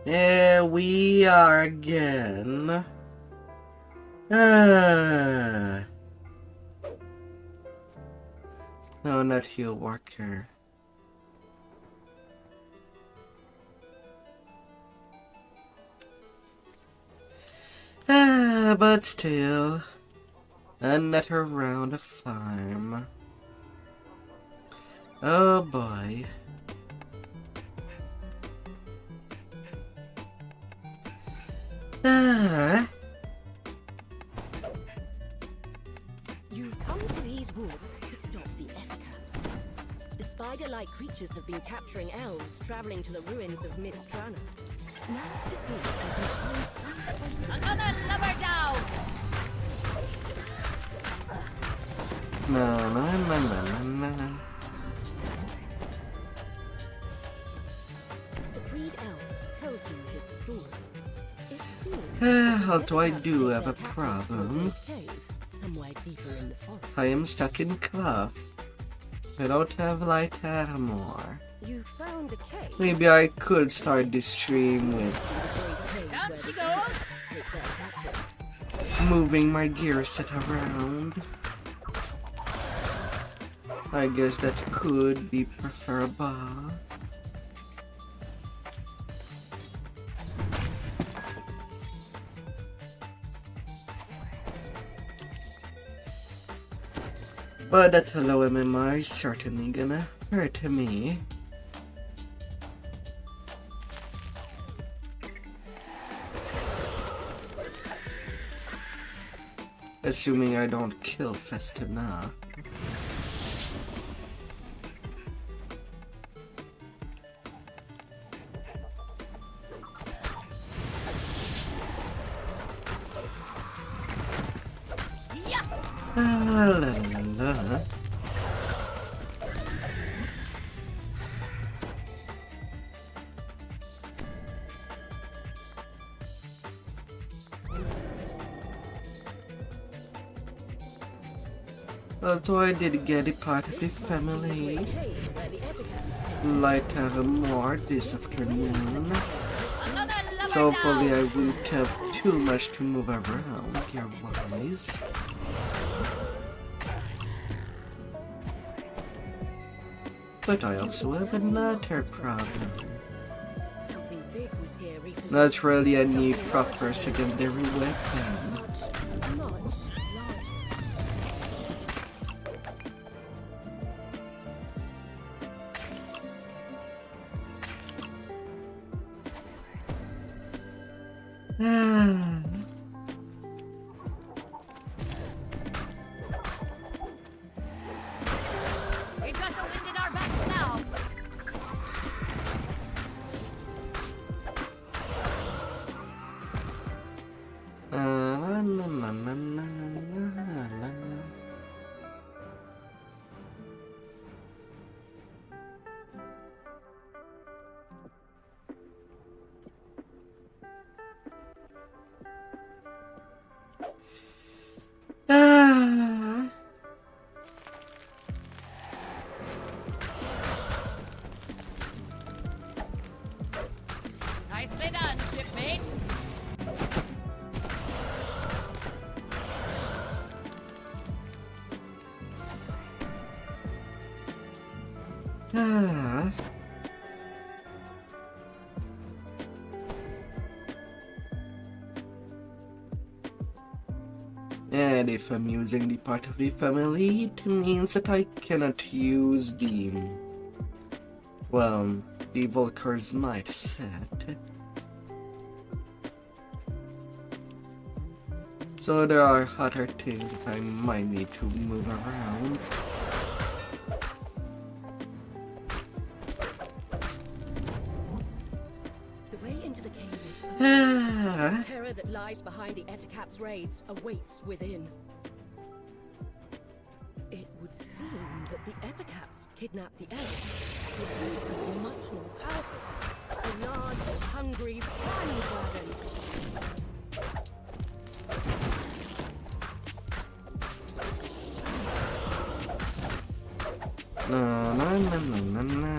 Here we are again. No, not you, Walker. But still, another round of farm. Oh boy. You've come to these woods to stop the Ethicaps. The spider-like creatures have been capturing elves traveling to the ruins of Mistrana. Now to see if we can find some... Another lover down! No. The freed elf tells you his story. It seems I do have a problem. somewhere deeper in the forest. I am stuck in cloth. I don't have light armor. You found a cave. Maybe I could start this stream with Down she goes. moving my gear set around. I guess that could be preferable. But that low MMR is certainly gonna hurt me. Assuming I don't kill Festina. La la la. Although I did get a part of the family light more this afternoon, so hopefully I won't have too much to move around gear-wise. But I also have another problem. Not really a new proper secondary weapon. We've got the wind in our backs now. Nicely done, shipmate. And if I'm using the part of the family, it means that I cannot use the, well, the Volker's Might set. So there are other things that I might need to move around. The way into the cave is open. The terror that lies behind the Ethicaps' raids awaits within. It would seem that the Ethicaps kidnapped the elves to bring something much more powerful. A large, hungry flying dragon. Na na na na na na.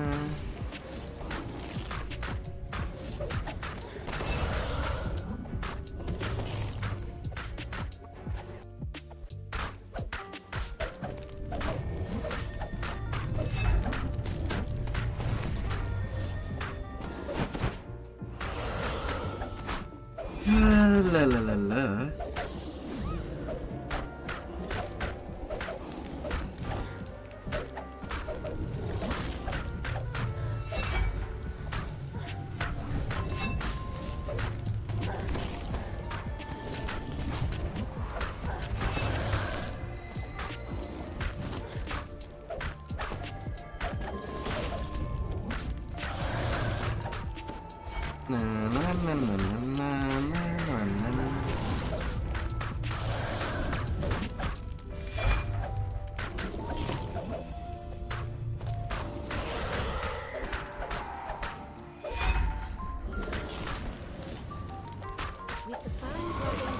La la la la. Na, na, na, na, na, na, na, na. With the fun growing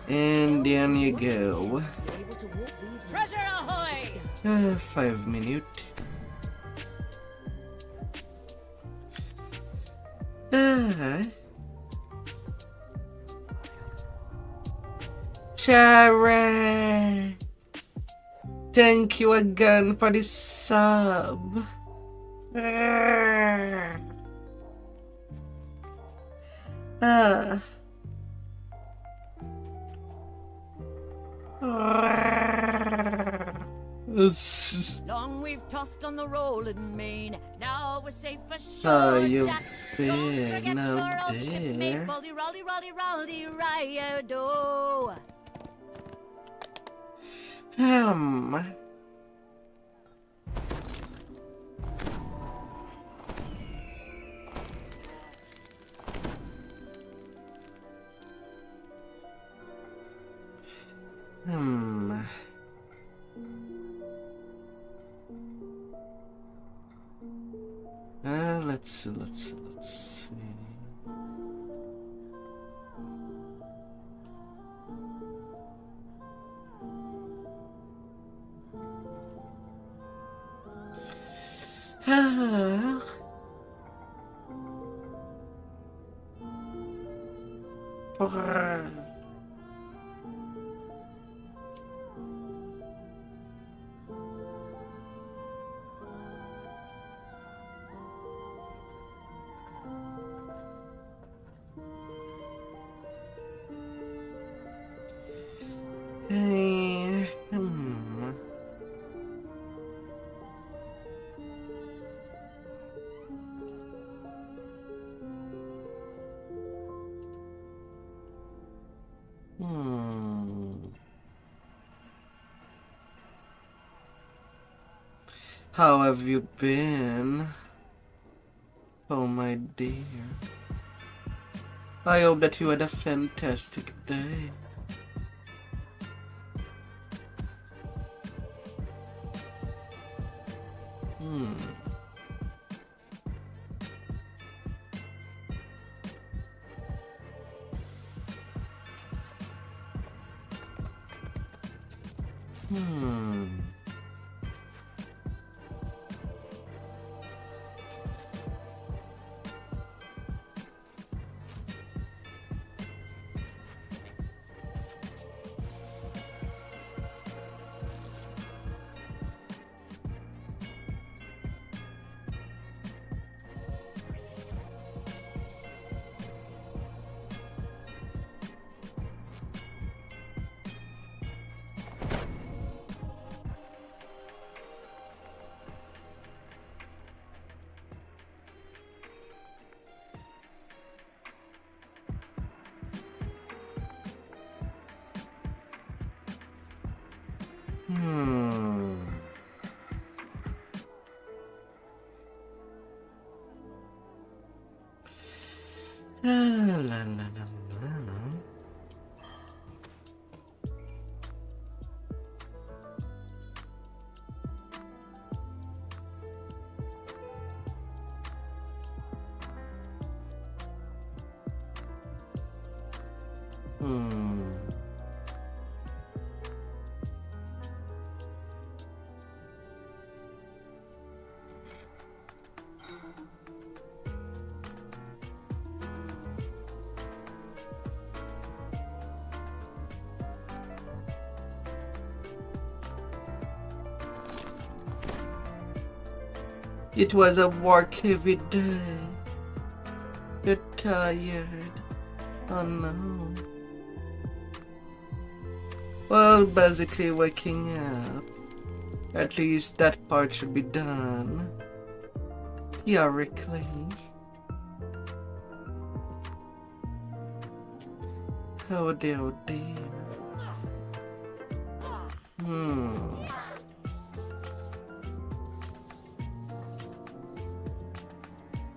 dead And then you go. you're able to walk these Treasure ahoy! 5 minutes. Shara! Thank you again for the sub. Long we've tossed on the rolling main. Now we're safe for How shore, you Jack. Don't forget been your up old shipmate, there? Rolly, rolly, rolly, rolly, Riodo. Let's see. Hey, How have you been? Oh my dear. I hope that you had a fantastic day. La la la la. It was a work every day. You're tired. Oh no. Well, basically waking up. At least that part should be done. Theoretically. Oh dear, oh dear.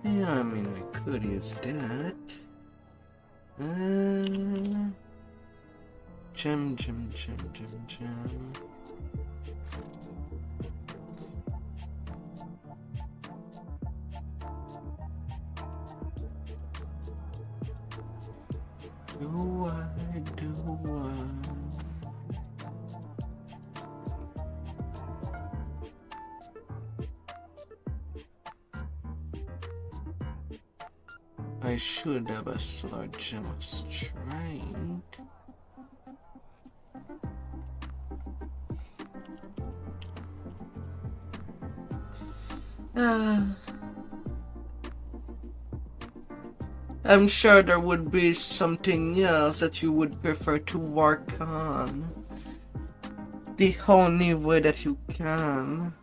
Yeah, I mean, I could use that. Gem. Do I? I should have a slot gem of strength. I'm sure there would be something else that you would prefer to work on. The only way that you can.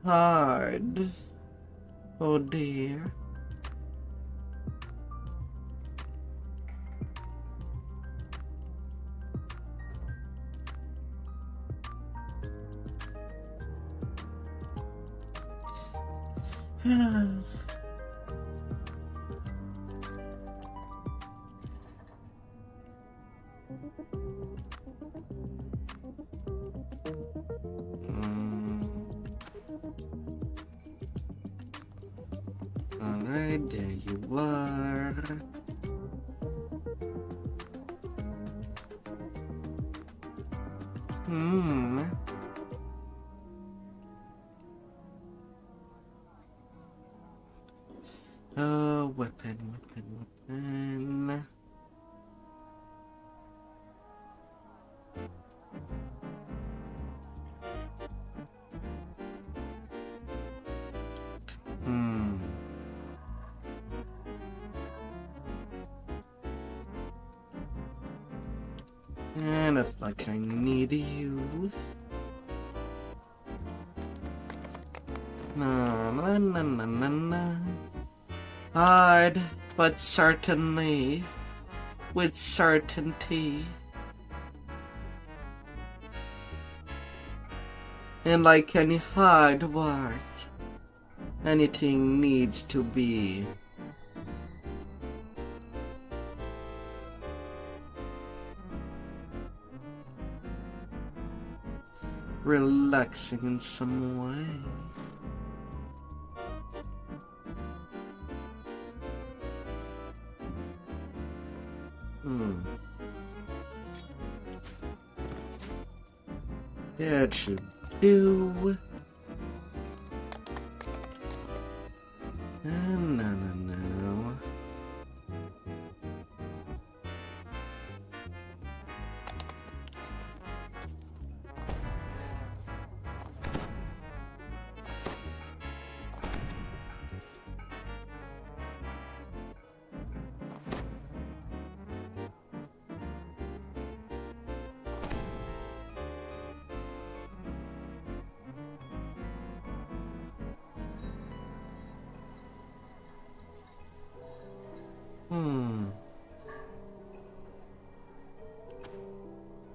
Hard. Oh dear. Alright, there you are. Weapon. Not like I need you. No. Hard, but certainly, with certainty. And like any hard work, anything needs to be relaxing in some way. That should do. No.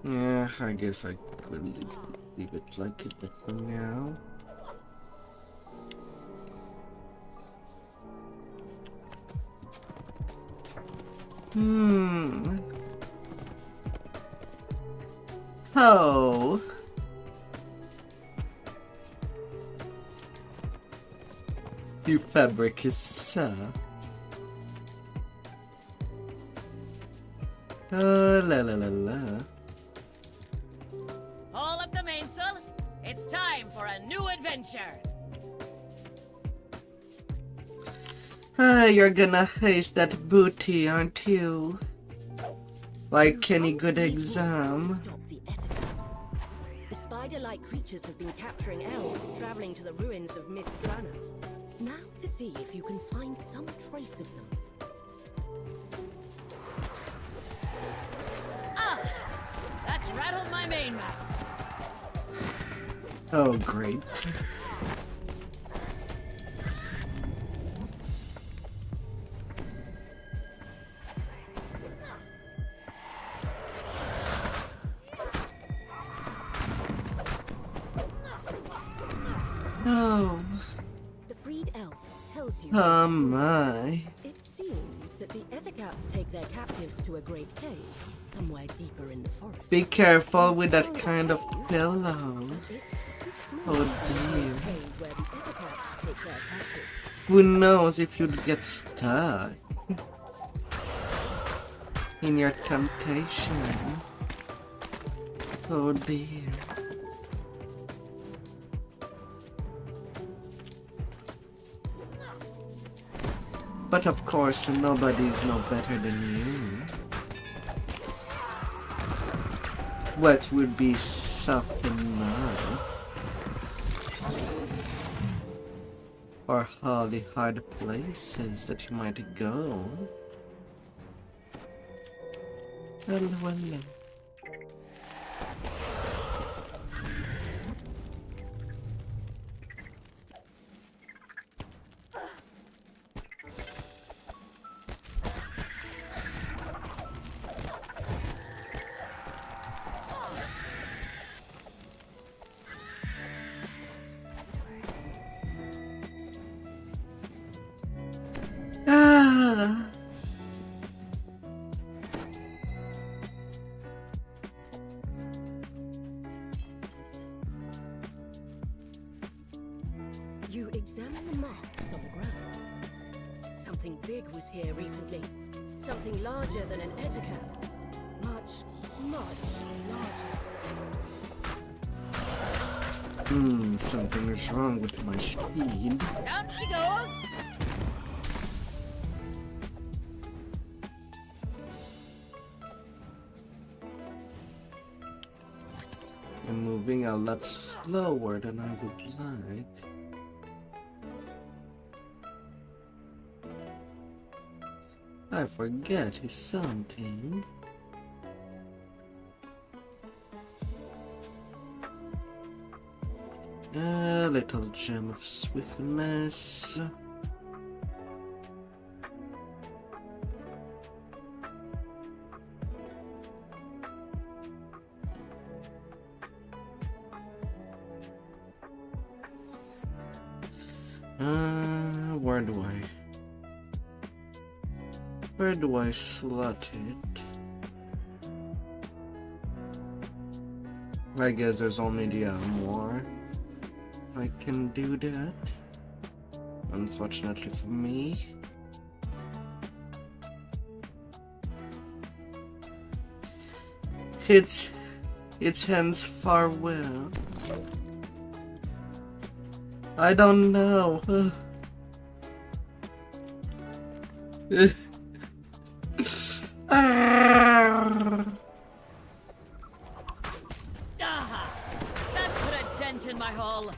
Yeah, I guess I could leave it like it for now. Oh. Your fabric is soft. La. All up the mainsail. It's time for a new adventure. You're gonna haste that booty, aren't you? Like any good exam. Stop the etiquettes. The spider-like creatures have been capturing elves traveling to the ruins of Mythdrana. Now Now to see if you can find some trace of them. Ah! That's rattled my mainmast. Oh, great. Oh. The freed elf tells you. Oh my. It seems that the Ettercaps take their captives to a great cave, somewhere deeper in the forest. Be careful with that kind of pillow. It's too small Oh to dear. the cave where the Ettercaps take their captives. Who knows if you'd get stuck in your temptation. Oh dear. But of course, nobody's no better than you. What would be soft enough? Or all the hard places that you might go? Hello, hello. Ah. You examine the marks on the ground. Something big was here recently. Something larger than an Ettercap. Much, much larger. Something is wrong with my speed. Down she goes. I'm moving a lot slower than I would like. I forget his something. A little gem of swiftness. Where do I slot it? I guess there's only the armor. I can do that. Unfortunately for me. Its hands farewell. I don't know. Ah! That put a dent in my hull.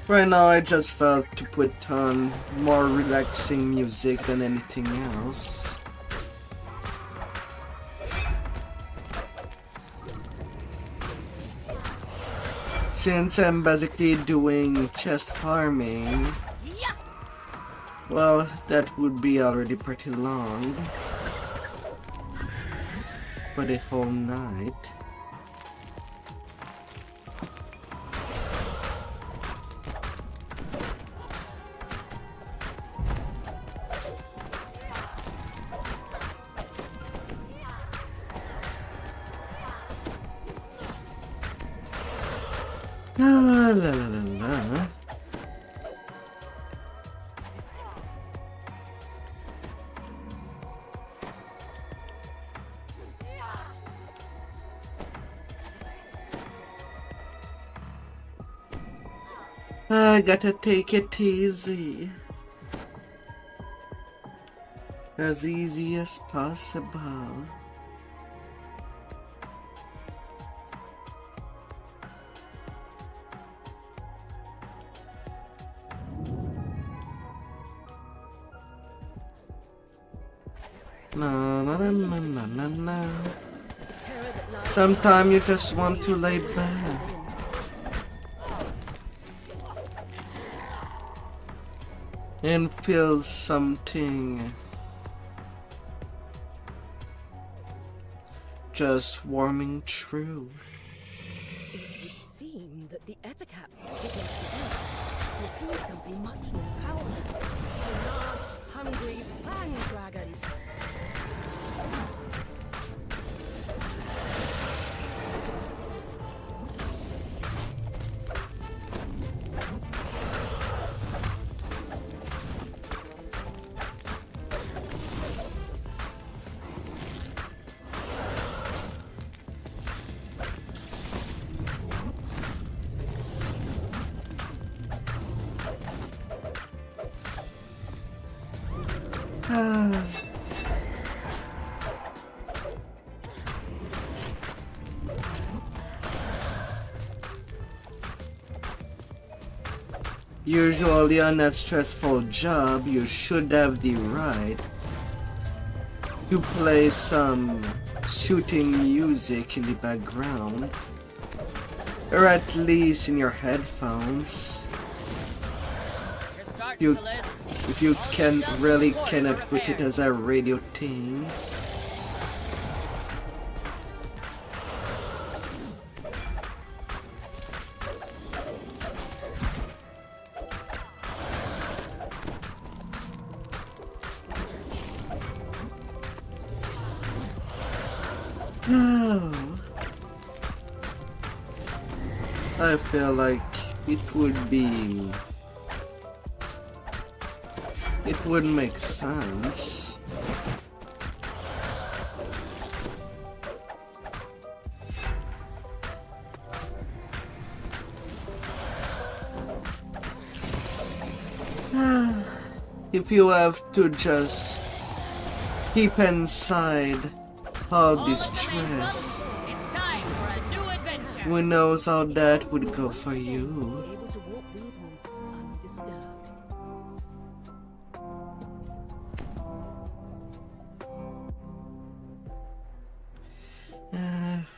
Right now I just felt to put on more relaxing music than anything else. Since I'm basically doing chest farming, Yeah. well, that would be already pretty long for the whole night. La la la la. I gotta take it easy. As easy as possible. Na na na na na na na. Sometimes you just want to lay back and feel something just warming through. It would seem that the Etacaps begin to be something much more powerful. A large, hungry fang dragon. Usually on a stressful job, you should have the right to play some soothing music in the background, or at least in your headphones. If you can really cannot put it as a radio thing. I feel like it would make sense. If you have to just keep inside all this stress, who knows how that would go for you?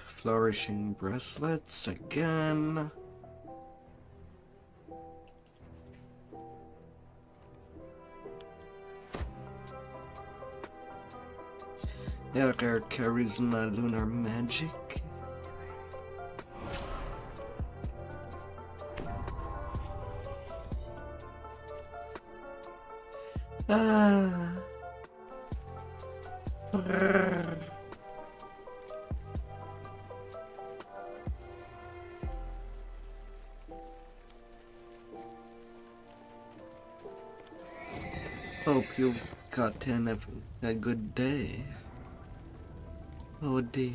Flourishing bracelets again. Rare charisma, lunar magic. Hope you've gotten a good day. Oh dear.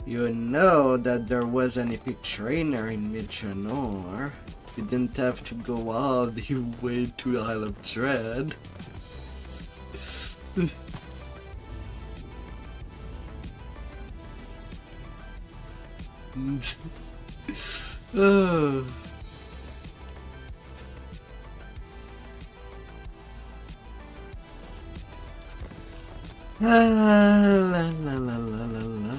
You know that there was an epic trainer in Midranor. You didn't have to go all the way to Isle of Dread. Oh. La la la la la la.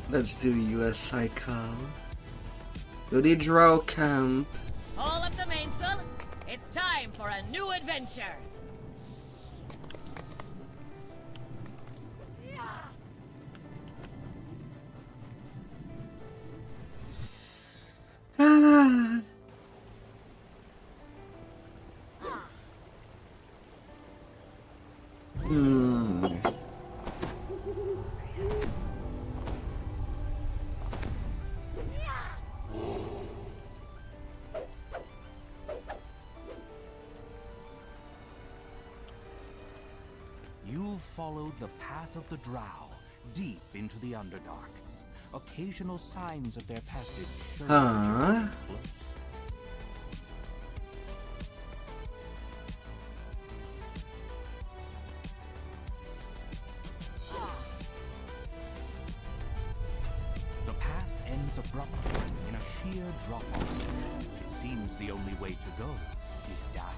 Let's do US cycle. To the draw camp. All up the mainsail. It's time for a new adventure. Ah. You've followed the path of the Drow, deep into the Underdark. Occasional signs of their passage show that you're getting close. The path ends abruptly in a sheer drop-off. It seems the only way to go is down.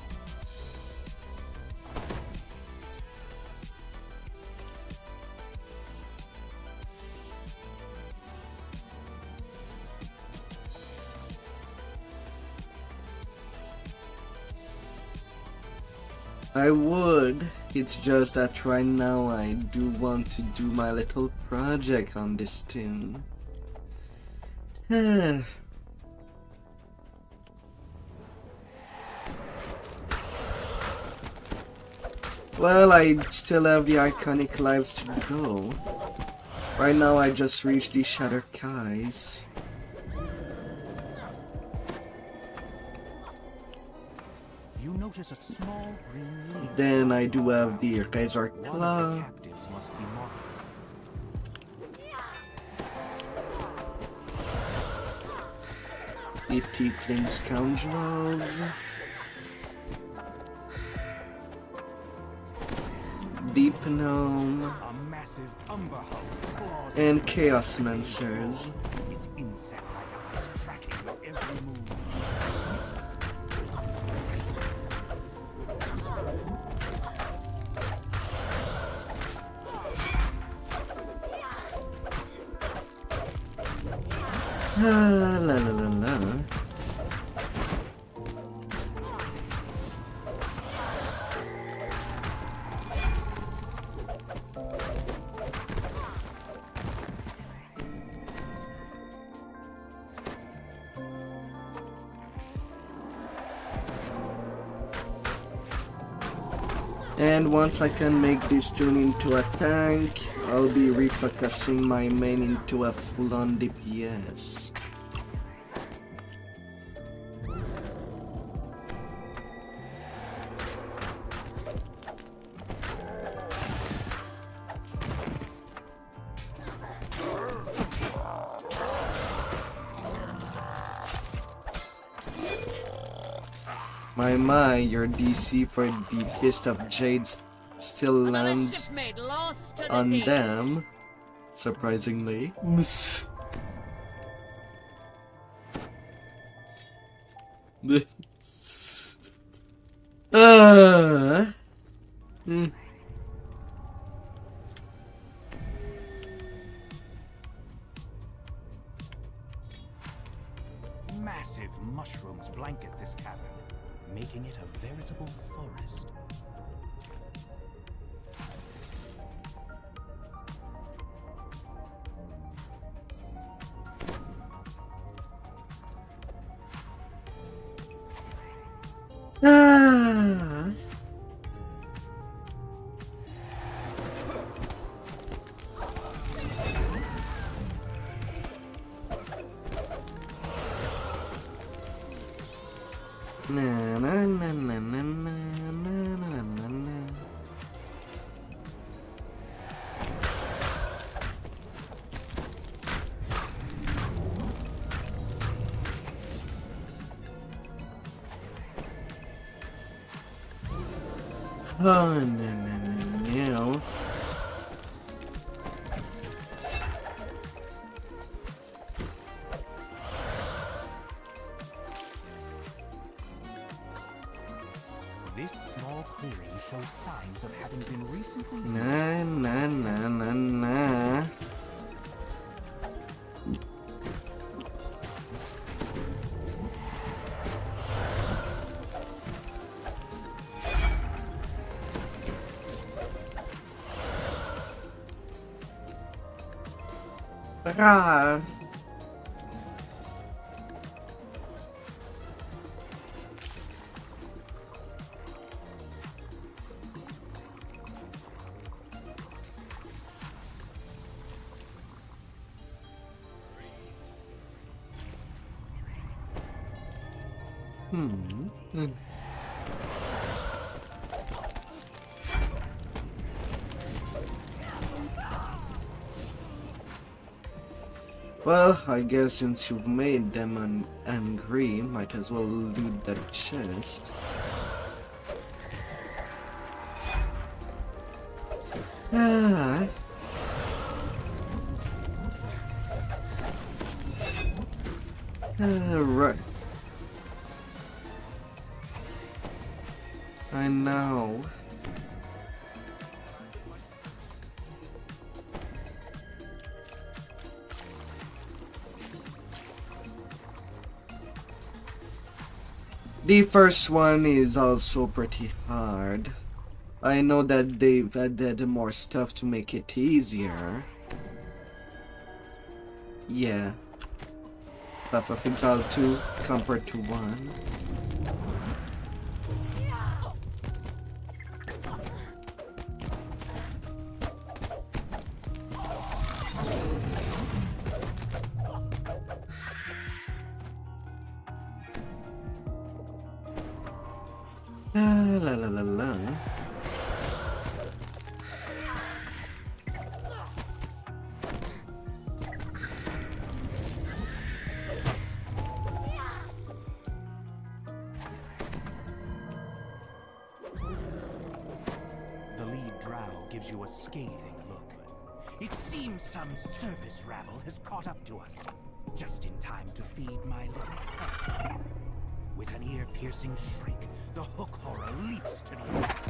I would. It's just that right now I do want to do my little project on this tune. Well, I still have the iconic lives to go. Right now I just reached the Shattered Skies. You notice a small green leaf. Then I do have the Razor One of the Claw. captives must be marked. The Tiefling Scoundrels. Deep Gnome. A massive umber hug claws And Chaos Mancers. its insect-like eyes tracking your every move. Ah, la la la la. And once I can make this tune into a tank, I'll be refocusing my main into a full-on DPS. My, your DC for the Fist of Jade still Another lands shipmate lost to the on team. them, surprisingly. Mm. Massive mushrooms blanket this cavern, making it a veritable forest. Ah. Na na na na na na na na na. Oh, no, no, no, no. This small clearing shows signs of having been recently Na na na na na. Ah. Well, I guess since you've made them angry, might as well loot that chest. Ah. Right. I know. The first one is also pretty hard. I know that they've added more stuff to make it easier. Yeah. Path of Exile 2 compared to 1. La la la la. The lead drow gives you a scathing look. It seems some service rabble has caught up to us, just in time to feed my little pet. With an ear-piercing shriek, the hook horror leaps to the attack.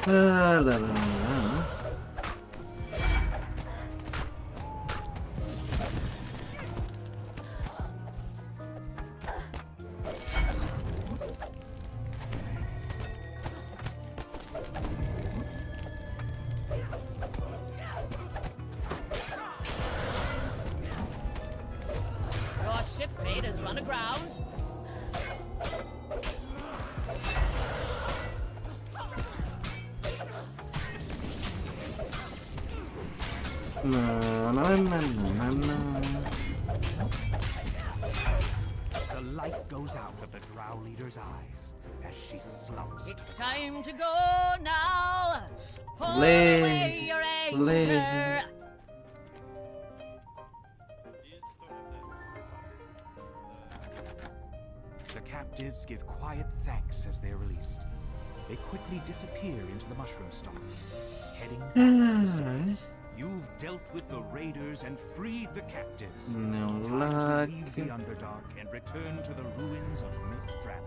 La la la la. Your shipmate has run aground. No, no, no, no, no. The light goes out of the drow leader's eyes as she slumps. It's time to go now. Hold Live, away your anger. live. The captives give quiet thanks as they're released. They quickly disappear into the mushroom stalks, heading back to the surface. You've dealt with the raiders and freed the captives. No Time luck. to leave the Underdark and return to the ruins of Mythdrana.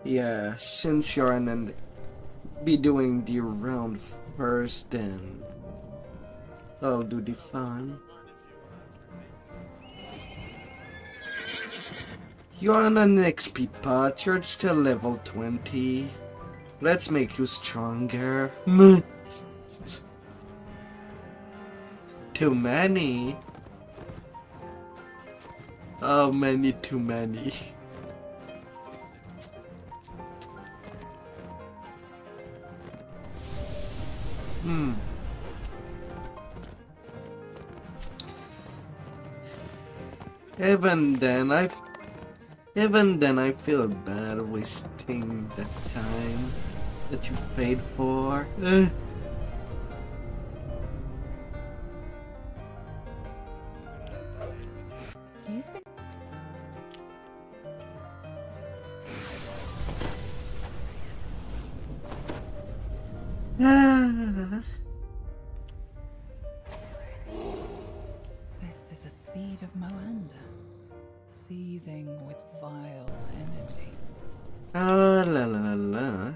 Yeah, since you're gonna be doing the round first, then I'll do the fun. You're on an XP path, you're still level 20. Let's make you stronger. Too many. How many too many? Even then I feel bad wasting the time that you paid for. You've been This is a seed of Moanda. seething with vile energy. La la la la.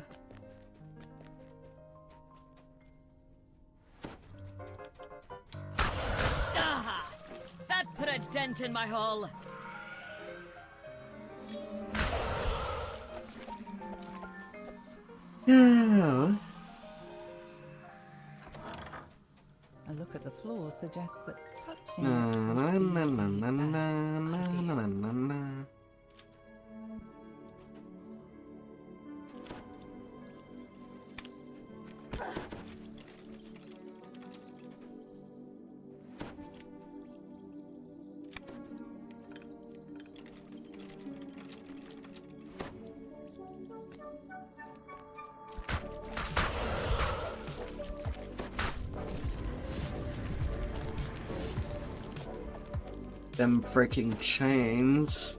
Ah, that put a dent in my hull. Yeah. A look at the floor suggests that touching Na it na would na be na na a na bad na idea. na na. Them freaking chains.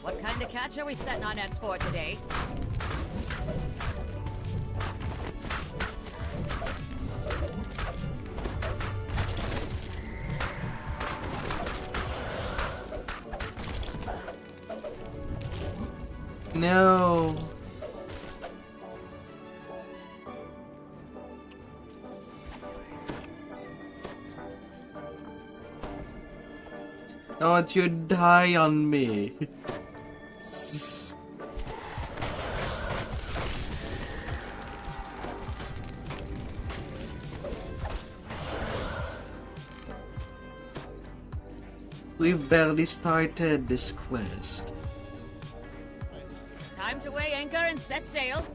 What kind of catch are we setting our nets for today? No. Don't you die on me. We've barely started this quest. Time to weigh anchor and set sail.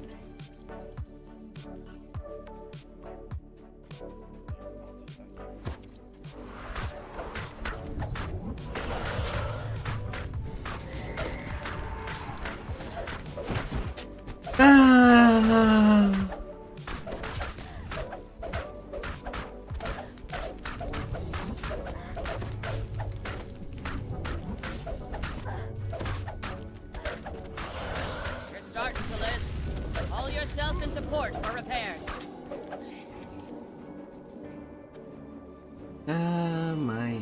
Ah. You're starting to list. Haul yourself into port for repairs. Ah, my.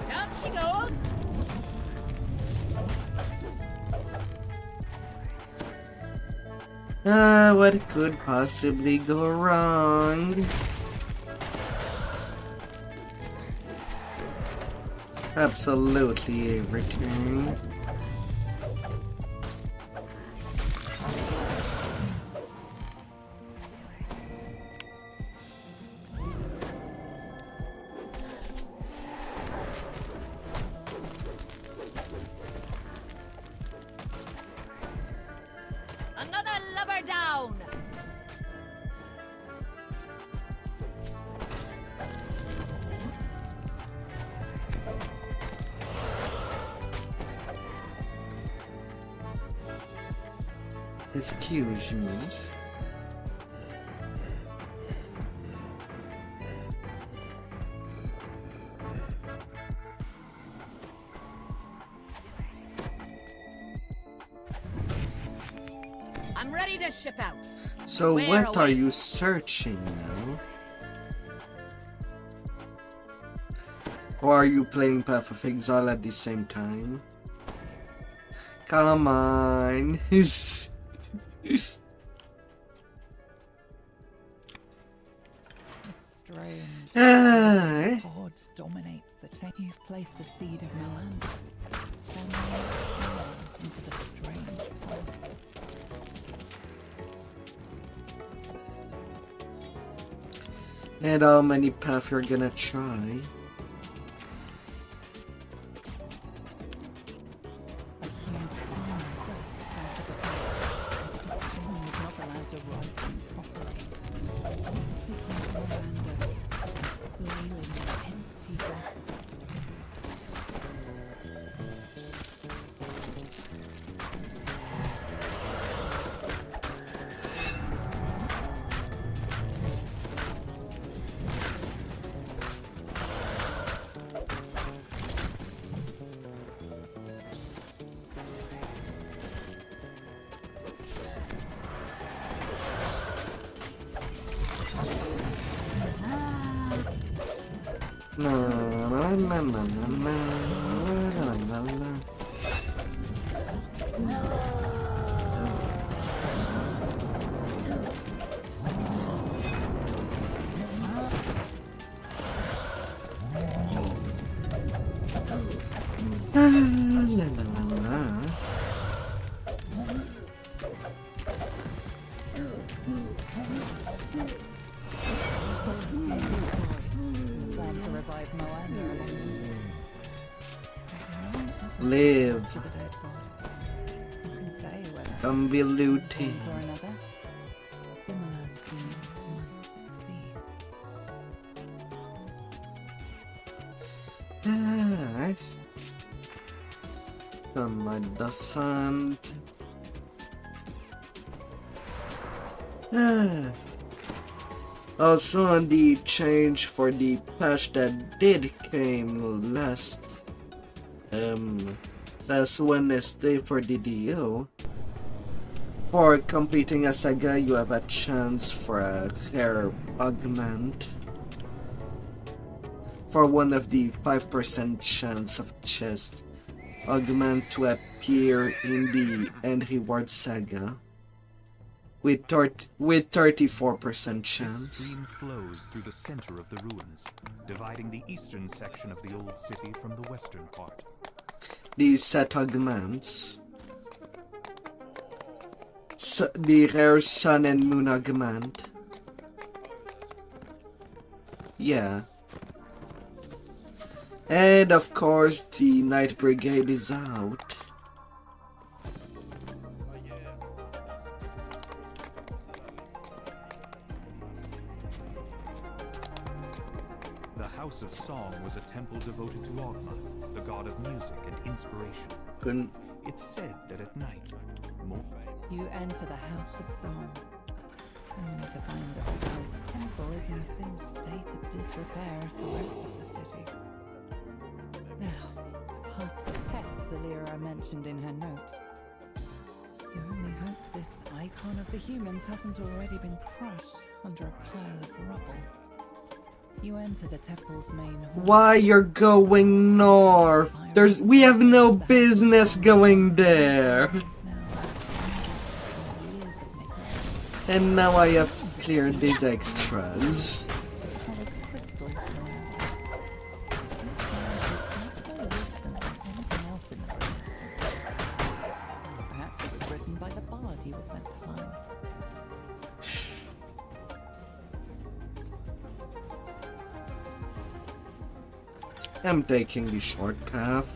Down she goes. What could possibly go wrong? Absolutely everything. Another lubber down. Excuse me. I'm ready to ship out. So Where what are away? you searching now? Or are you playing Path of Exile at the same time? Come on. A strange Ah. pod dominates the chain. You've placed a seed of Melan. Channeling power into the strange pod. And how many paths you're gonna try? Na, na, na, na, na, na, na, na. La, la, la, la. Plan to revive Moanda along Live to the dead god. Who can say whether and be looting. point or another, similar scheme might succeed. Alright. Sunlight doesn't. Also, the change for the patch that did came last Wednesday for DDO. For completing a saga, you have a chance for a hair augment. For one of the 5% chance of chest augment to appear in the end reward saga. With 34% This chance. stream flows through the center of the ruins, dividing the eastern section of the old city from the western part. These set augments. The rare sun and moon augment. Yeah. And of course, the Night Brigade is out. The House of Song was a temple devoted to Ogma, the god of music and inspiration. Couldn't. It's said that at night, You enter the House of Song, only to find that this temple is in the same state of disrepair as the rest of the city. Now, to pass the tests Alira mentioned in her note, you only hope this icon of the humans hasn't already been crushed under a pile of rubble. You enter the temple's main hall. Why you're going north? We have no business going there. And now I have cleared these extras. Perhaps it was written by the bard you were sent to find. I'm taking the short path.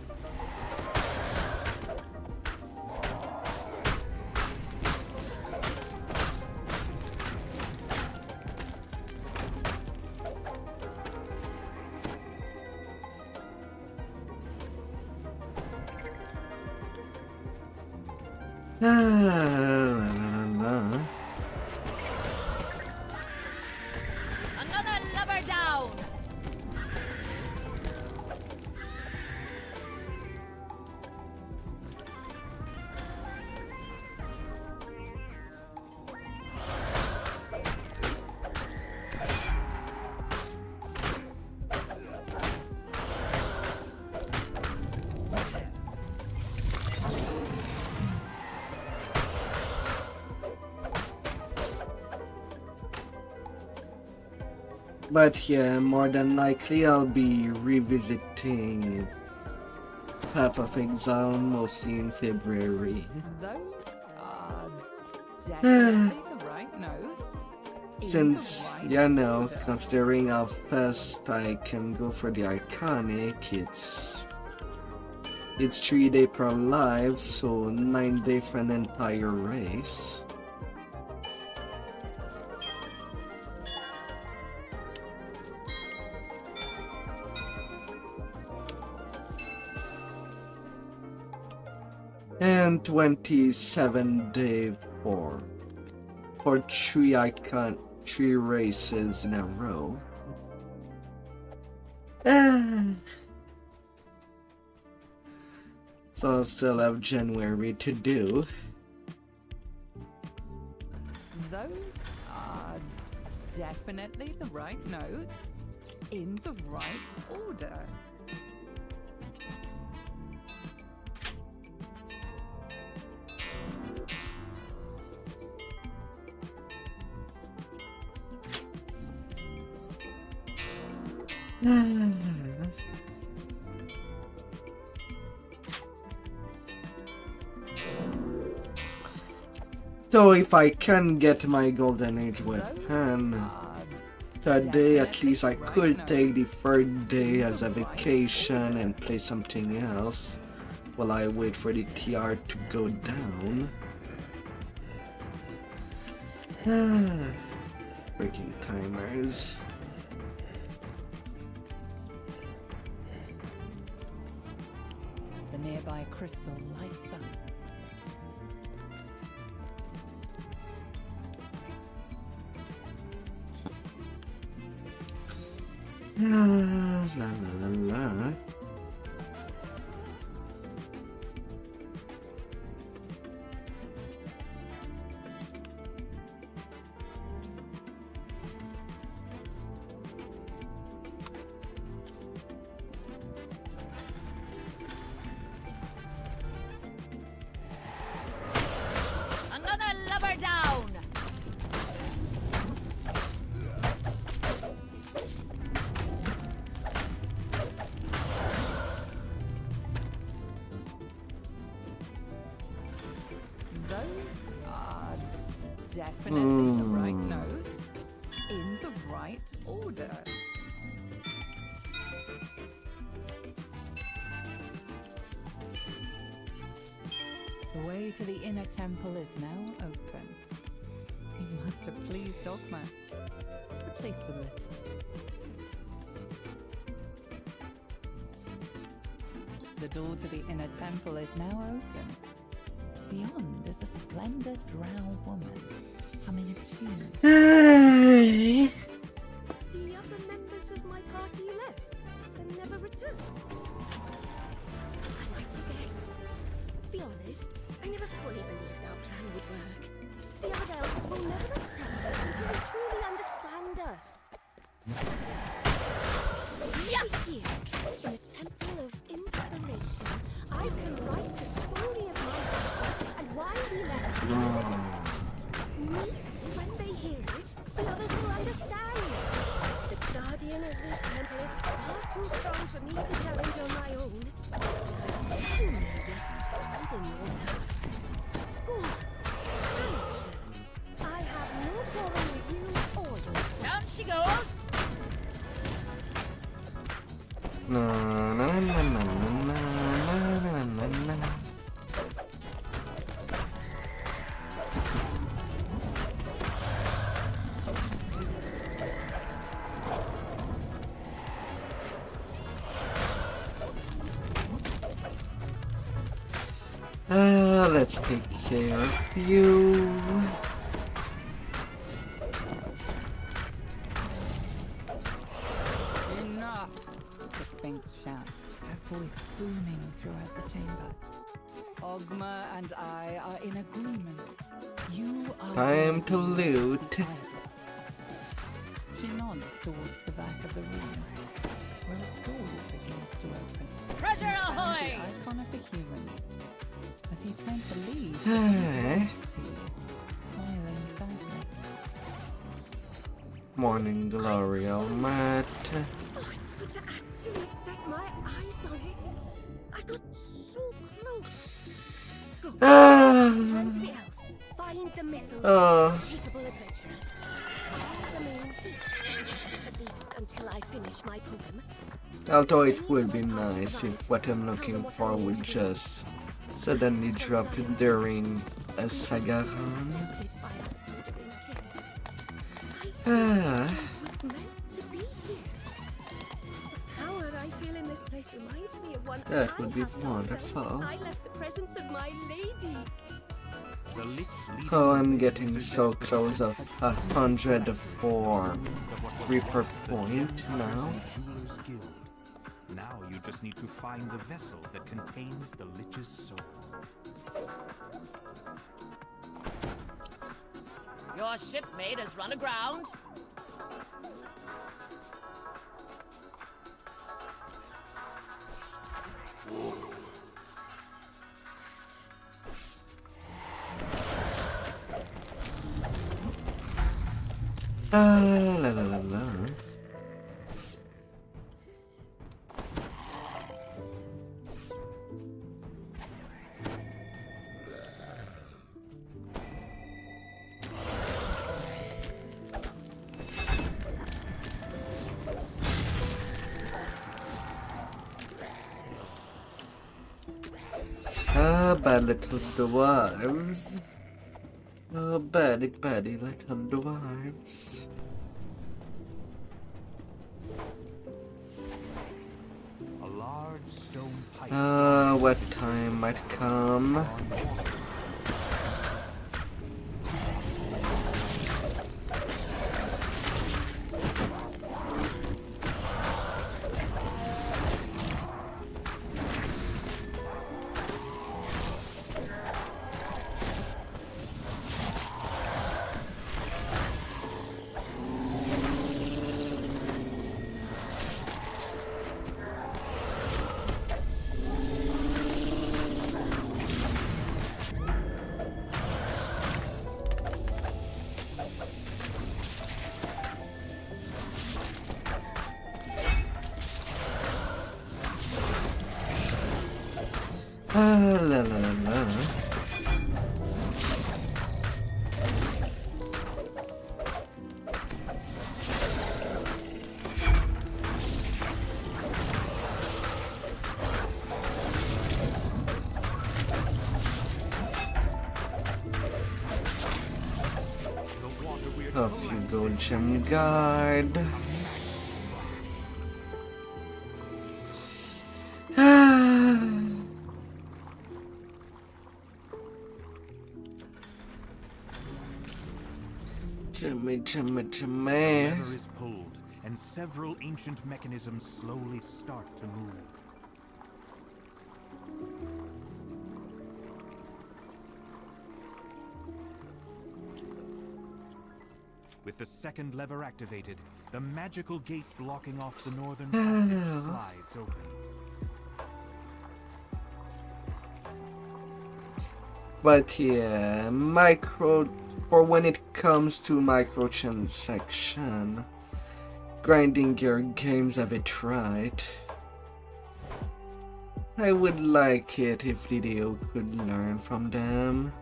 Another lover down! But yeah, more than likely I'll be revisiting Path of Exile mostly in February. Those are definitely the right notes. Since, you know, considering how fast I can go for the iconic, it's 3 days per live, so 9 days for an entire race. And 27 days for 3 races in a row. So I'll still have January to do. Those are definitely the right notes. in the right order. So if I can get my golden age weapon today, at least I could take the third day as a vacation and play something else while I wait for the TR to go down. Freaking timers. The nearby crystal lights up. La la la la. Another lover down! Those are definitely the right notes in the right order. The way to the inner temple is now open. You must have pleased Dogma, at least a little. The door to the inner temple is now open. Beyond is a slender drow woman humming a tune. The other members of my party left and never returned. I might have guessed. To be honest, I never fully believed our plan would work. The other elves will never accept us until they truly understand us. Yeah. Here, in a temple of inspiration, I can write the story of my party and why we left the other day. When they hear it, the others will understand. The guardian of this temple is far too strong for me to challenge on my own. You may succeed in your task. Go on, challenge her. I have no quarrel with you or your Down she goes! Na, na, na, na, na, na, na, na, na. Let's take care of you. Enough! The Sphinx shouts, her voice booming throughout the chamber. Ogma and I are in agreement. You are Time to loot. She nods towards the back of the room, where a door begins to open. Treasure ahoy! The icon of the humans. As you turn to leave, Hey. smiling sadly. Morning glory, all Matt. Oh, it's good to actually set my eyes on it. I got so close. Go. Turn to the elves. Find the missile. Capable adventurers. Remain here. At least until I finish my poem. Although it would be nice if what I'm looking for would just suddenly drop during a saga run. Accepted by our sundering king. Ah. Was meant to be here. The power I feel in this place reminds me of one That I would be have not felt since wonderful. I left the presence of my lady. The lich leader Oh, I'm of the getting wizard's so expedition close of has 104 Reaper point now. Jeweler's Guild. Now you just need to find the vessel that contains the lich's soul. Your shipmate has run aground. La la la la. Bad little dwarves. Oh, baddy little dwarves. A large stone pipe. What time might come? La la la la. Off you go, Gem Guard. Jimmy. Lever is pulled, and several ancient mechanisms slowly start to move. With the second lever activated, the magical gate blocking off the northern passage slides open. But yeah, or when it comes to microtransaction, grinding your games a bit right. I would like it if Video could learn from them.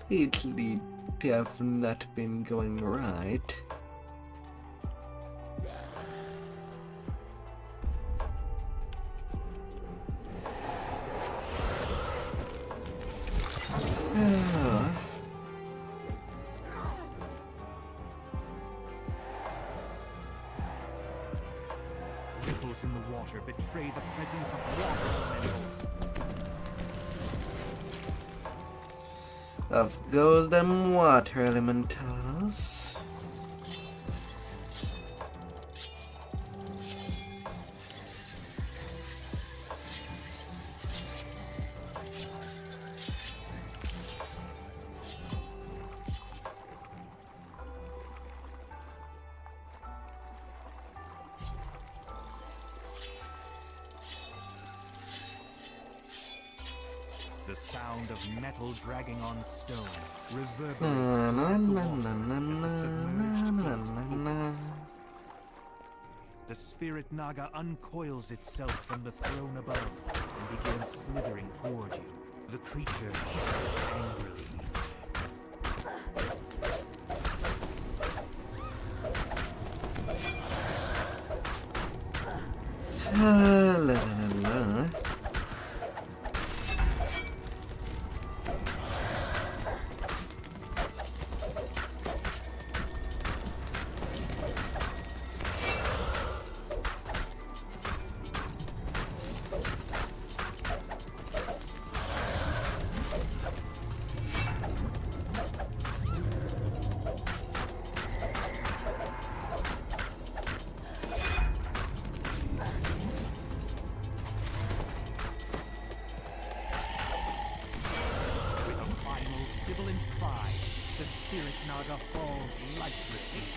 Lately, they have not been going right. Ripples in the water betray the presence of water elementals. Off goes them water elementals. The sound of metal dragging on stone reverberates Na, throughout the na, water na, as the submerged na, gate na, opens. The spirit Naga uncoils itself from the throne above and begins slithering toward you. The creature hisses angrily. La la la.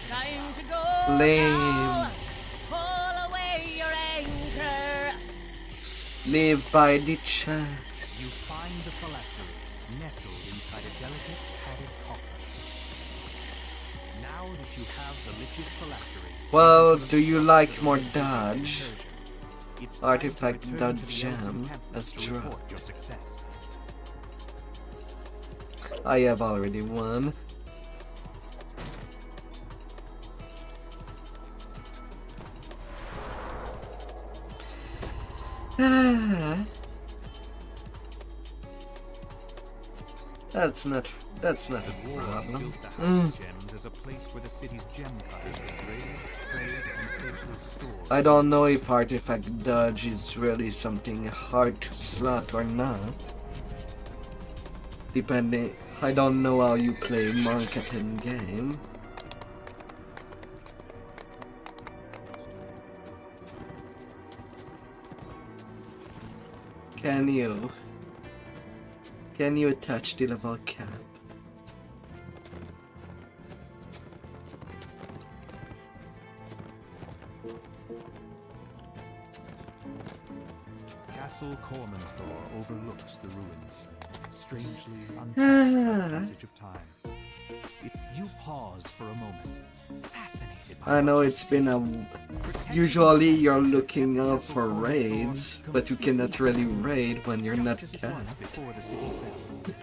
Time to go. Lame. Pull away your anchor. Live by the chance. You find the phylactery nestled inside a delicate padded coffin. you have the Lich's phylactery. Well, do you like more dodge? It's Artifact time to dodge return to the gem Elven as campus to drop. report your success. I have already won. That's not a problem. Built the House of Gems as a place where the city's gem cutters would trade, and safely store. I don't know if artifact dodge is really something hard to slot or not. Depending, I don't know how you play marketing game. Can you touch the level cap? Castle Cormanthor overlooks the ruins, strangely untouched by the passage of time. You pause for a moment, fascinated by I know what it's been a... Usually you're looking out for raids, but you cannot really raid when you're not just as it was capped. before the city fell.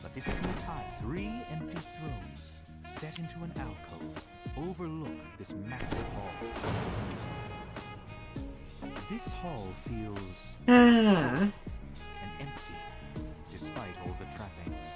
But this is no time. 3 empty thrones set into an alcove overlook this massive hall. This hall feels and empty, despite all the trappings.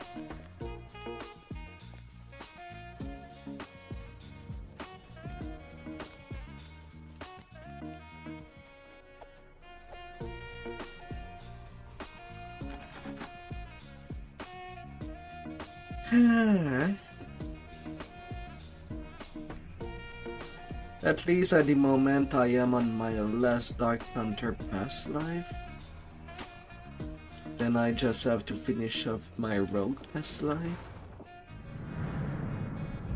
At least at the moment I am on my last Dark Hunter past life. Then I just have to finish off my Rogue past life.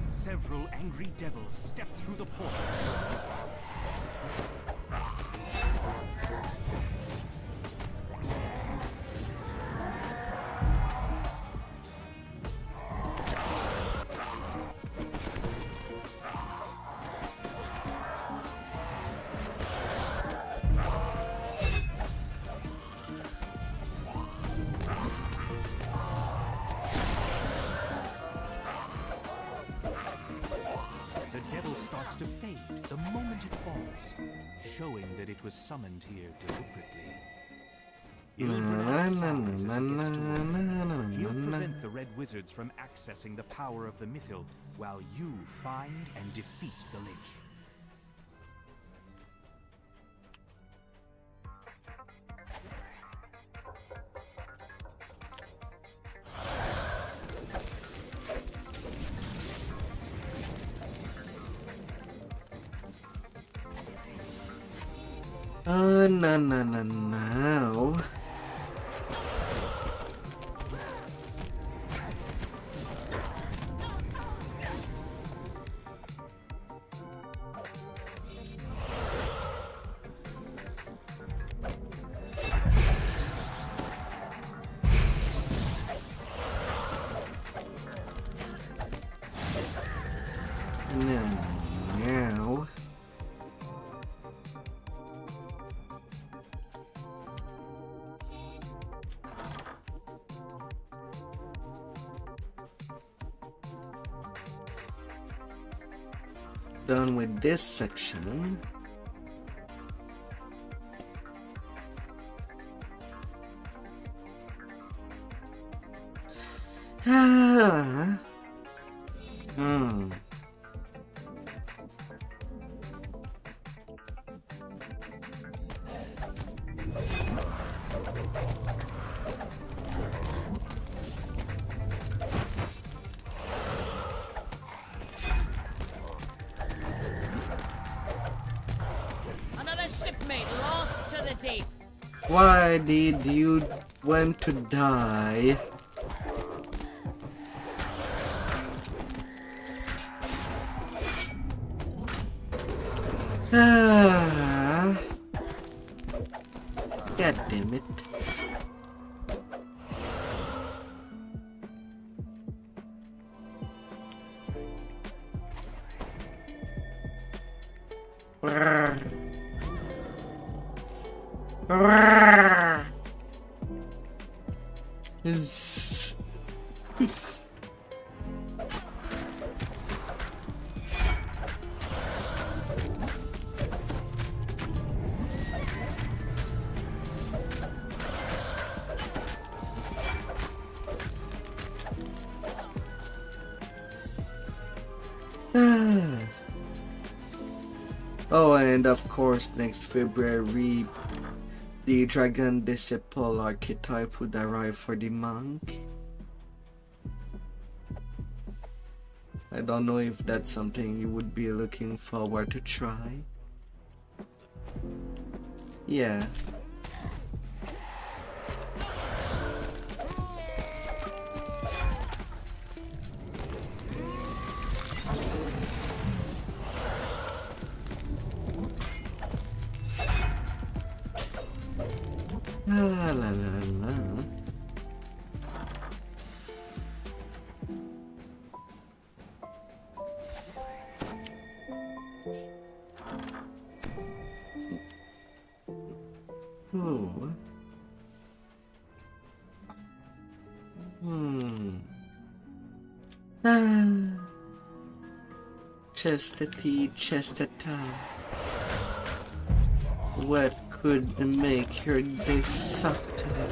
Several angry devils step through the portals. To fade the moment it falls, showing that it was summoned here deliberately. He'll prevent the Red Wizards from accessing the power of the Mythil, while you find and defeat the Lich. No. No. Done with this section. Another shipmate lost to the deep. Why did you want to die? God damn it. Is oh, and of course, next February, the Dragon Disciple archetype would arrive for the monk. I don't know if that's something you would be looking forward to try. Yeah. La la la la. Oh. Chastity, chastity. What could make your day suck today?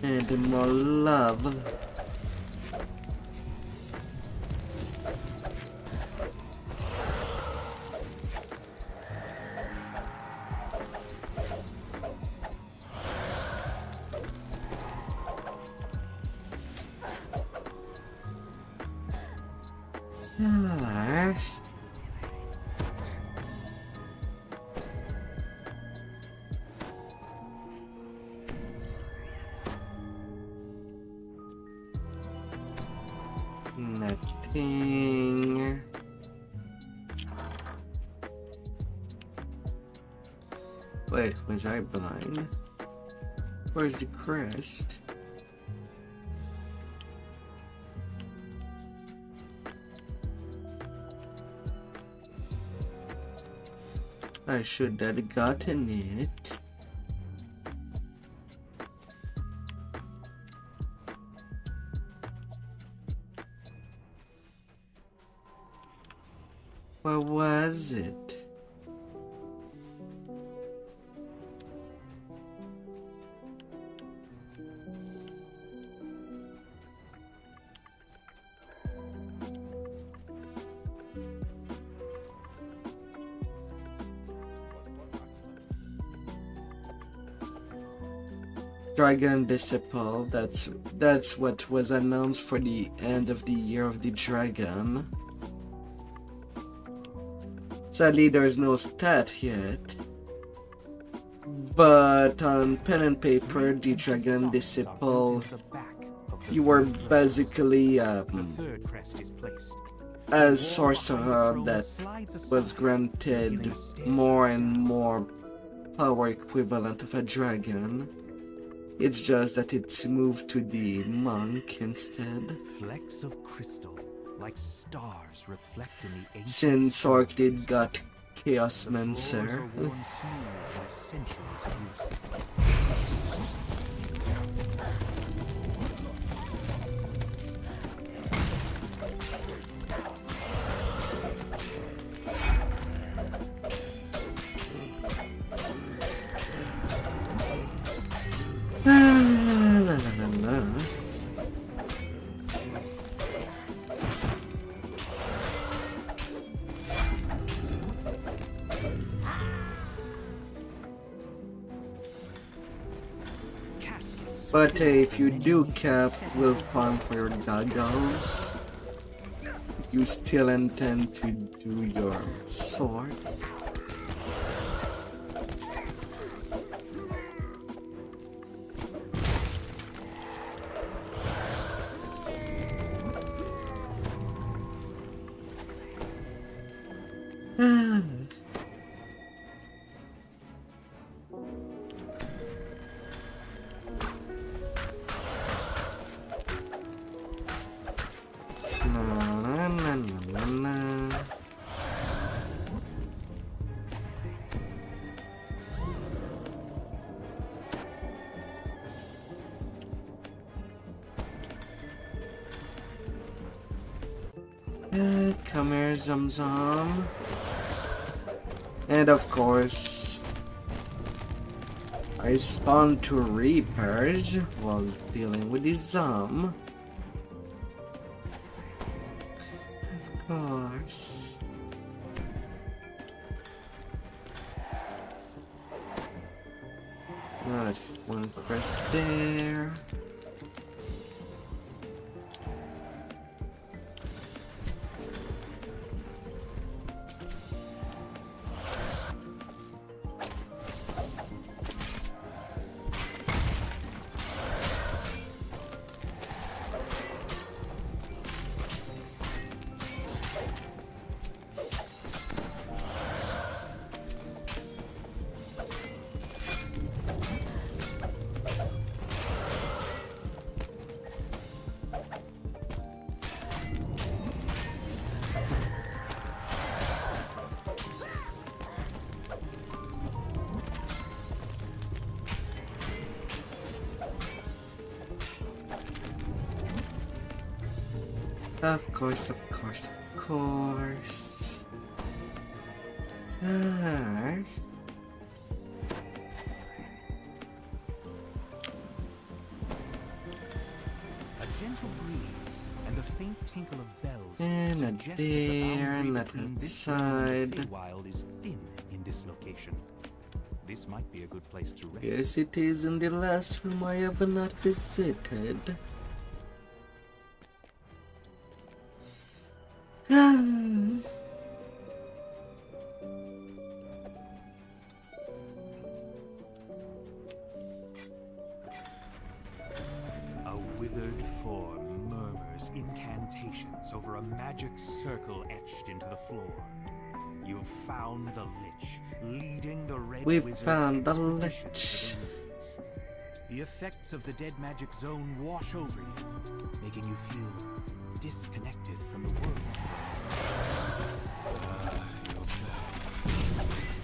And more love. Nothing. Wait, was I blind? Where's the crest? I should have gotten it. What was it? Dragon Disciple, that's what was announced for the end of the Year of the Dragon. Sadly, there's no stat yet. But on pen and paper, the Dragon Disciple, you were basically a sorcerer that was granted more and more power equivalent of a dragon. It's just that it's moved to the monk instead. Flecks of crystal, like stars, reflect in the ancient Since Orc did got Chaos The floors Mancer. are worn smooth by centuries of use. La, la, la, la. But if you do cap will farm for your goggles, you still intend to do your sword. come here, Zum Zum. And of course, I spawned two Reapers while dealing with the Zum. Of course. Alright, one quest there. Of course, of course, of course. Alright. A gentle breeze and the faint tinkle of bells And not suggest that the there, boundary not between this realm and the outside. Feywild is thin in this location. This might be a good place to rest. Yes, it is in the last room I have not visited. A withered form murmurs incantations over a magic circle etched into the floor. You've found the Lich, leading the Red We've Wizard's found the expedition Lich. to the ruins. The effects of the dead magic zone wash over you, making you feel disconnected from the world.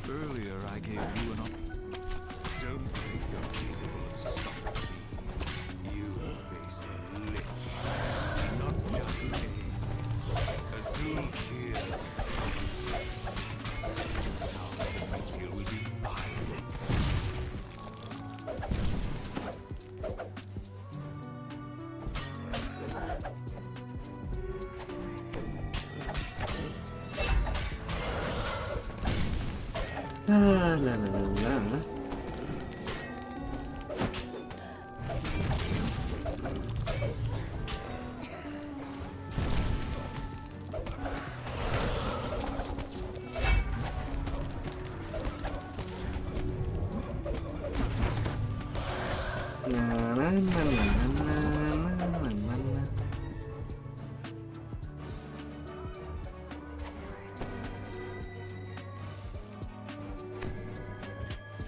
Earlier I gave you an Don't think you're capable of stopping me. You face a Lich, not just a Zool here. Now you will be mine. La la la la.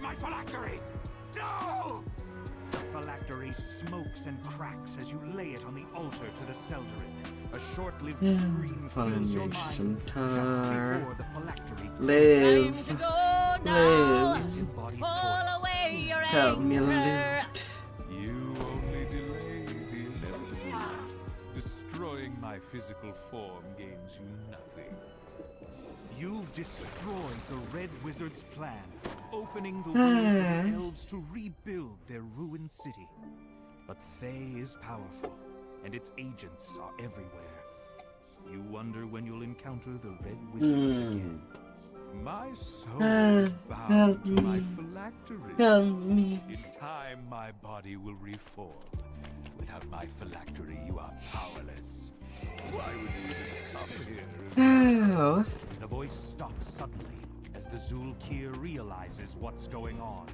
My phylactery! No! The phylactery smokes and cracks as you lay it on the altar to the Seldarin. A short-lived scream fills your Find mind some just tar. before the phylactery Live. Time to go now. Live. embodied Pull force. away your Help me anger. loot. You only delay the inevitable. Destroying my physical form gains you nothing. You've destroyed the Red Wizard's plan, opening the way for the elves to rebuild their ruined city. But Thay is powerful, and its agents are everywhere. You wonder when you'll encounter the Red Wizards again. My soul is bound help to my me. phylactery. Help me. In time, my body will reform. Without my phylactery, you are powerless. Why would you even come here? Oh. The voice stops suddenly as the Zulkir realizes what's going on.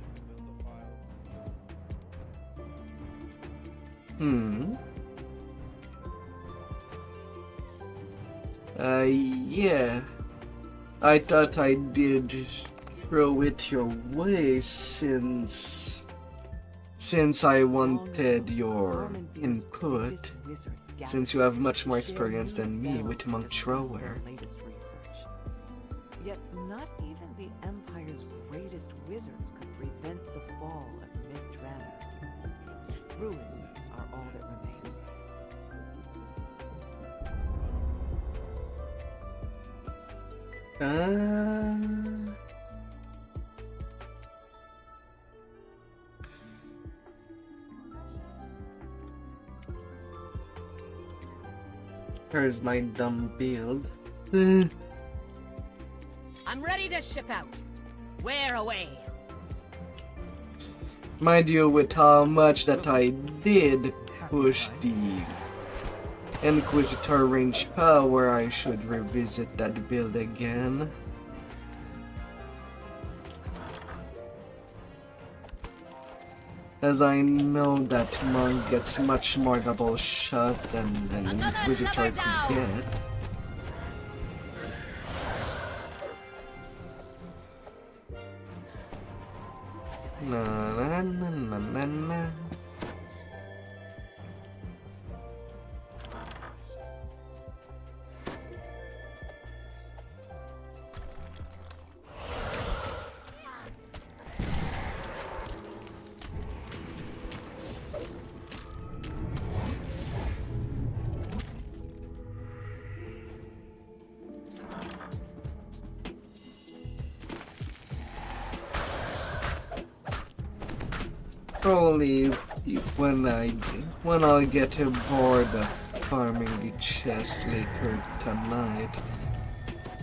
Yeah. I thought I did throw it your way since I wanted your input, since you have much more experience than me with Monk Thrower. Yet not even the Empire's greatest wizards could prevent the fall of Mythdrana. Ruins are all that remain. Here's my dumb build. I'm ready to ship out. Where away? Mind you, with how much that I did push the Inquisitor range power, I should revisit that build again. As I know that monk gets much more double shot than an Inquisitor could get. Na na na na na na. Probably when I'll get bored of farming the chest later tonight,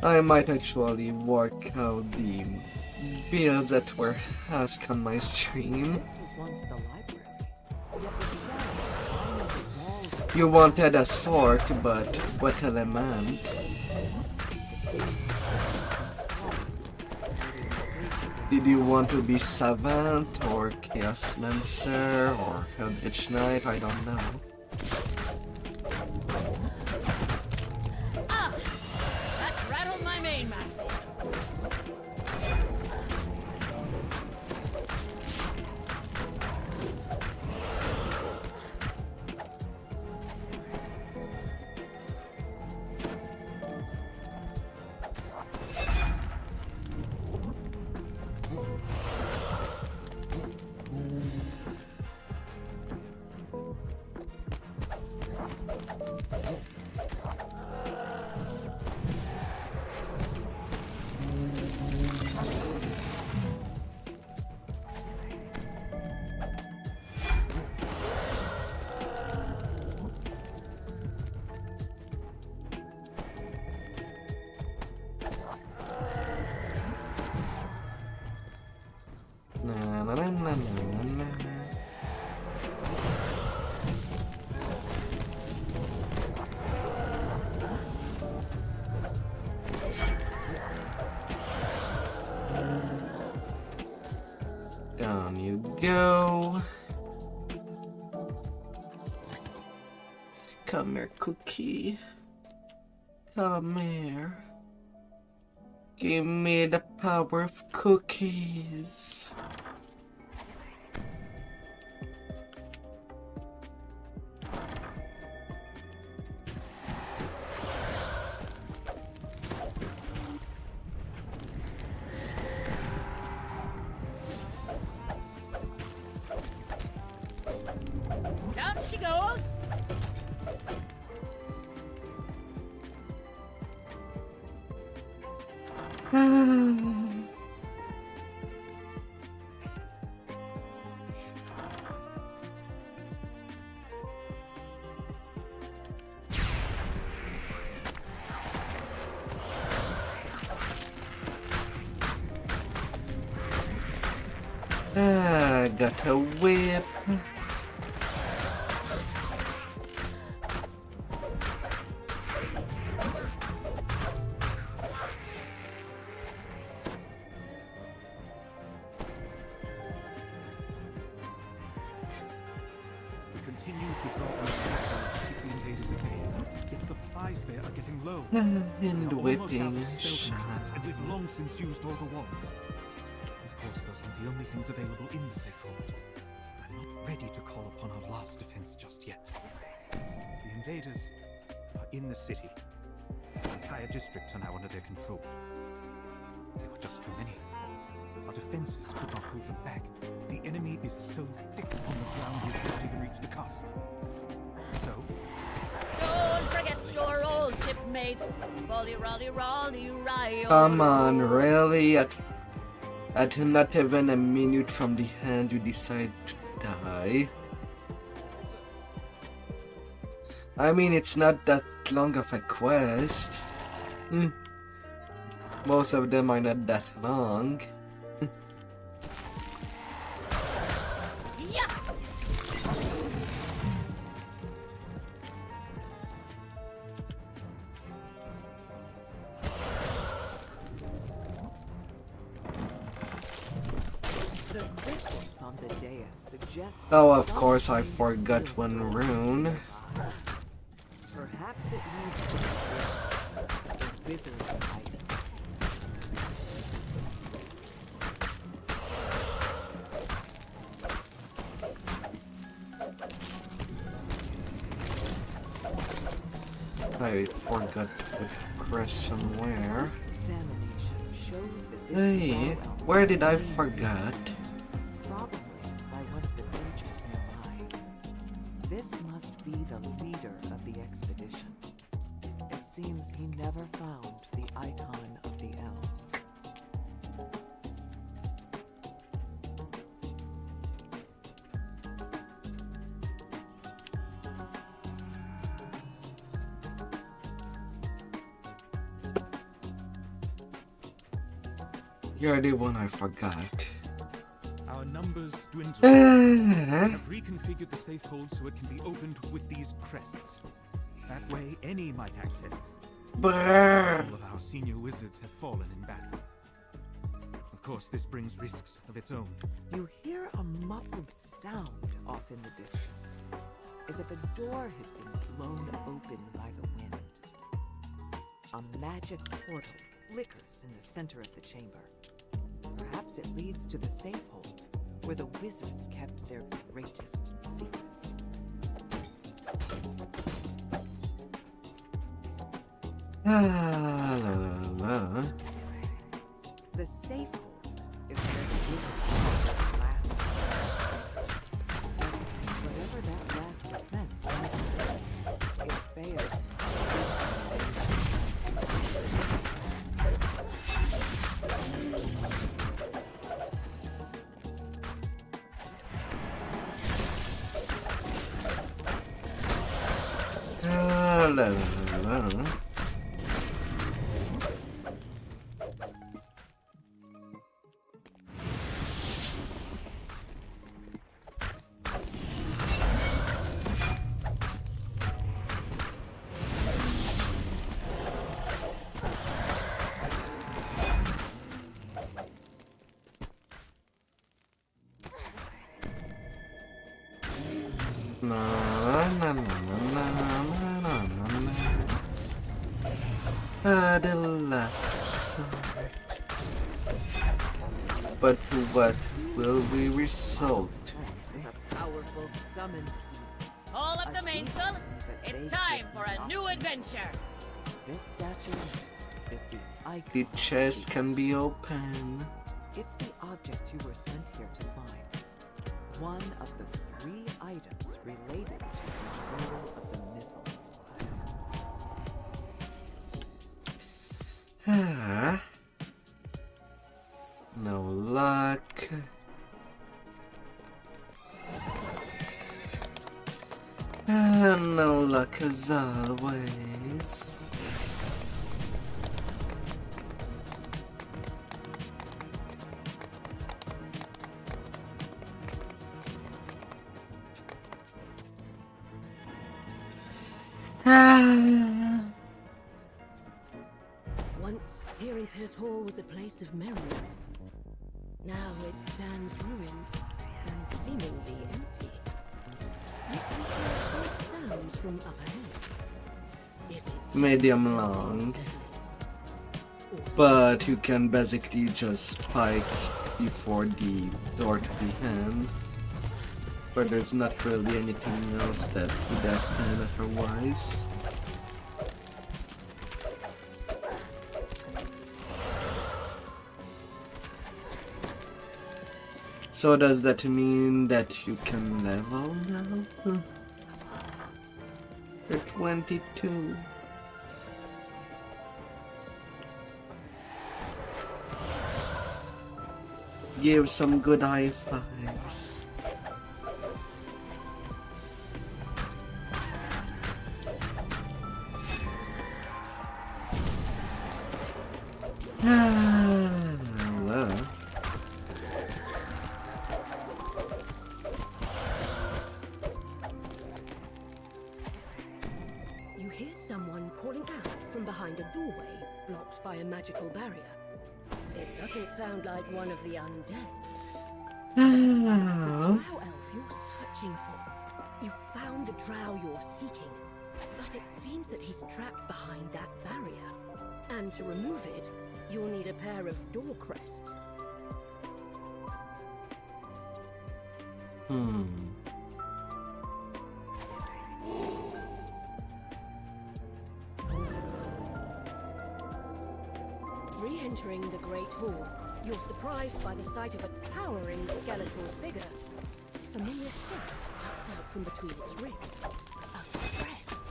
I might actually work out the builds that were asked on my stream. This was once the library. Yet the shadow of the walls of You wanted a sword, but what element? Did you want to be Savant or Chaos Lancer or Eldritch Knight? I don't know. Ah! That's rattled my mainmast. Na, na, na, na, na, na. Down you go. Come here, Cookie. Come here. Give me the power of cookies. Down she goes. Got a whip. We continue to draw on the background to keep the invaders at bay. Yet supplies there are getting low. And We are almost out whipping of stealth shot. munitions, and we've long since used all the ones. Of course, those aren't the only things available in the safe vault. I'm not ready to call upon our last defense just yet. The invaders are in the city. Entire districts are now under their control. There were just too many. Our defenses could not hold them back. The enemy is so thick on the ground we can't even reach the castle. So, Don't forget your old shipmate. Folly, rolly, rolly, rye. Come on, really? At not even a minute from the hand, you decide to die? I mean, it's not that long of a quest. Most of them are not that long. The crystals on the dais suggest Oh, of course, I forgot one rune. perhaps it leads to the wizard's item. I forgot to press somewhere. Examination shows that this Hey, drow elf where did I is forget? probably by one of the creatures nearby. This must be the leader of the expedition. It seems he never found the icon of the elves. You're the one I forgot. Our numbers dwindle. We Ah, have reconfigured the safe hold so it can be opened with these crests. That way, any might access it. brr. All of our senior wizards have fallen in battle. Of course, this brings risks of its own. You hear a muffled sound off in the distance, as if a door had been blown open by the wind. A magic portal flickers in the center of the chamber. Perhaps it leads to the safe hold, where the wizards kept their greatest secrets. Ah, la, la, la. The safe hold is where the wizards kept their last defense. Whatever that last defense might be, it failed. Ah, la, la, la. Na, na, na, na, na, na, na, na. Ah, the last song. But what will we result? Was a powerful summoned demon. All up the mainsail. that It's they time could for a not new adventure. This statue is the icon. The chest can be open. It's the object you were sent here to find. One of the 3 items related to control of the mythal. Ah. No luck. Ah, no luck as always. Ah. Once, Tierinthir's Hall was a place of merriment. Now it stands ruined and seemingly empty. Yet you hear faint sounds from up ahead. Is it Medium buildings long. settling? Or But you can basically just spike before the door to the hand. But there's not really anything else that would happen otherwise. So does that mean that you can level now? You're 22. give some good high fives. Hello. You hear someone calling out from behind a doorway blocked by a magical barrier. It doesn't sound like one of the undead. Hello. The drow elf you're searching for. You found the drow you're seeking, but it seems that he's trapped behind that barrier. And to remove it, you'll need a pair of door crests. Re-entering the Great Hall, you're surprised by the sight of a towering skeletal figure. A familiar shape juts out from between its ribs. A crest.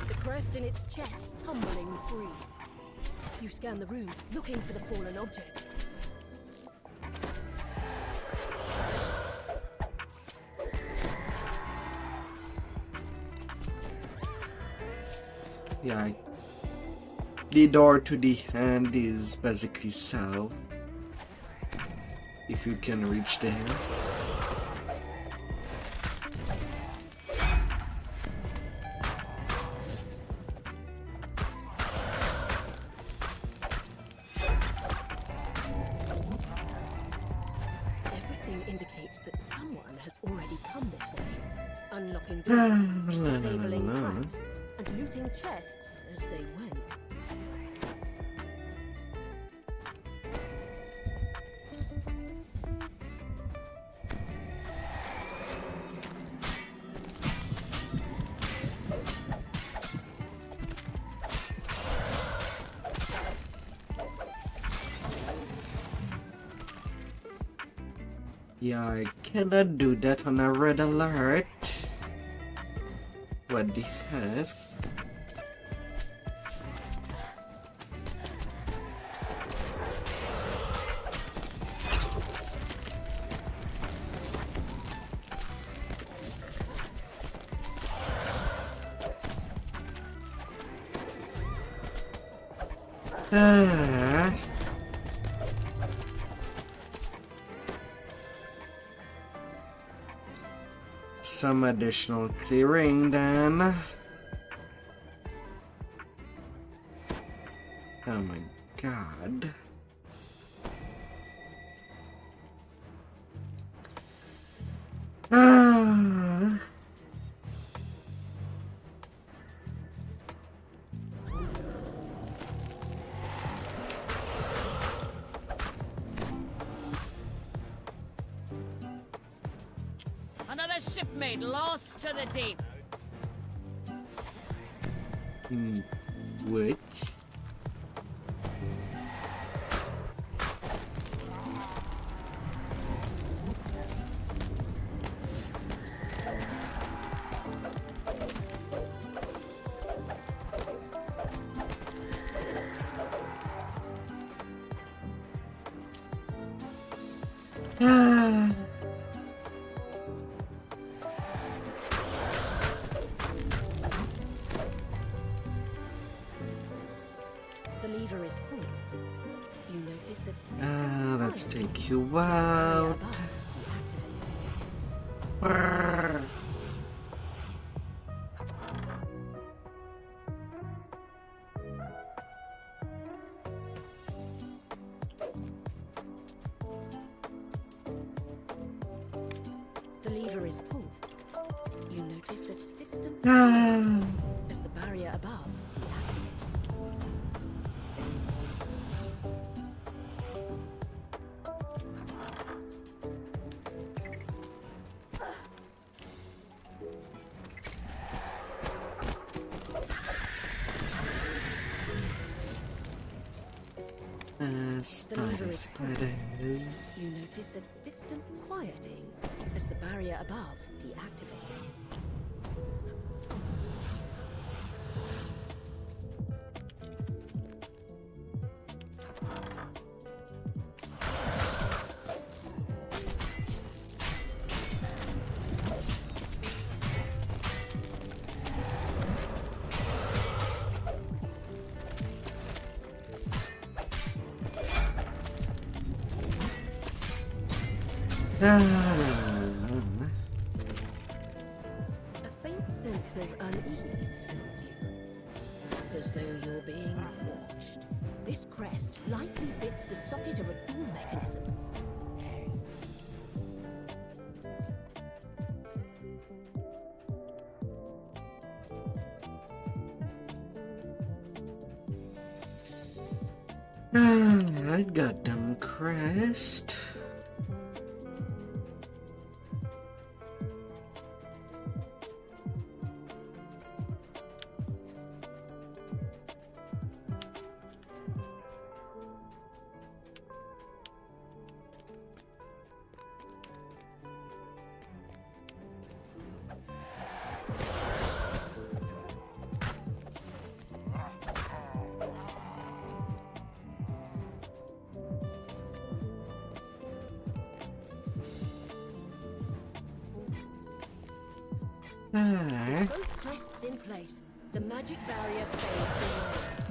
The crest in its chest tumbling free. You scan the room, looking for the fallen object. Yeah, the door to the end is basically south. If you can reach there. Everything indicates that someone has already come this way, unlocking doors, disabling traps, and looting chests as they went. Yeah, I cannot do that on a red alert. What the heck? Some additional clearing then. Oh my god. Another shipmate lost to the deep. What? The lever is pulled. You notice a Let's distant take you area out. above deactivates. Brrr. The lever is pulled. You notice a distant as the barrier above deactivates. Spiders. You notice a distant quieting as the barrier above deactivates. A faint sense of unease fills you. It's as though you're being watched. This crest likely fits the socket of a door mechanism. I got them crest. With both crests in place, the magic barrier fades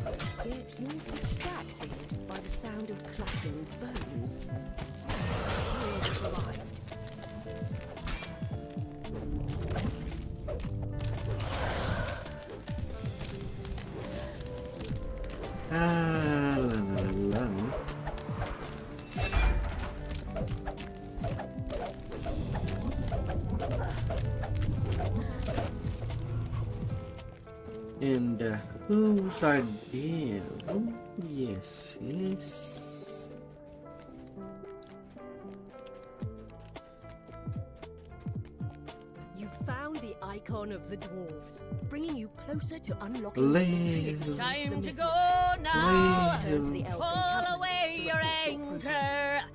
away. Yet you're distracted by the sound of clacking bones. You have arrived. And whose idea? Oh, yes, yes. You found the icon of the dwarves, bringing you closer to unlocking the mystery. It's Leave. time to go now. Turn to the elven Pull cabinet away to your repeat your progress. anchor.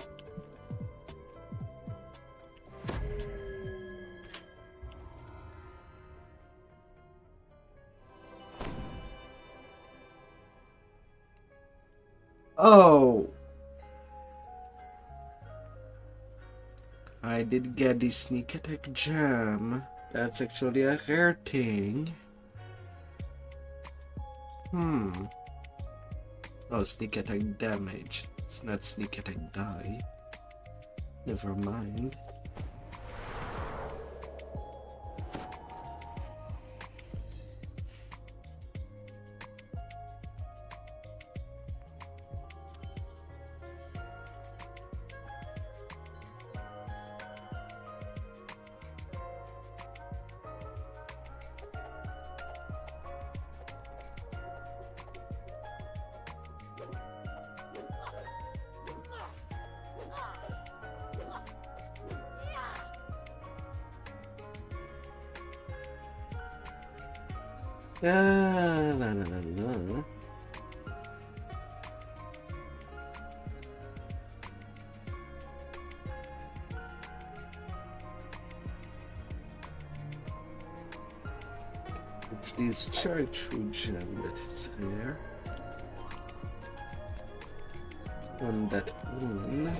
Oh, I did get the sneak attack gem. That's actually a rare thing. Oh, sneak attack damage. It's not sneak attack die. Never mind. La la la la. It's this chartreuse gem that is here. On that one.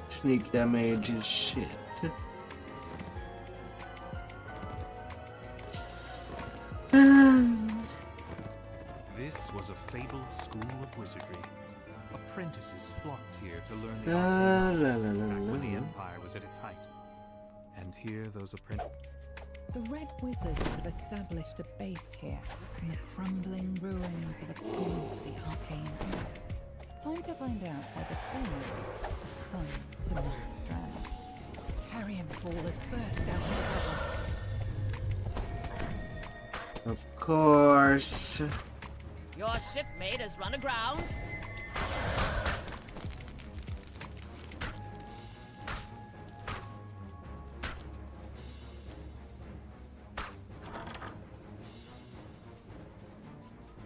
Sneak damage is shit. This was a fabled school of wizardry. Apprentices flocked here to learn the La, arcane la, arts la, la, back when the la. Empire was at its height. And here those apprentices... The Red Wizards have established a base here in the crumbling ruins of a school for the arcane arts. Time to find out why the thieves have come to Multistream. Carrion Pool has burst out of Of course. Your shipmate has run aground.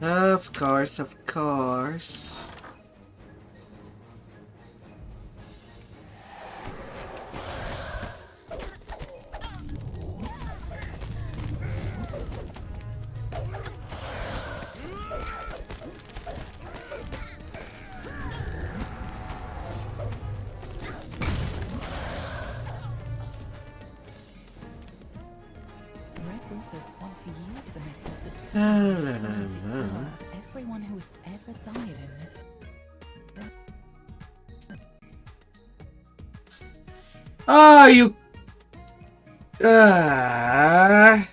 Of course, of course. Red wizards want to use the method to La, train la, the la, magic la. power of everyone who has ever died in myth. Oh, you. Ah.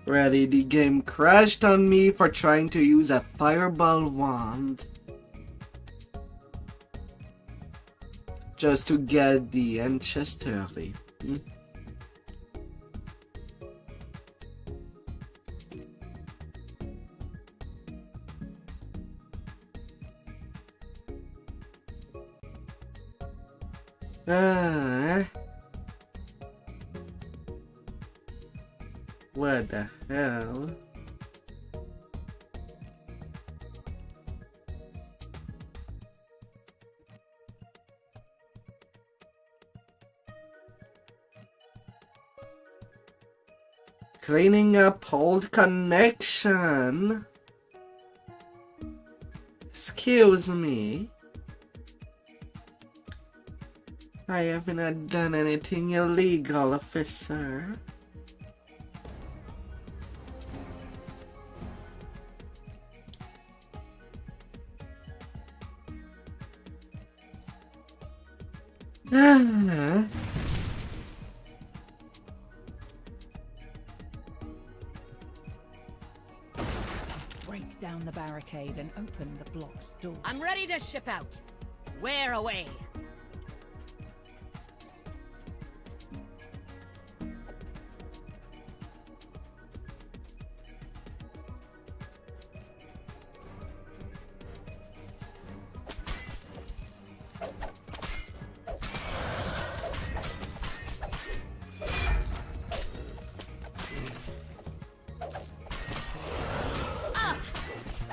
Ready, the game crashed on me for trying to use a fireball wand. Just to get the chest early. What the hell? Cleaning up old connection. Excuse me. I haven't done anything illegal, officer. Break down the barricade and open the blocked door. I'm ready to ship out. Where away?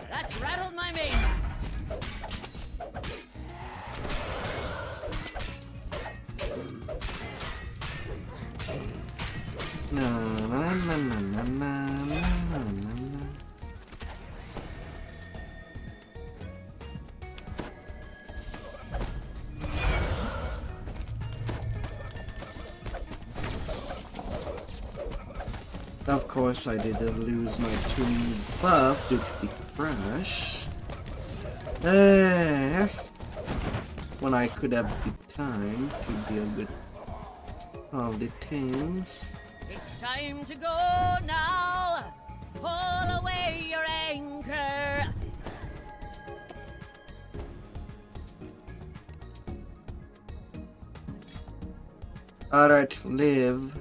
That's rattled my mainmast. Na, na, na, na, na, na, na, na. Of course, I didn't lose my tuning buff due to the crash. When I could have the time to deal with all the things. It's time to go now. Pull away your anchor. Alright, live.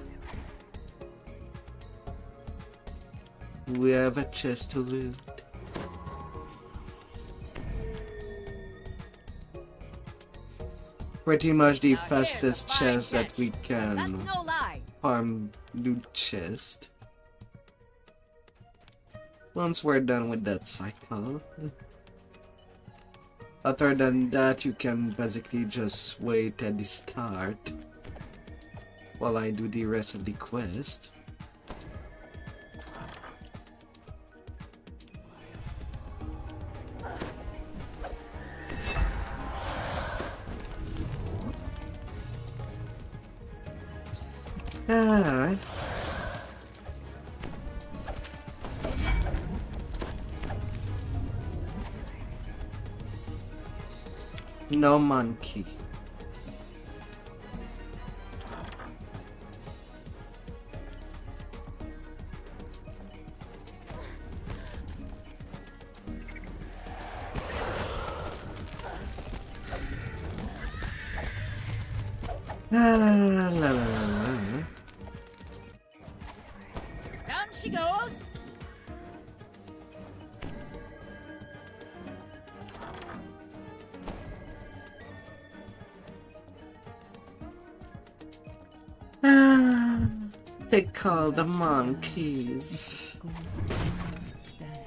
We have a chest to loot. Pretty much the Now here's a fastest fine chest that catch. we That's can no lie. farm loot chest. Once we're done with that cycle. Other than that, you can basically just wait at the start while I do the rest of the quest. Alright. No monkey. La, la, la, la. Down she goes. They call the monkeys. Schools are dead.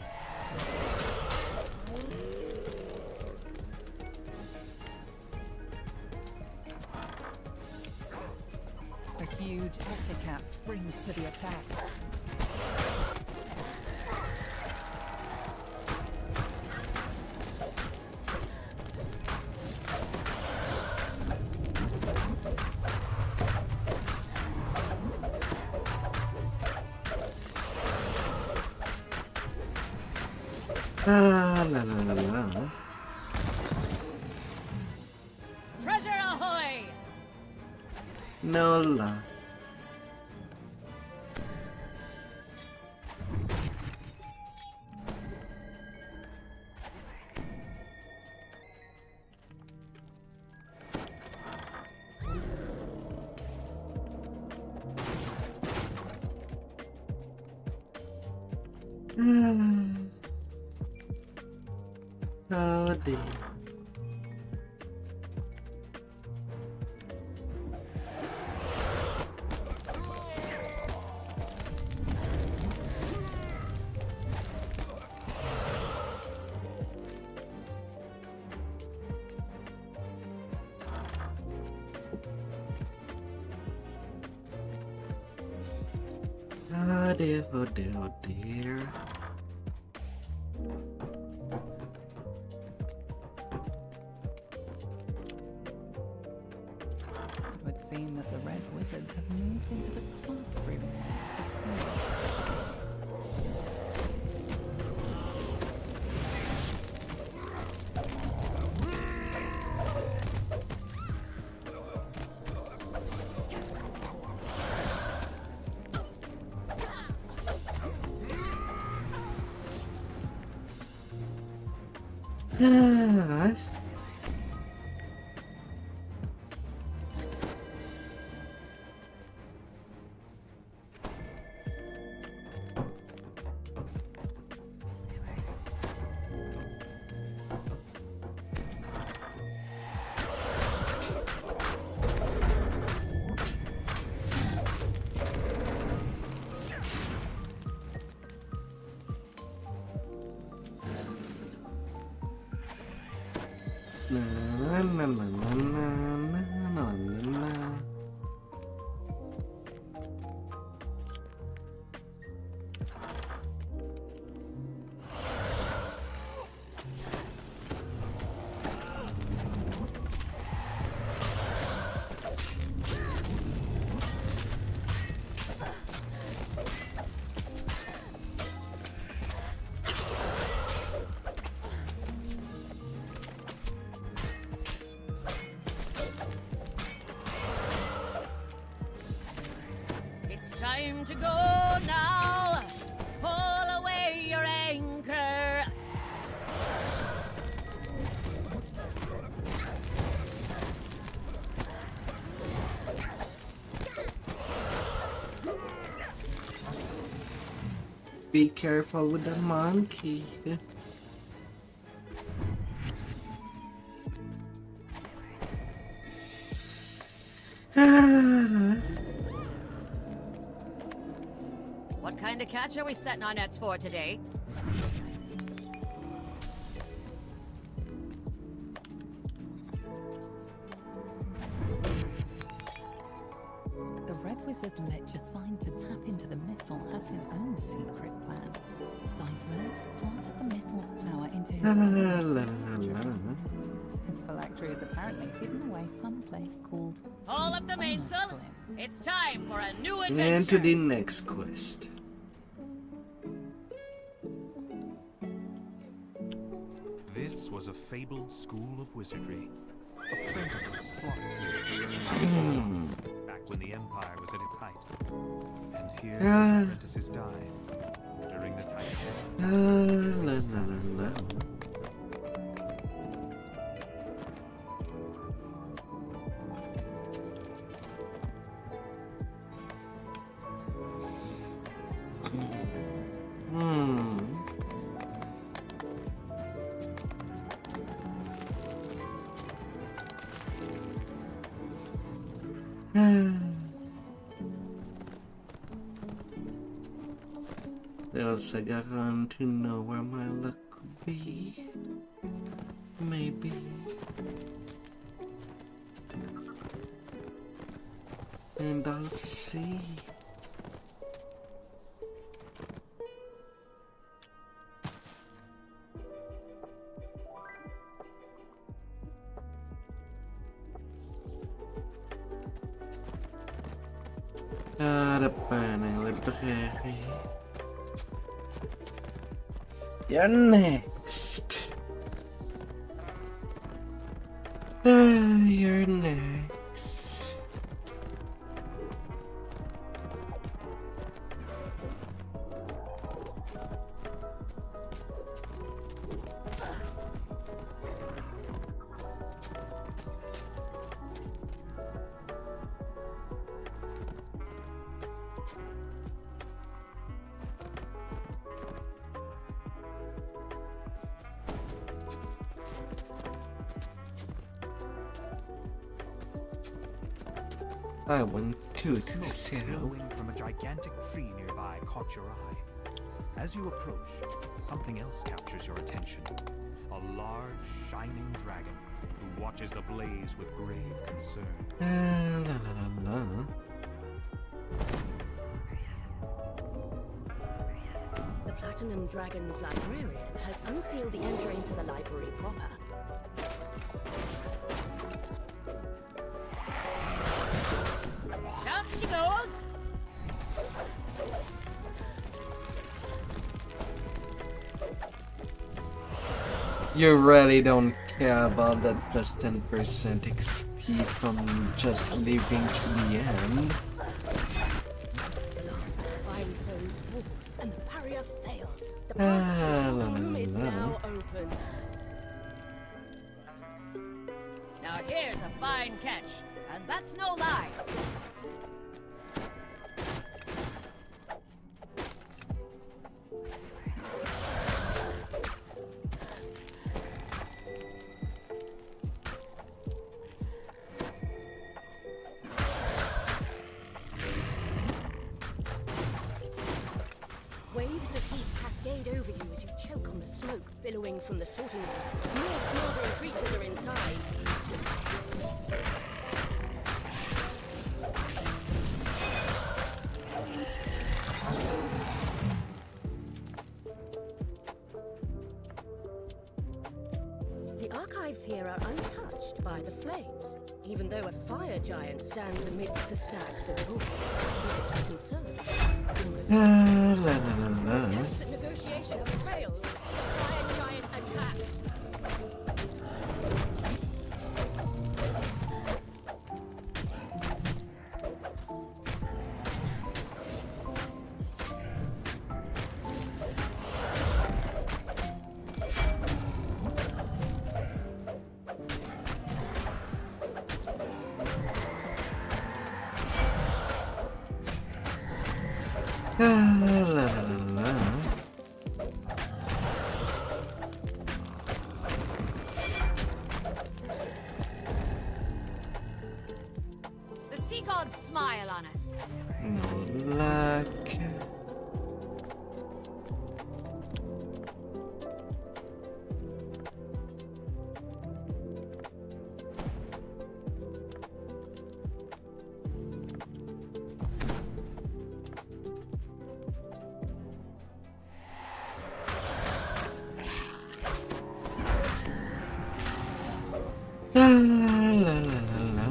The huge eticat springs to the attack. Ah, la la la la. Treasure ahoy! No la. Oh dear. Oh dear, oh dear, oh dear. It would seem that the Red Wizards have moved into the classroom of the school. Gosh. Na, na, na, na, na, na, na, na. It's time to go now. Pull away your anchor. Be careful with the monkey. What kind of catch are we setting our nets for today? The Red Wizard Lich assigned to tap into the mythal has his own secret plan. Divert part of the mythal's power into his La, own la, phylactery. la, la. His phylactery is apparently hidden away someplace called Haul up the mainsail. Glim. It's time for a new And adventure. to the next quest. This was a fabled school of wizardry. Apprentices flocked here to learn back when the Empire was at its height. And here those apprentices died during the time. La, la, la, la. guess I got to know where my luck could be. Maybe. And I'll see. The burning library. You're next. You're next. I want to Smoke sell. billowing from a gigantic tree nearby caught your eye. As you approach, something else captures your attention. A large, shining dragon who watches the blaze with grave concern. La la la la. The Platinum Dragon's librarian has unsealed the entry into the library proper. Down she goes. You really don't care about that plus 10% XP from just living to the end. The last of the fiery foes falls, and the barrier fails. The La, path to the la, room is la. now open. Now here's a fine catch, and that's no lie. Waves of heat cascade over you as you choke on the smoke billowing from the sorting room. More smoldering creatures are inside. The archives here are untouched by the flames, even though a fire giant stands amidst the stacks of books. Concerned. La la la la. Desperate negotiation have failed. Fire giant attacks. La la la la. The sea gods smile on us. No luck. La la la la la.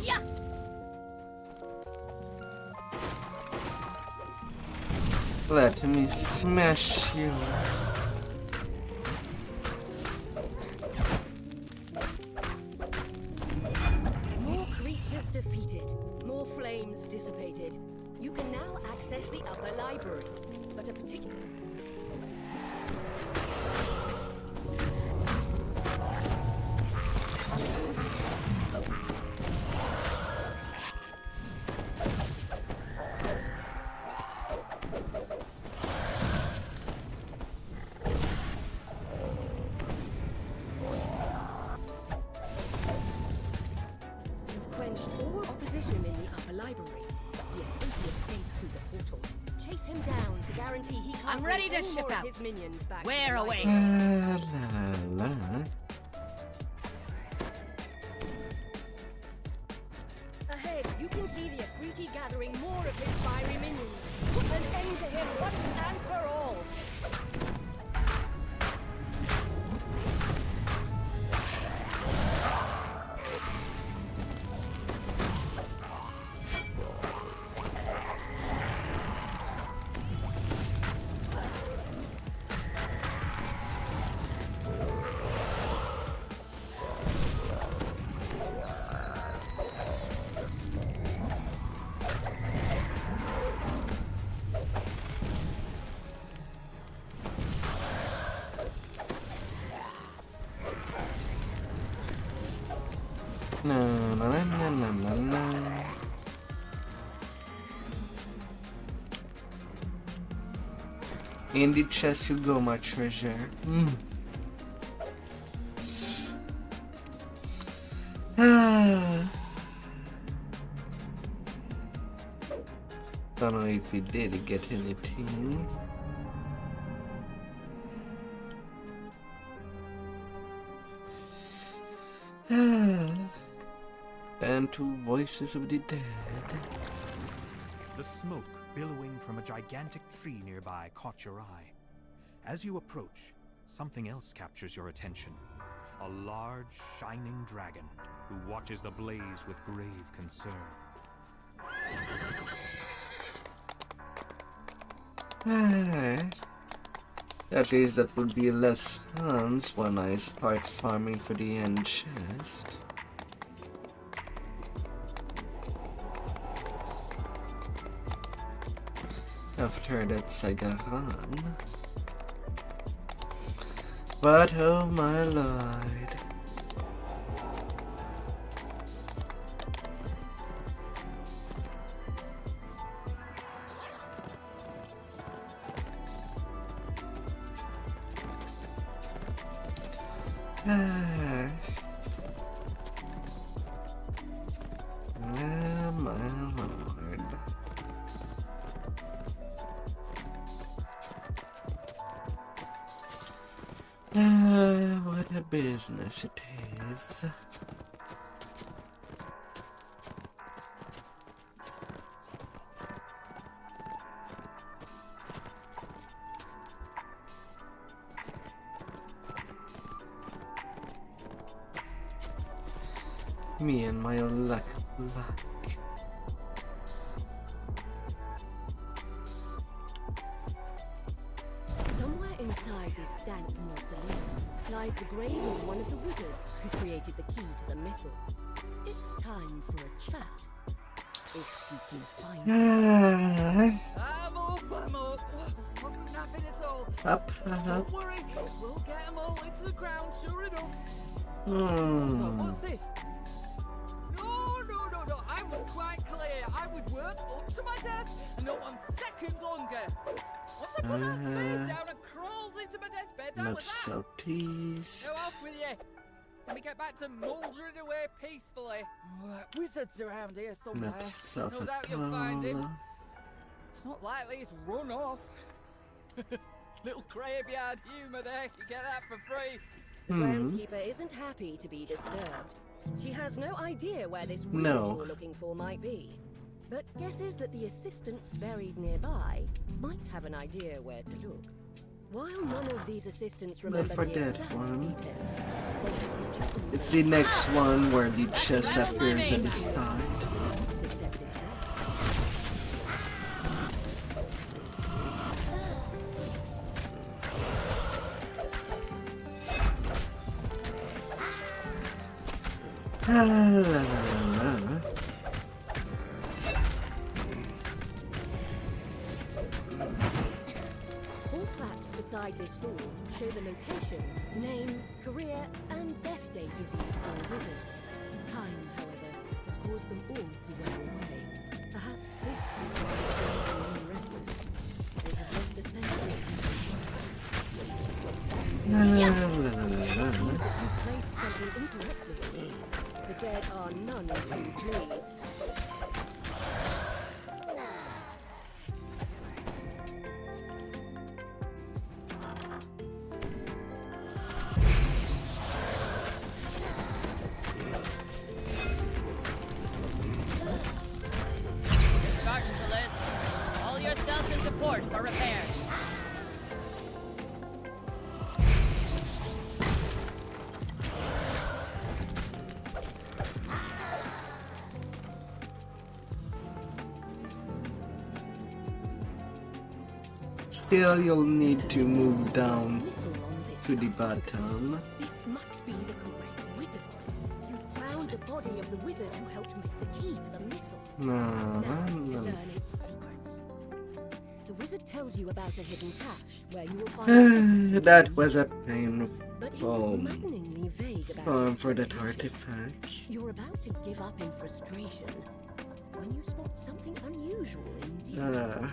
Yeah. Let me smash you. More creatures defeated, more flames dissipated. You can now access the upper library, but a particular... position in the upper library. The Afriti escaped through the portal. Chase him down to guarantee he can't I'm ready bring to any ship more of out. his minions back. Where to the away? library. La la. Ahead, you can see the Afriti gathering more of his fiery minions. Put an end to him once and for all. Na na na na na na na. In the chest you go, my treasure. Don't know if he did get anything. And two voices of the dead. The smoke billowing from a gigantic tree nearby caught your eye. As you approach, something else captures your attention. A large, shining dragon who watches the blaze with grave concern. At least that would be less hands when I start farming for the end chest. After that Sagaran. But oh my lord. Oh my lord. What a business it is. Me and my lack of luck. Somewhere inside this dank mausoleum lies the grave of one of the wizards who created the key to the mythal. It's time for a chat. If you can find it. I'm up. Wasn't napping at all. Up. Don't worry, we'll get them all into the ground, sure enough. So, what's this? No, I was quite clear. I would work up to my death and not 1 second longer. Once I put that spade down and crawled into my deathbed, that Not was that. so teased. Go off with you. Let me get back to mouldering away peacefully. Wizards around here somewhere. Not so No doubt you'll find him. It's not likely he's run off. Little graveyard humour there. You get that for free. The groundskeeper isn't happy to be disturbed. She has no idea where this wizard you're looking for might be, but guesses that the assistants buried nearby might have an idea where to look. While none of these assistants remember for the that exact one. details, they have just It's the next one where the chest appears at the start. to set this right. Four plaques beside this door show the location, name, career, and death date of these four wizards. Time, however, has caused them all to wear away. Perhaps this is why they remain restless. They have lost a sense of You've placed something incorrectly. The dead are none of you pleased. still you'll need to move down Missile on this to the sarcophagus. bottom. This must be the correct wizard. You found the body of the wizard who helped make the key to the missile. No, Now to no. learn its secrets. The wizard tells you about a hidden cache where you will find That was a painful but he was maddeningly vague about form its for that location. artifact. You're about to give up in frustration when you spot something unusual indeed.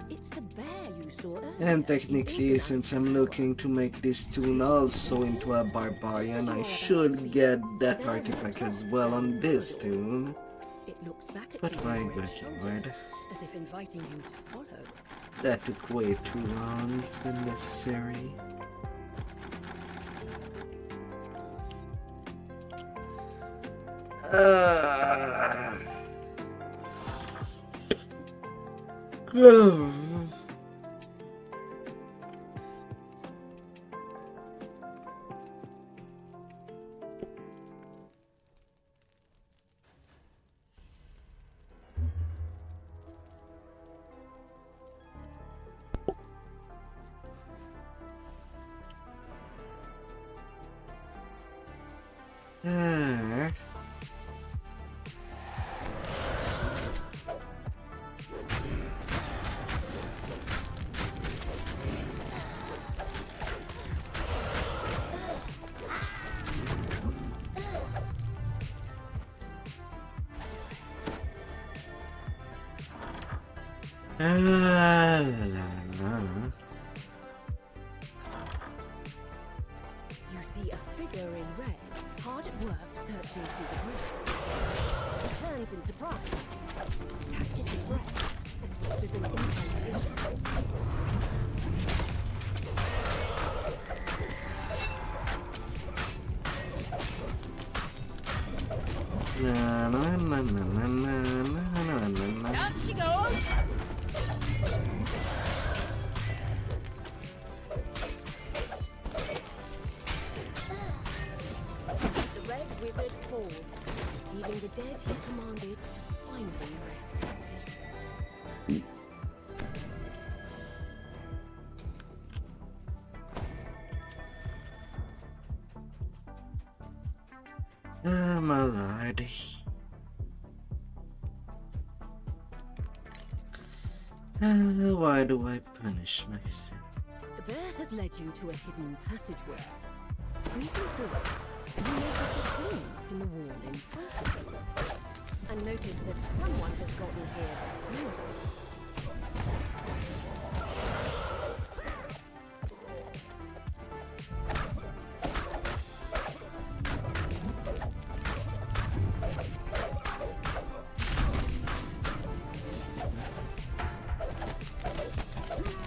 It's the bear you saw earlier. And technically, in since I'm looking to make this toon also into a barbarian, I should get that artifact as well on this toon. It looks back at But you my over good its shoulder, lord, as if inviting you to follow. that took way too long, unnecessary. You see a figure in red, hard at work searching through the brush. He turns in surprise, catches his breath, and whispers an incantation. Down she goes. The red wizard falls, leaving the dead he commanded to finally rest in peace. My lord. Why do I punish myself? The bear has led you to a hidden passageway. Squeezing through it, you notice a glint in the wall in front of you. And notice that someone has gotten here before you.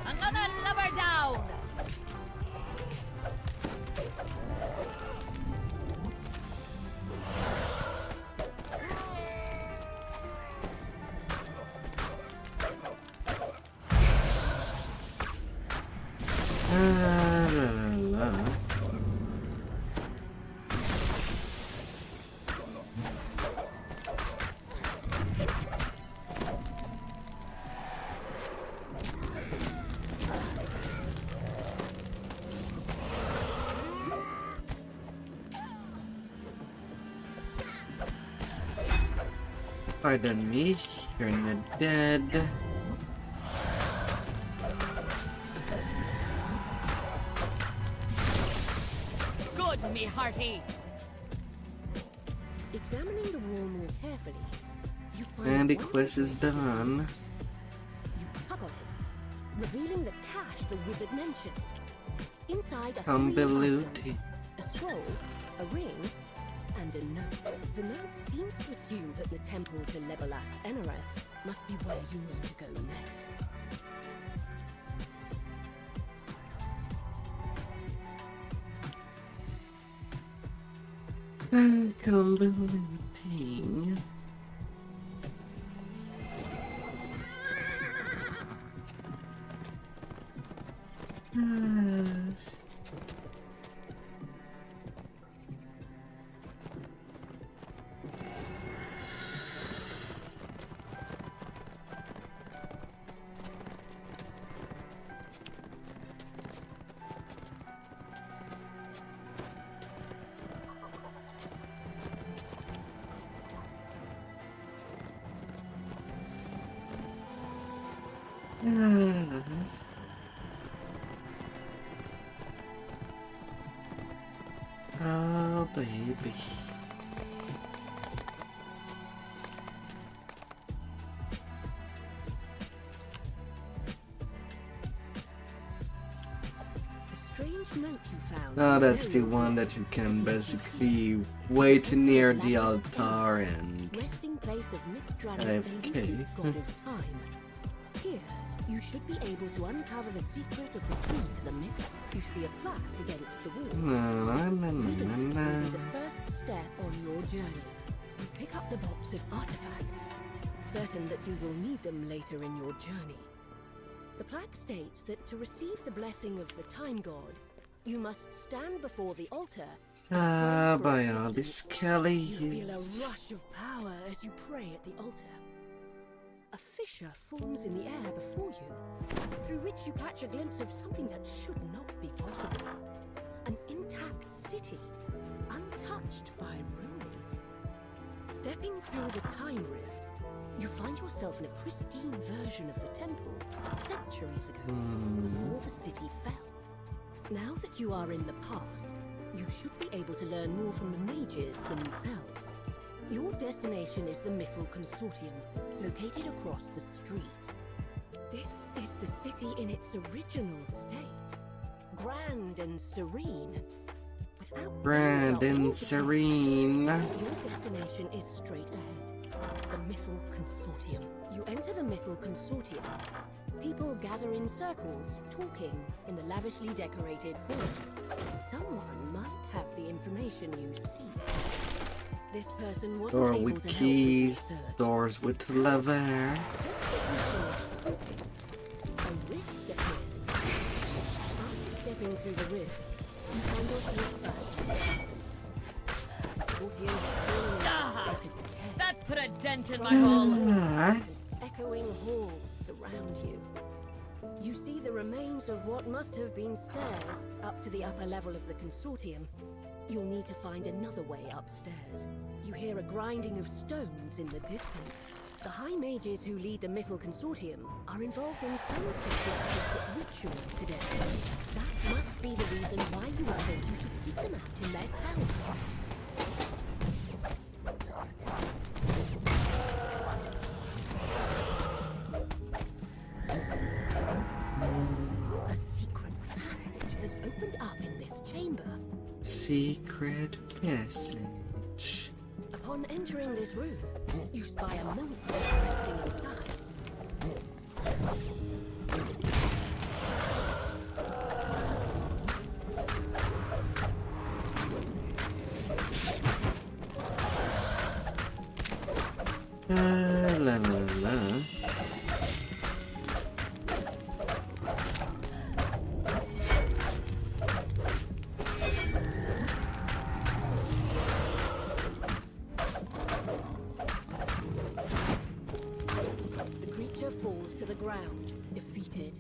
I'm gonna lower down. Pardon me, you're not dead. Good, me hearty. Examining the wall more carefully, you find And the one quest is piece of done. You tug on it, revealing the cache the wizard mentioned. Inside are Come three below items, a scroll, a ring, and a note. The note seems to assume that the temple to Legolas Enareth must be where you need to go next. Come believing. Oh, baby. Strange note you found. Oh, that's the one that you can basically wait near the altar and Resting place of Mithran's AFK. elusive goddess time. Here, you should be able to uncover the secret of the key to the myth. You see a plaque against the wall. Reading it will be the first step on your journey. You pick up the box of artifacts, certain that you will need them later in your journey. The plaque states that to receive the blessing of the Time God, you must stand before the altar. Ah, by all the You feel a skellies. rush of power as you pray at the altar. A fissure forms in the air before you, through which you catch a glimpse of something that should not be possible. An intact city, untouched by ruin. Stepping through the time rift, you find yourself in a pristine version of the temple centuries ago, before the city fell. Now that you are in the past, you should be able to learn more from the mages themselves. Your destination is the Mythal Consortium, located across the street. This is the city in its original state, grand and serene. Without Grand danger or and decay. serene. Your destination is straight ahead, the Mythal Consortium. You enter the Mythal Consortium. People gather in circles, talking in the lavishly decorated forum. Someone might have the information you seek. This person wasn't Door able with to help keys, with the search. doors with lever. Just as you finished talking, a rift appeared. After stepping through the rift, you find yourself back. The Consortium has fallen in a state of decay. That put a dent in my hull. Ah, Echoing halls surround you. You see the remains of what must have been stairs up to the upper level of the Consortium. You'll need to find another way upstairs. You hear a grinding of stones in the distance. The High Mages who lead the Mythal Consortium are involved in some sort of secret ritual today. That must be the reason why you were told you should seek them out in their tower. A secret passage has opened up in this chamber. secret passage. Upon entering this room, you spy a monster resting inside. La la la. The creature falls to the ground, defeated.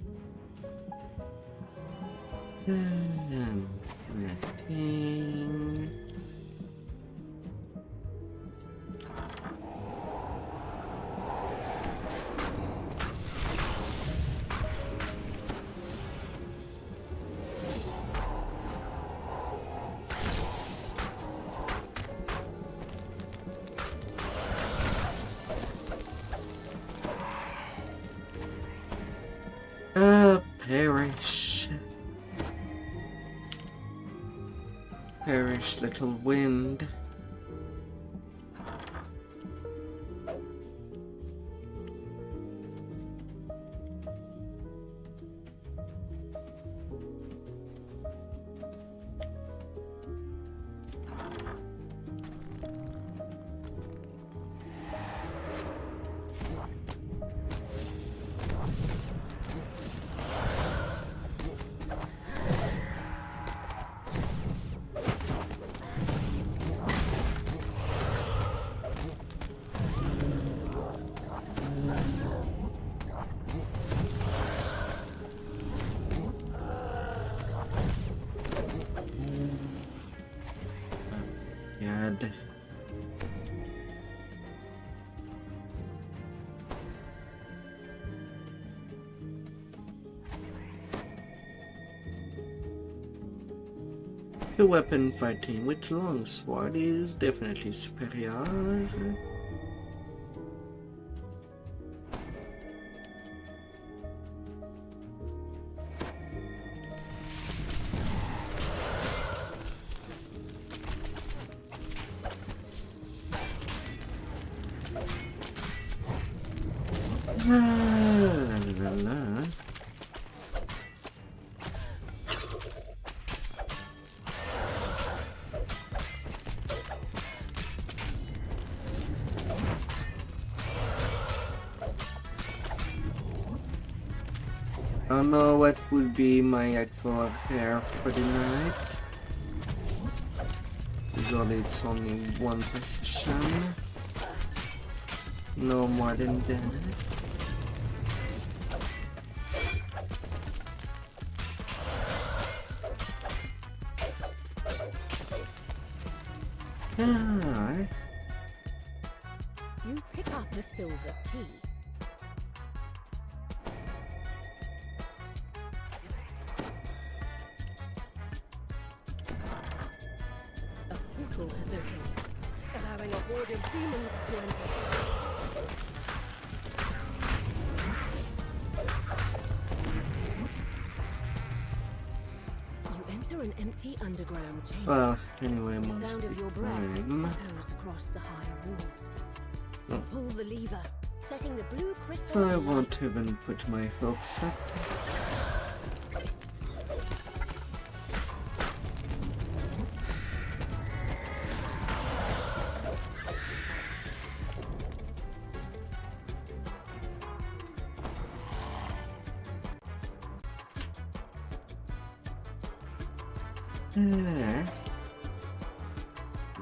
Nothing. Perish. Perish, little wind. The weapon fighting with longsword is definitely superior. La, la, la. I don't know what will be my actual hair for the night. Usually it's only one position. No more than that. Ah. You pick up a silver key. A portal has opened, allowing a horde of demons to enter. You enter an empty underground chamber. Well, anyway, I The must sound of be your breath fine. echoes across the higher walls. You pull the lever, setting the blue crystal So I alight. won't even put my hopes up.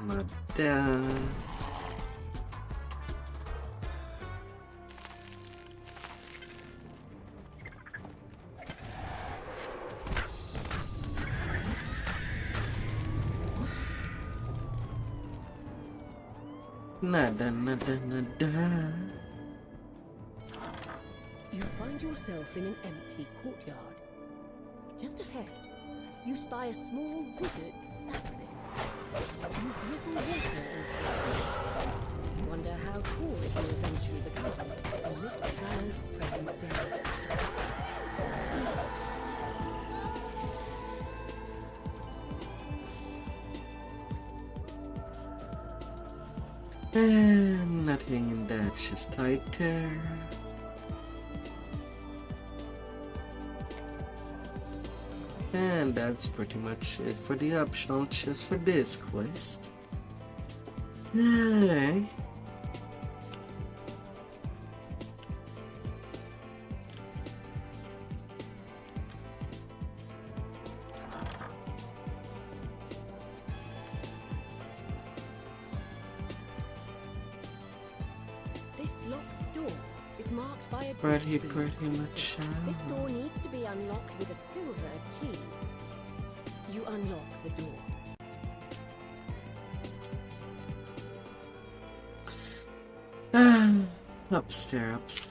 Madame. Nada, nada, nada. You find yourself in an empty courtyard. Just ahead, you spy a small withered sapling. You drizzle water into it. Wonder how tall it will eventually become amidst Drana's present day. Nothing in that chest either. And that's pretty much it for the optional chest for this quest. Alright. This locked door is marked by a Pretty deep blue much. crystal. This door needs to be unlocked with a silver key. You unlock the door. Upstairs.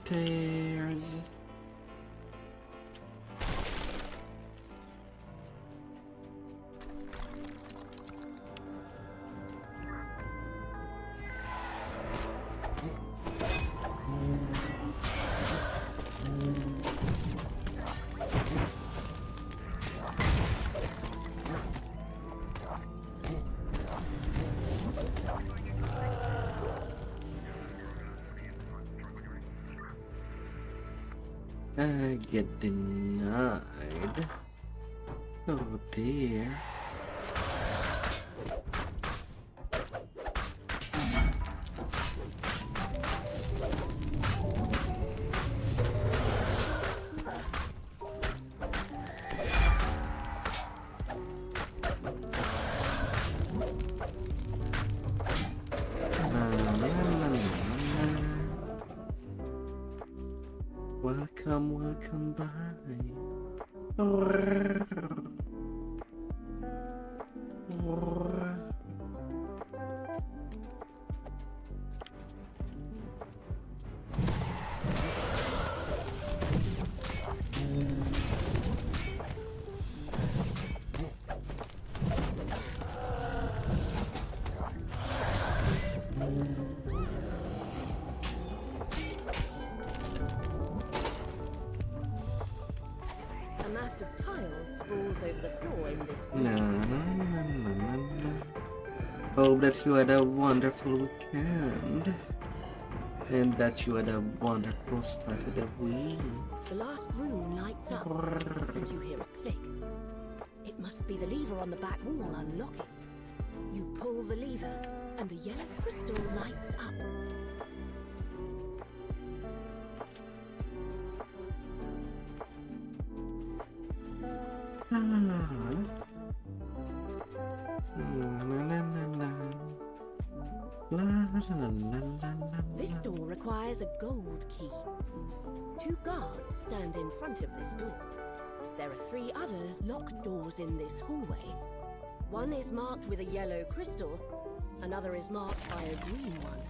I get denied. Oh dear. Welcome by. mass of tiles sprawls over the floor in this Na, room. na, na, na, na, na. Hope that you had a wonderful weekend. And that you had a wonderful start to the week. The last room lights up, and you hear a click. It must be the lever on the back wall unlocking. You pull the lever, and the yellow crystal lights up. La, la, la, la. La, la, la, la, la. This door requires a gold key. 2 guards stand in front of this door. There are 3 other locked doors in this hallway. One is marked with a yellow crystal, another is marked by a green one.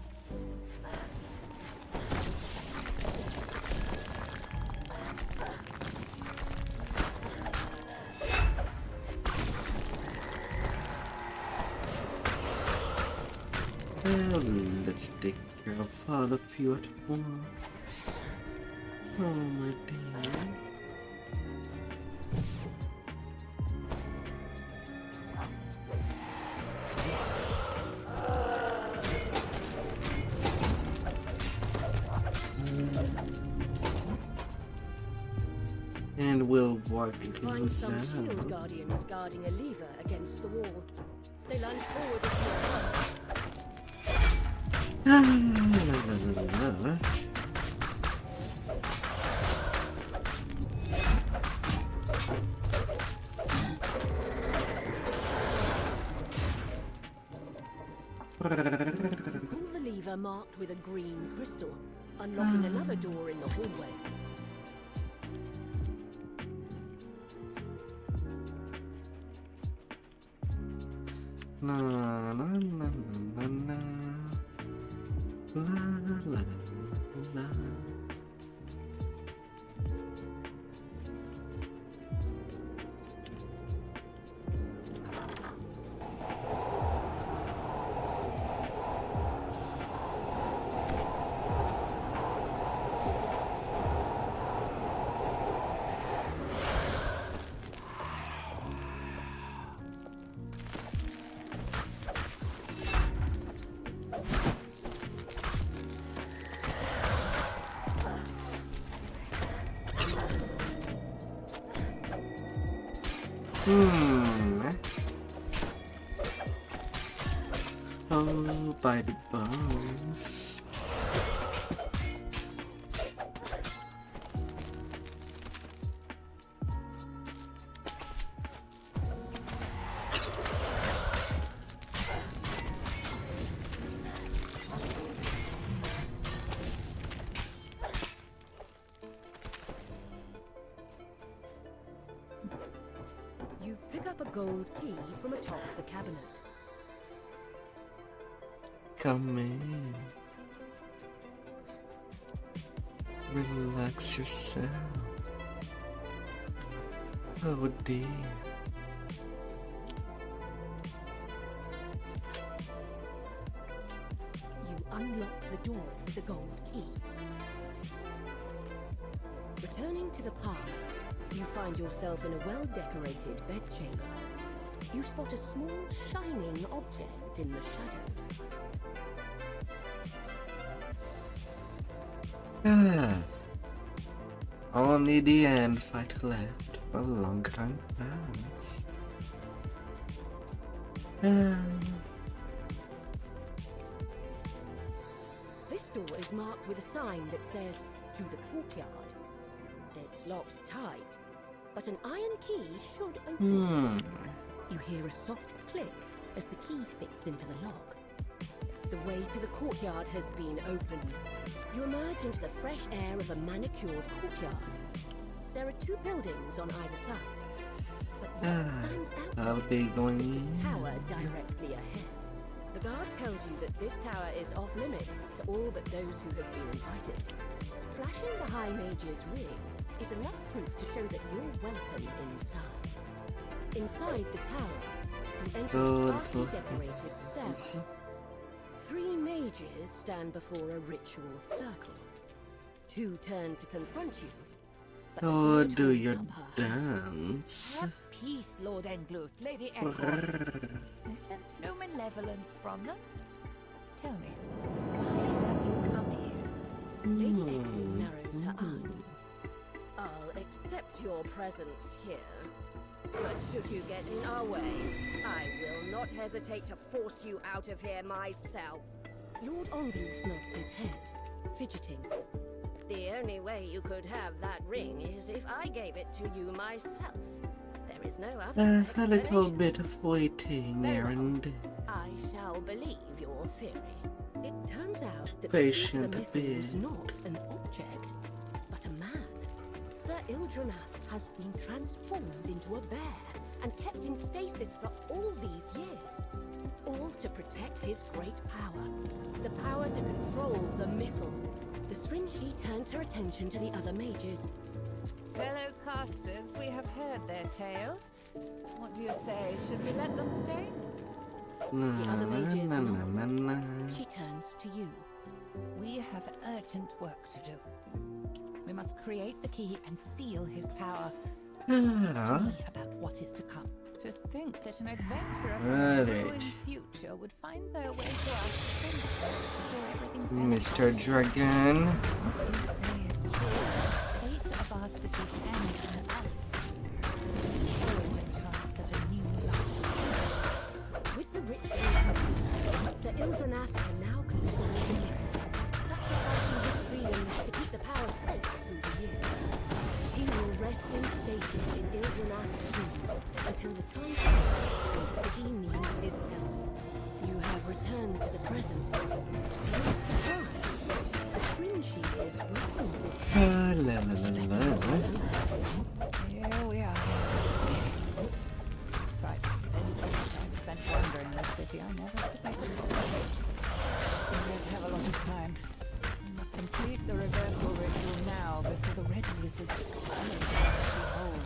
Well, let's take care of all of you at once. Oh, my dear. And we'll work You find things some shield out. guardians guarding a lever against the wall. They lunge forward at you. La, la, la, la, la. Pull the lever marked with a green crystal, unlocking another door in the hallway. La, la, la, la, la, la. La, la, la. Oh, by the bones. You pick up a gold key from atop the cabinet. Come in. Relax yourself. Oh dear. You unlock the door with a gold key. Returning to the past, you find yourself in a well-decorated bedchamber. You spot a small, shining object in the shadows. Ah. Only the end fight left for a long time past. This door is marked with a sign that says, "To the courtyard." It's locked tight, but an iron key should open it. You hear a soft click as the key fits into the lock. The way to the courtyard has been opened. You emerge into the fresh air of a manicured courtyard. There are 2 buildings on either side, but what stands out I'll to be you going is in. the tower directly ahead. The guard tells you that this tower is off limits to all but those who have been invited. Flashing the High Mage's ring is enough proof to show that you're welcome inside. Inside the tower, you enter a sparsely decorated stairwell. 3 mages stand before a ritual circle. 2 turn to confront you, But the Oh, third do holds your up her. dance. Have peace, Lord Engluth, Lady Echo. I sense no malevolence from them. Tell me, why have you come here? Lady Echo narrows her eyes. I'll accept your presence here. But should you get in our way, I will not hesitate to force you out of here myself. Lord Engluth nods his head, fidgeting. The only way you could have that ring is if I gave it to you myself. There is no other A little explanation. bit of waiting here and there. I shall believe your theory. It turns out that Patient the myth is bit. not an object, but a man. Sir Ildranath has been transformed into a bear and kept in stasis for all these years. All to protect his great power. The power to control the mythal. The Stringy turns her attention to the other mages. Fellow casters, we have heard their tale. What do you say? Should we let them stay? The other mages Na, na, nod. na, na. She turns to you. We have urgent work to do. We must create the key and seal his power. Speak to me about what is to come. To think that an adventurer from a Right. ruined future would find their way to us centuries before everything fell Mr. Dragon. What you say is true. The fate of our city hangs in the balance. Hold a chance at a new life. With the ritual complete, Sir Ildranath can now control the myth, sacrificing his freedom to keep the power safe through the years. He will rest in stasis in Ildranath's tomb until the time comes when the city needs his help. You have returned to the present. To your surprise, the Stringy is waiting for you. La, la, la, la. Here we are. Despite the centuries I've spent wandering this city, I never expected it. We don't have a lot of time. We must complete the reversal ritual now before the red wizard's behold.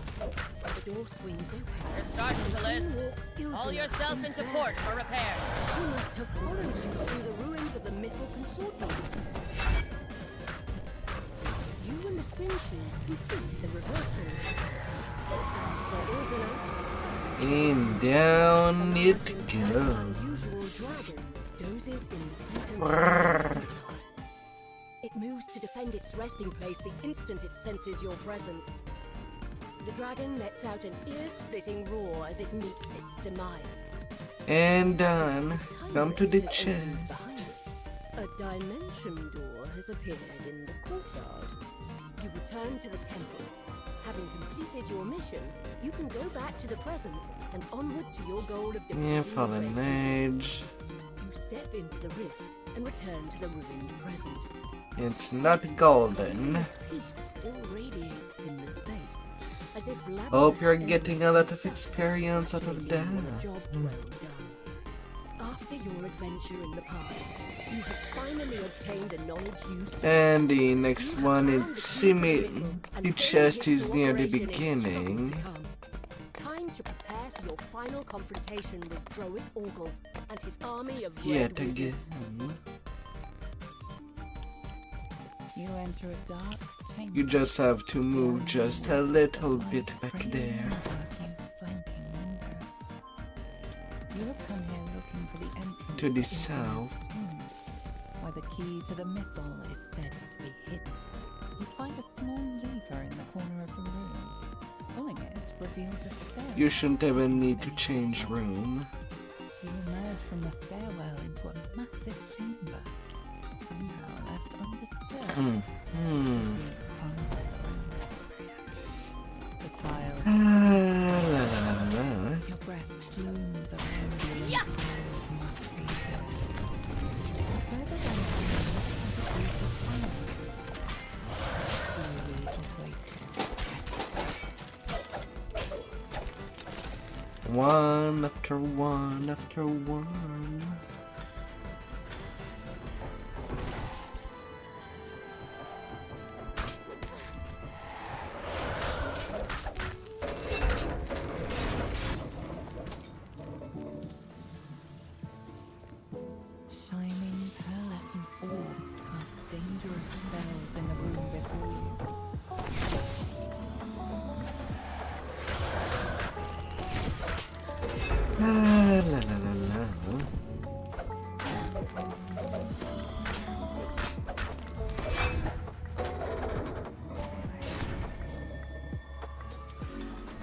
The door swings open. You're starting to list. Walks Haul Ildranath yourself into port for repairs. He must have followed you through the ruins of the mythal consortium. You and the Stringy complete the reversal. And Sir Ildranath, And down it unusual goes. dragon, dozes in the center of the It moves to defend its resting place the instant it senses your presence. The dragon lets out an ear-splitting roar as it meets its demise. And done. Come to the Time chest. behind it. A dimension door has appeared in the courtyard. You return to the temple. Having completed your mission, you can go back to the present and onward to your goal of defeating Yeah, the fallen great wizard. age. You step into the rift and return to the ruined present. It's not golden. Peace still radiates in the space, as if Hope you're labyrinth getting a lot of experience out of that. a job well done. After your adventure in the past, you have finally obtained the knowledge you sought. And the next one, it's seeming the chest is near the beginning. Time to prepare for your final confrontation with Droid Orgel and his army of Yet red again. wizards. You enter a dark chamber. You just have to move just a little bit back Frame there. and a few flanking windows. You have come here looking for the entrance To the Ildranath's south. tomb, where the key to the mythal is said to be hidden. You find a small lever in the corner of the room. Pulling it reveals a stairwell. You shouldn't even need to change room. You emerge from the stairwell into a massive chamber, somehow left undisturbed. The tiles. La, la, la, la. Your breath blooms around you and cold must be there. Further down the hall, you find a group of flowers, slowly operating. One after one after one. Shining pearlescent orbs cast dangerous spells in the room before you. La la la la.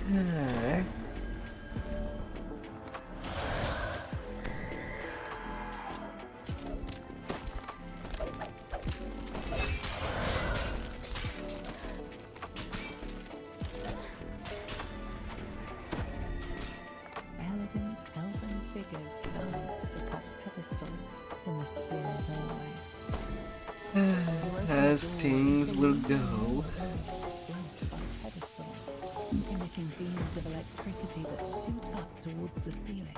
Okay. Elegant elven figures dance atop pedestals in this dim hallway. As things will go. Float above pedestals, emitting beams of electricity that shoot up towards the ceiling.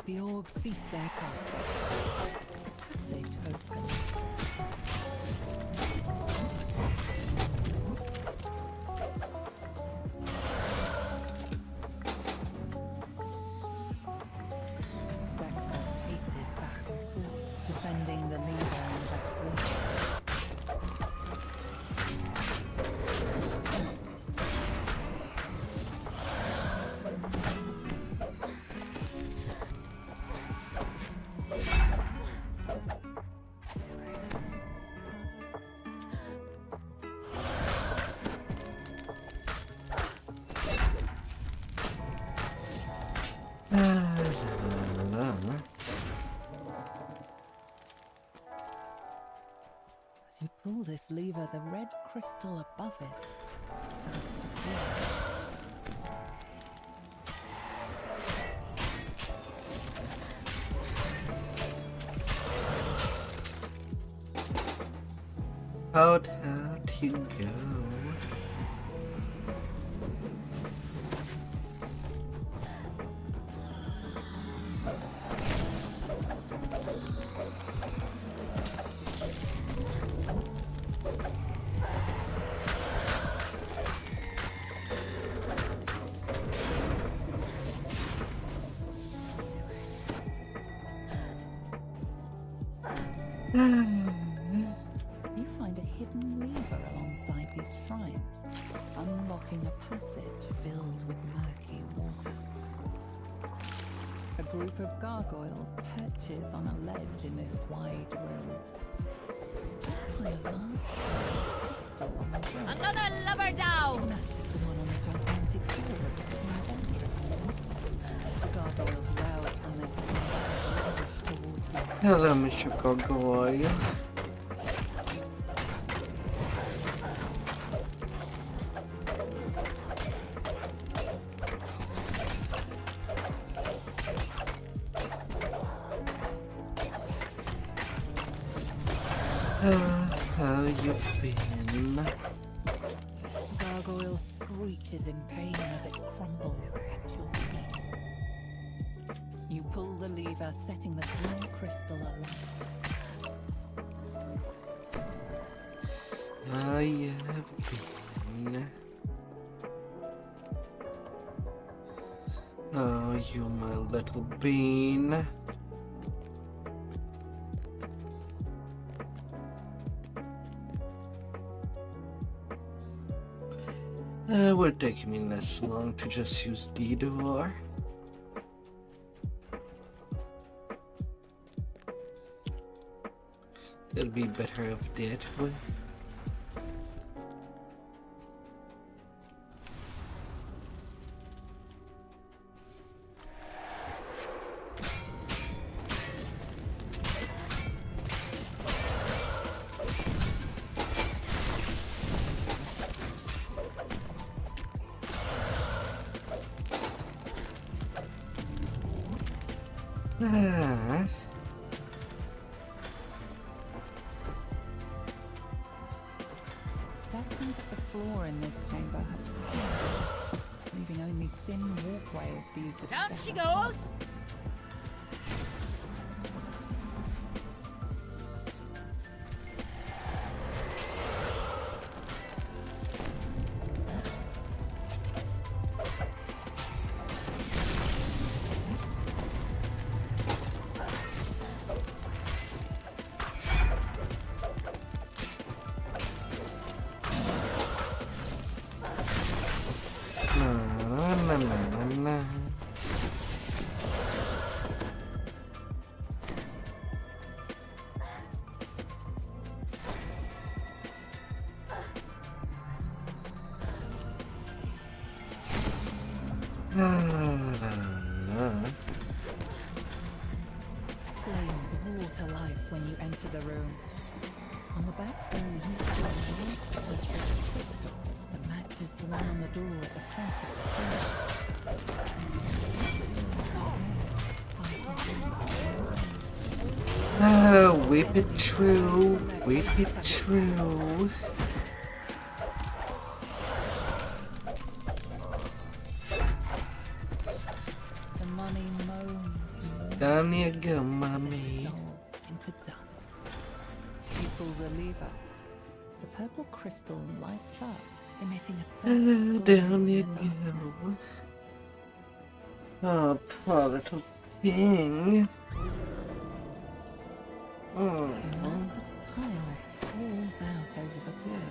The orbs cease their casting. Passage opens. The spectre paces back and forth, defending the leader and the queen. As you pull this lever, the red crystal above it starts to glow. How'd he go? You find a hidden lever alongside these shrines, unlocking a passage filled with murky water. A group of gargoyles perches on a ledge in this wide room. Just by a large crystal on the ground. Another lover down! That's the one on the gigantic door at the queen's entrance. The gargoyles rouse from their sleep and rush towards you. Hello, Mr. Gargoyle. How you been? Gargoyle screeches in pain as it crumbles at your feet. You pull the lever, setting the green crystal alight. I have been. Oh, you my little bean. Will take me less long to just use the door. It'll be better if that way. Sections of the floor in this chamber have been leaving only thin walkways for you to Down step she on. goes! when you enter the room. On the back wall, you see a large crystal that matches the one on the door at the front of the room. Whip it true, whip it true. The money moans. Down you go, mommy. Into dust. She pulls a lever. The purple crystal lights up, emitting a soft glow Down you in the darkness. go. Oh, poor little thing. A mass of tiles sprawls out over the floor.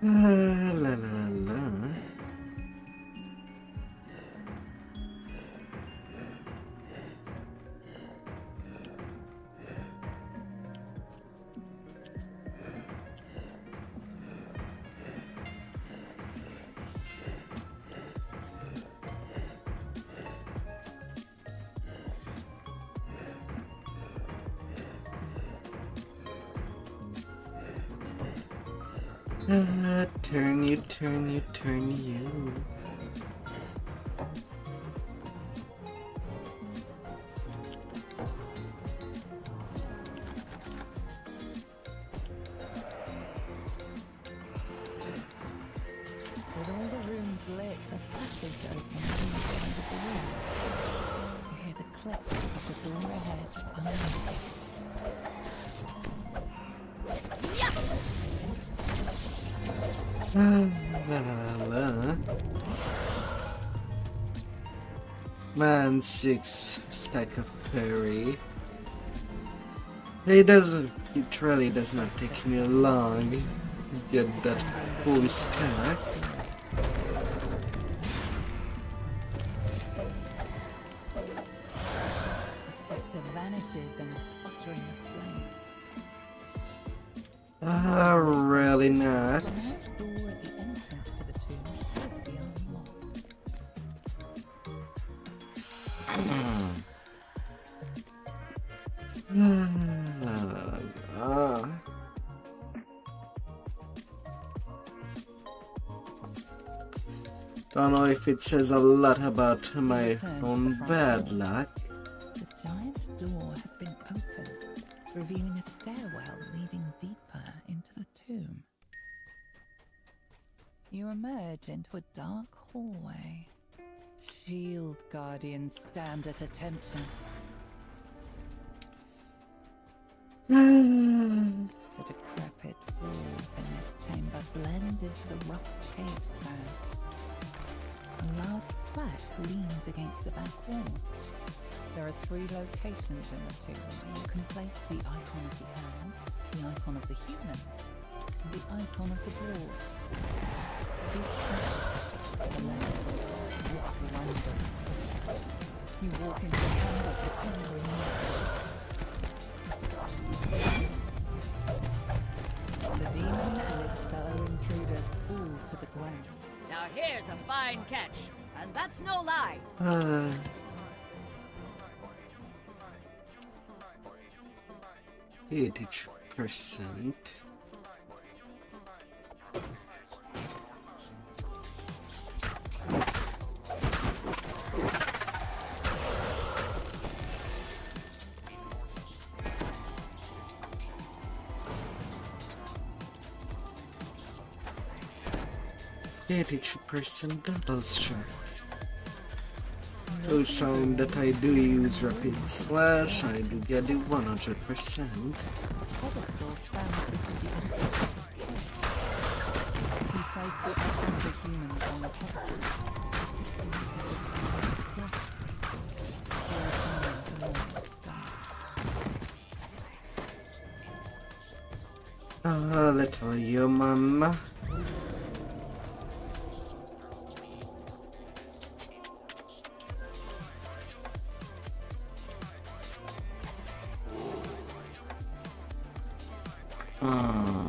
La la la. Turn you, turn you, turn you. With all the rooms lit, a passage opens in the end of the room. You hear the click of the door ahead unlocked. La la la. Man, 6 stack of fairy. It really does not take me long to get that full stack. The spectre vanishes in a sputtering of flames. Really not. The large door at the entrance to the tomb should be unlocked. Don't know if it says a lot about my own bad luck. The giant door has been opened, revealing a stairwell leading deeper into the tomb. You emerge into a dark hallway. Shield guardians stand at attention. The decrepit walls in this chamber blend into the rough cave stone. A large plaque leans against the back wall. There are 3 locations in the tomb where you can place the icon of the elves, the icon of the humans, and the icon of the dwarves. Each place, the left, walk wonder. You walk into the hand of the hungry monsters. The demon and its fellow intruders fall to the ground. Now here's a fine catch, and that's no lie. 80%. %, double strike. So showing that I do use rapid slash, I do get the 100%. Pedestal stands before the entrance. You place the icon of the humans on the pedestal. Little human. Hmm.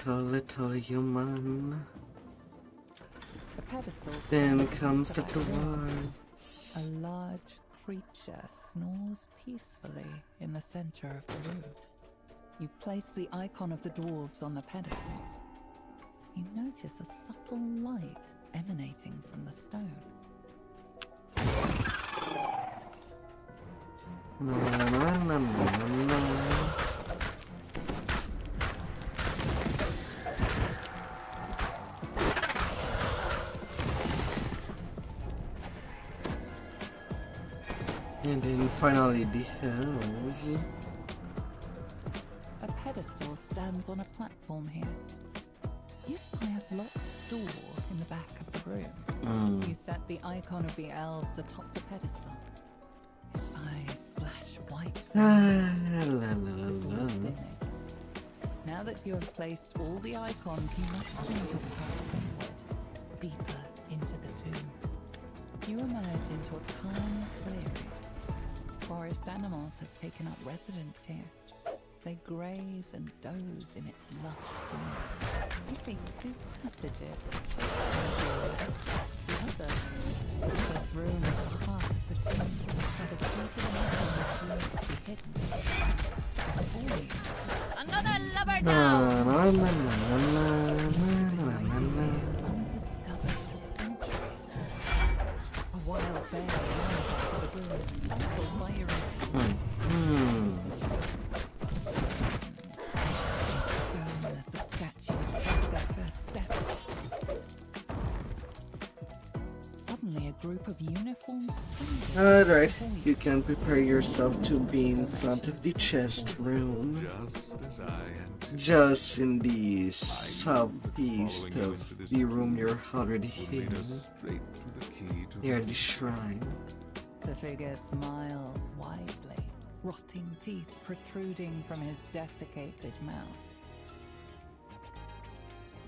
Little human. The pedestal Then stands comes the against the back wall. dwarves. A large creature snores peacefully in the center of the room. You place the icon of the dwarves on the pedestal. You notice a subtle light emanating from the stone. And then finally the hills. A pedestal stands on a platform here. You spy a locked door in the back of the room. You set the icon of the elves atop the pedestal. Its eyes flash white before thinning. Now that you have placed all the icons, you must change your path forward, deeper into the tomb. You emerge into a calm clearing. Forest animals have taken up residence here. They graze and doze in its lush forest. You see two passages. The other. This room is the heart of the tomb, where the key to the metal is to be hidden. Before you, Another lover down! undiscovered for centuries. A wild bear runs up to the ruins, stifled by your as the statues take their first step. Suddenly, a group of uniformed strangers Alright, before you can prepare yourself to be in front of the chest room. Just as I anticipated. Just in the southeast of the room you're already in. Straight to the key to Near the shrine. The figure smiles widely, rotting teeth protruding from his desiccated mouth.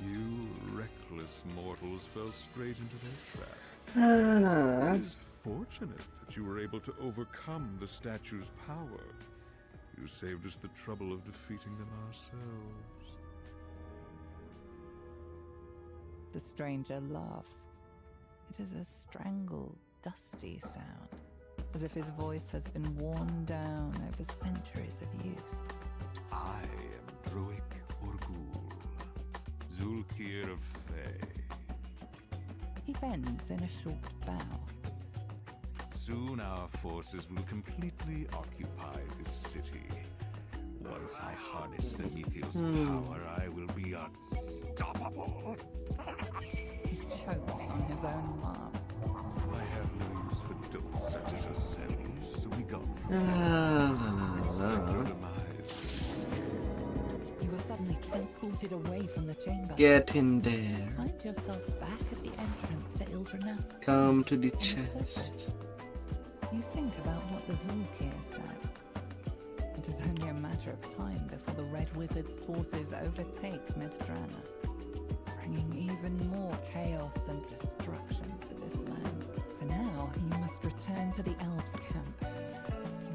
You reckless mortals fell straight into their trap. Ah, It is fortunate that you were able to overcome the statue's power. You saved us the trouble of defeating them ourselves. The stranger laughs. It is a strangled, dusty sound, as if his voice has been worn down over centuries of use. I am Druik Urgul, Zulkir of Fey. He bends in a short bow. Soon our forces will completely occupy this city. Once I harness the Mithil's power, I will be unstoppable. He chokes on his own laugh. I have no use for dolts such as yourselves, so we got your demise. You are suddenly transported away from the chamber. get in there. Find yourself back at the entrance to Ildranas. Come to the chest. You think about what the Zulkir said. It is only a matter of time before the Red Wizard's forces overtake Mithdrana, bringing even more chaos and destruction to this land. For now, you must return to the Elves' camp.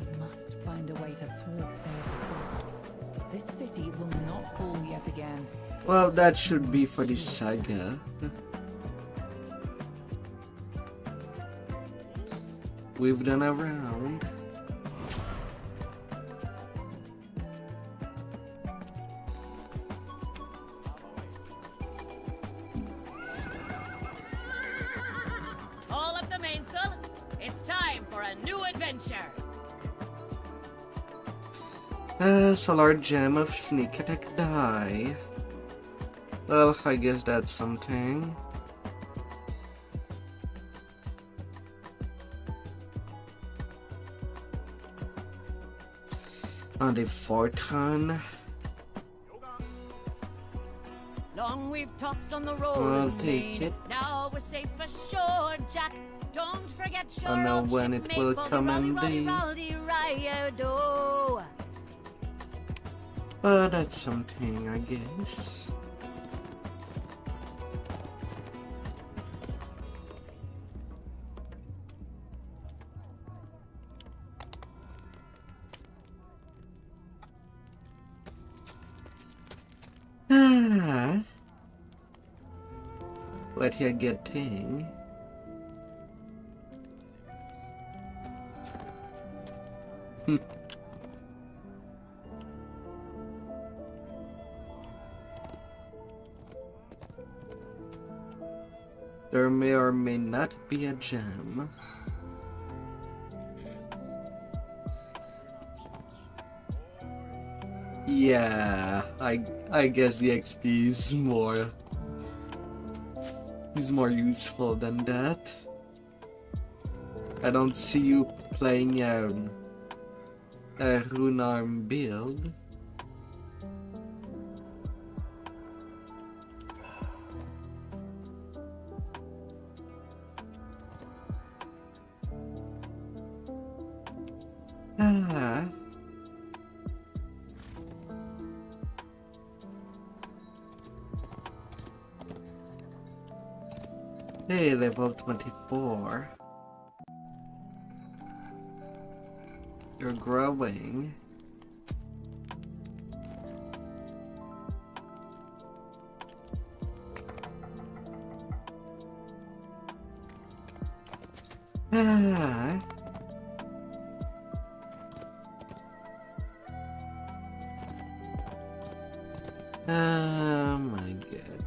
You must find a way to thwart their assault. This city will not fall yet again. Well, that should be for the saga. We've done a round. All up the mainsail. It's time for a new adventure. Solar gem of sneak attack die. Well, I guess that's something. On the Fortune. Long we've tossed on the road I'll of take Maine. it. Now we're safe ashore, Jack. Don't forget your I know old when it shipmate will for the come Rowdy, in Rowdy, the- Rowdy Riado. But that's something, I guess. Ah, what you getting? There may or may not be a gem. Yeah, I guess the XP is more useful than that. I don't see you playing a rune arm build. Ah. Hey, level 24. You're growing. Ah. Oh my god.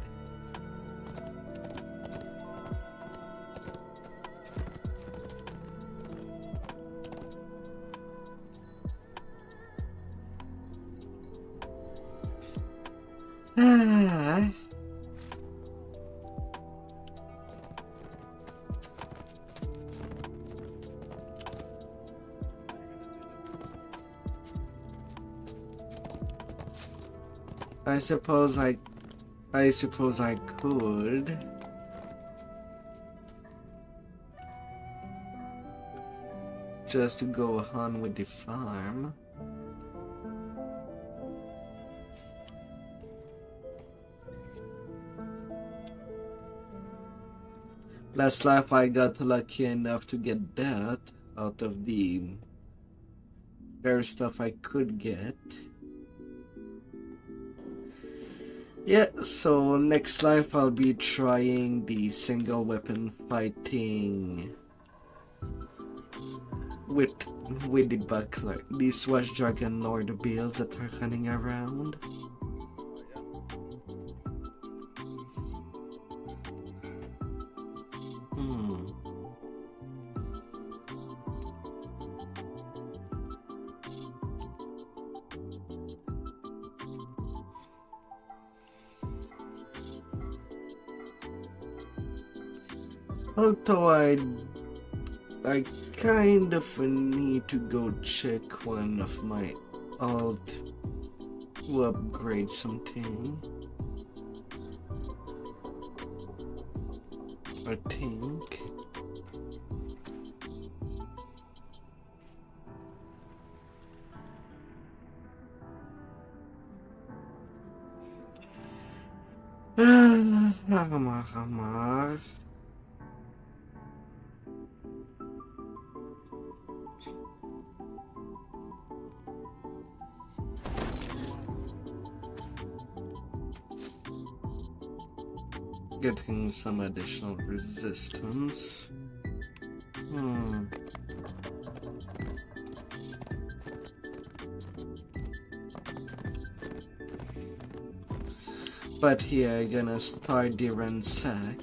Ah. I suppose I could. Just to go on with the farm. Last life I got lucky enough to get that out of the rare stuff I could get. Yeah, so next life I'll be trying the single weapon fighting with the buckler, the Swash Dragon Lord builds that are running around. Although I kind of need to go check one of my alt to upgrade something. I think. Getting some additional resistance. But here, I'm gonna start the ransack.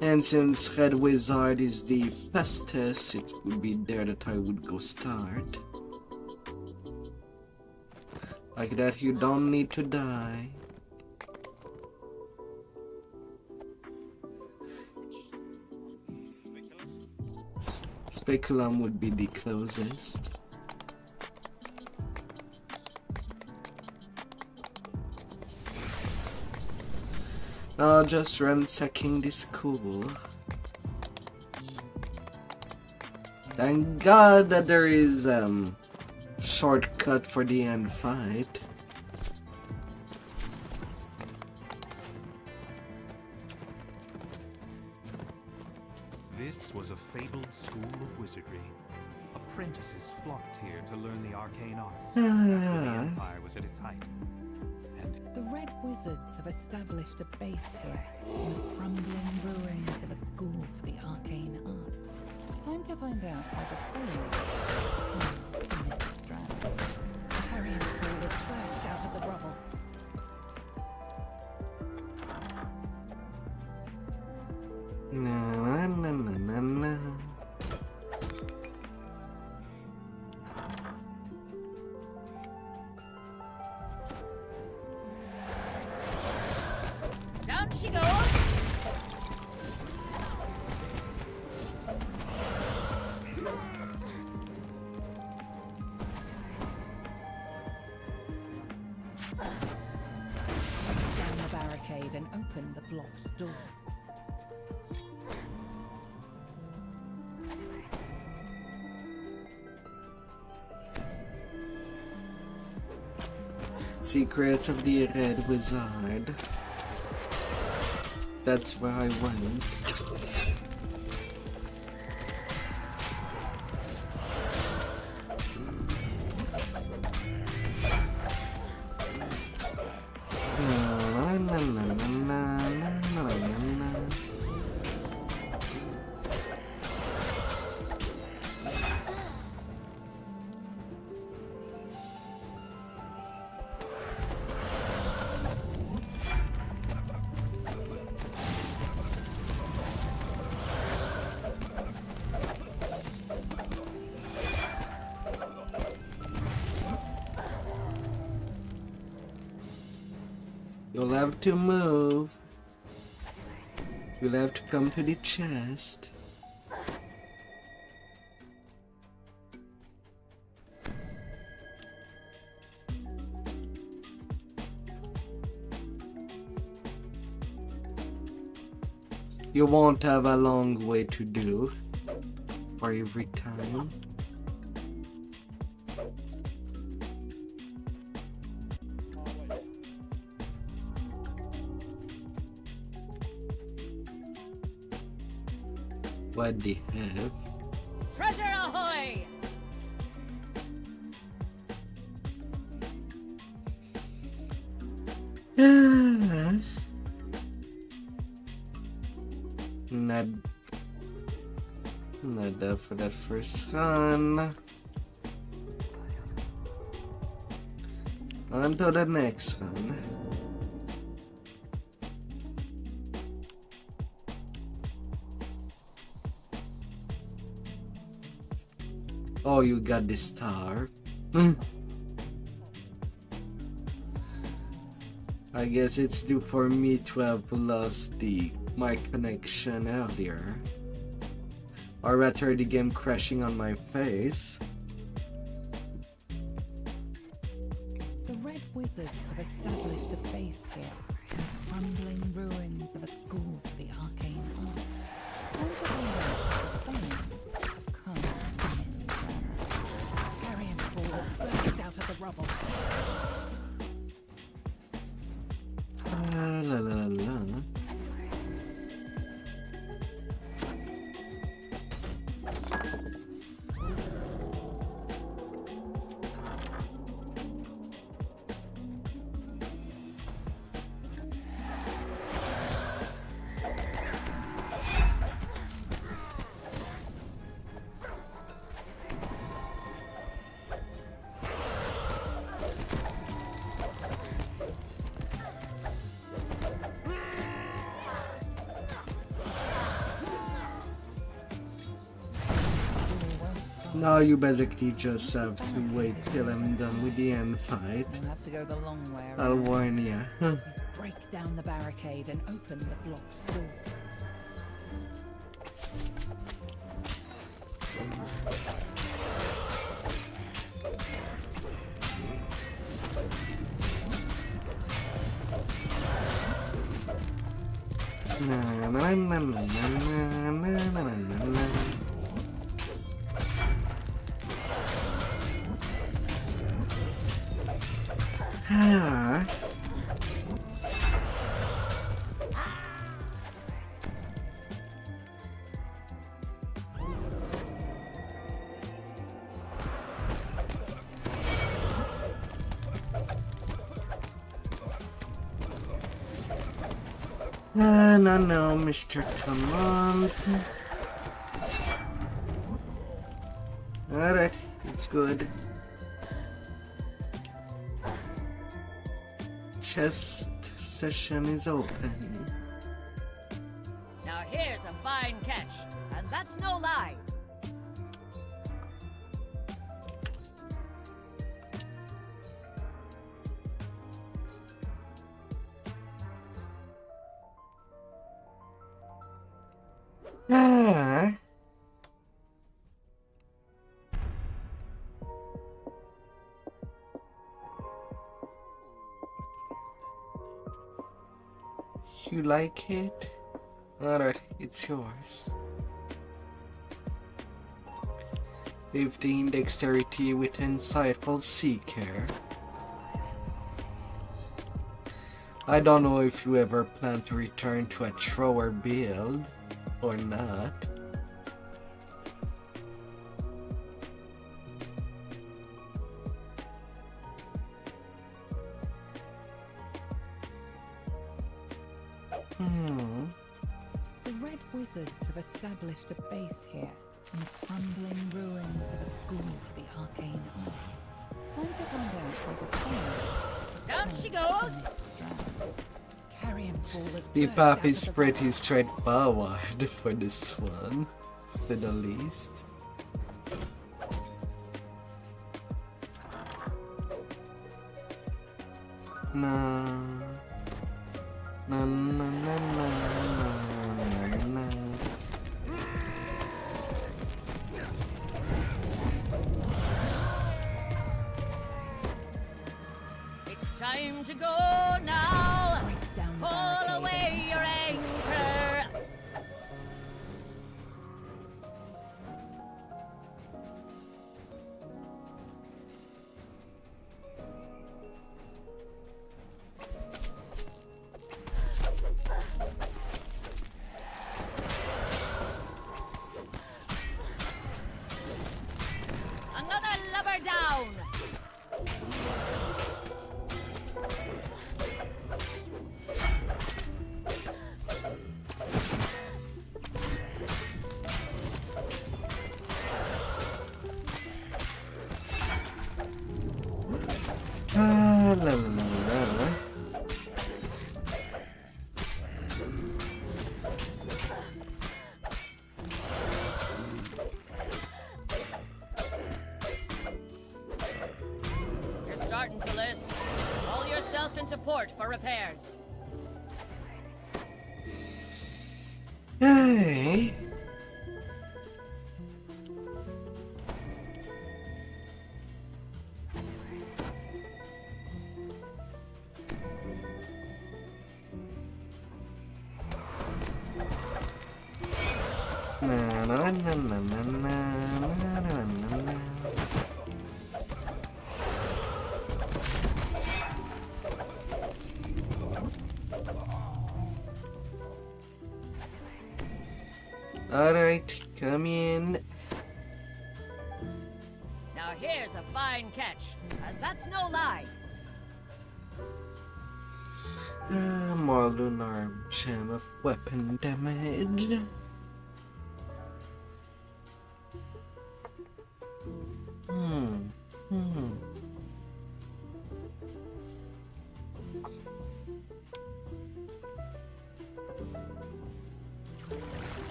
And since Red Wizard is the fastest, it would be there that I would go start. Like that, you don't need to die. Speculum would be the closest. Now just ransacking this school. Thank God that there is shortcut for the end fight. This was a fabled school of wizardry. Apprentices flocked here to learn the arcane arts. When the Empire was at its height. And The Red Wizards have established a base here in the crumbling ruins of a school for the arcane arts. Time to find out why the queen came to Mistran. The carrion pool was burst out of the rubble. Na na na na na. Down she goes. Down the barricade and open the blocked door. Secrets of the Red Wizard. That's where I went. Na, na, na, na, na, na, na, na. You'll have to move. You'll have to come to the chest. You won't have a long way to do for every time. What do you have? Treasure ahoy! Yes. Not that for that first run. On to the next one. Oh, you got the star. I guess it's due for me to have lost my connection earlier. Or rather the game crashing on my face. The Red Wizards have established a base here in the crumbling ruins of a school for the arcane arts. Time to find out the diamonds have come to Mistran. Carrion pool has burst out of the rubble. La la la la. Now you basically just have to wait till I'm done with the end fight. You'll have to go the long way I'll around. warn ya. You break down the barricade and open the blocked door. Na na na na na na na na na. Ah. No, Mr. Command. Alright, it's good. Chest session is open. Now here's a fine catch, and that's no lie. Ah. You like it? Alright, it's yours. 15 dexterity with insightful seeker. I don't know if you ever plan to return to a thrower build or not. The Red Wizards have established a base here in the crumbling ruins of a school for the arcane arts. Time to find out where the Down she goes! Carrion Fall has The burst path out is of the pretty straightforward for this one, to say the least. Na na na na na na na na. It's time to go now! break down the Pull barricade away your anchor! Another lubber down! Ah, la la la la. You're starting to list. Haul yourself into port for repairs. Hey. Na na na na na na na na na na. Alright, come in. Now here's a fine catch, and that's no lie. More lunar gem of weapon damage.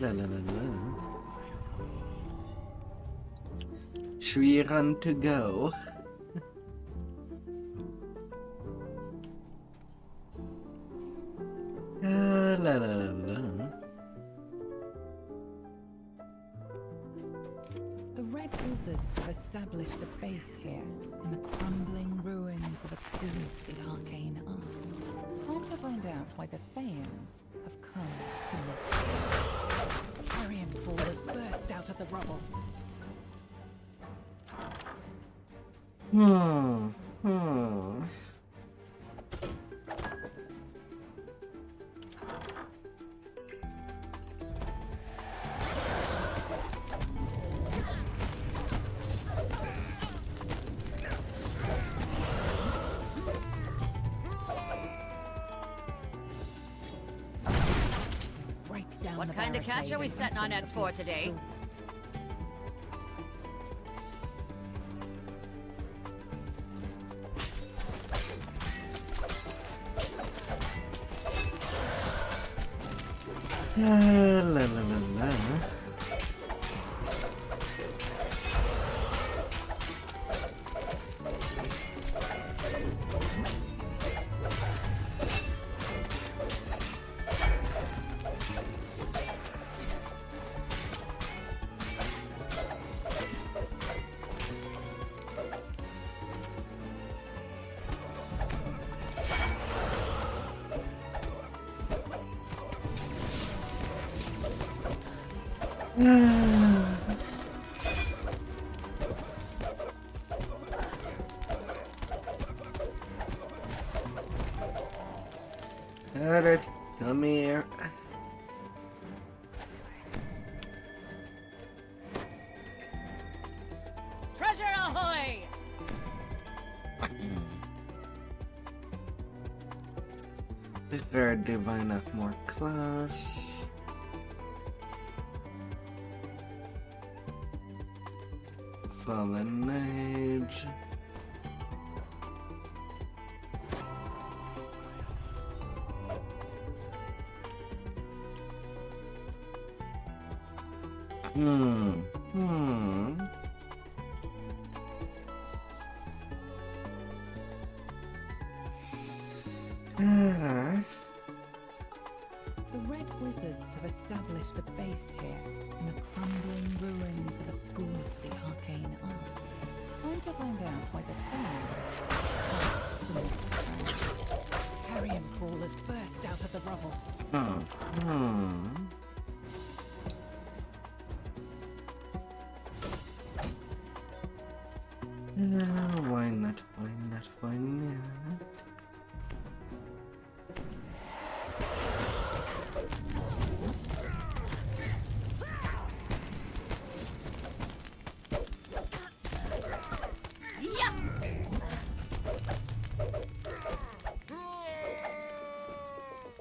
La la la la. Should we run to go? La la la la. The Red Wizards have established a base here in the crumbling ruins of a school for the arcane arts. Time to find out why the Thayans have come to live here. Carrion Fall has burst out of the rubble. What the kind of catch are we barricade setting our and nets for today? La la la la. Alright, come here. Treasure ahoy! Prepare divine of more class. Fallen age. The Red Wizards have established a base here in the crumbling ruins of a school for the arcane arts. Trying to find out why the things carrion crawlers burst out of the rubble. Why not? Why not? Why not?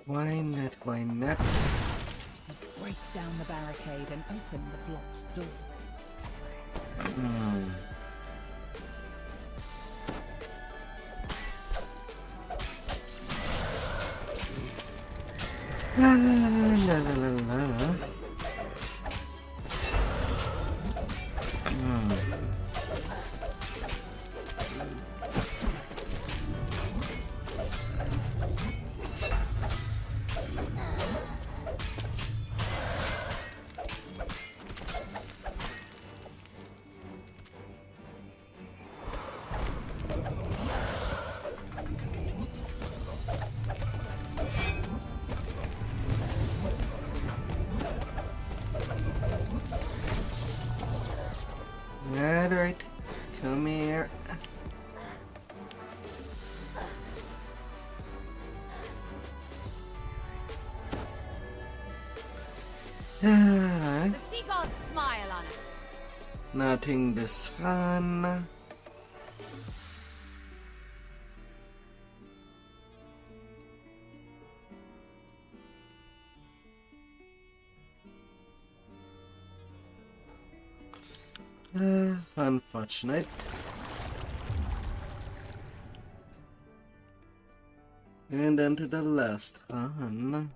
Why not? Why not? Break down the barricade and open the blocked door. La la la la la. Alright, come here. The sea gods smile on us. Nothing this fun. Unfortunate. And then to the last one.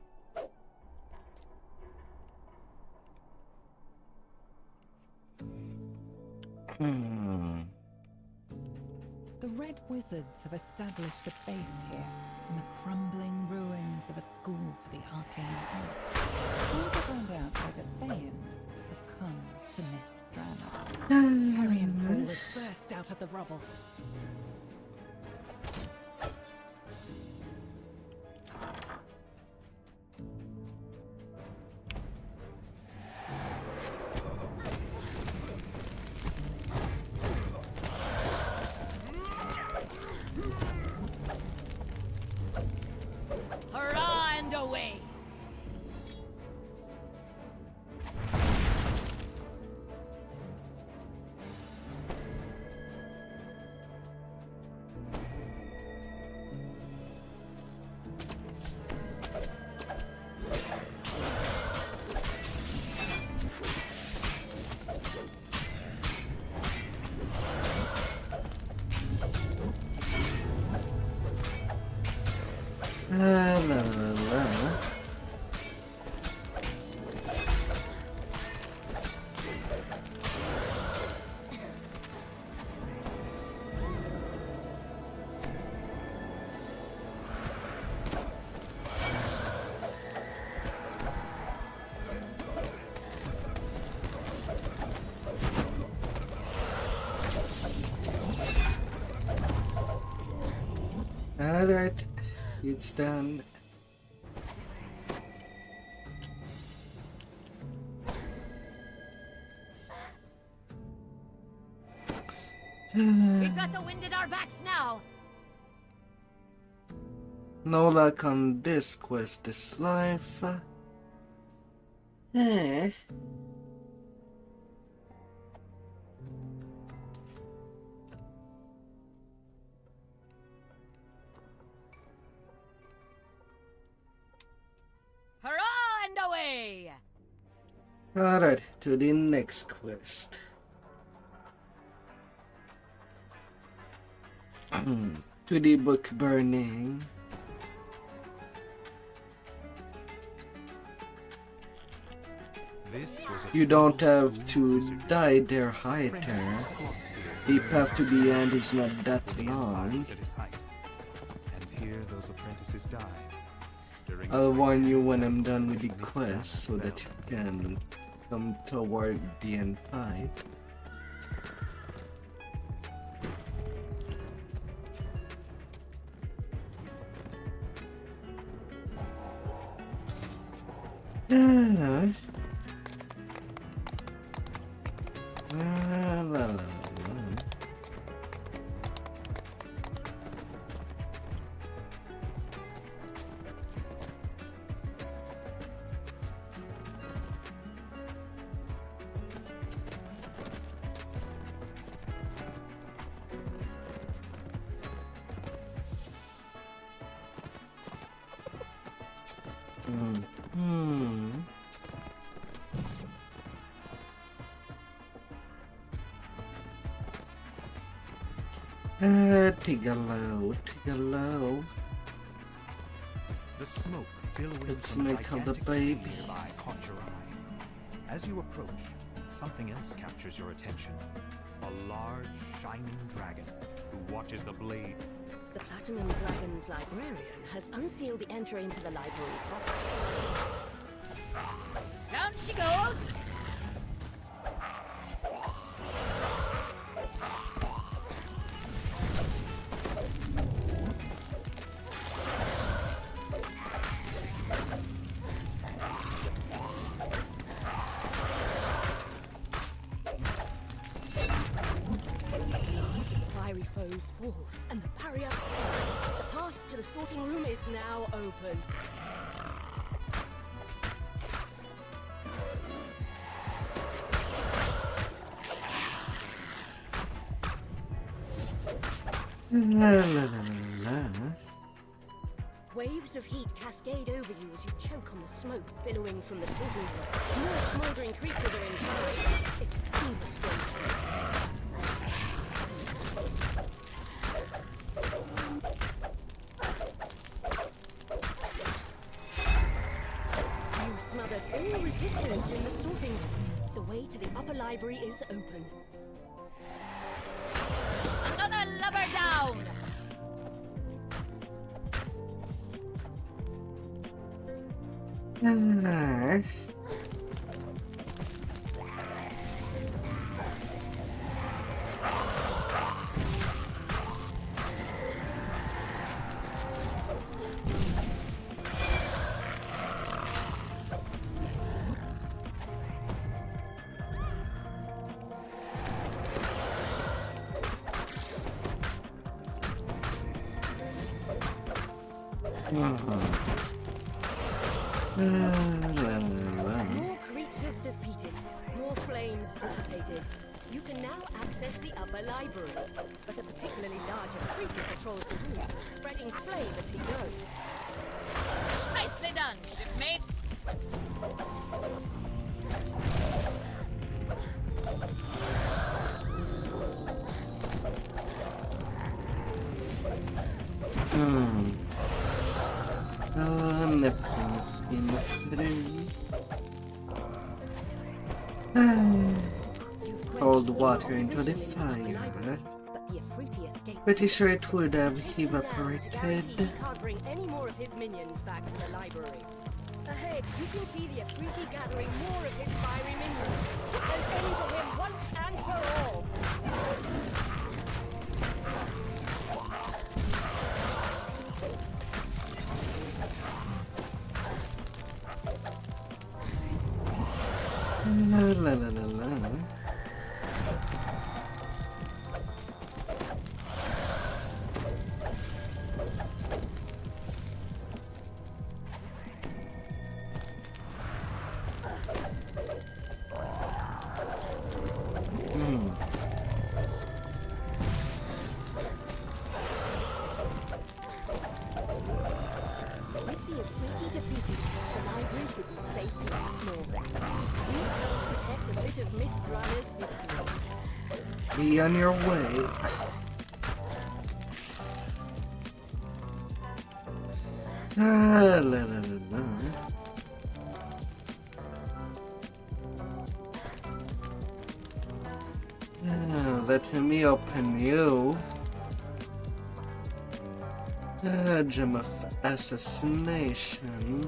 The Red Wizards have established a base here in the crumbling ruins of a school for the arcane arts. Trying to find out why the Thayans have come to Miss Drana. Carrion crawlers burst out of the rubble. Hurrah and away! La la la. Alright, it's done. We've got the wind at our backs now. No luck on this quest this life. Eh. Hurrah and away! Alright, to the next quest. To the book burning. This was a You don't fatal have fool to wizard. die there, Highter. The path to the end is not that The empire long. was at its height, and here those apprentices died. During the I'll great warn you war when I'm done with the which quest so that you fell. can come toward the end fight. Yeah. La, la, la. Take a low, take a low. The smoke billowing Let's from a make all the gigantic tree babies. nearby caught your eye. As you approach, something else captures your attention. A large, shining dragon who watches the blade. The Platinum Dragon's librarian has unsealed the entry into the library proper. Down she goes! Fiery foes falls, and the barrier falls. The path to the sorting room is now open. La, la, la, la. Waves of heat cascade over you as you choke on the smoke billowing from the sorting room. More smoldering creatures are inside. Extinguish them. You've smothered all resistance in the sorting room. The way to the upper library is open. I'm gonna love her down! Nice. More creatures defeated, more flames dissipated. You can now access the upper library, but a particularly larger creature patrols the room, spreading flame as he goes. Nicely done, shipmate! Neptune in 3. You've Cold quenched all water into the opposition in the upper fire. library, but the Afriti escaped. Pretty sure it would have Chase him down to guarantee evaporated. he can't bring any more of his minions back to the library. Ahead, you can see the Afriti gathering more of his fiery minions. Put an end to him once and for all. La la la la la. With the Afriti defeated, the library should be safe once more. You help protect a bit of Mithra's history. Be on your way. La la la la. Let me open you. Gem of assassination.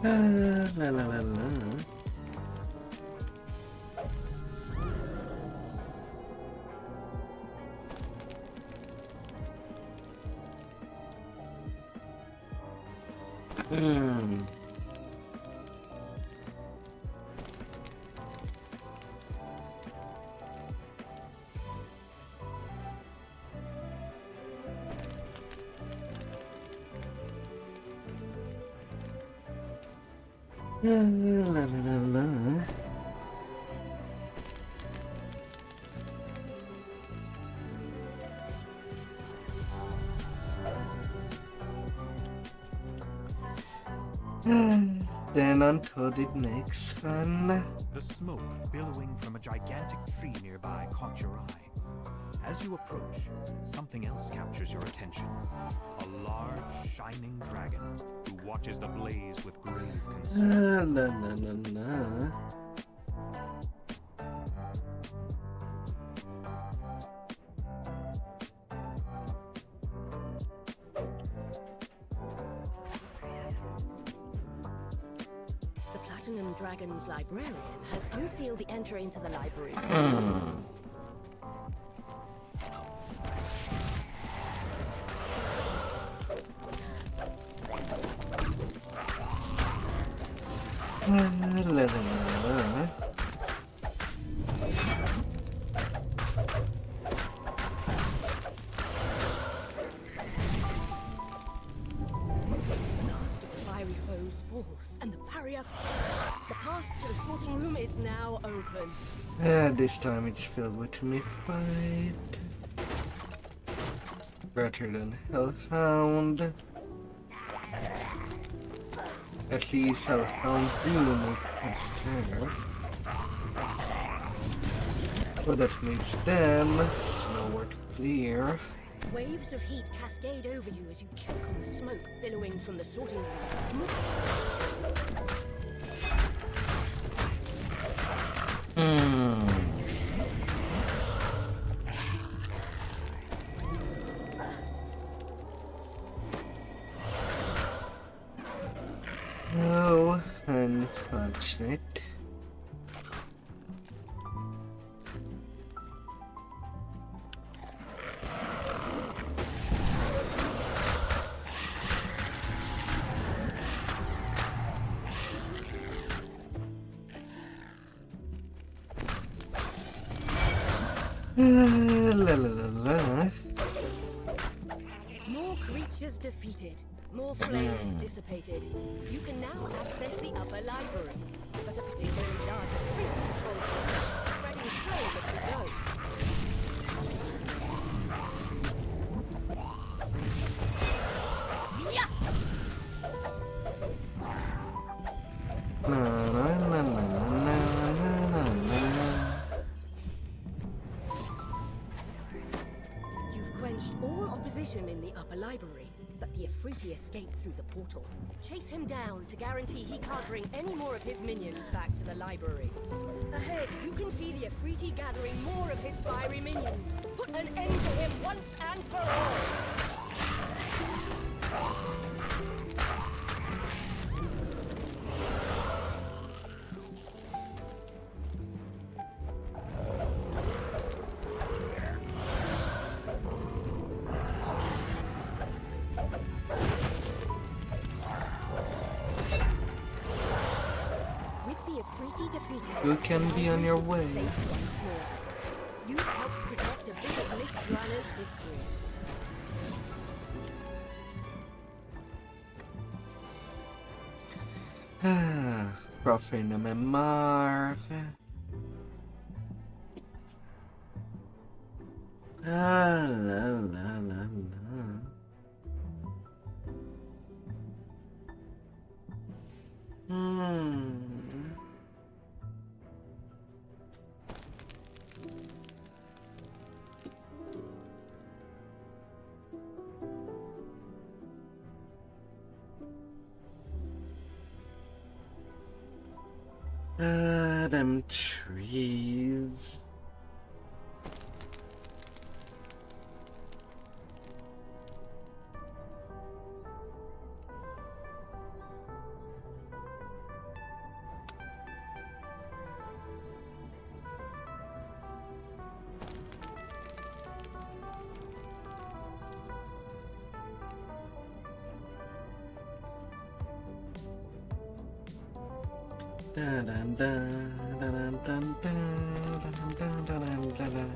La la la la. La la la la. Then on to the next one. The smoke billowing from a gigantic tree nearby caught your eye. As you approach, something else captures your attention. A large, shining dragon who watches the blaze with grave concern. La la la la. The Platinum Dragon's librarian has unsealed the entry into the library. La la la la. Last of the fiery foes falls, and the barrier. The path to the sorting room is now open. This time it's filled with me fight. Better than Hellhound. At least Hellhounds do move past her. So that makes them slower to clear. Waves of heat cascade over you as you choke on the smoke billowing from the sorting room. Oh, unfortunate. La la la la. More creatures defeated, more flames dissipated. You can now access the upper library, but a particularly large Afriti patrols you, spreading flame as it goes. Na na na na na na na. You've quenched all opposition in the upper library, but the Afriti escaped through the portal. Chase him down to guarantee he can't bring any more of his minions back to the library. Ahead, you can see the Afriti gathering more of his fiery minions. Put an end to him once and for all! You can be on your way. You've helped protect a bit of Mithranna's history. Profane na mémoire. La la la la. Them trees. Dun, dun, dun, dun, dun, dun, dun, dun, dun, dun, dun, dun.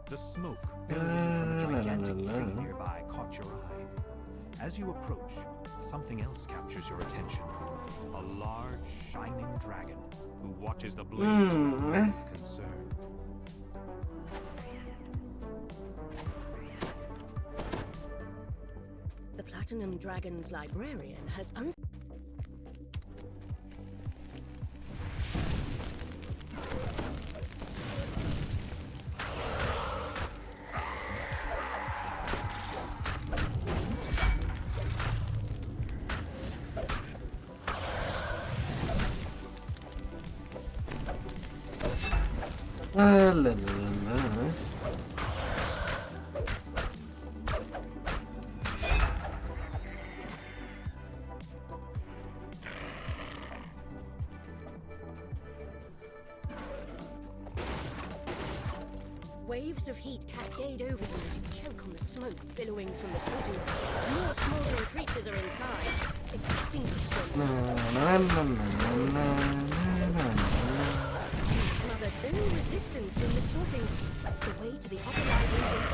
The smoke billowing from a gigantic tree nearby caught your eye. As you approach, something else captures your attention. A large, shining dragon who watches the blaze with grave concern. The Platinum Dragon's librarian has La la la. Waves of heat cascade over you as you choke on the smoke billowing from the sorting room. More smoldering creatures are inside. Extinguish them. Smothered all resistance in the sorting room. The way to the upper library is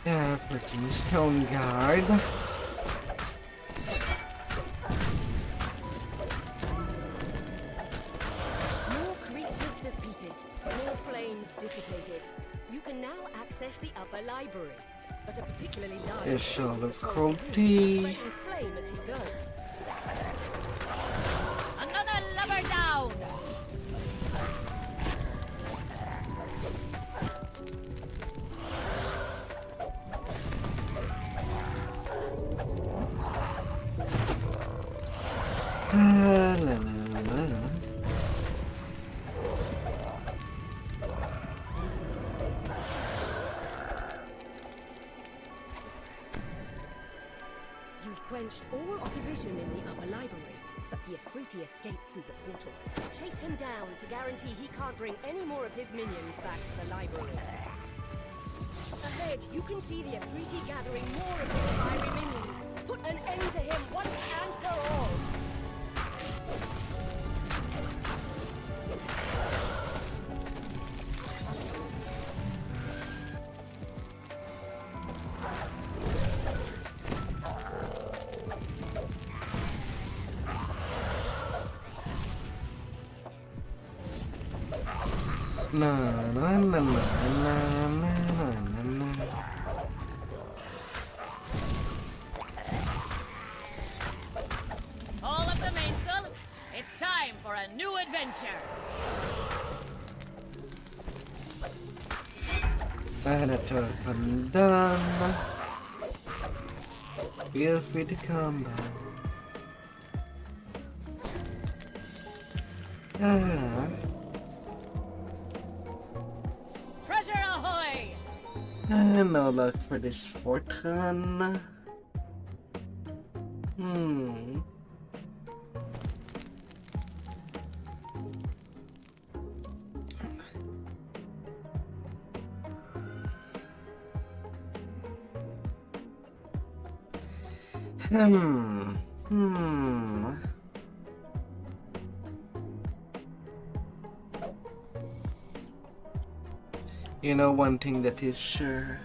Yeah, freaking stone guard. more creatures defeated, more flames dissipated. You can now access the upper library, but a particularly large A shot of controls cruelty. the spreading flame as he goes. Another lover down! La la la. You've quenched all opposition in the upper library, but the Afriti escaped through the portal. Chase him down to guarantee he can't bring any more of his minions back to the library. Ahead, it, you can see the Afriti gathering more of his fiery minions. Put an end to him once and for all. Na na na na na na na na. All of the mainsail, it's time for a new adventure. Editor done. Feel free to come back. Treasure ahoy! No luck for this fortune. You know, one thing that is sure,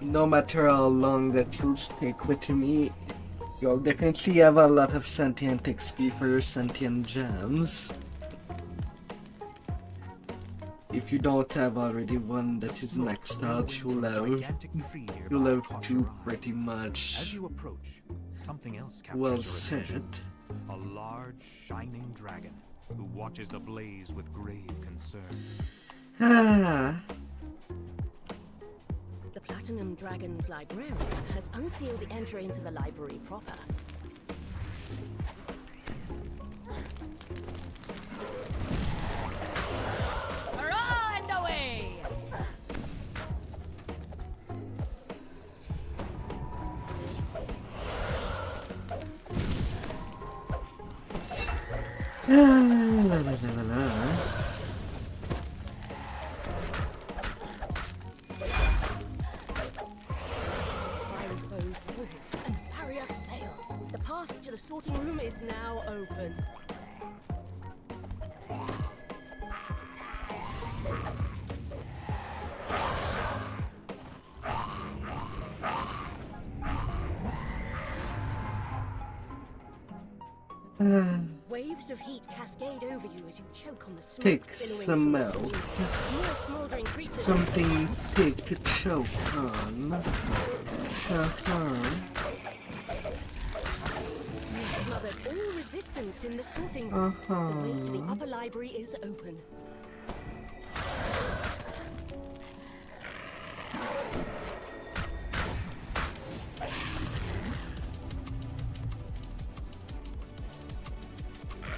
no matter how long that you'll stick with me, you'll definitely have a lot of sentient XP for your sentient gems. If you don't have already one that is maxed out, you'll have two pretty As much you approach, something else captures well your said. attention. A large, shining dragon who watches the blaze with grave concern. The Platinum Dragon's librarian has unsealed the entry into the library proper. Hurrah and away! Fiery foes force and barrier fails. The path to the sorting room is now open. Waves of heat cascade over you as you choke on the smoke Take billowing some from the milk. steam. More smoldering creatures. Something big to choke on. You've smothered all resistance in the sorting room. The way to the upper library is open.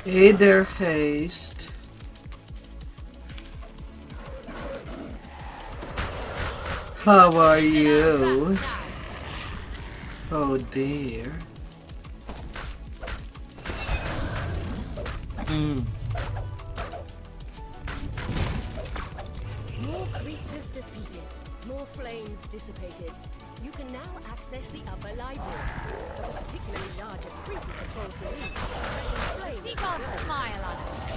Hey there, Haste. How are you? Oh dear. More creatures defeated, more flames dissipated. You can now access the upper library, but a particularly large Afriti patrols the room, spreading The flames sea gods everywhere. smile on us.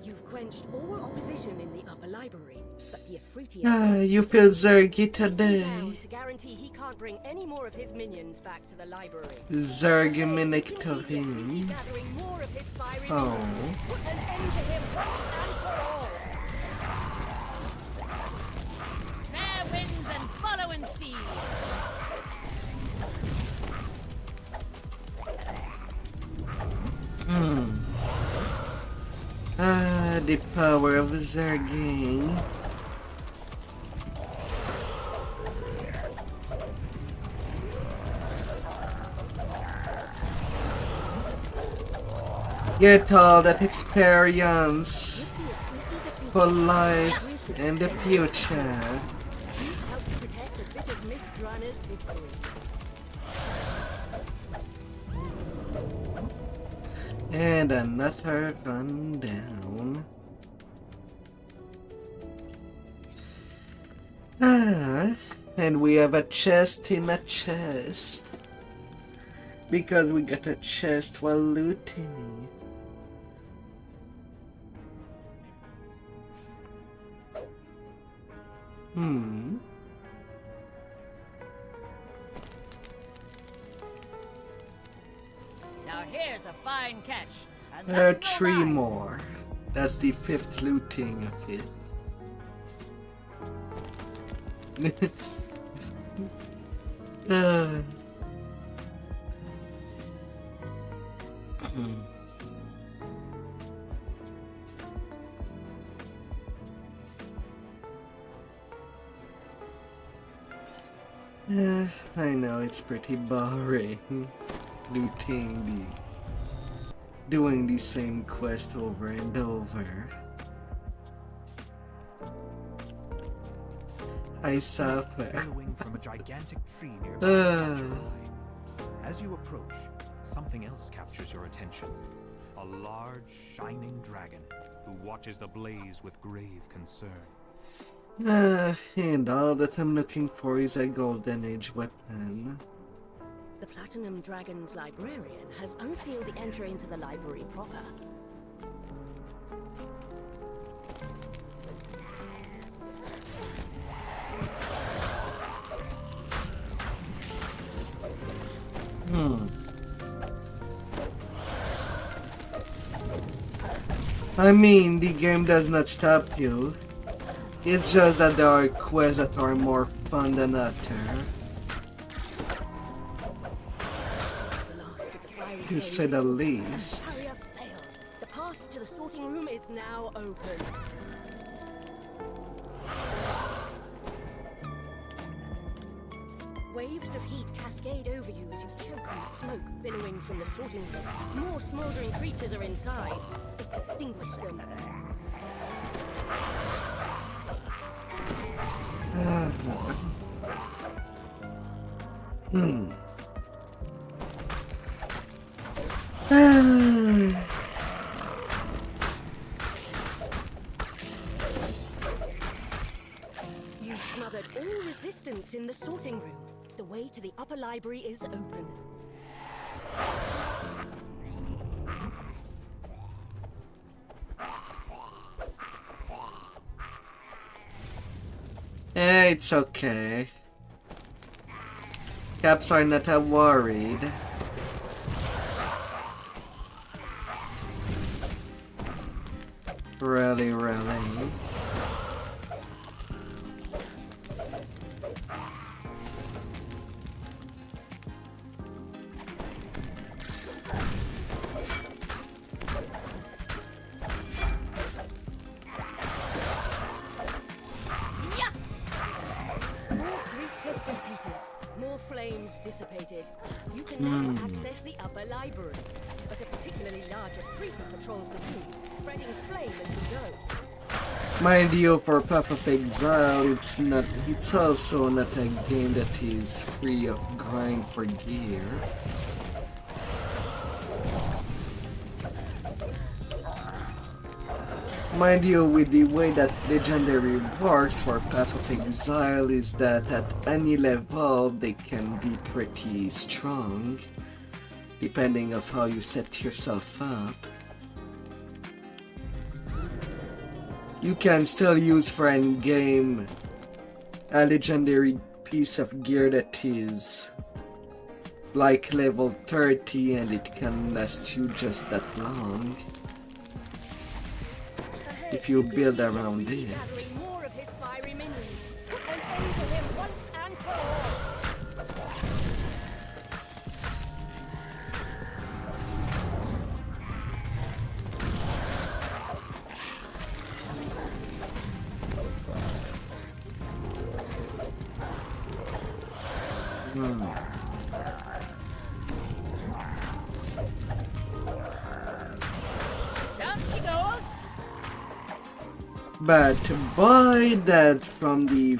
You've quenched all opposition in the upper library, but the Afriti You feel Zergy down today. to guarantee he can't bring any more of his minions back to the library. Zergy You Minik can see the Afriti Torin. gathering more of his fiery Oh. minions. Put an end to him once and for all. Fair winds and following seas. The power of Zerging. Get all that experience for life and the future. You've helped protect a bit of Mistranna's history. And another run down. And we have a chest in a chest. Because we got a chest while looting. Now here's a fine catch. And that's no 3 lie. more. That's the 5th looting of it. I know it's pretty boring doing the same quest over and over. I suffer. Billowing from a gigantic tree nearby catch your eye. As you approach, something else captures your attention. A large, shining dragon who watches the blaze with grave concern. And all that I'm looking for is a Golden Age weapon. The Platinum Dragon's librarian has unsealed the entry into the library proper. I mean, the game does not stop you. It's just that there are quests that are more fun than others. To say the least. Barrier fails. The path to the sorting room is now open. Waves of heat cascade over you as you choke on the smoke billowing from the sorting room. More smoldering creatures are inside. Extinguish them. You've smothered all resistance in the sorting room. The way to the upper library is open. It's okay. Caps are not worried. Really. Dissipated. You can now access the upper library, but a particularly large Afrita patrols the room, spreading flame as he goes. Mind you, for Path of Exile, it's also not a game that is free of grind for gear. Mind you, with the way that Legendary works for Path of Exile is that at any level they can be pretty strong, depending on how you set yourself up. You can still use for endgame a legendary piece of gear that is like level 30 and it can last you just that long. If you build around it. Gathering more of his fiery minions. Put an end to him once and for all. Down she goes. But boy, that from the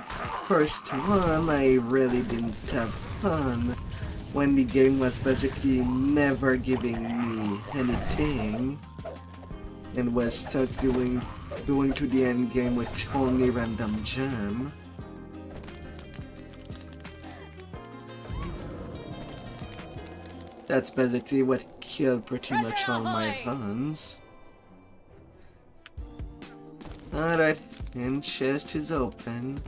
first one, I really didn't have fun when the game was basically never giving me anything and was stuck going to the end game with only random gem. That's basically what killed pretty much all my runs. Alright, and chest is open.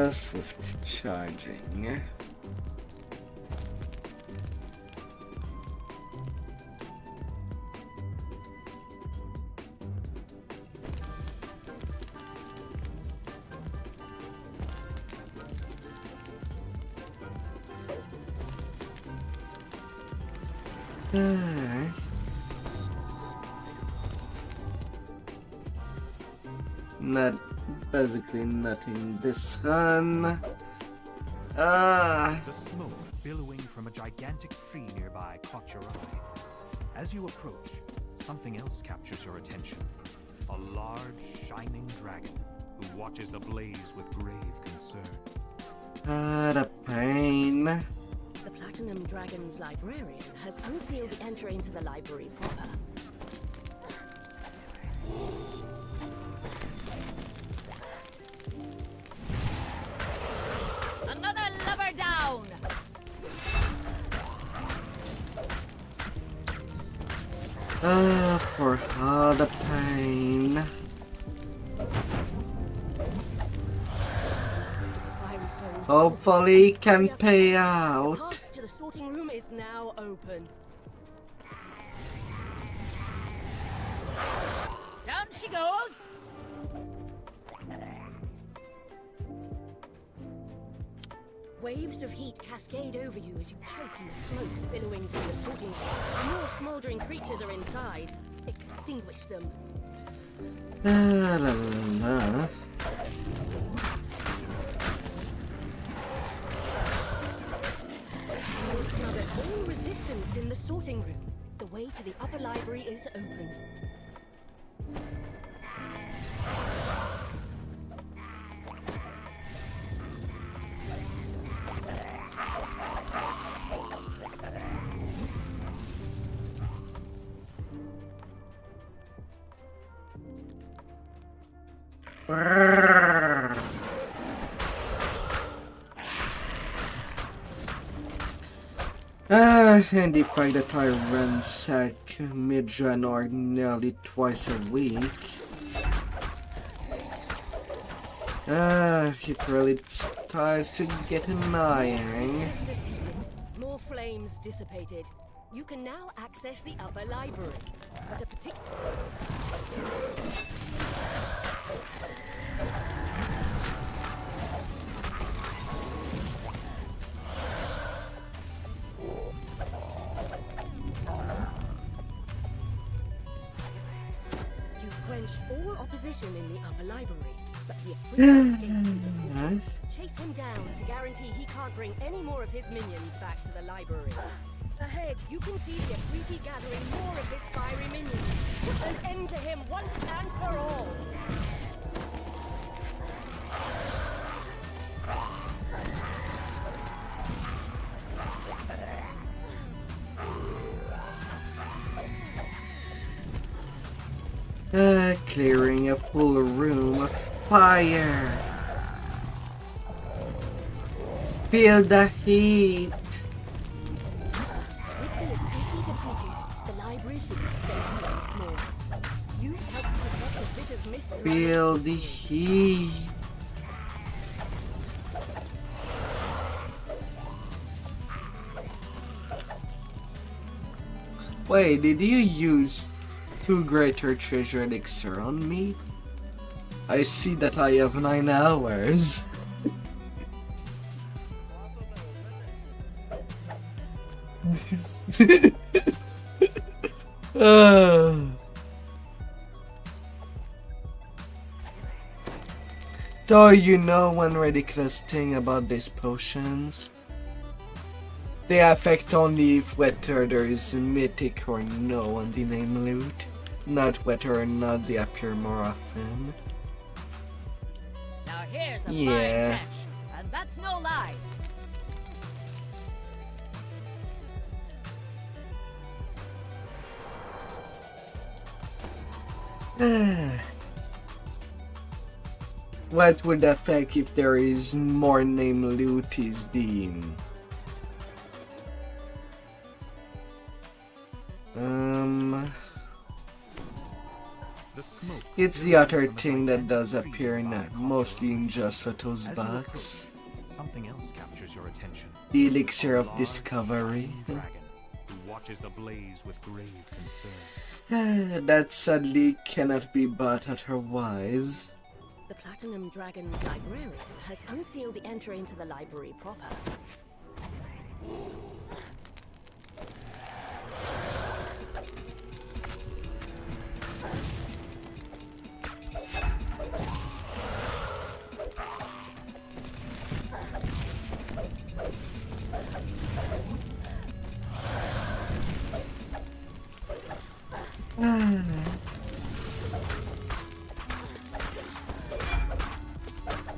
Swift charging. Not basically nothing this run. The smoke billowing from a gigantic tree nearby caught your eye. As you approach, something else captures your attention. A large, shining dragon who watches the blaze with grave concern. The pain. The Platinum Dragon's librarian has unsealed the entry into the library proper. Another lover down! For all the pain. Hopefully he can pay out. Path to the sorting room is now open. Down she goes! Waves of heat cascade over you as you choke on the smoke billowing from the sorting room. More smoldering creatures are inside. Extinguish them. La la la. You smother all resistance in the sorting room. The way to the upper library is open. And the fact that I ransack Midranor nearly twice a week. It really starts to get annoying. More flames dissipated. You can now access the upper library. But a particular... You've quenched all opposition in the upper library, but the African escaped. Chase him down to guarantee he can't bring any more of his minions back to the library. Ahead, you can see the Afriti gathering more of his fiery minions. Put an end to him once and for all. Clearing a full room of fire. Feel the heat. With the Afriti defeated, the library should be safe once more. You've helped protect a bit of mystery. Feel the heat. Wait, did you use 2 greater treasure elixir on me? I see that I have 9 hours. Though you know one ridiculous thing about these potions? They affect only if whether there is mythic or no on the name loot, not whether or not they appear more often. Now here's a Yeah. fine catch, and that's no lie. What would affect if there is more name loot is the The smoke. it's the other thing that does appear mostly in just Soto's As you box. approach, something else captures your attention. The elixir of Large discovery. dragon who watches the blaze with grave concern. That sadly cannot be bought otherwise. The Platinum Dragon's librarian has unsealed the entry into the library proper.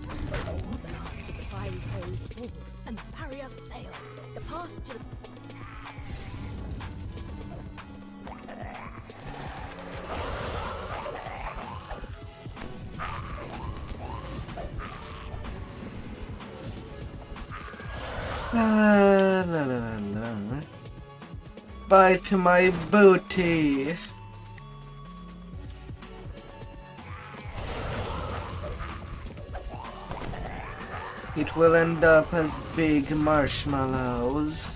The fiery foes falls, and the barrier fails. The path to the La la la la. Bite my booty. It will end up as big marshmallows.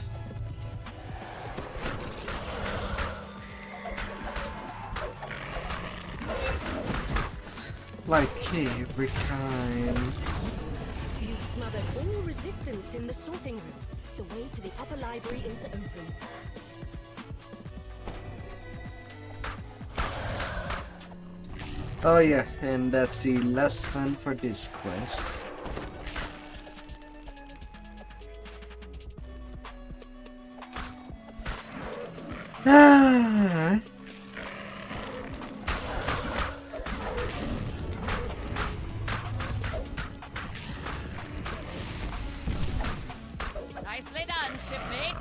Like every time. You've smothered all resistance in the sorting room. The way to the upper library is open. Oh yeah, and that's the last one for this quest. Ah. Nicely done, shipmate.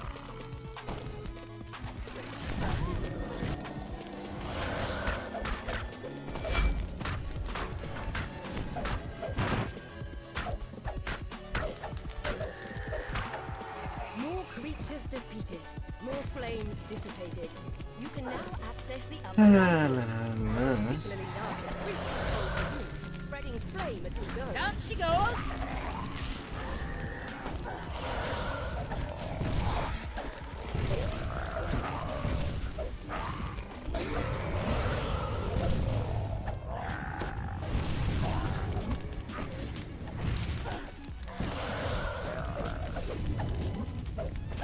More creatures defeated. More flames dissipated. You can now access the upper La, library. la, la. Particularly large and free controls the room, spreading flame as you go. Down she goes.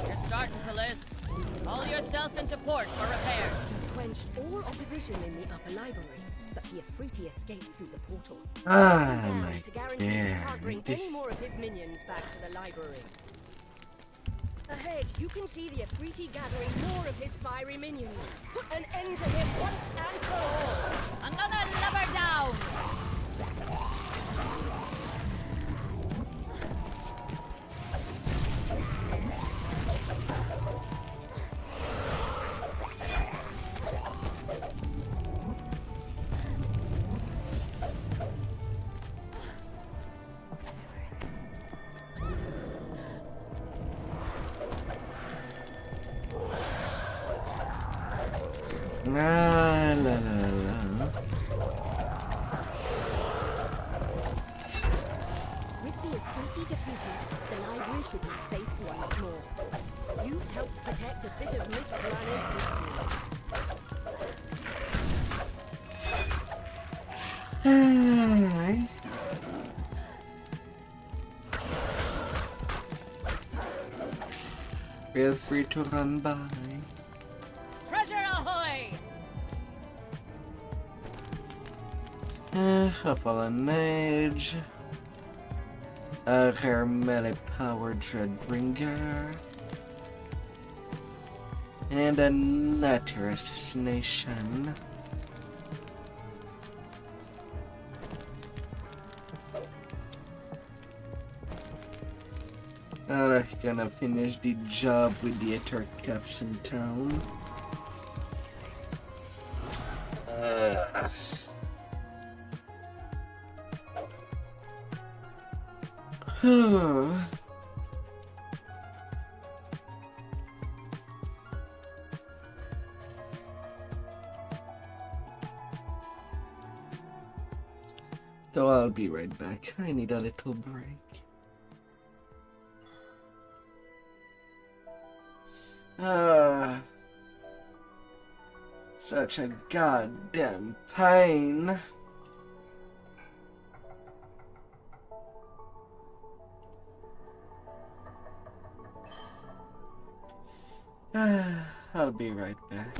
You're starting to list. Haul yourself into port for repairs. Quenched all opposition in the upper library, but the Afriti escaped through the portal. Ah, Down like to guarantee he can't bring that. any more of his minions back to the library. Ahead, you can see the Afriti gathering more of his fiery minions. Put an end to him once and for all. Another lever down. La la la la. With the Afriti defeated, the library should be safe once more. You've helped protect a bit of Myth-Granite history. Feel free to run by. Treasure ahoy! A fallen age. A rare melee powered Dreadbringer. And a Natter Assassination. I'm gonna finish the job with the Ether Caps in town. So I'll be right back. I need a little break. Such a goddamn pain. I'll be right back.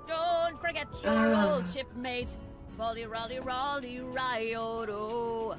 Don't forget your old shipmate. Folly, rolly, rolly, riodo.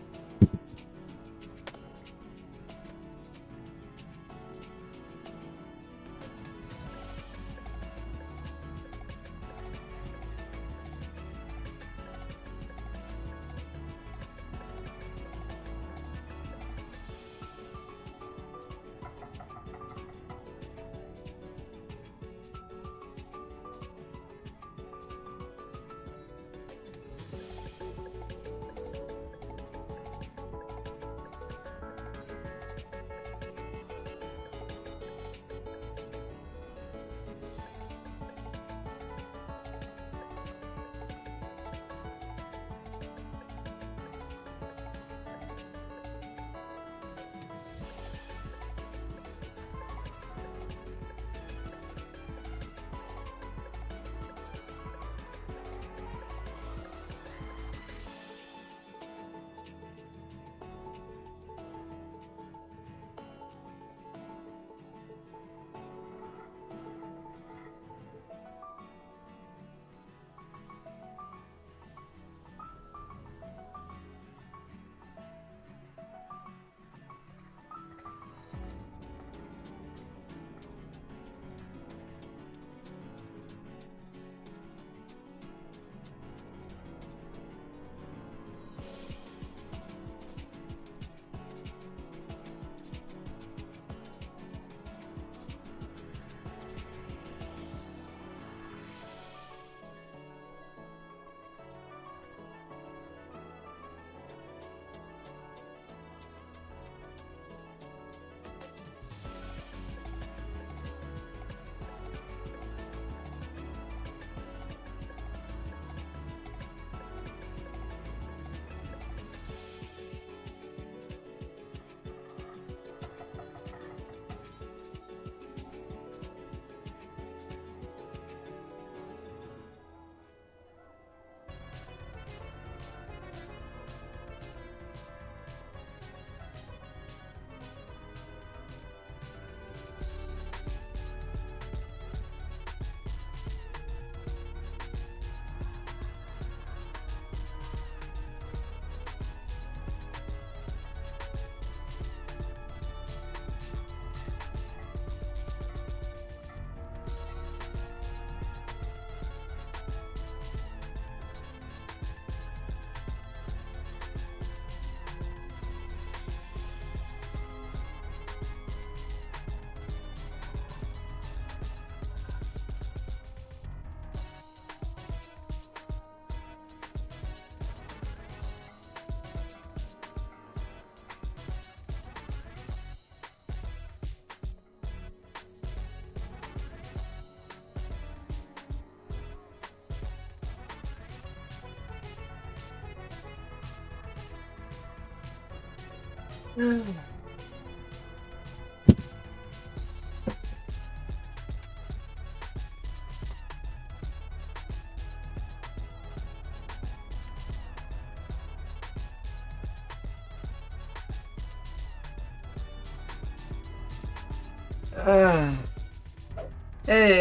Hey,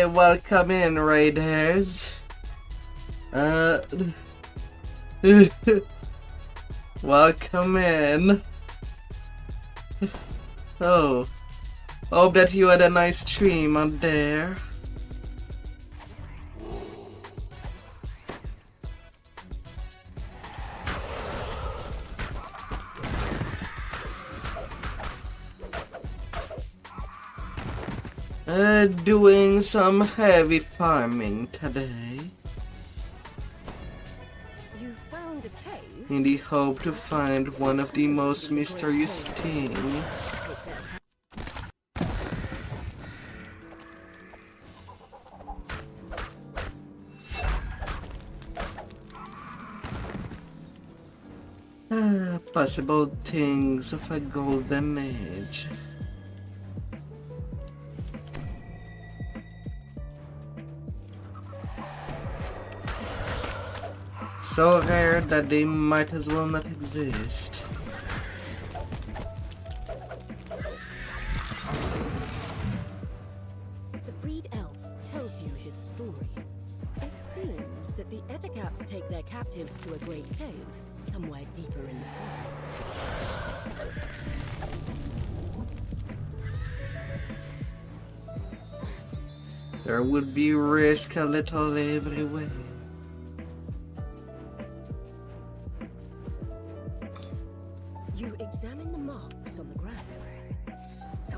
welcome in, raiders. Welcome in. Oh, hope that you had a nice stream out there. Doing some heavy farming today, You found a cave? in the hope to find one of the most mysterious things. Possible things of a golden age. So rare that they might as well not exist. The freed elf tells you his story. It seems that the Eticaps take their captives to a great cave, somewhere deeper in the forest. There would be risk a little everywhere. You examine the marks on the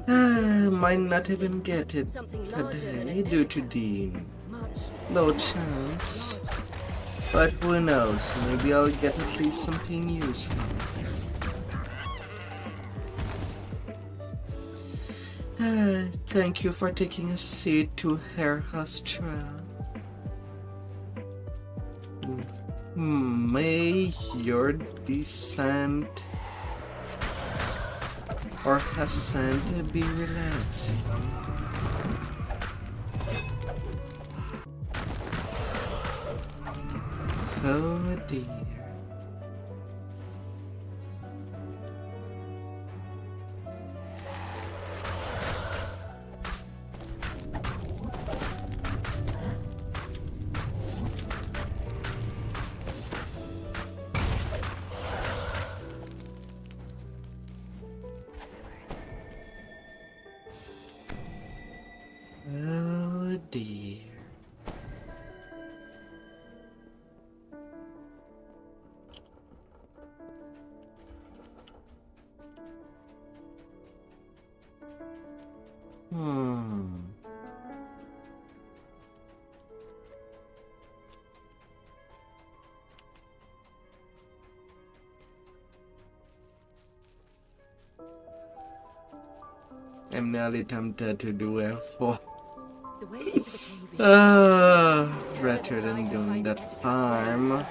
ground. Might not even get it today due to the low chance. But who knows, maybe I'll get at least something useful. Thank you for taking a seat to hear us try. May your descent or ascent be relaxing. Oh dear. Oh dear. I'm nearly tempted to do F4. The way into the cave is Rather than doing that farm.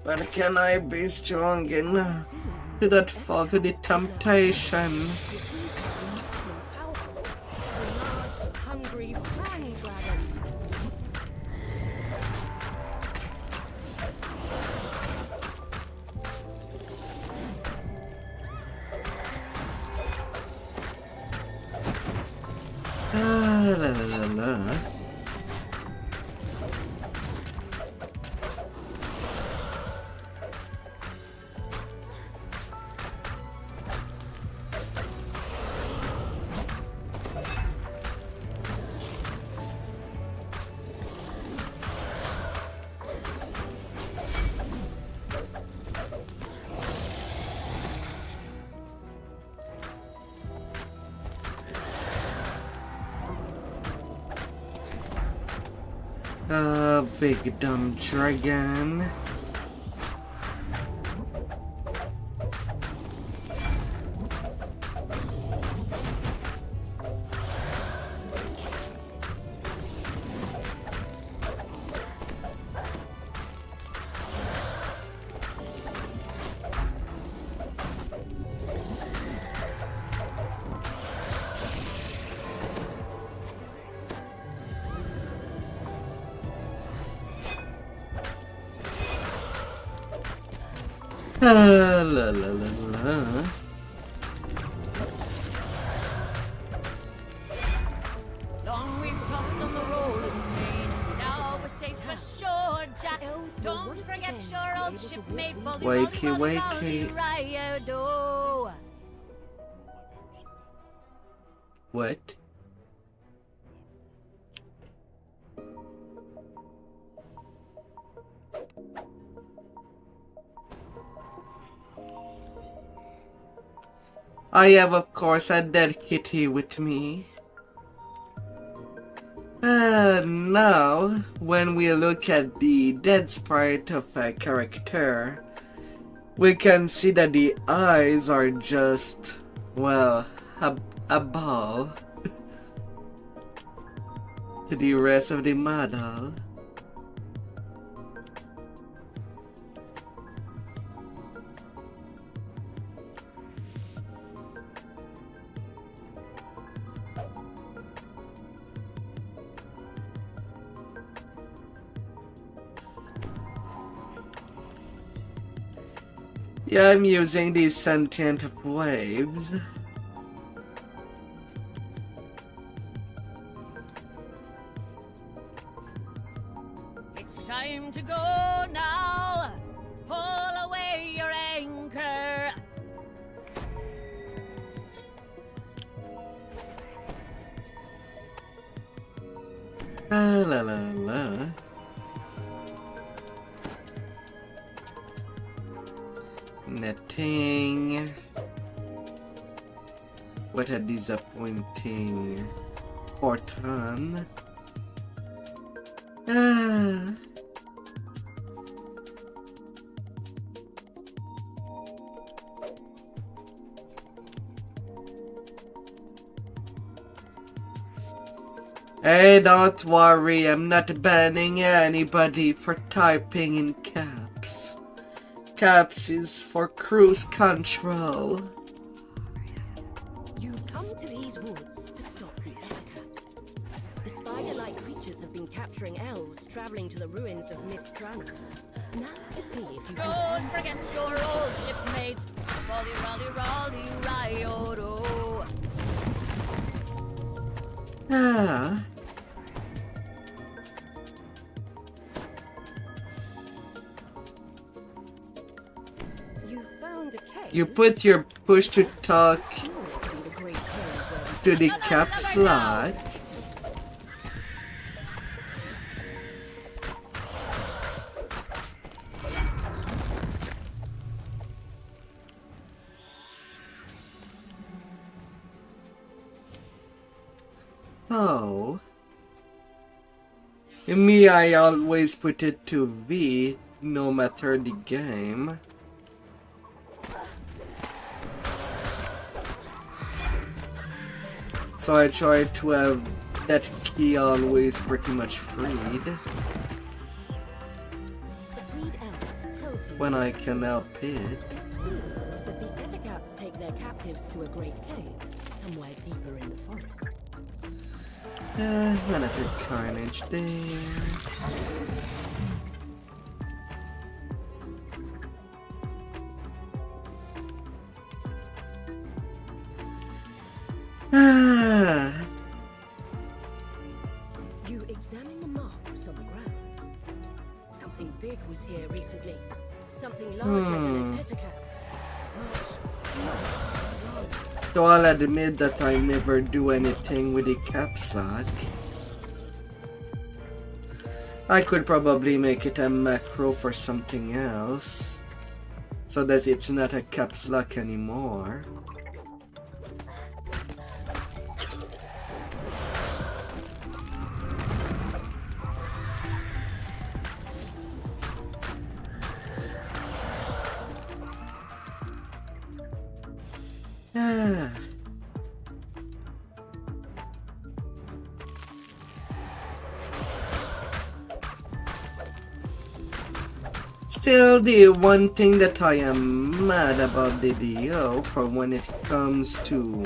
But can I be strong enough to not fall to the temptation? hungry fan dragon. La la la la. Big dumb dragon. La la la la. Long we've tossed on the rolling main, now we're safe ashore, Jack. Don't forget your old shipmate, Wakey, wakey. Riado. What? I have, of course, a dead kitty with me. And now, when we look at the dead sprite of a character, we can see that the eyes are just, well, a ball to the rest of the model. Yeah, I'm using these sentient waves. It's time to go now. Pull away your anchor. La la la la. Netting. What a disappointing porton. Ah. Hey, don't worry, I'm not banning anybody for typing in caps. Caps is for cruise control. You've come to these woods to stop the Ettercaps. The spider-like creatures have been capturing elves traveling to the ruins of Mithranor. Now to see if you Don't forget your old shipmate. Rolly, rolly, rolly, riodo. Ah. You found a cave. You put your push to talk Sure to be the great cave where to the caps lock. Oh. Me, I always put it to V, no matter the game. So I try to have that key always pretty much freed the freed elf tells you when I can help it. it seems that the Ettercaps take their captives to a great cave somewhere deeper in the forest. Another carnage there. Ah. You examine the marks on the ground. Something big was here recently. Something larger than an Ettercap. Much larger. So I'll admit that I never do anything with the caps lock. I could probably make it a macro for something else, so that it's not a caps lock anymore. Ah. Still, the one thing that I am mad about the DO for when it comes to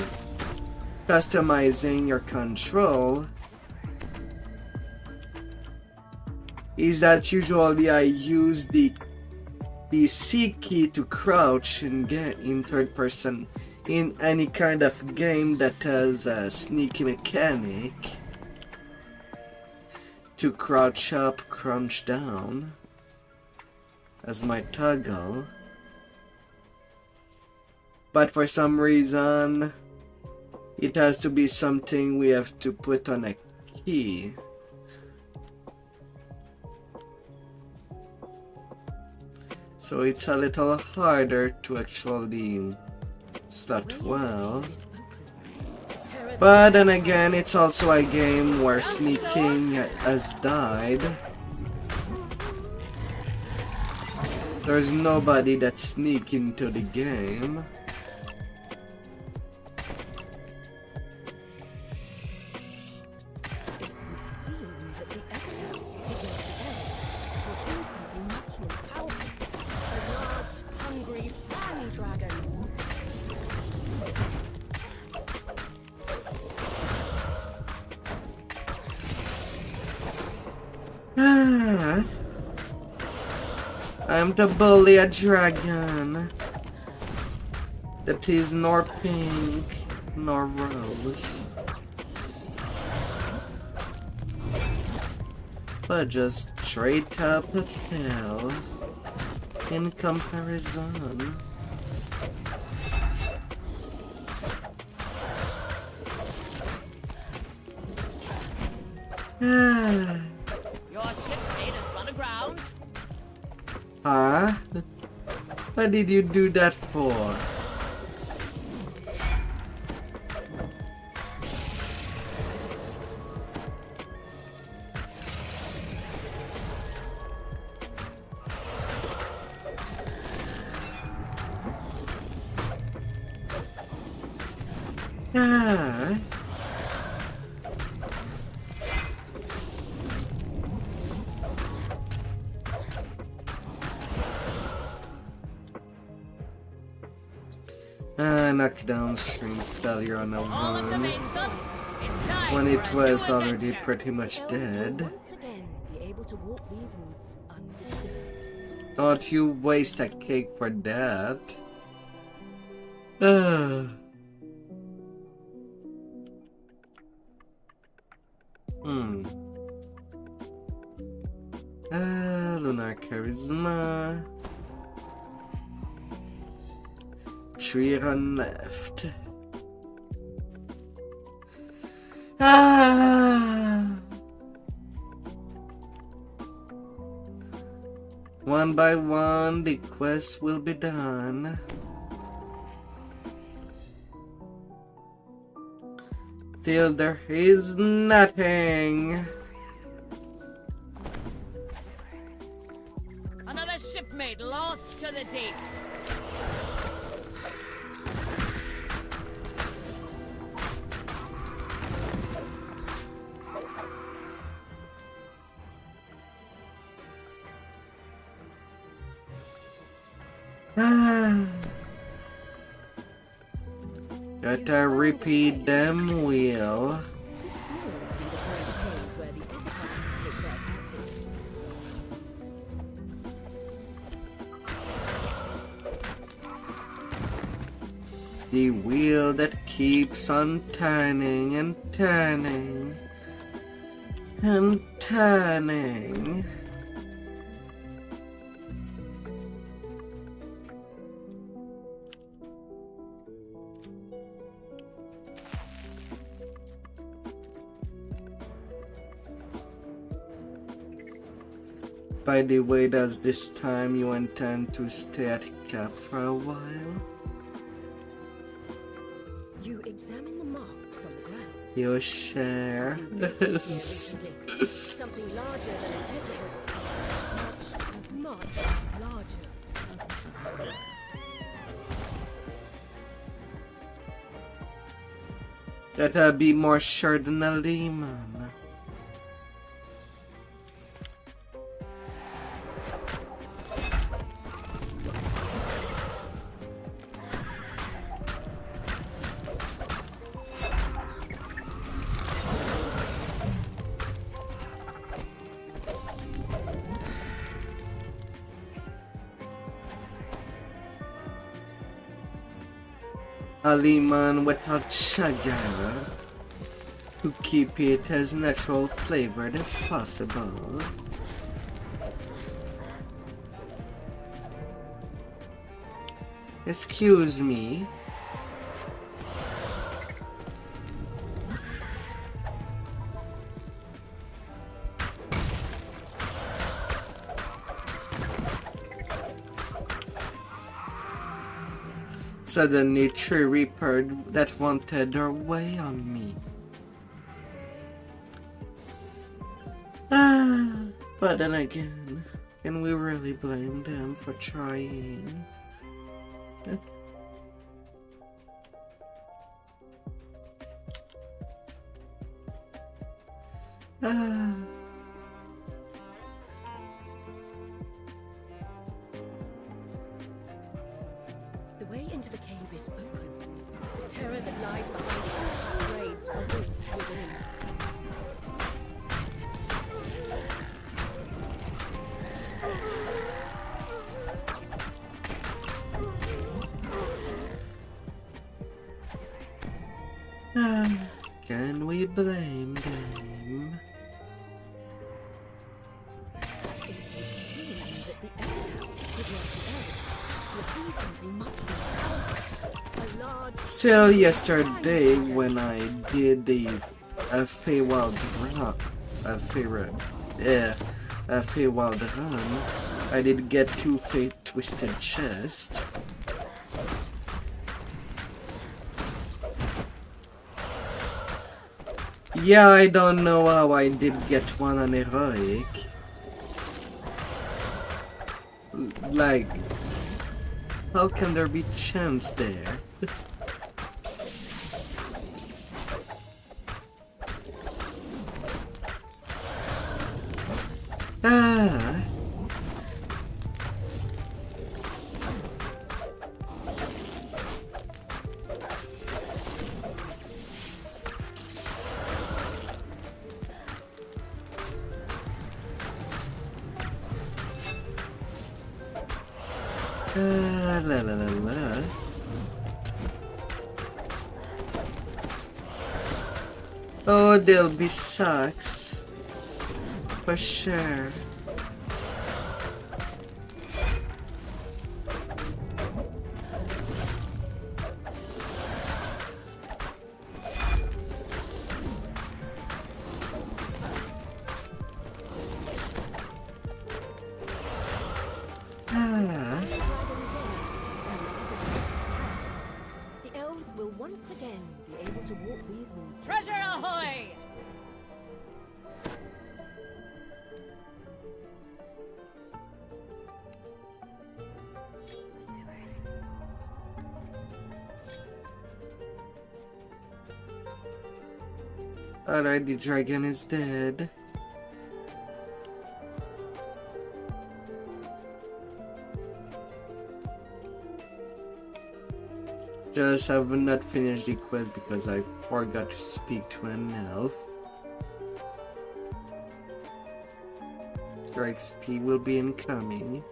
customizing your control is that usually I use the the C key to crouch in third person in any kind of game that has a sneaky mechanic. To crouch up, crouch down as my toggle. But for some reason, it has to be something we have to put on a key. So it's a little harder to actually start well. But then again, it's also a game where sneaking has died. There's nobody that sneak into the game. I'm to bully a dragon that is nor pink nor rose, but just straight up a pill in comparison. Your shipmate has run aground. Huh? What did you do that for? Ah. Knockdown string failure on a All of the one mainsail. It's time when for it a was new already adventure. pretty much Elves will dead. once again be able to walk these woods undisturbed. Don't you waste a cake for that. Lunar Charisma. 3 run left. One by one, the quest will be done. Till there is nothing. Another shipmate lost to the deep. Gotta repeat them wheel. The wheel that keeps on turning and turning and turning. By the way, does this time you intend to stay at camp for a while? You examine the marks on the ground. You share. Something larger than an edible. Much larger. Gotta be more sure than a lemon. a lemon without sugar to keep it as natural flavored as possible. Excuse me. Suddenly, Tree Reaper that wanted their way on me. But then again, can we really blame them for trying? The way into the cave is open. The terror that lies behind it raids awaits within. Can we blame them? It would seem that the epitaphs that kidnapped the elves would be something much more powerful. A large Till yesterday when I did the Feywild run, Feywild run, I did get 2 Fate Twisted chests. Yeah, I don't know how I did get one on heroic. Like, how can there be chance there? Ah. La la la la. Oh, there'll be sucks. For sure. The elves will once again be able to walk these woods. Treasure ahoy! Alright, the dragon is dead. Just have not finished the quest because I forgot to speak to an elf. Your XP will be incoming.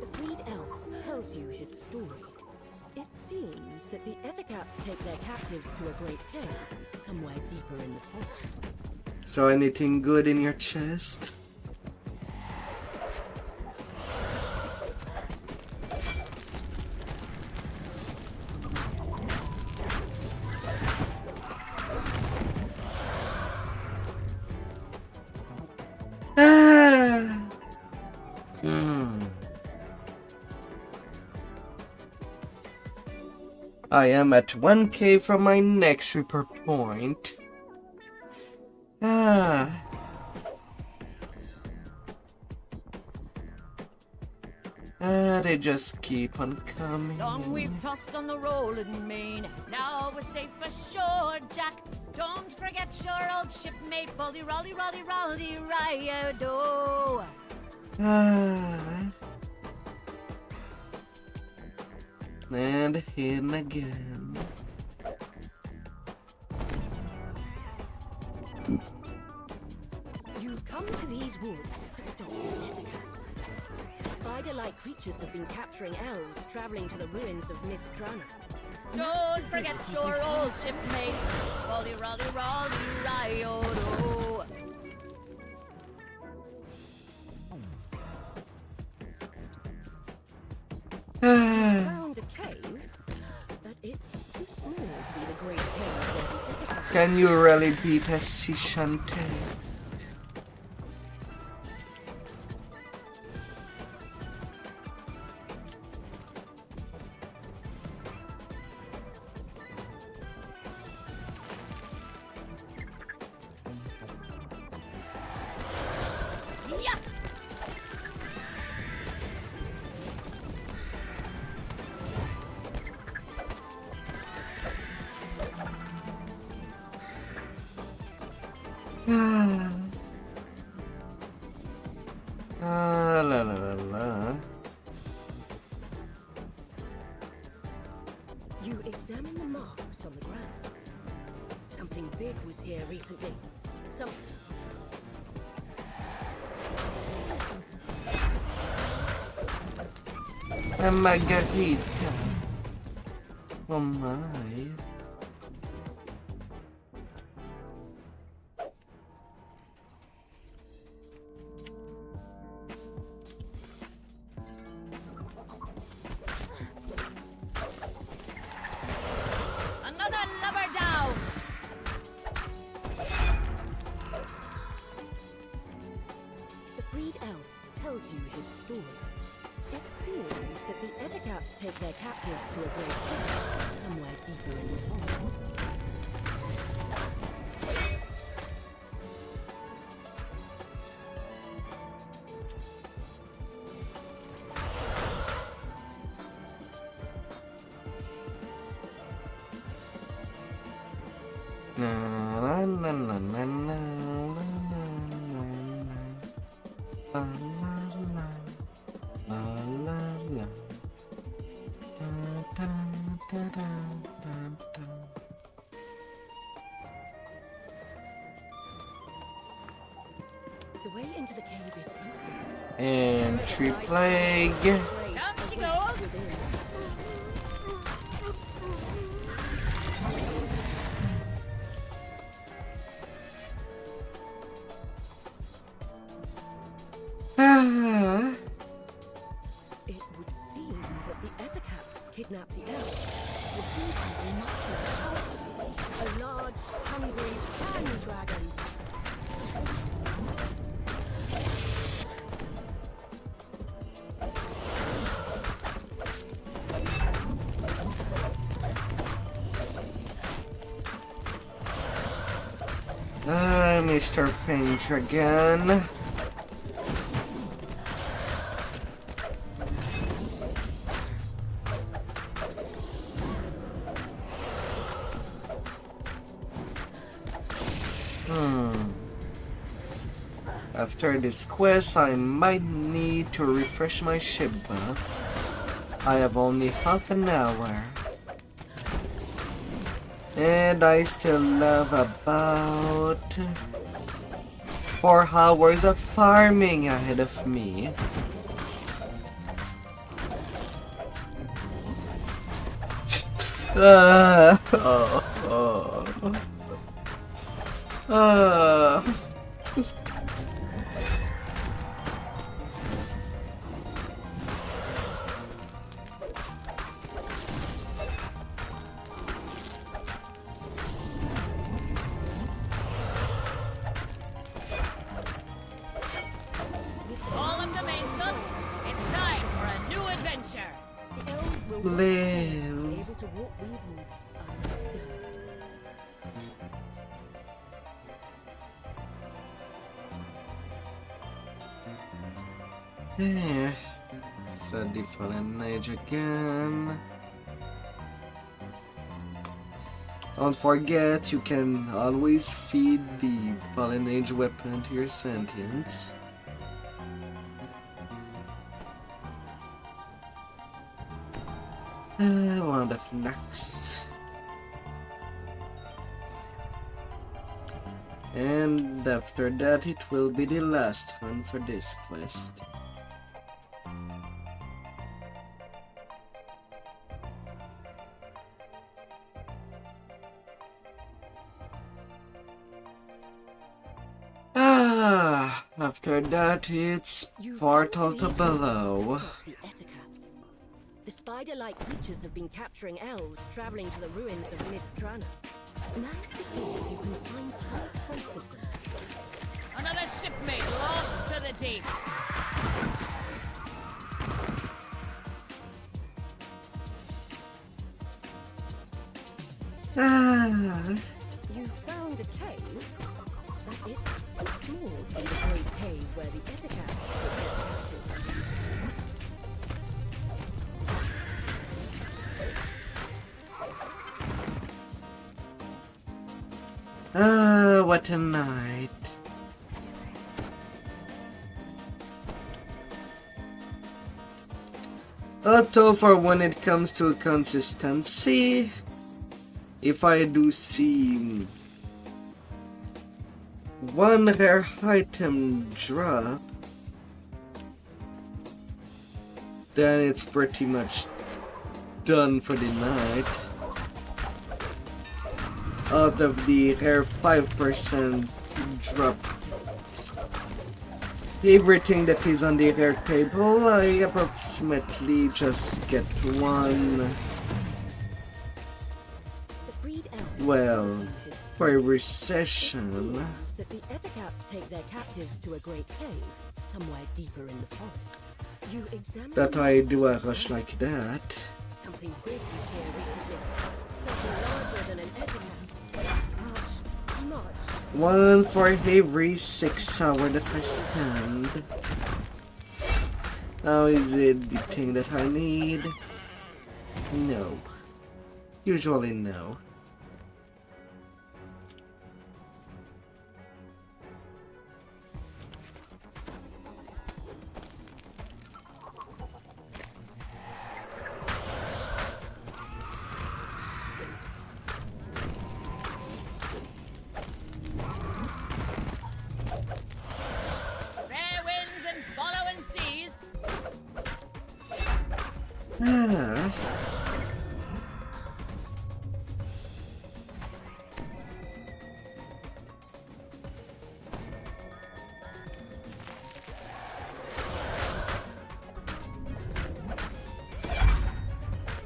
The freed elf tells you his story. It seems that the eticaps take their captives to a great cave, somewhere deeper in the forest. So anything good in your chest? I am at 1k from my next reaper point. They just keep on coming. Long we've tossed on the rolling main. Now we're safe ashore, Jack. Don't forget your old shipmate, Rolly, Rolly, Rolly, Rolly, Riodo. And in again. You've come to these woods to stop the eticaps. spider-like creatures have been capturing elves traveling to the ruins of Mithdrana. Don't forget your old shipmate. Rolly, rolly, rolly, riodo. Found a cave, but it's too small to be the great cave where the Ithaca. Can you really beat a sea shanty? Yeah. La la la la. You examine the marks on the ground. Something big was here recently. Some. A margarita. Oh my. Another lover down. The freed elf tells you his story. It seems that the Ethicaps take their captives to a great cave somewhere deeper in the forest. Na na na na na na na na la la la. Da da da da da da. The way into the cave is open. Entry plague. Down she goes. Within. Ah. It would seem that the Ethicaps kidnapped the elves with something much more powerful. A large, hungry fan dragon. Mr. Fang Dragon. After this quest, I might need to refresh my ship, but I have only half an hour. And I still have about 4 hours of farming ahead of me. All of the main sun. It's time for a new adventure. The elves will Live. be able to walk these woods undisturbed. Yeah, so the fallen age again. Don't forget, you can always feed the fallen age weapon to your sentients. Wand of Lux. And after that, it will be the last one for this quest. After that, it's You portal can't to easily below. stop the Eticaps. The spider-like creatures have been capturing elves traveling to the ruins of Mithdrana. Now to see if you can find some trace of them. Another shipmate lost to the deep. You found a cave, but it's too small to be the great cave where the Eticaps were kept captive. What a night. Although for when it comes to consistency, if I do see one rare item drop, then it's pretty much done for the night. Out of the rare 5% drop, everything that is on the rare table, I approximately just get one. The freed elves Well, using his for every It session. seems that the Eticaps take their captives to a great cave somewhere deeper in the forest. You examine That I do a rush like that. something big was here recently. Something larger than an Eticap. Much. One for every 6 hours that I spend. Now is it the thing that I need? No. Usually no. Fair winds and following seas. Ah.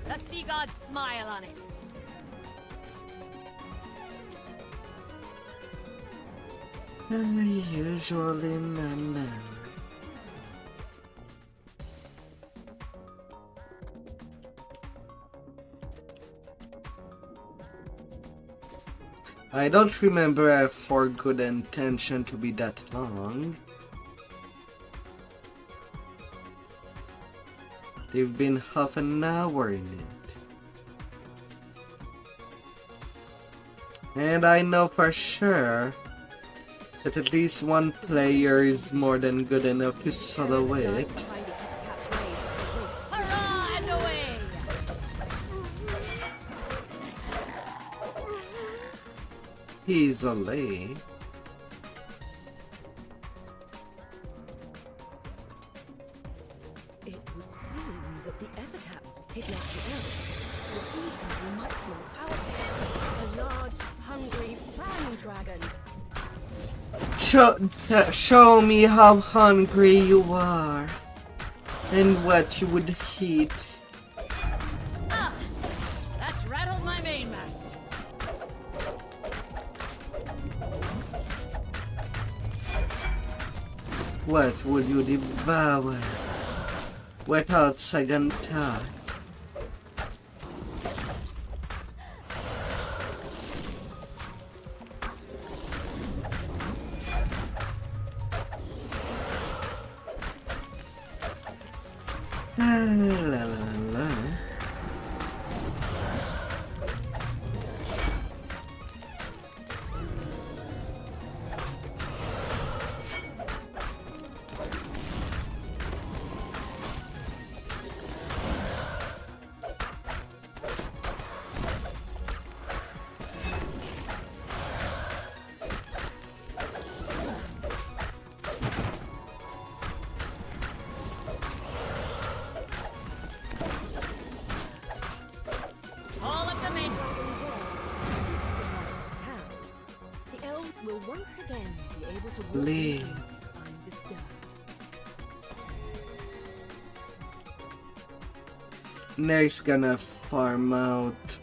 The sea gods smile on us. Usually no. I don't remember for good intention to be that long. They've been half an hour in it. And I know for sure that at least one player is more than good enough to solo it. Lies behind the Eticap's raids. Hurrah and away! Easily. It would seem that the Eticaps kidnapped the elves would be something much more powerful. A large, hungry fan dragon. Show me how hungry you are and what you would eat. Ah! That's rattled my mainmast. What would you devour without second thought? La la la. All of the men. The elves will once again be able to walk Leave. these Next, gonna farm out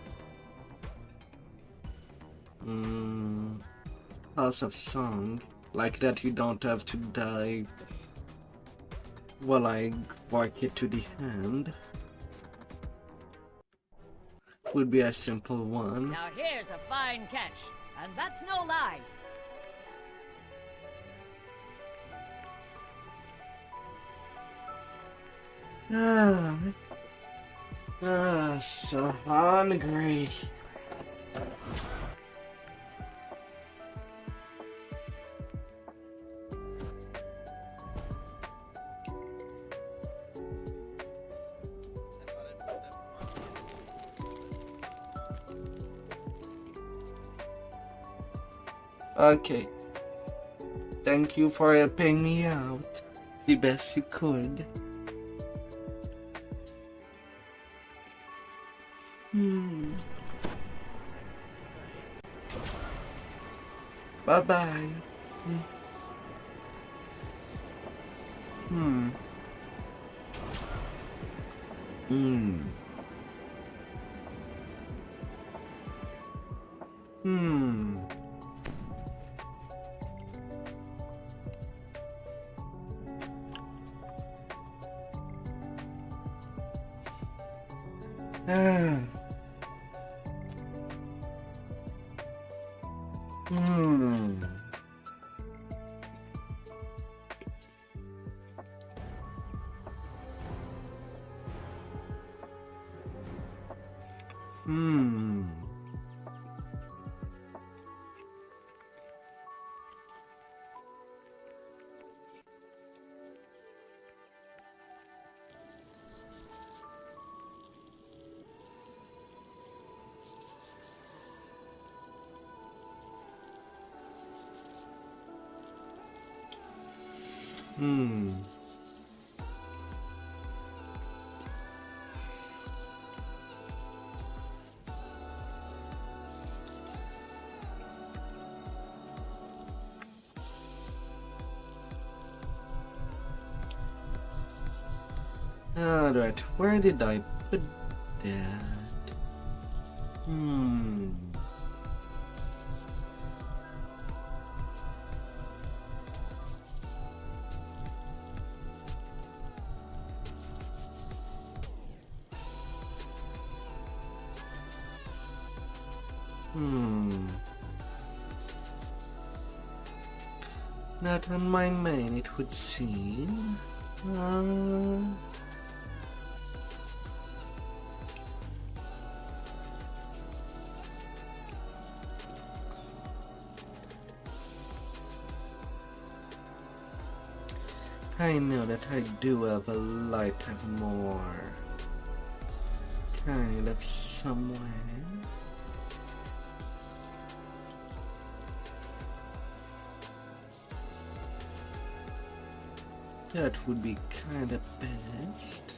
House of Song, like that you don't have to die while I work it to the hand. Would be a simple one. Now here's a fine catch, and that's no lie. So hungry. Okay. Thank you for helping me out the best you could. Bye bye. Alright, where did I put that? Not on my main, it would seem. I know that I do have a light of more kind of somewhere. That would be kind of best.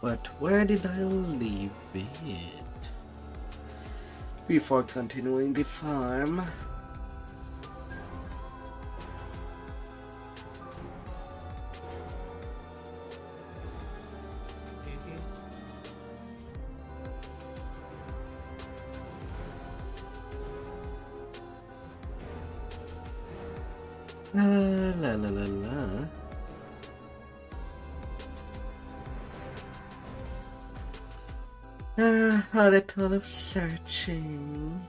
But where did I leave it? Before continuing the farm. La la la la. A little of searching.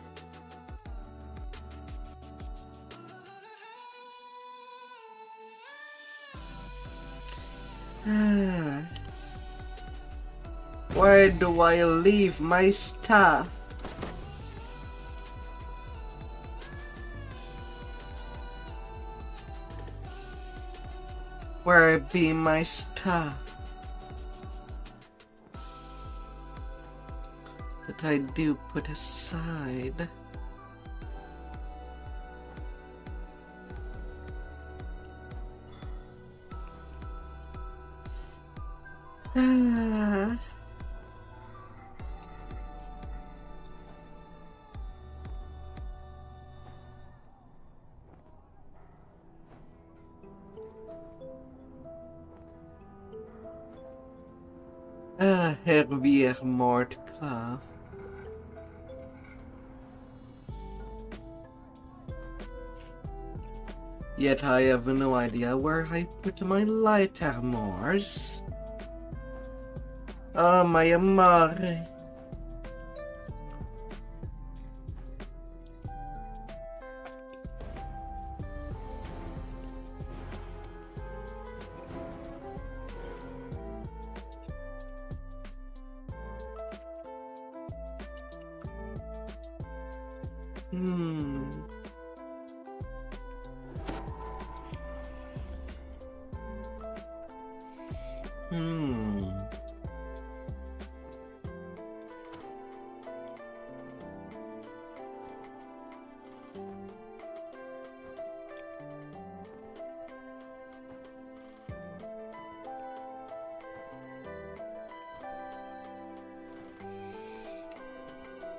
Where do I leave my stuff? Where be my stuff? That I do put aside. Hervier Mort Club. Yet I have no idea where I put my light armors. Oh, my amore.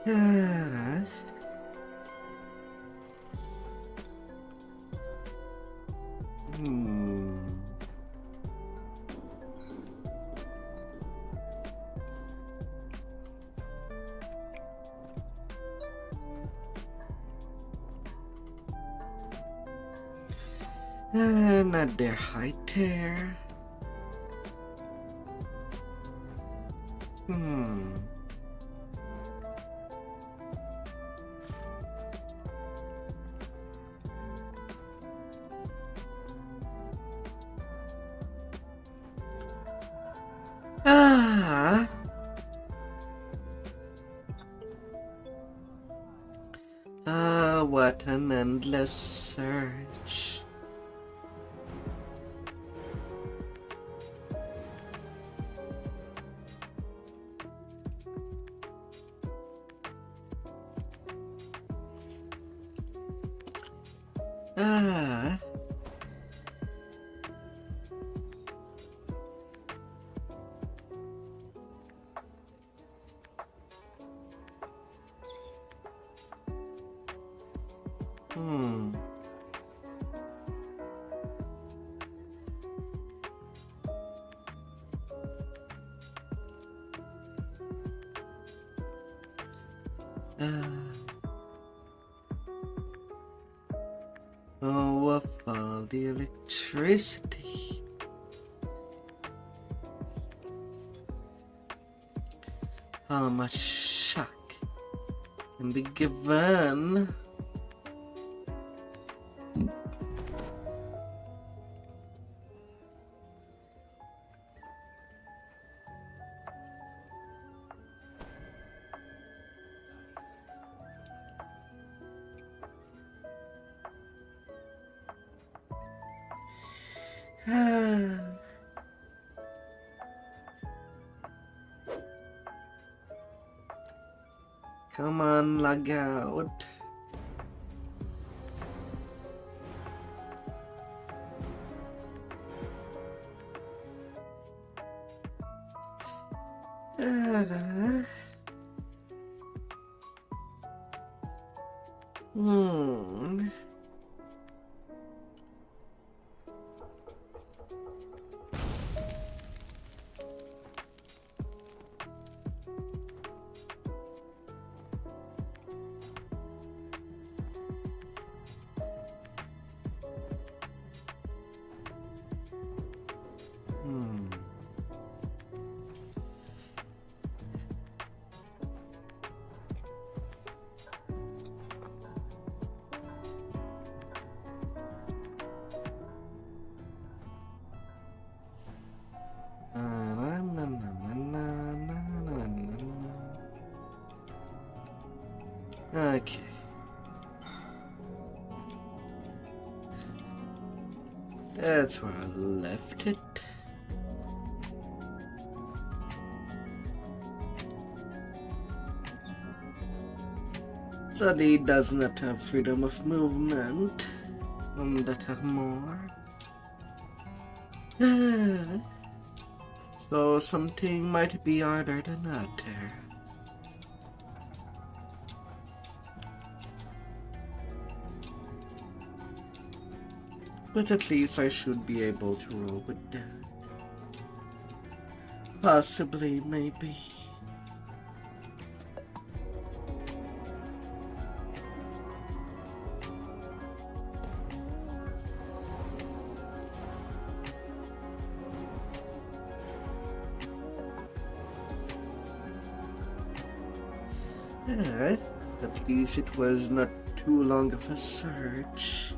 Yes. Another high tear. What an endless search. Oh, of all the electricity. How much shock can be given? Come on, lag out. Okay. That's where I left it. Sadly, it does not have freedom of movement on that armor. So something might be harder than that there. But at least I should be able to roll with that. Possibly, maybe. Alright, at least it was not too long of a search.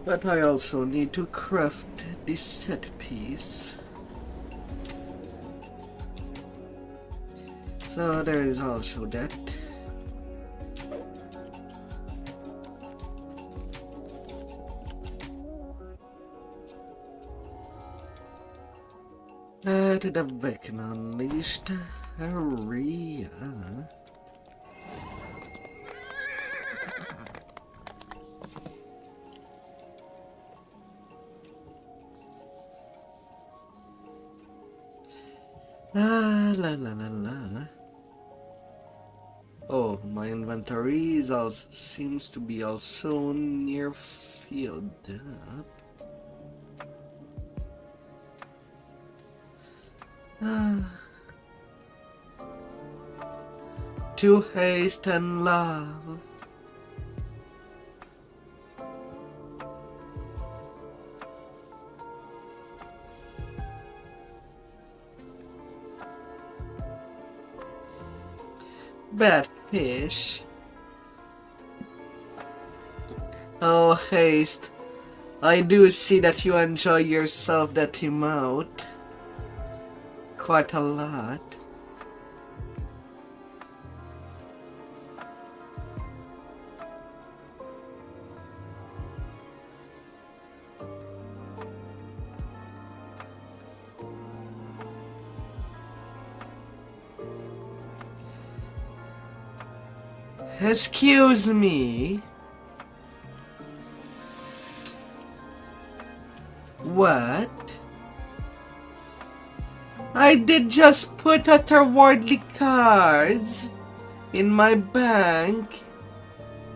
But I also need to craft this set piece. So there is also that. To the Beacon Unleashed area. La la la la. Oh, my inventory is also seems to be also near filled up. To haste and love. Bad fish. Oh, Haste. I do see that you enjoy yourself that emote. Quite a lot. Excuse me. What? I did just put otherworldly cards in my bank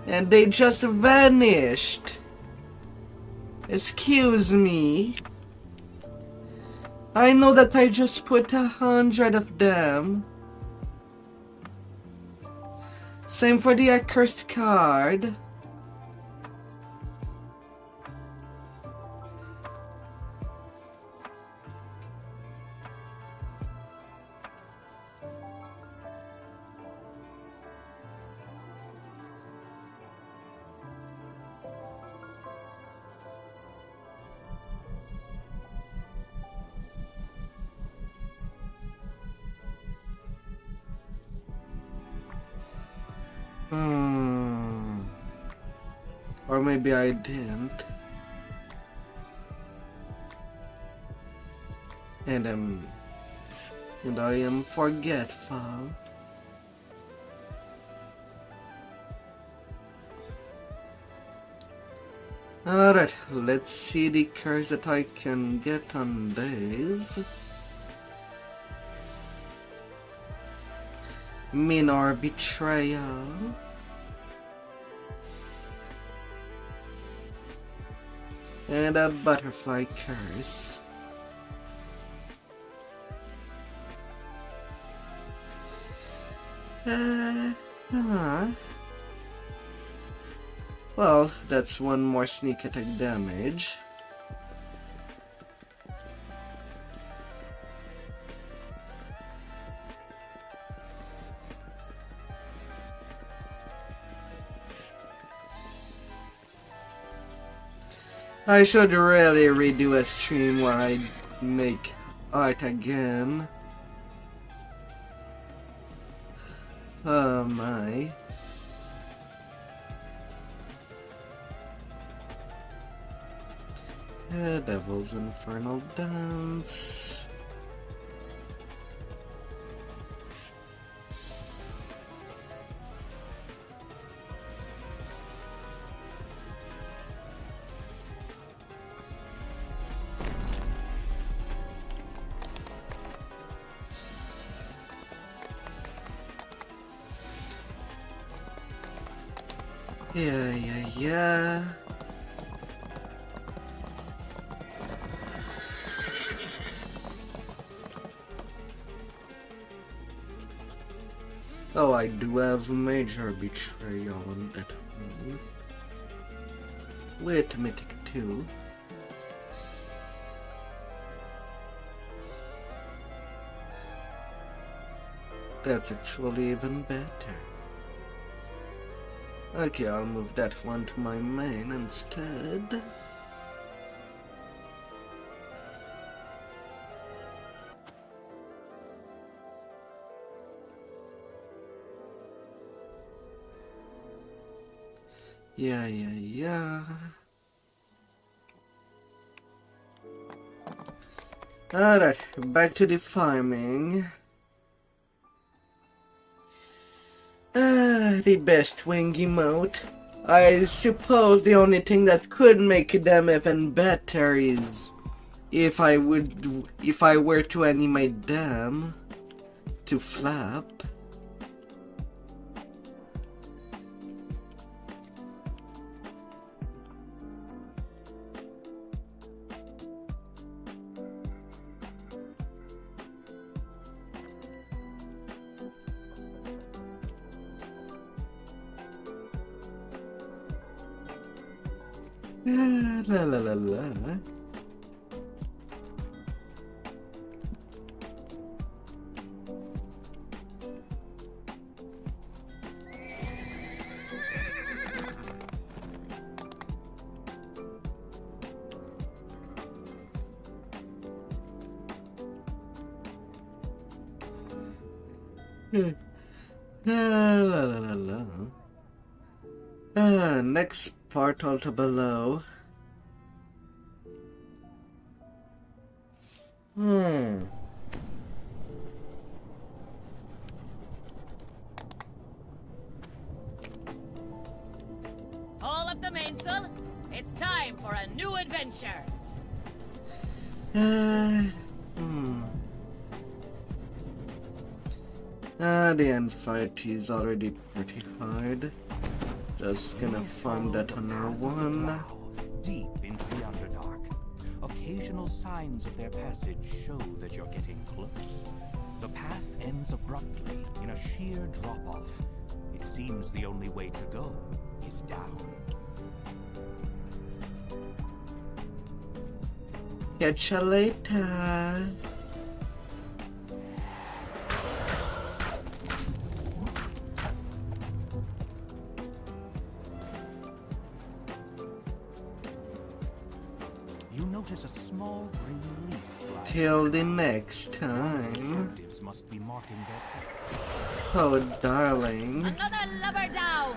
and they just vanished. Excuse me. I know that I just put 100 of them. Same for the accursed card. Or maybe I didn't. And I am forgetful. Alright, let's see the cards that I can get on these. Minor Betrayal. And a Butterfly Curse. Well, that's one more sneak attack damage. I should really redo a stream where I make art again. Oh my. Devil's Infernal Dance. Yeah. Oh, I do have major betrayal on that one. Wait, mythic 2. That's actually even better. Okay, I'll move that one to my main instead. Yeah. Alright, back to the farming. The best wing emote. I suppose the only thing that could make them even better is if I were to animate them to flap. La. Next part altar below. All up the mainsail. It's time for a new adventure. The end fight is already pretty hard. Just gonna farm that on our one. Deep into the Underdark. Occasional signs of their passage show that you're getting close. The path ends abruptly in a sheer drop-off. It seems the only way to go is down. Catch you later. You notice a small green leaf flying. Till the next time. Captives must be marking their Oh, darling. Another lubber down.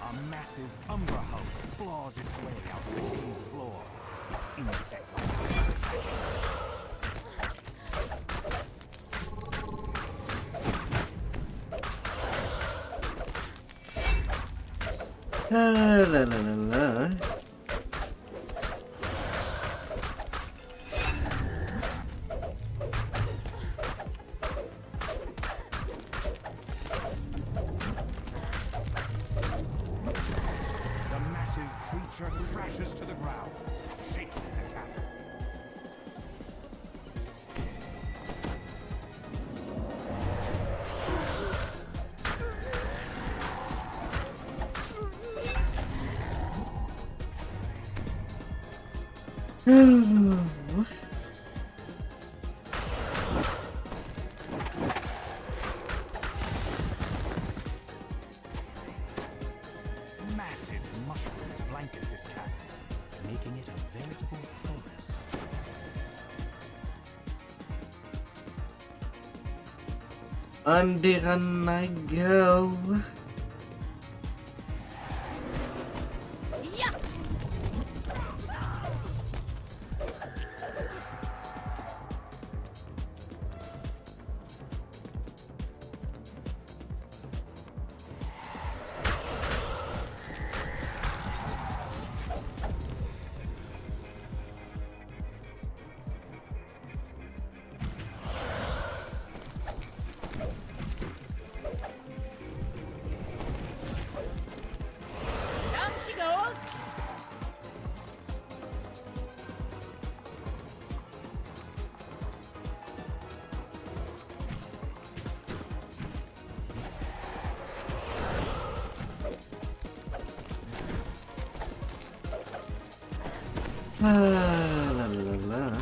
A massive umber hug claws its way out of the cave floor. Its insect. La. The massive creature crashes to the ground, shaking the cavern. Massive mushrooms blanket this cavern, making it a veritable forest. On the run I go. Yeah. goes! La la la.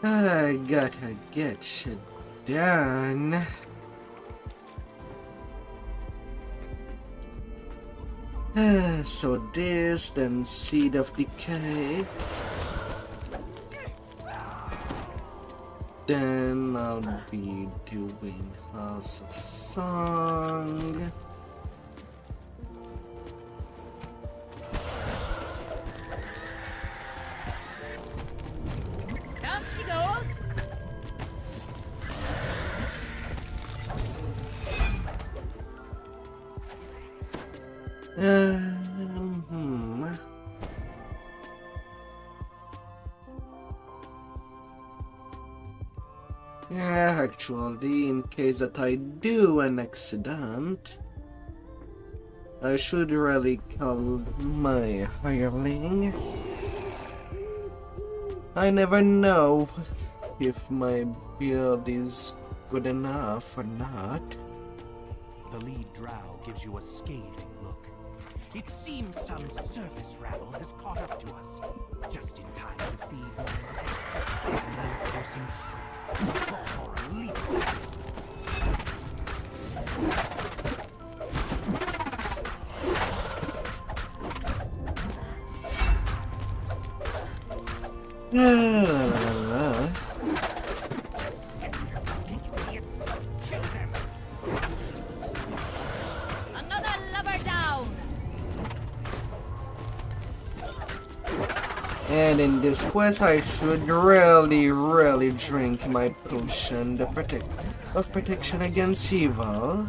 I gotta get shit done. So this, then Seed of Decay. Then I'll be doing House of Song. Down she goes! Hmm. Yeah, actually, in case that I do an accident, I should really call my hireling. I never know if my build is good enough or not. The lead drow gives you a scathing look. It seems some surface rabble has caught up to us, just in time to feed my little piercing shriek. Horror leaps at Another lover down! And in this quest, I should really drink my potion of protection against evil.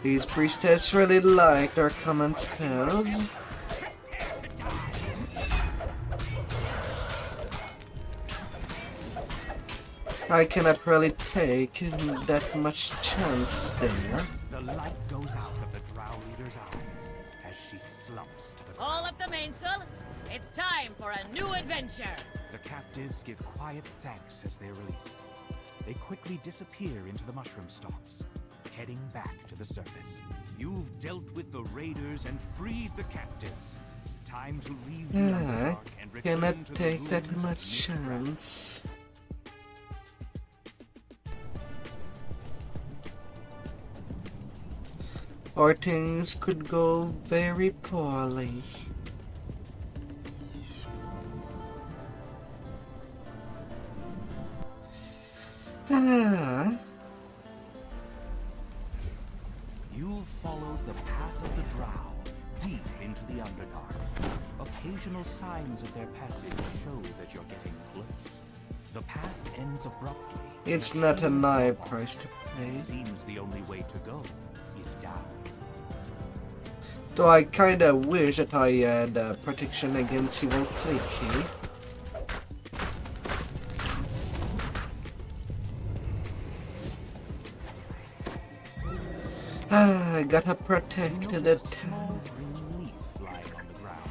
These priestess really like their common spells. I cannot really take that much chance there. The light goes out of the drow leader's eyes as she slumps to the ground. All up the mainsail. It's time for a new adventure. The captives give quiet thanks as they're released. They quickly disappear into the mushroom stalks, heading back to the surface. You've dealt with the raiders and freed the captives. Time to leave the Underdark and return Cannot to the take that ruins of much Mithra. chance. Or things could go very poorly. You've followed the path of the drow, deep into the Underdark. Occasional signs of their passage show that you're getting close. The path ends abruptly. It's and not a huge high drop-off. price to pay. It seems the only way to go is down. Though I kinda wish that I had protection against evil clicky. I gotta protect You the notice a town. small green leaf lying on the ground.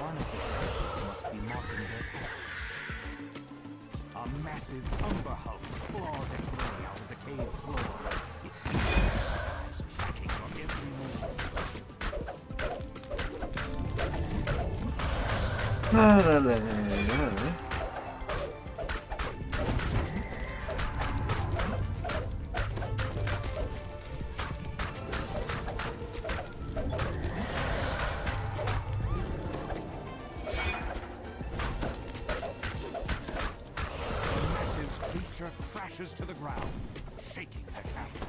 One of the captives must be marking their path. A massive umber hulk claws its way out of the cave floor. Its eyes tracking your every move. The massive creature crashes to the ground, shaking the captive.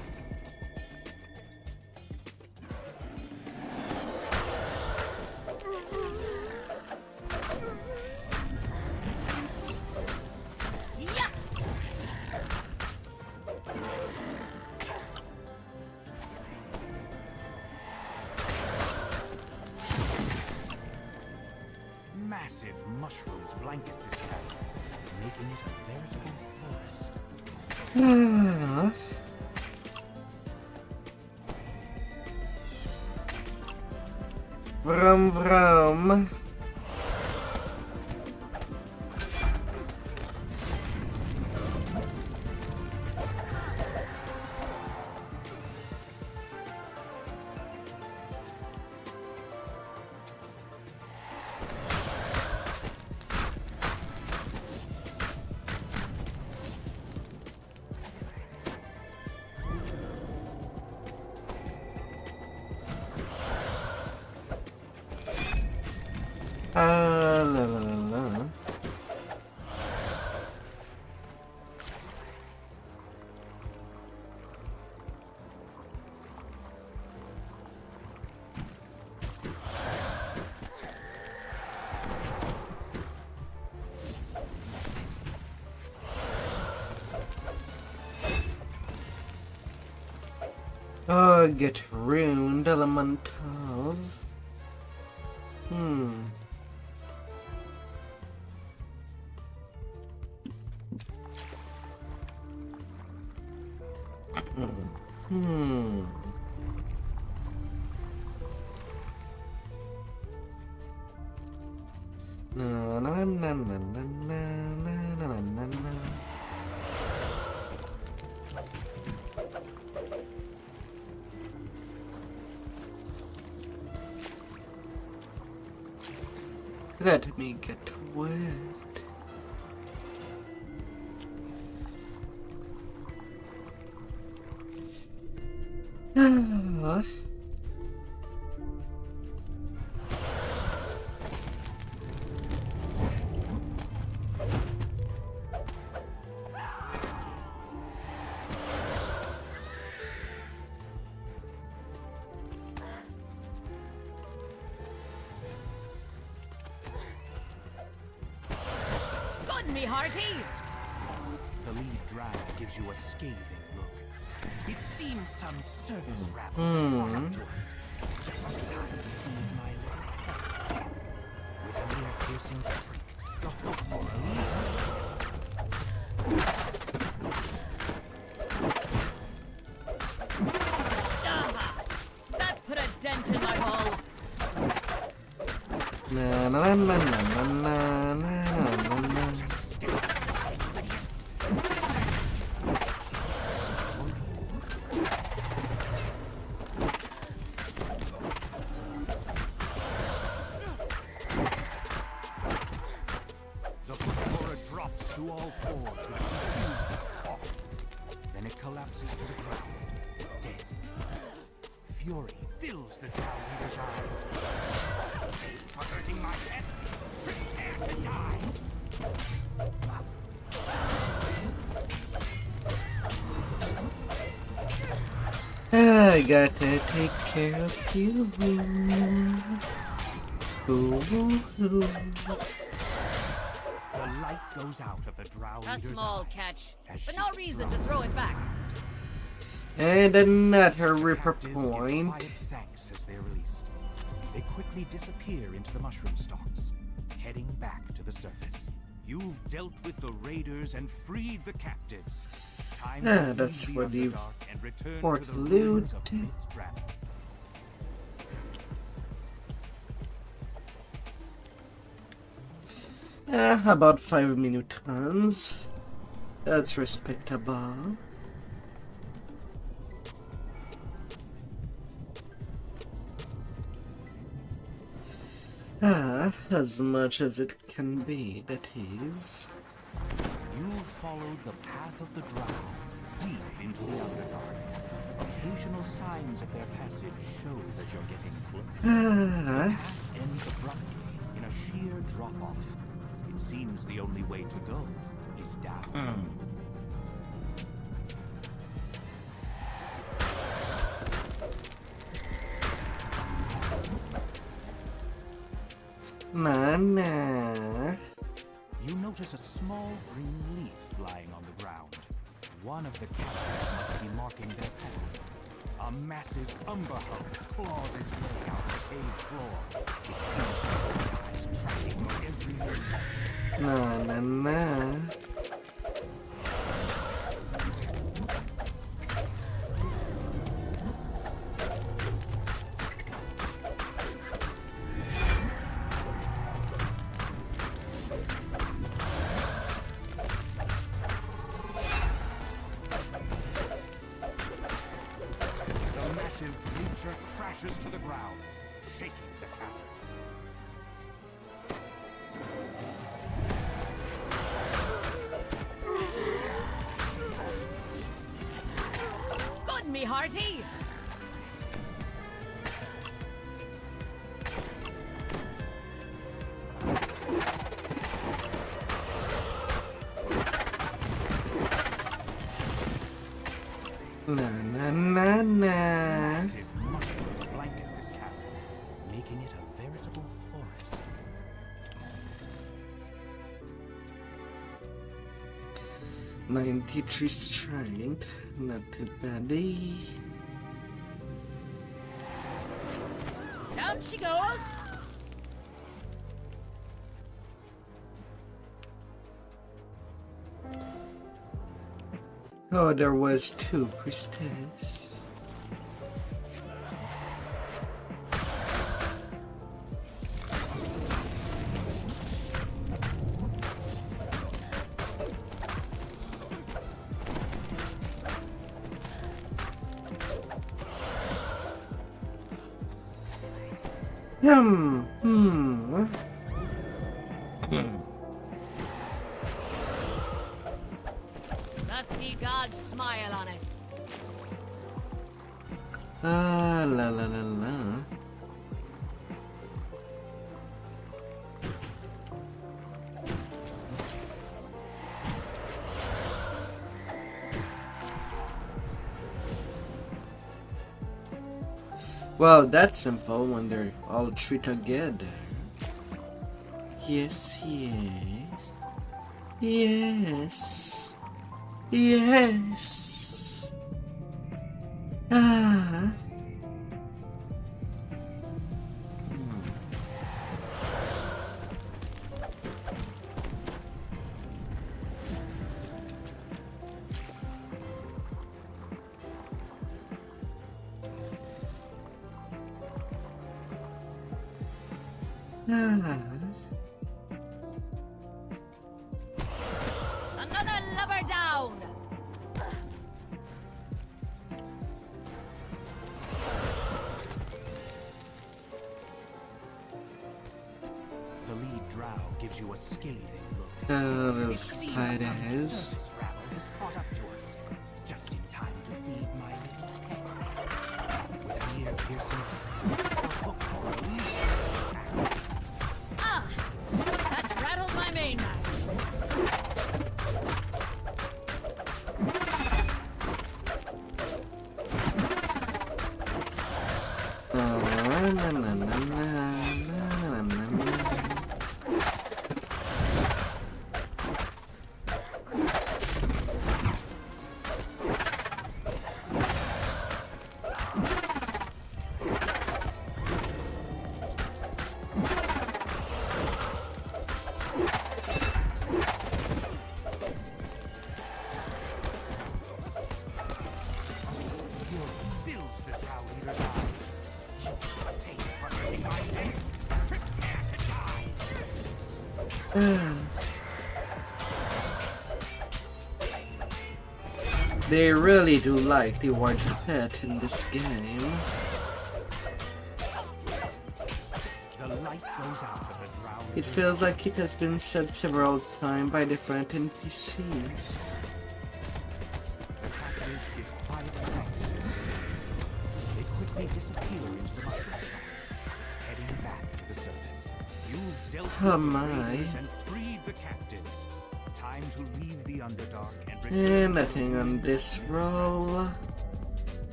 blanket this cavern, making it a veritable forest. Vroom vroom. La la la la. Oh, get ruined elementals. Na na na na na na na na na na. Let me get wet. Good me hearty! The lead drag gives you a scathing look. It seems some service rabble has caught up to us, just in time to feed my little pet. With an ear-piercing shriek, the hook Aha! That put a dent in my hull! Na na na na na na na na na. to all fours with confused squawk. Then it collapses to the ground, dead. Fury fills the town leader's eyes. For hurting my pet, prepare to die! I gotta take care of you. Ooh, ooh. The light goes out of the drow A leader's small eyes catch, as but she no reason to throw it back. And another ripper Captives give point. quiet thanks as they're released. They quickly disappear into the mushroom stalks, heading back to the surface. You've dealt with the raiders and freed the captives. Time to leave That's the for the Underdark and return Fort to the ruins of Loot. Mythdragon. About 5 minutes. That's respectable. As much as it can be, that is. You've followed the path of the drow, deep into the Underdark. Occasional signs of their passage show that you're getting close. The path ends abruptly in a sheer drop-off. It seems the only way to go is down. Nah. You notice a small green leaf lying on the ground. One of the captives must be marking their path. A massive umber hulk claws its way out the cave floor. Its innocent eyes tracking your every move. Na na na. The massive creature crashes to the ground, shaking the cavern. Good, me hearty. Na na na na. Massive mushrooms blanket this cavern, making it a veritable forest. 93 strength, not too bad. Down she goes. Oh, there was 2 priestess. Thus see God smile on us. Ah, la la la la. Well, that's simple when they're all three together. Yes, yes. Yes. Yes. Ah. Ah. Another lover down. The lead drow gives you a scathing look. Little It seems some spiders. surface rabble has caught up to us, just in time to feed my little pet. With an ear-piercing shriek, a hook rose. Ah, that's rattled my mainmast. Na na na na na na na. Fills the drow leader's eyes. Pays for hurting my head. Prepare to die. They really do like the white pet in this game. The light goes out of the drow It feels like it has been said several times by different NPCs. The captives give quiet thanks as they leave. They quickly disappear into the mushroom stalks, heading back to the surface. You've dealt Oh with the my. raiders and freed the captives. Time to leave the Underdark and return And to nothing the on ruins this of your roll.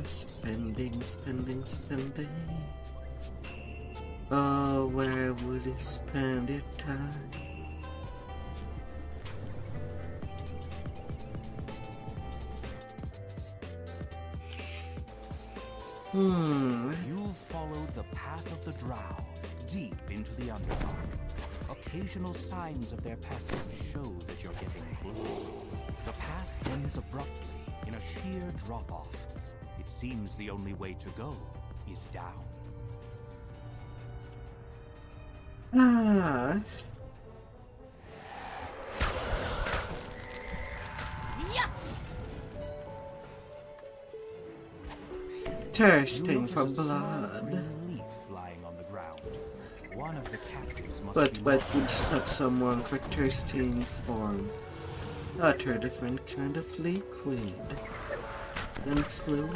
Spending, spending, spending. Oh, where would you spend your time? You'll follow the path of the drow, deep into the Underdark. Occasional signs of their passage show that you're getting close. The path ends abruptly in a sheer drop-off. It seems the only way to go is down. Ah. Yeah. Thirsting for You notice a small blood. green leaf lying on the ground. One of the captives must But be what lost. would stop someone from thirsting for utter different kind of liquid and fluid?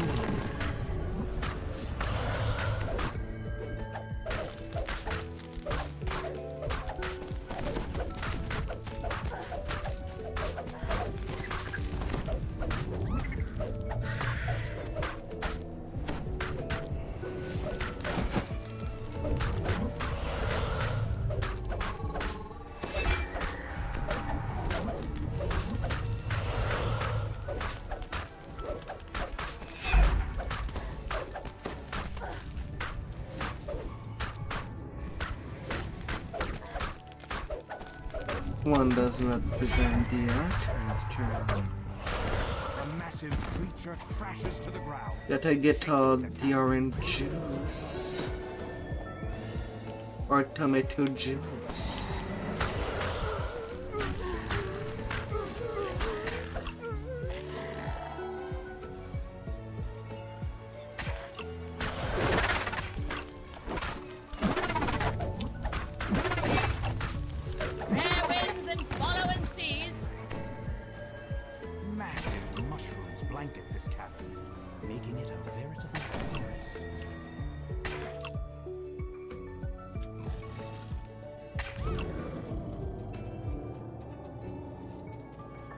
One does not prevent the other after all. A massive creature crashes to the ground. Yet I get all the orange juice. Or tomato juice. Fair winds and following seas. Massive mushrooms blanket this cavern, making it a veritable forest.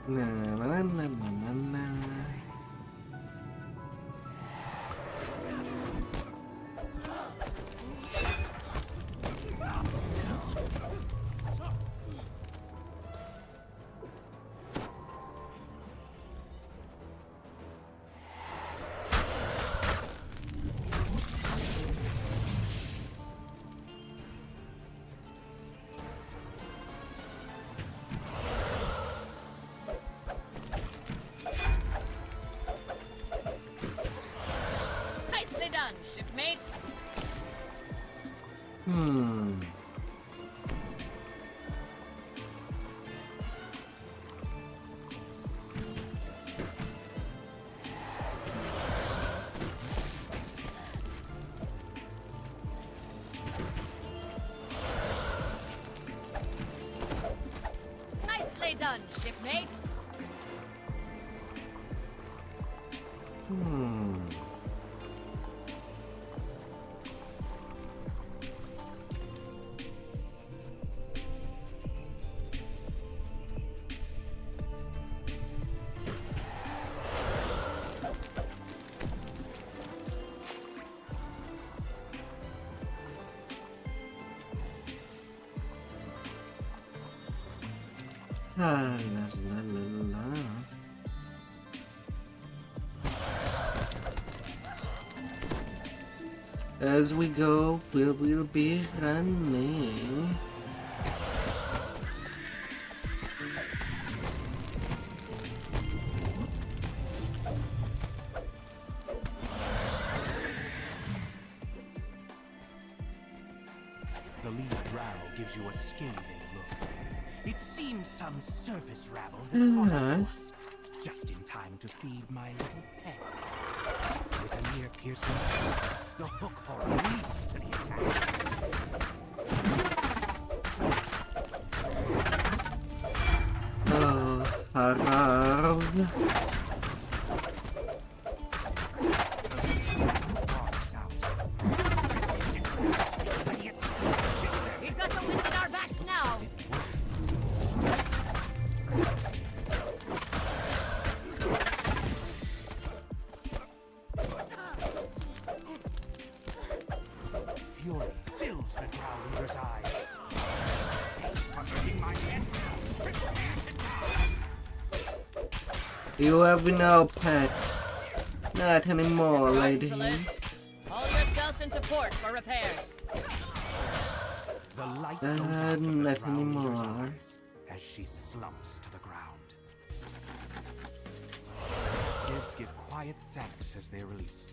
Na na na na na na. Nicely done, shipmate. Hmm. Nicely done, shipmate. Hmm. Ah, la la la la. As we go, we will be running. The lead drow gives you a scathing look. It seems some surface rabble has caught up to us, just in time to feed my little pet. With an ear-piercing shriek, the hook horror leaps to the attack. Oh, haram. Walks out. We've got the wind at our backs now. Fury fills the drow leader's eyes. Stay from hurting my head. You have no pet. Not anymore, Starting lady. to list. off into port for repairs. The light goes out of the not drow leader's anymore. eyes as she slumps to the ground. Captives give quiet thanks as they're released.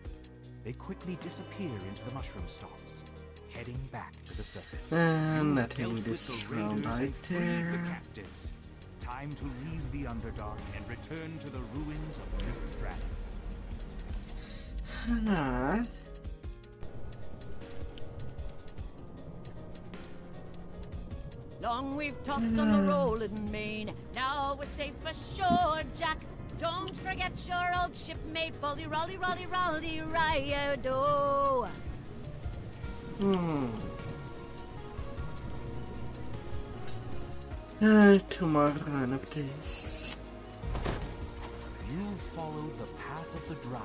They quickly disappear into the mushroom stalks, heading back to the surface. Nothing Dealt with this the round raiders right and freed the there. captives. Time to leave the Underdark and return to the ruins of Myth Dragon. Ah. Long we've tossed on the rolling main. Now we're safe ashore, Jack. Don't forget your old shipmate, Rolly, Rolly, Rolly, Rolly, Riodo. Tomorrow run of this. You follow the path of the drow,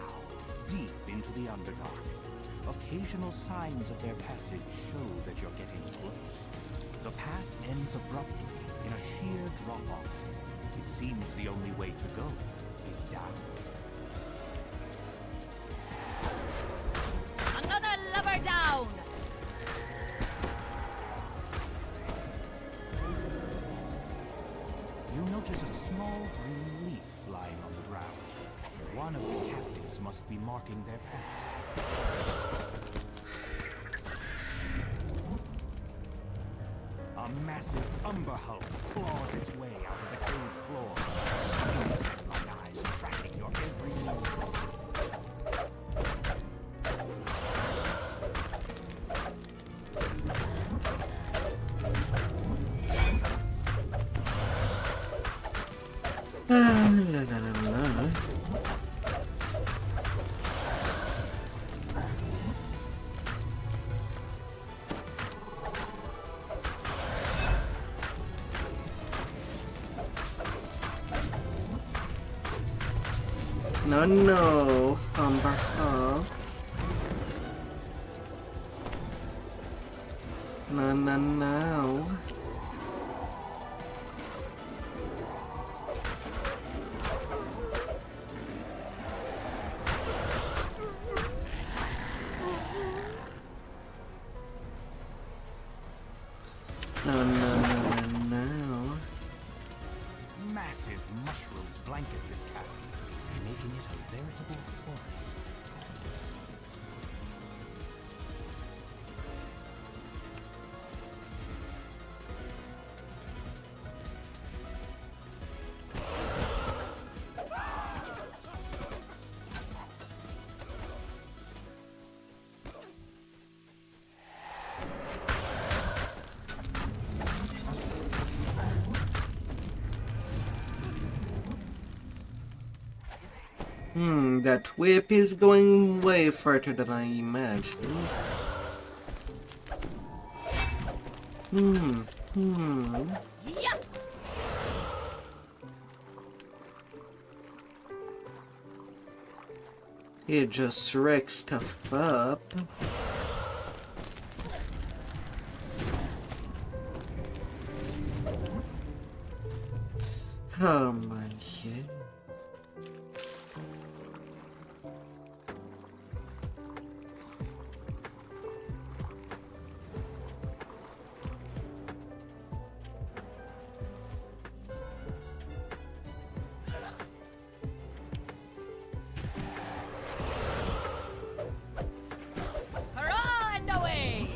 deep into the Underdark. Occasional signs of their passage show that you're getting close. The path ends abruptly in a sheer drop-off. It seems the only way to go is down. Another lover down. You notice a small green leaf lying on the ground. One of the captives must be marking their path. A massive umber hulk claws its way out of the cave floor. Insect-like eyes tracking your every move. La la la la. No, no, Umber Hulk. No, no, no. No, no, no, no, no. Massive mushrooms blanket this cavern, making it a veritable forest. That whip is going way further than I imagined. Yeah. It just wrecks stuff up. Come on here. Hurrah and away.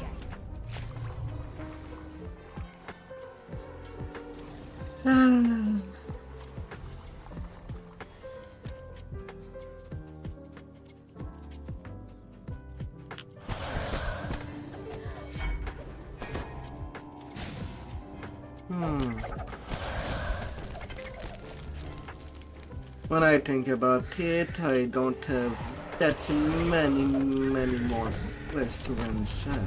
When I think about it, I don't have that many more quests to ransack.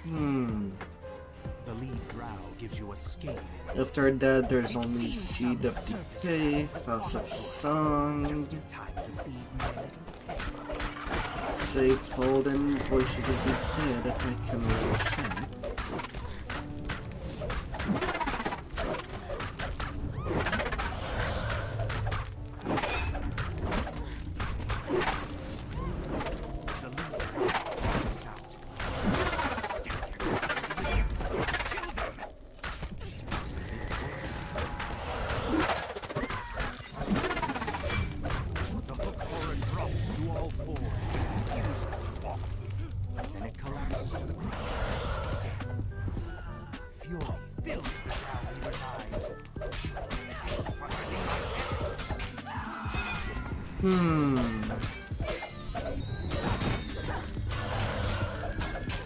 The lead drow gives you a scathing. After that, there's only Seed of Decay, House of Song, Just in time to feed my little pet. Safe Hold, and Voices of the Dead that I can ransack.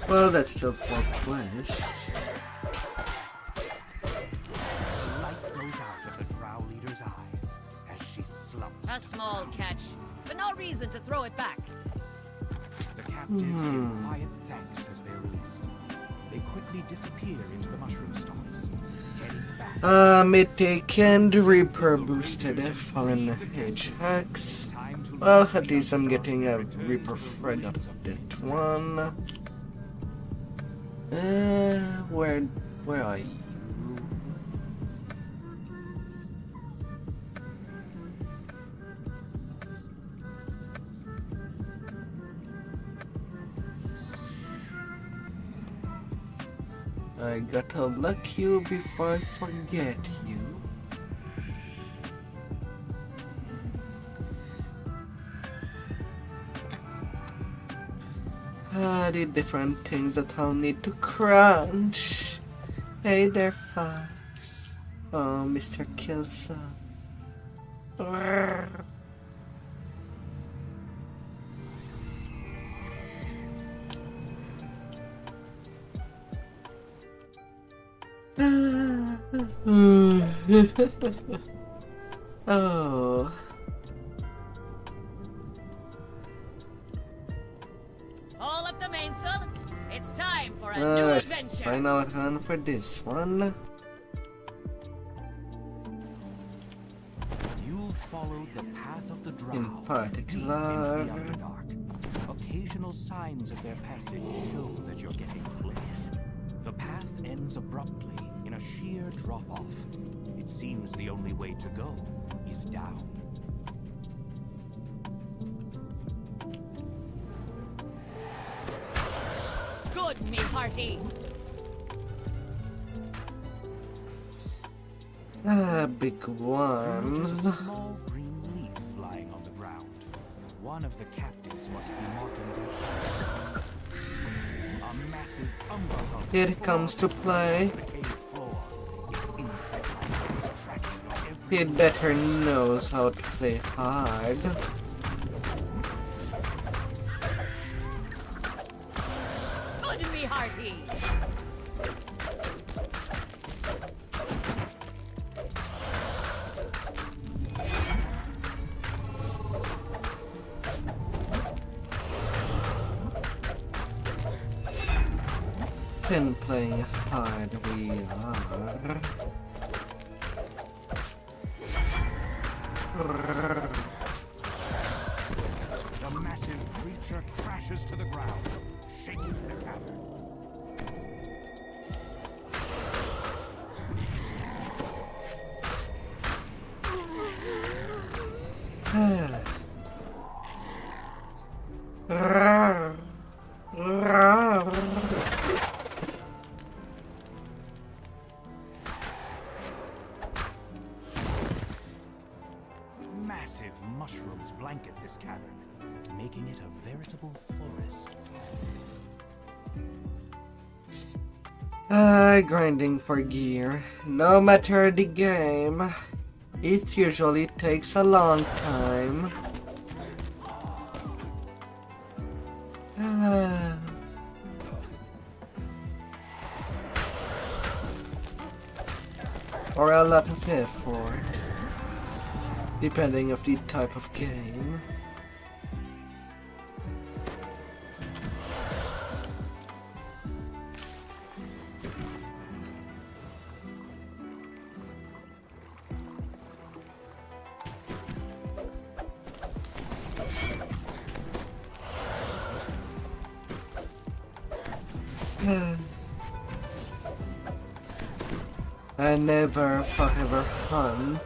Well, that's still for quest. The light goes out of the drow leader's eyes as she slumps. A small catch, but no reason to throw it back. The captives give quiet thanks as they're released. They quickly disappear into the mushroom stalks, heading back. Mythic and Reaper boosted Fallen Hedgehogs. Well, at least I'm getting a Reaper frag up this one. Where are you? I gotta luck you before I forget you. The different things that I'll need to crunch. Hey there, Fox. Oh, Mr. Kilson. Oh. All up the mainsail. It's time for a new adventure. Final run for this one. You'll follow the path of the drow In deep particular. into the Underdark. Occasional signs of their passage show that you're getting close. The path ends abruptly in a sheer drop-off. It seems the only way to go is down. Good, me hearty. Big You one. notice a small green leaf lying on the ground. One of the captives must be marking their path. A massive umber hump It comes to play. the cave floor. Its insect like is tracking your every It better knows how to play hard. Good, me hearty. Been playing hard, we are. The massive creature crashes to the ground, shaking the cavern. Massive mushrooms blanket this cavern, making it a veritable forest. Grinding for gear. No matter the game, it usually takes a long time. Or a lot of effort, depending of the type of game. I never forever hunt.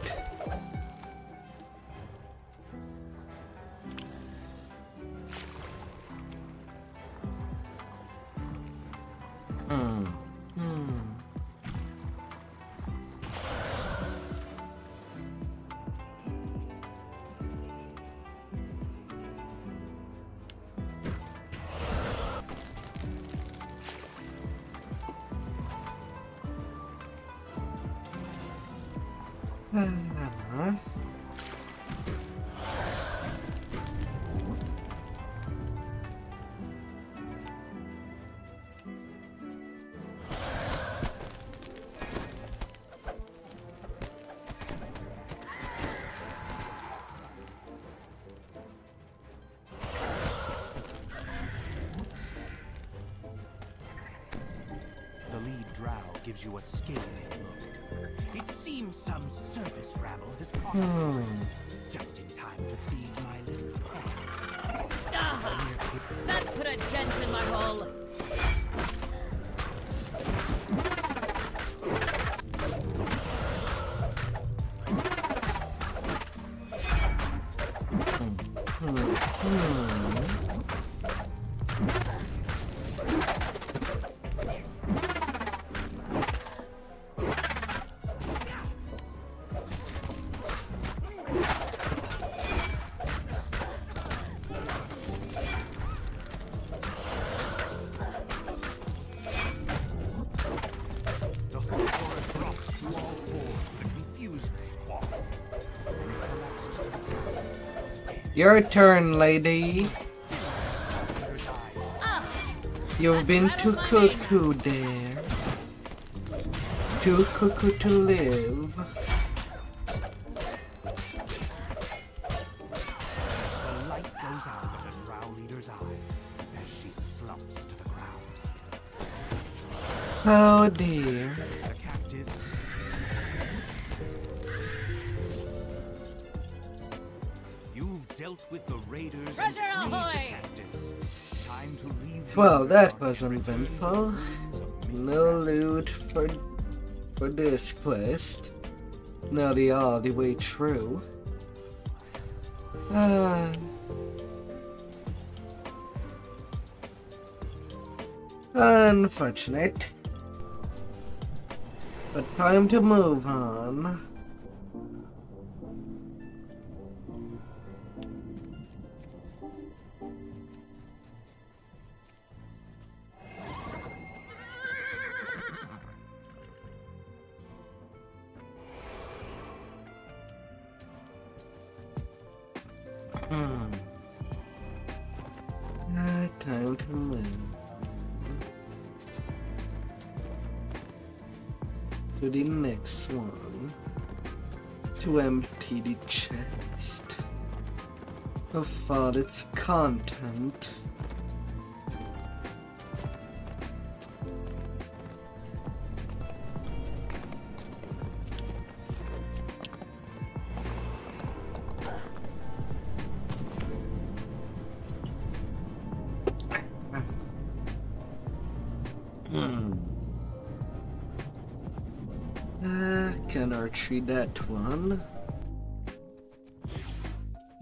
drow gives you a scathing look. It seems some surface rabble has caught up to us, just in time to feed my little pet. That put a dent in my hull. The whole horde drops to all fours with a confused squawk. And collapses to the ground. Your turn, lady. You've been too cuckoo there. Too cuckoo to live. The light goes out of the drow leader's eyes as she slumps to the ground. Oh dear. The captives. You've dealt with the raiders and Treasure freed the ahoy! captives. Time to leave. Well, that was uneventful. No loot for this quest. Nearly all the way through. Unfortunate. But time to move on. Time to move. To the next one. To empty the chest of all its content. Can archery that one.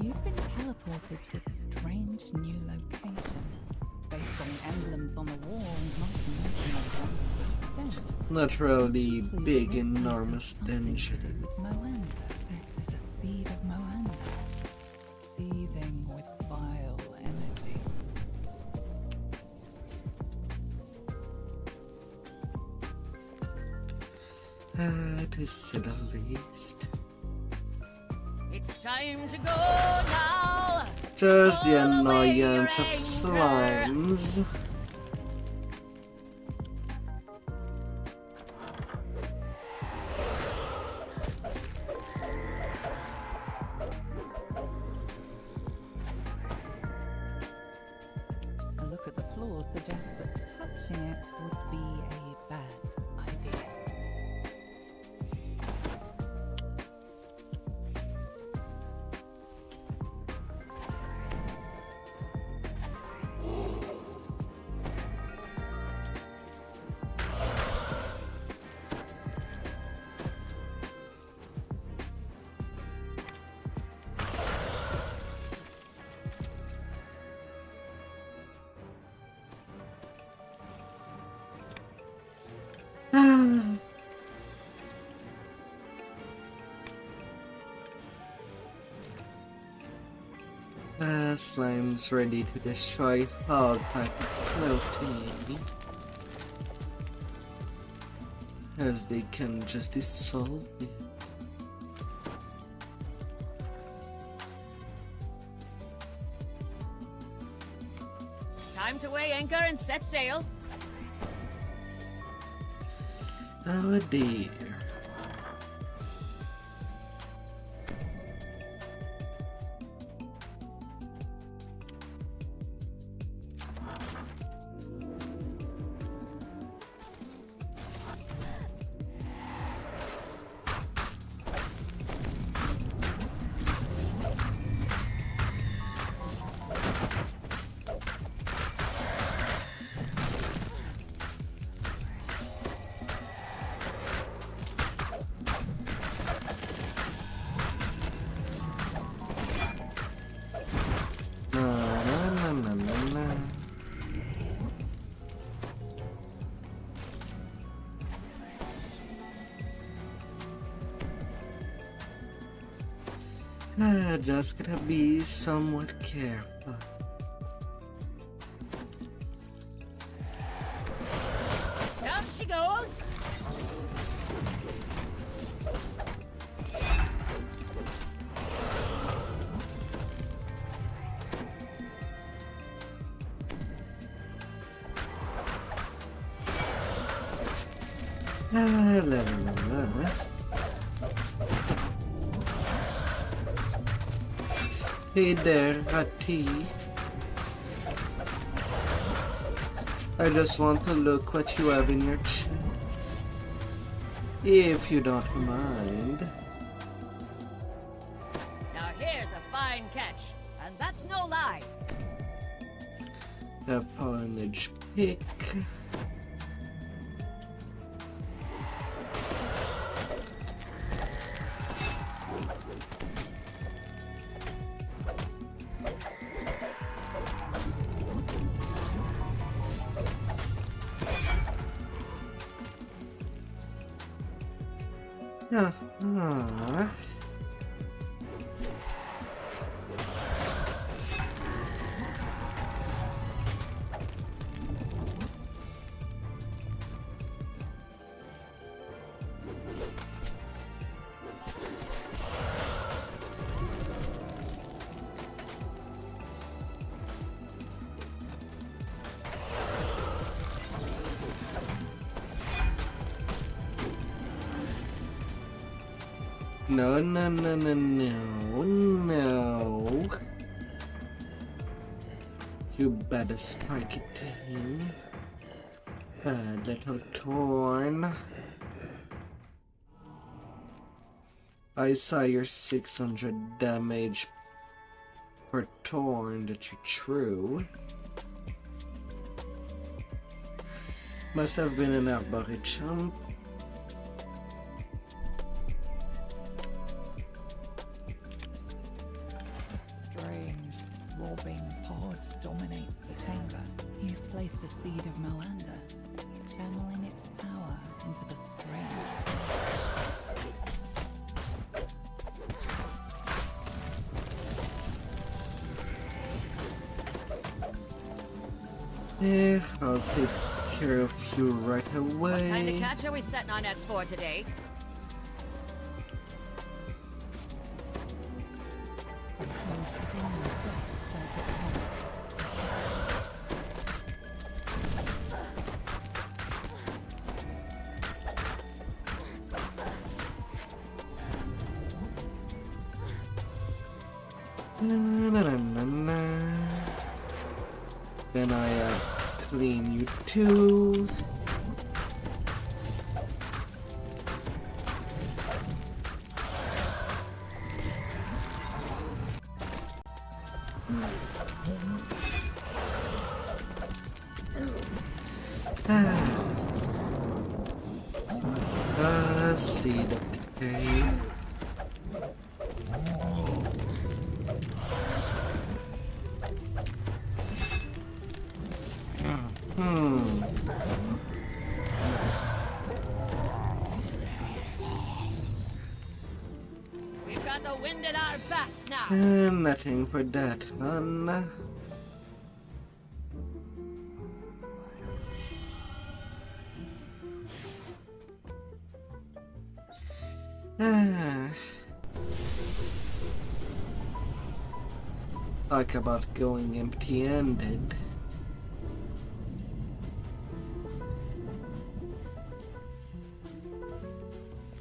You've been teleported to a strange new location, based on the emblems on the wall and not to mention the ones extent. Not really Conclude big, this place has enormous something to do dungeon. with Moanda. This is a seed of Moanda, seething with vile energy. To say the least. It's time to go now. Just the All the way annoyance of your anchor. slimes. A look at the floor suggests that touching it would be a bad idea. Slime's ready to destroy all type of clothing. As they can just dissolve it. Time to weigh anchor and set sail. Oh dear. Just gotta be somewhat careful. Down she goes. La, la, la. Hey there, Hattie. I just want to look what you have in your chest. If you don't mind. Now here's a fine catch, and that's no lie. A pollinage pick. Uh-huh. No, no, no, no, no, no. You better spike it to him. Bad little torn. I saw your 600 damage per torn that you threw. Must have been an outbucket chump. Dominates the chamber. You've placed a seed of Malander, channeling its power into the strange. Yeah, I'll take care of you right away. What kind of catch are we setting our nets for today? Then I clean you too. Seed of decay. We've got the wind at our backs now. Nothing for that, hun. Talk about going empty-handed.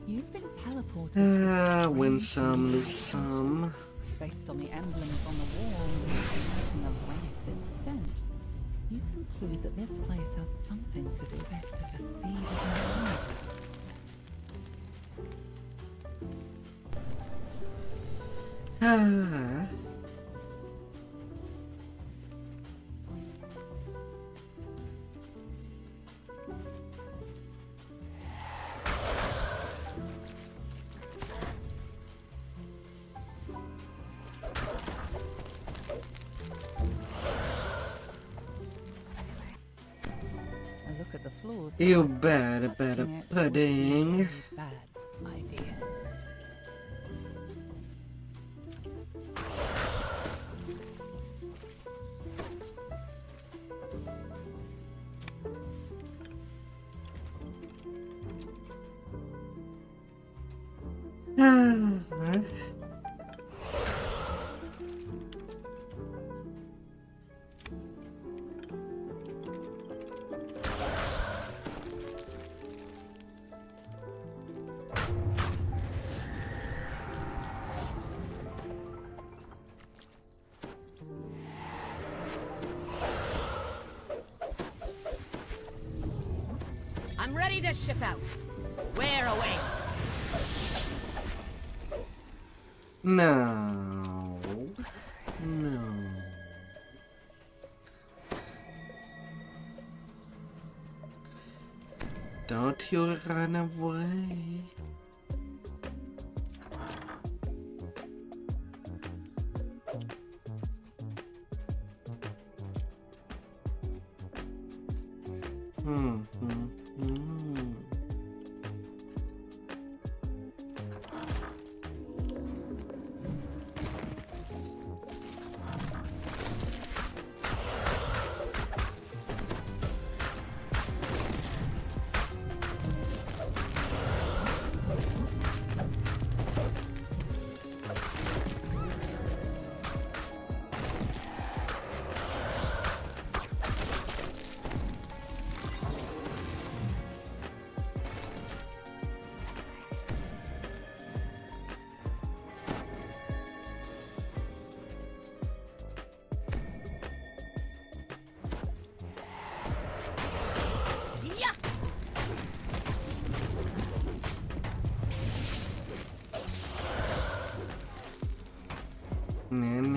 You've been teleported. Win some, lose some. Based on the emblems on the wall and the rancid stench, you conclude that this place has something to do with this as a seed of life. Look at the floors. You better pudding. Bad idea. I'm ready to ship out. Where away? No. No. Don't you run away. Yeah! Nah.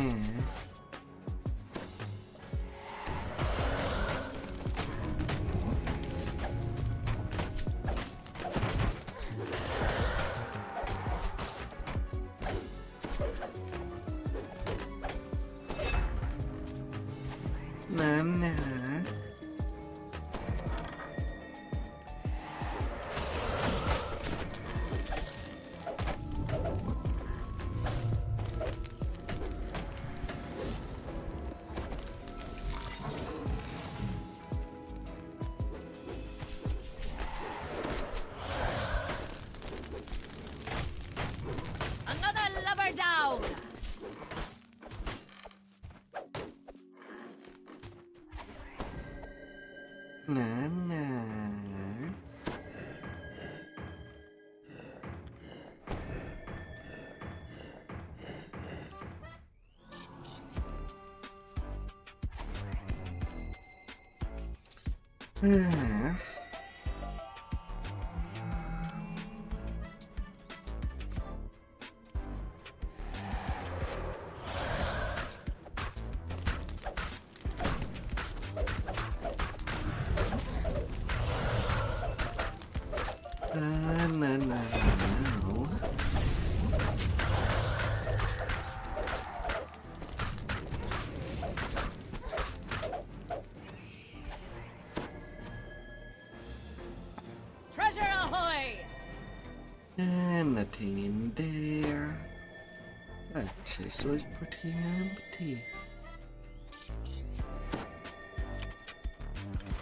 Nah. Another lover down! Nah. Ah. No. Treasure ahoy! Nothing in there. That chest was pretty empty.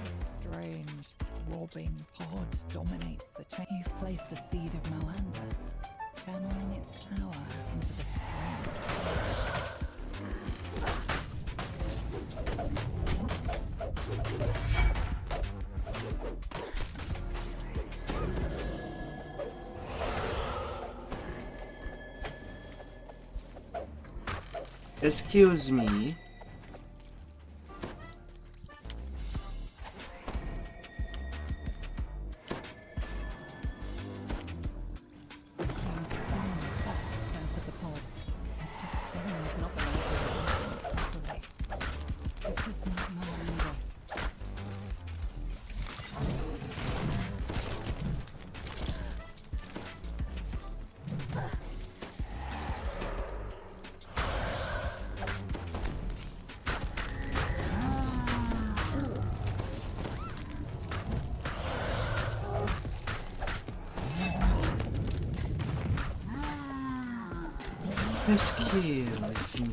A strange, throbbing pod dominates the chain. You've placed a seed of Moanda, channeling its power into the strange. Excuse me. Excuse me.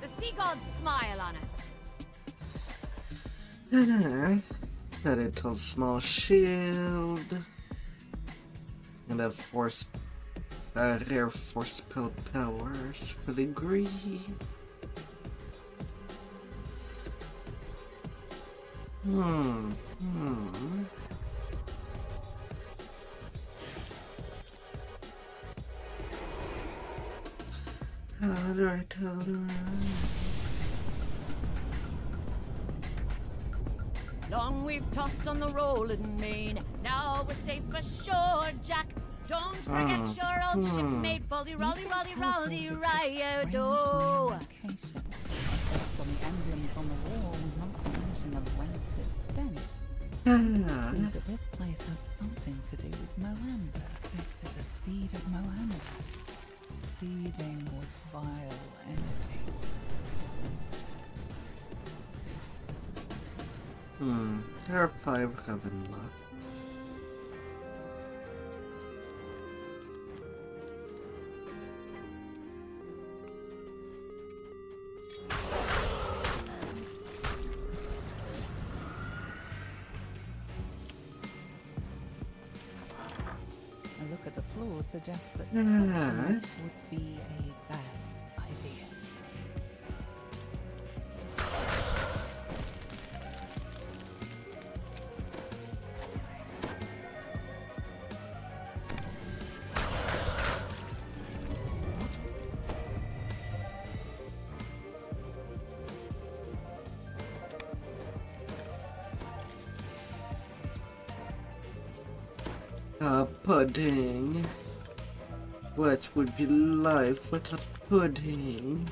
The sea gods smile on us. A little small shield. And a rare force spell powers filigree. Alright. Long we've tossed on the rolling main. Now we're safe ashore, Jack. Don't forget your old shipmate, Folly, Rolly, Rolly, Rolly, Ryo-do. Location. Based on the emblems on the wall, not to mention the rancid stench. But this place has something to do with Moanda. This is a seed of Moanda. Seething with vile energy. There are 5 heaven left. A look at the floor suggests that life would be a bad idea. Pudding. What would be life without pudding?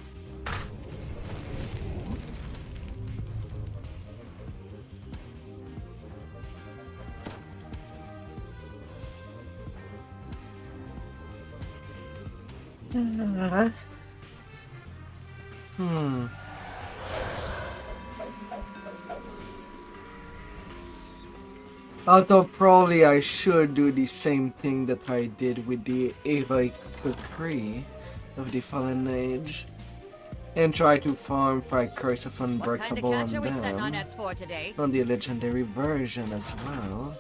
Although probably I should do the same thing that I did with the heroic cookery of the Fallen Age and try to farm for a curse of What kind of unbreakable catch are we on setting our them nets for today? on the legendary version as well.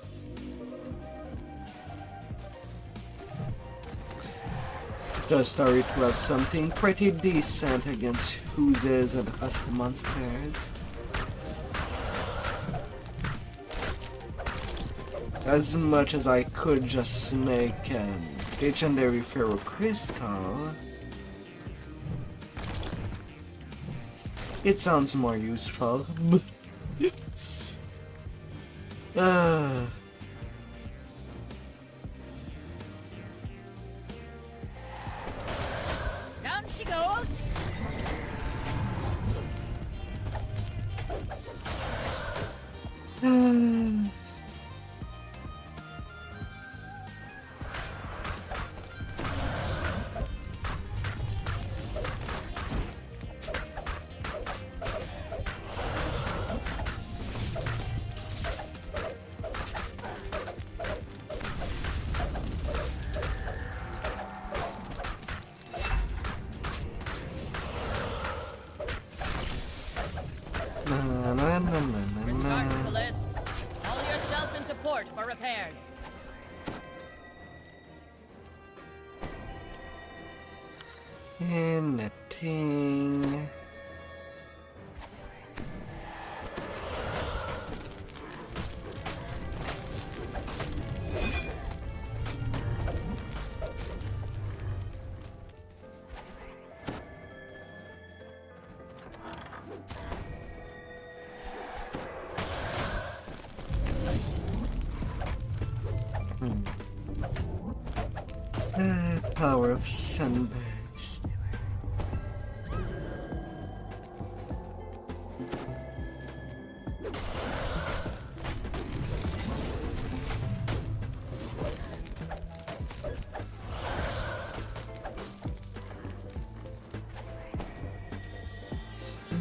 Just a ritual of something pretty decent against oozes and husky monsters. As much as I could just make legendary ferro crystal, it sounds more useful. Down she goes. We're starting to list. Haul yourself into port for repairs. Anything. Power of sunburst.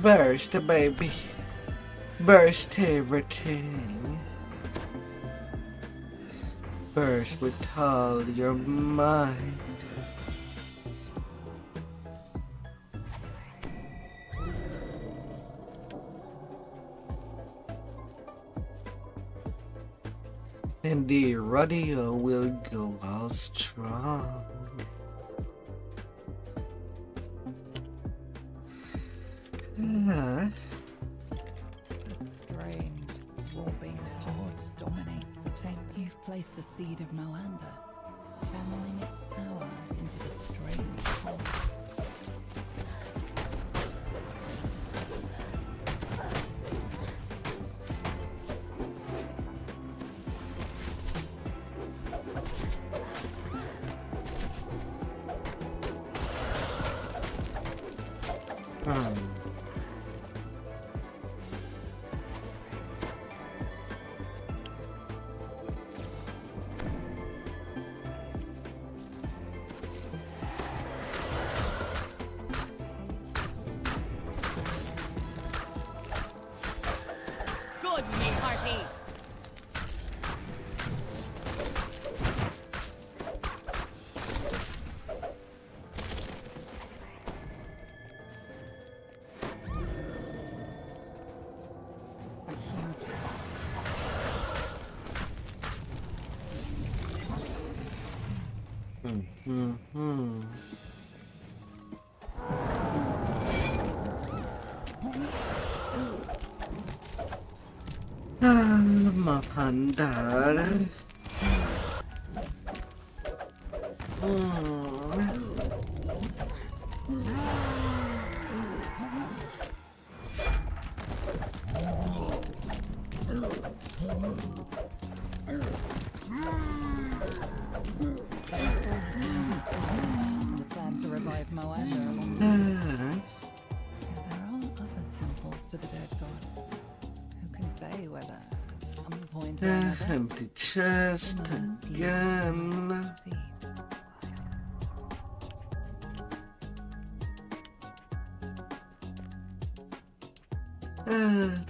Burst, baby. Burst everything. Burst with all your might. And the radio will go out strong. A strange, throbbing pod dominates the chamber. You've placed a seed of Moanda, channeling its power into the strange pod. Good, me hearty. A huge Mapandar. the plan to revive Moanda along the way. There are other temples to the dead god. Who can say whether at some point or another Empty chest similar schemes again. will succeed?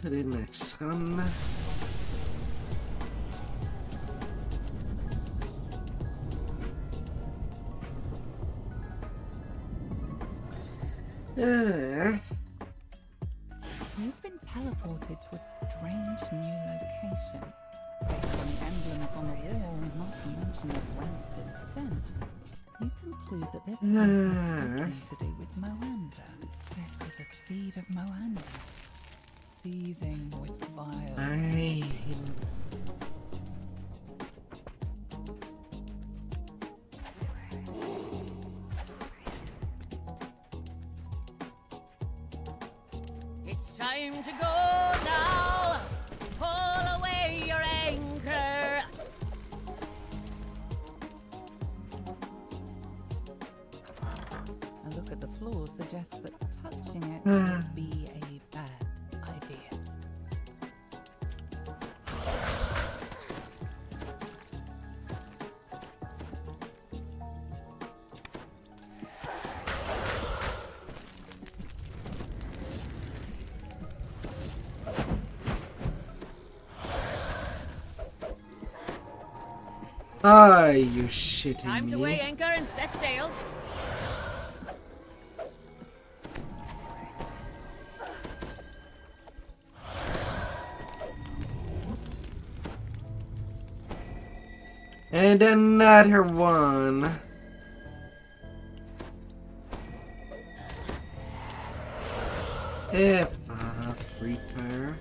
To the next one. You've been teleported to a strange new location. Based on the emblems on the wall, not to mention the rancid stench, you conclude that this place has something to do with Moanda. This is a seed of Moanda, seething with vile. It's time to go now. Pull away your anchor. A look at the floor suggests that touching it would be a bad idea. Are you shitting Time to me? weigh anchor and set sail. And another one. If Reaper.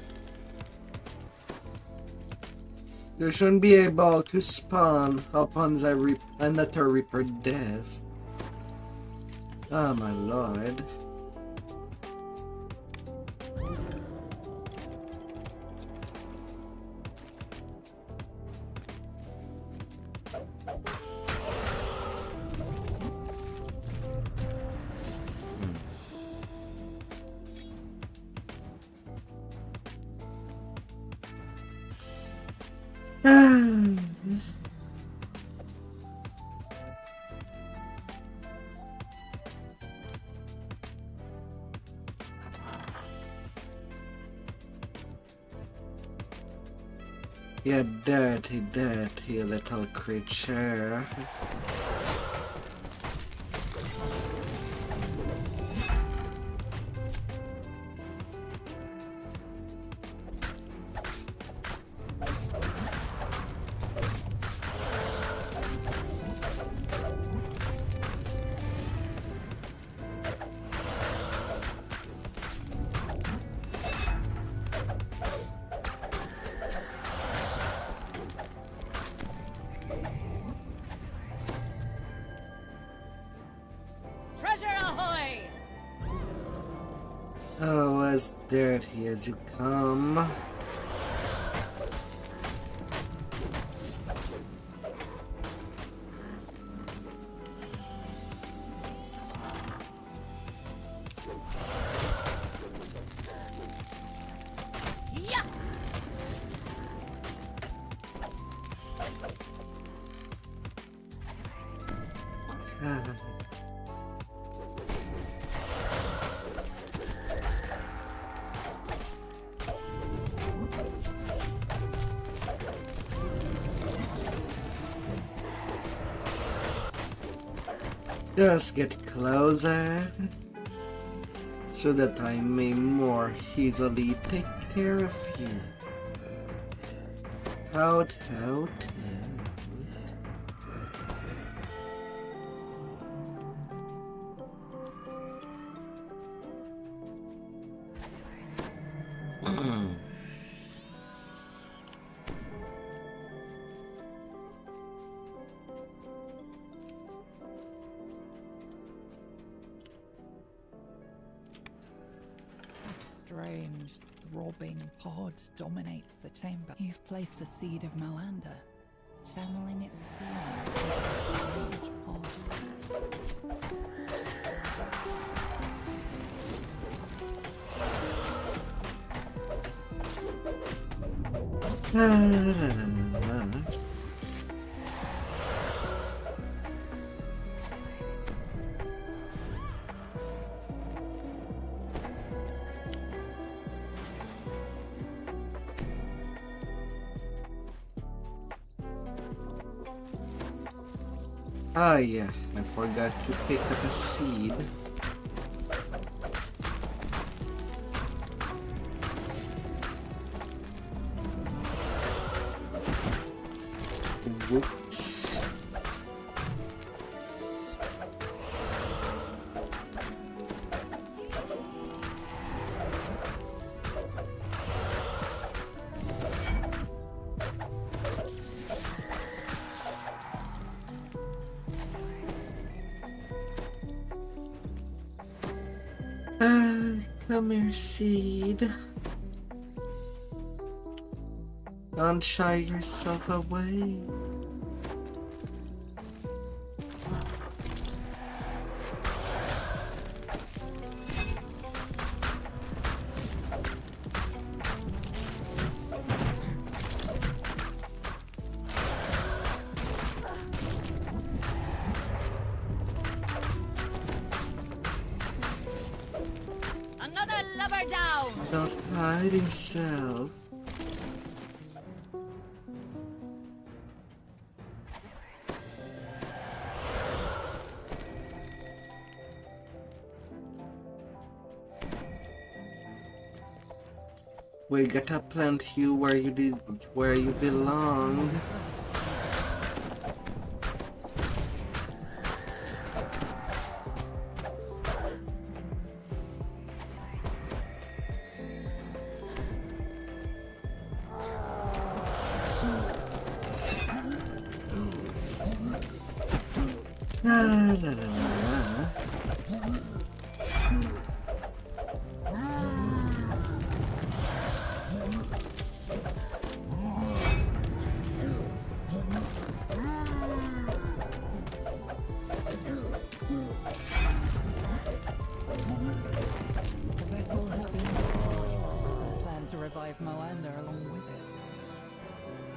You shouldn't be able to spawn upon the another Reaper death. Oh my lord. Yeah, dirty little creature. Treasure ahoy! Oh, as dirty as you come. Yeah! Just get closer so that I may more easily take care of you. Out. A strange, throbbing pod dominates the chamber. You've placed a seed of Malander, channeling its feeling into the strange pod. Ah, yeah, I forgot to pick up a seed. Whoops. Come here, seed. Don't shy yourself away. Another lover down! Don't hide himself. We gotta plant you where you belong. La la la la. The vessel has been destroyed. I plan to revive Moander along with it.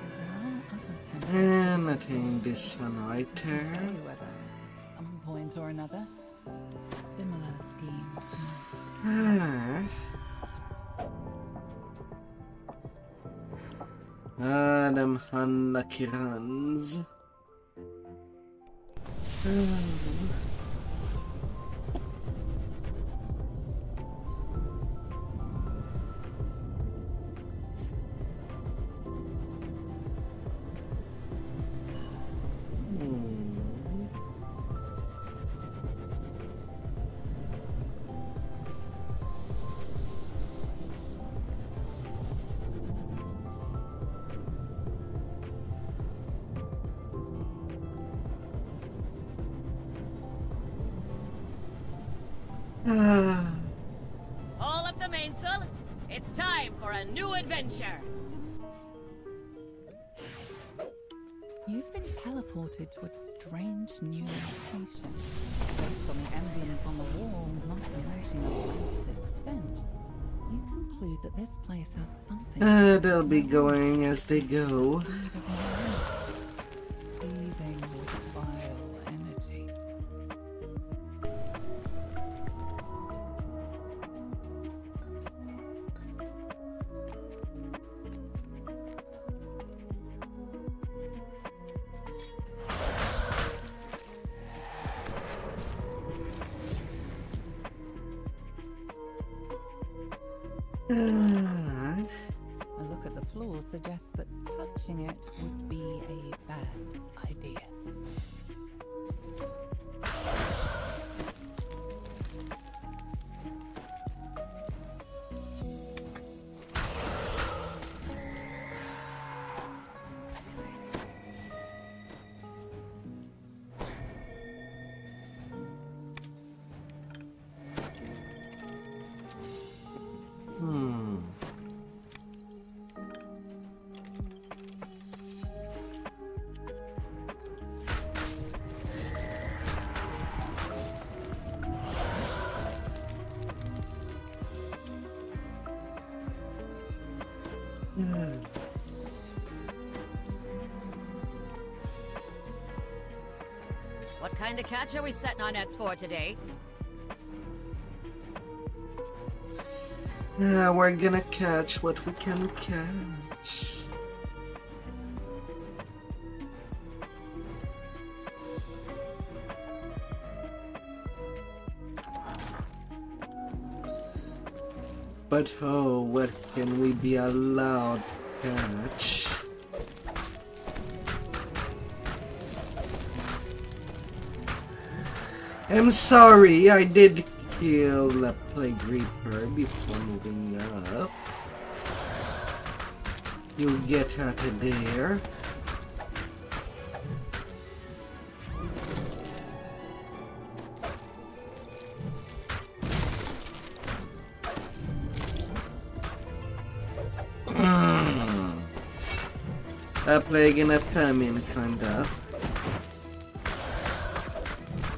But there are other temples. Anything this Say nighter. whether, at some point or another, a similar scheme might Ah. Ah, them unlucky runs. All up the mainsail. It's time for a new adventure. You've been teleported to a strange new location. Based on the emblems on the wall, not to mention the rancid stench, you conclude that this place has something. They'll be going as they go. Seething with vile energy. A look at the floor suggests that touching it would be a bad idea. What kind of catch are we setting our nets for today? Yeah, we're gonna catch what we can catch. But oh, what can we be allowed to catch? I'm sorry, I did kill a Plague Reaper before moving up. You get out of there. A plague and a famine, kinda.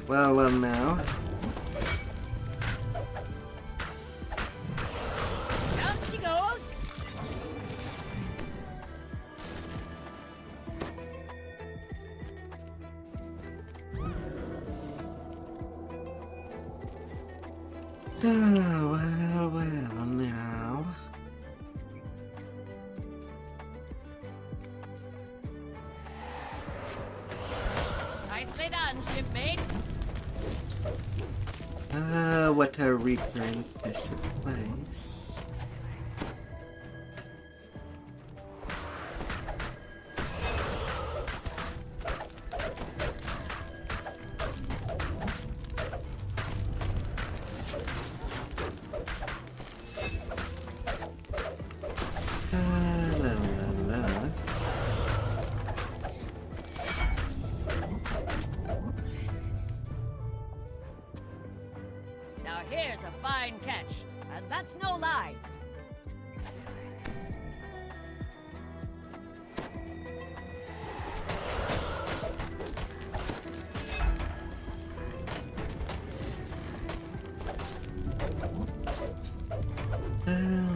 Well now. Down she goes. Well now. Nicely done, shipmate. What a Reaper infested place. Now here's a fine catch, and that's no lie.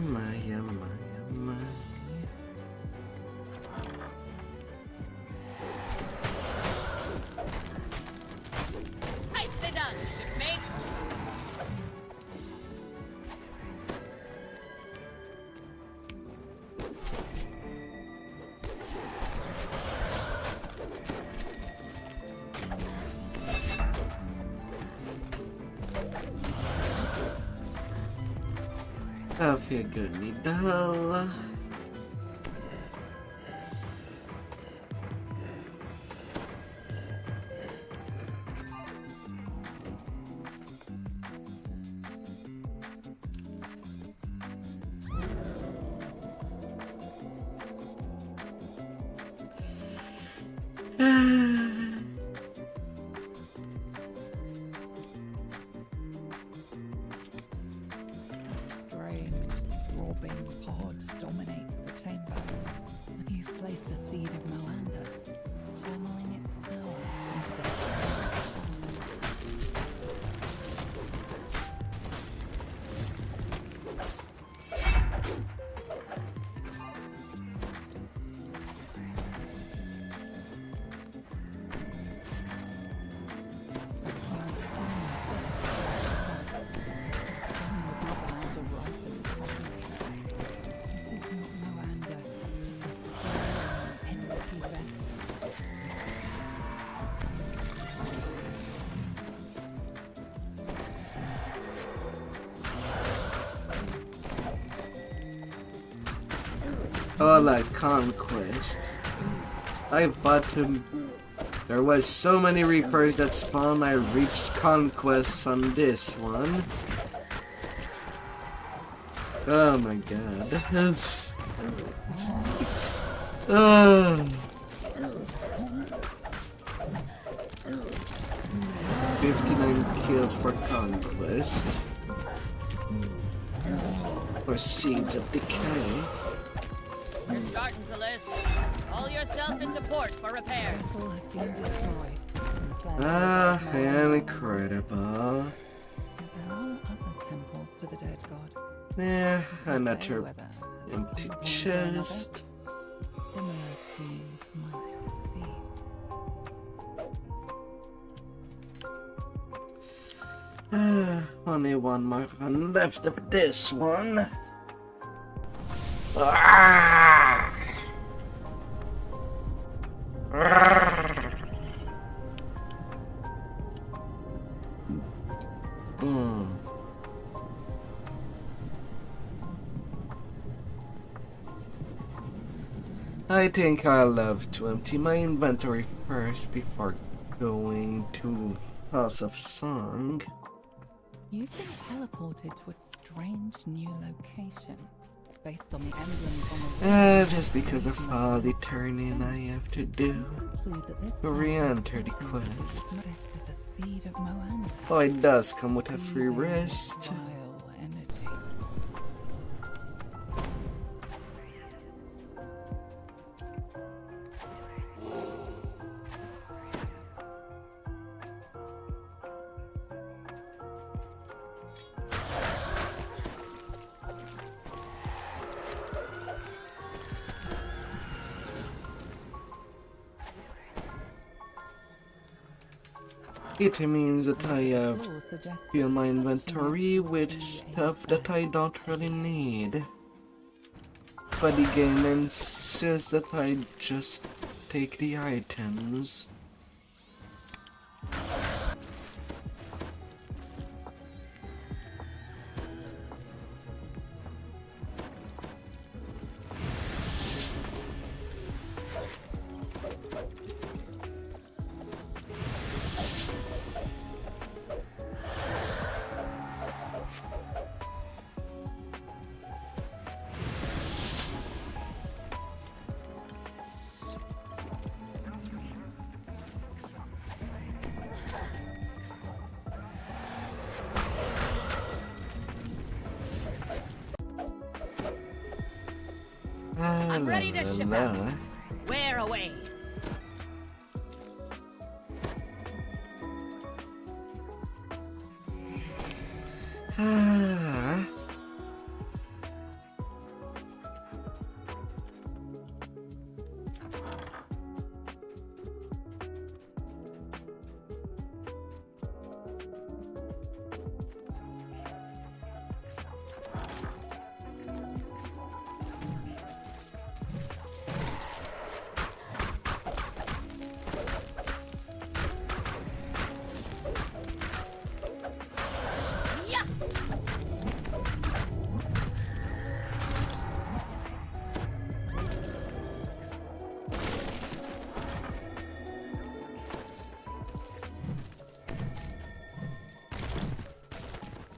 My. Nicely done, shipmate. Kaffegunidal. Strange, throbbing pod dominates the chamber. You've placed a seed of Moanda, channeling its power into the This is not Moanda, just a failing, empty vessel. Oh, like Conquest. I bought him. There was so many Reapers that spawned, I reached Conquests on this one. Oh my god. It's 59 kills for Conquest. Or Seeds of Decay. You're starting to list. Haul yourself into port for repairs. Vessel has been destroyed. and the planet Ah, is now incredible. There are other temples to the dead god. Yeah, Who another say whether at empty some point or chest. another, similar scheme might succeed. Only one more run left of this one. Ah! Mm. I think I'll have to empty my inventory first before going to House of Song. You've been teleported to a strange new location. Based on the emblems on the wall, Just because of all the turning I have to do. conclude that this to place re-enter is the something to quest. dismiss as a seed of Moanda. Oh, it does come with a free Seething rest. vile energy. It means that I have Law suggests filled my that inventory collection with will be a stuff that I don't really need. But the game insists that I just take the items. I'm ready to ship out. Where away? Ah. Yeah.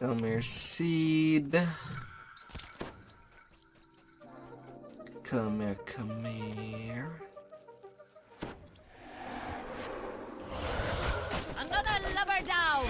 Come here, seed. Come here, come here. Another lover down!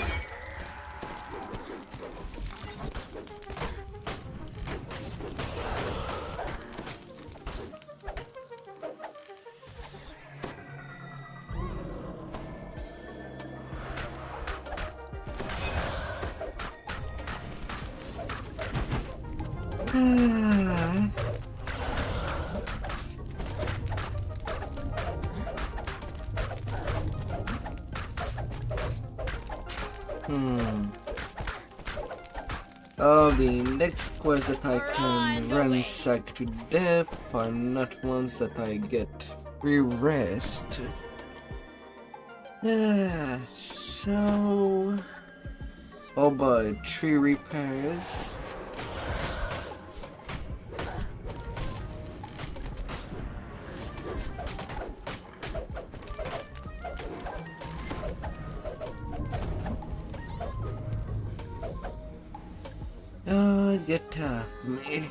Oh, the next quest that I can ransack to death are not ones that I get free rest. So... Oh boy, tree repairs. Oh, get off me.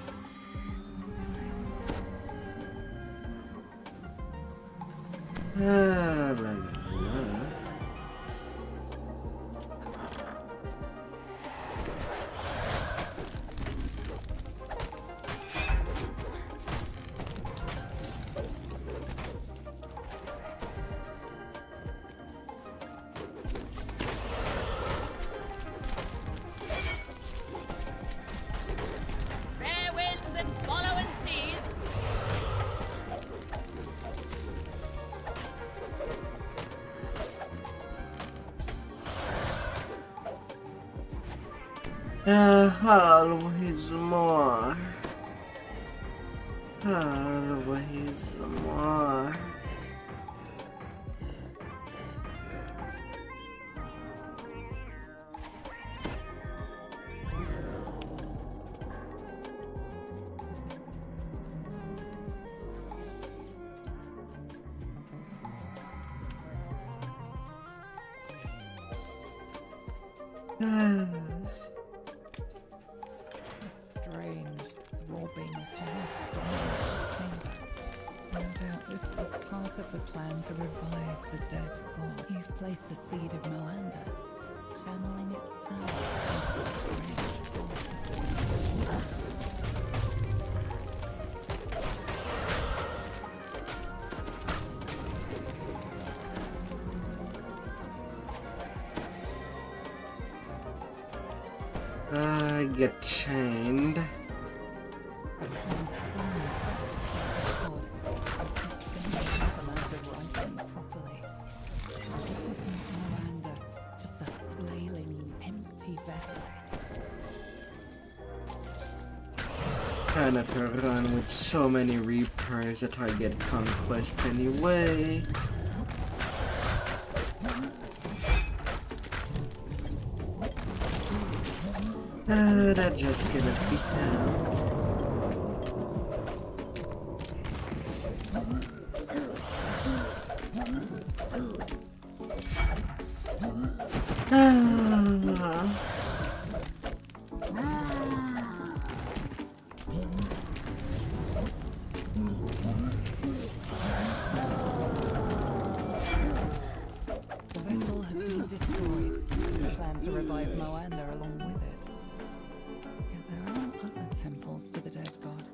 La, la, la. Fair winds and following seas. Always more. Always more. Yes. A strange, throbbing pulse dominated the chamber. No doubt this was part of the plan to revive the dead god. You've placed a seed of Moanda, channeling its power into the strange god. I get chained. Cannot run with so many reapers that I get conquest anyway. That just cannot be helped. The vessel has been destroyed. We plan to revive Moanda along with it. Yet there are other temples to the dead god.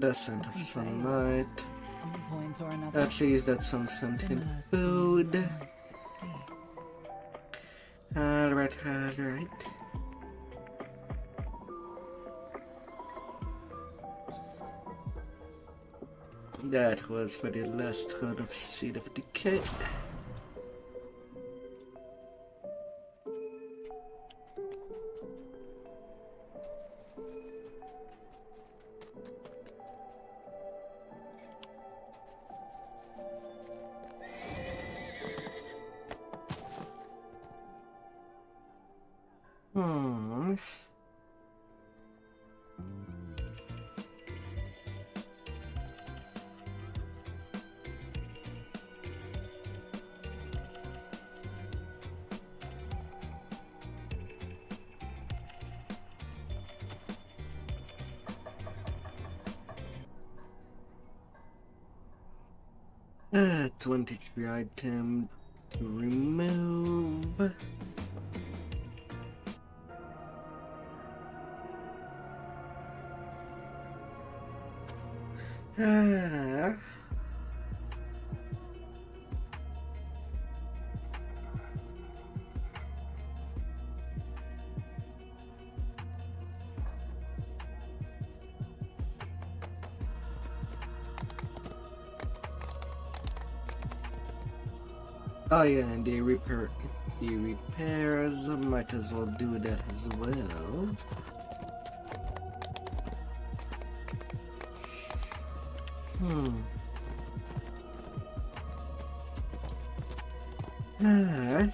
The scent of sunlight. At some point or another, At least that's some scented similar food. seeds might succeed. Alright, alright. That was for the last round of Seed of Decay. Hmm. 23 item to remove. Oh yeah, and the repairs, might as well do that as well. Alright.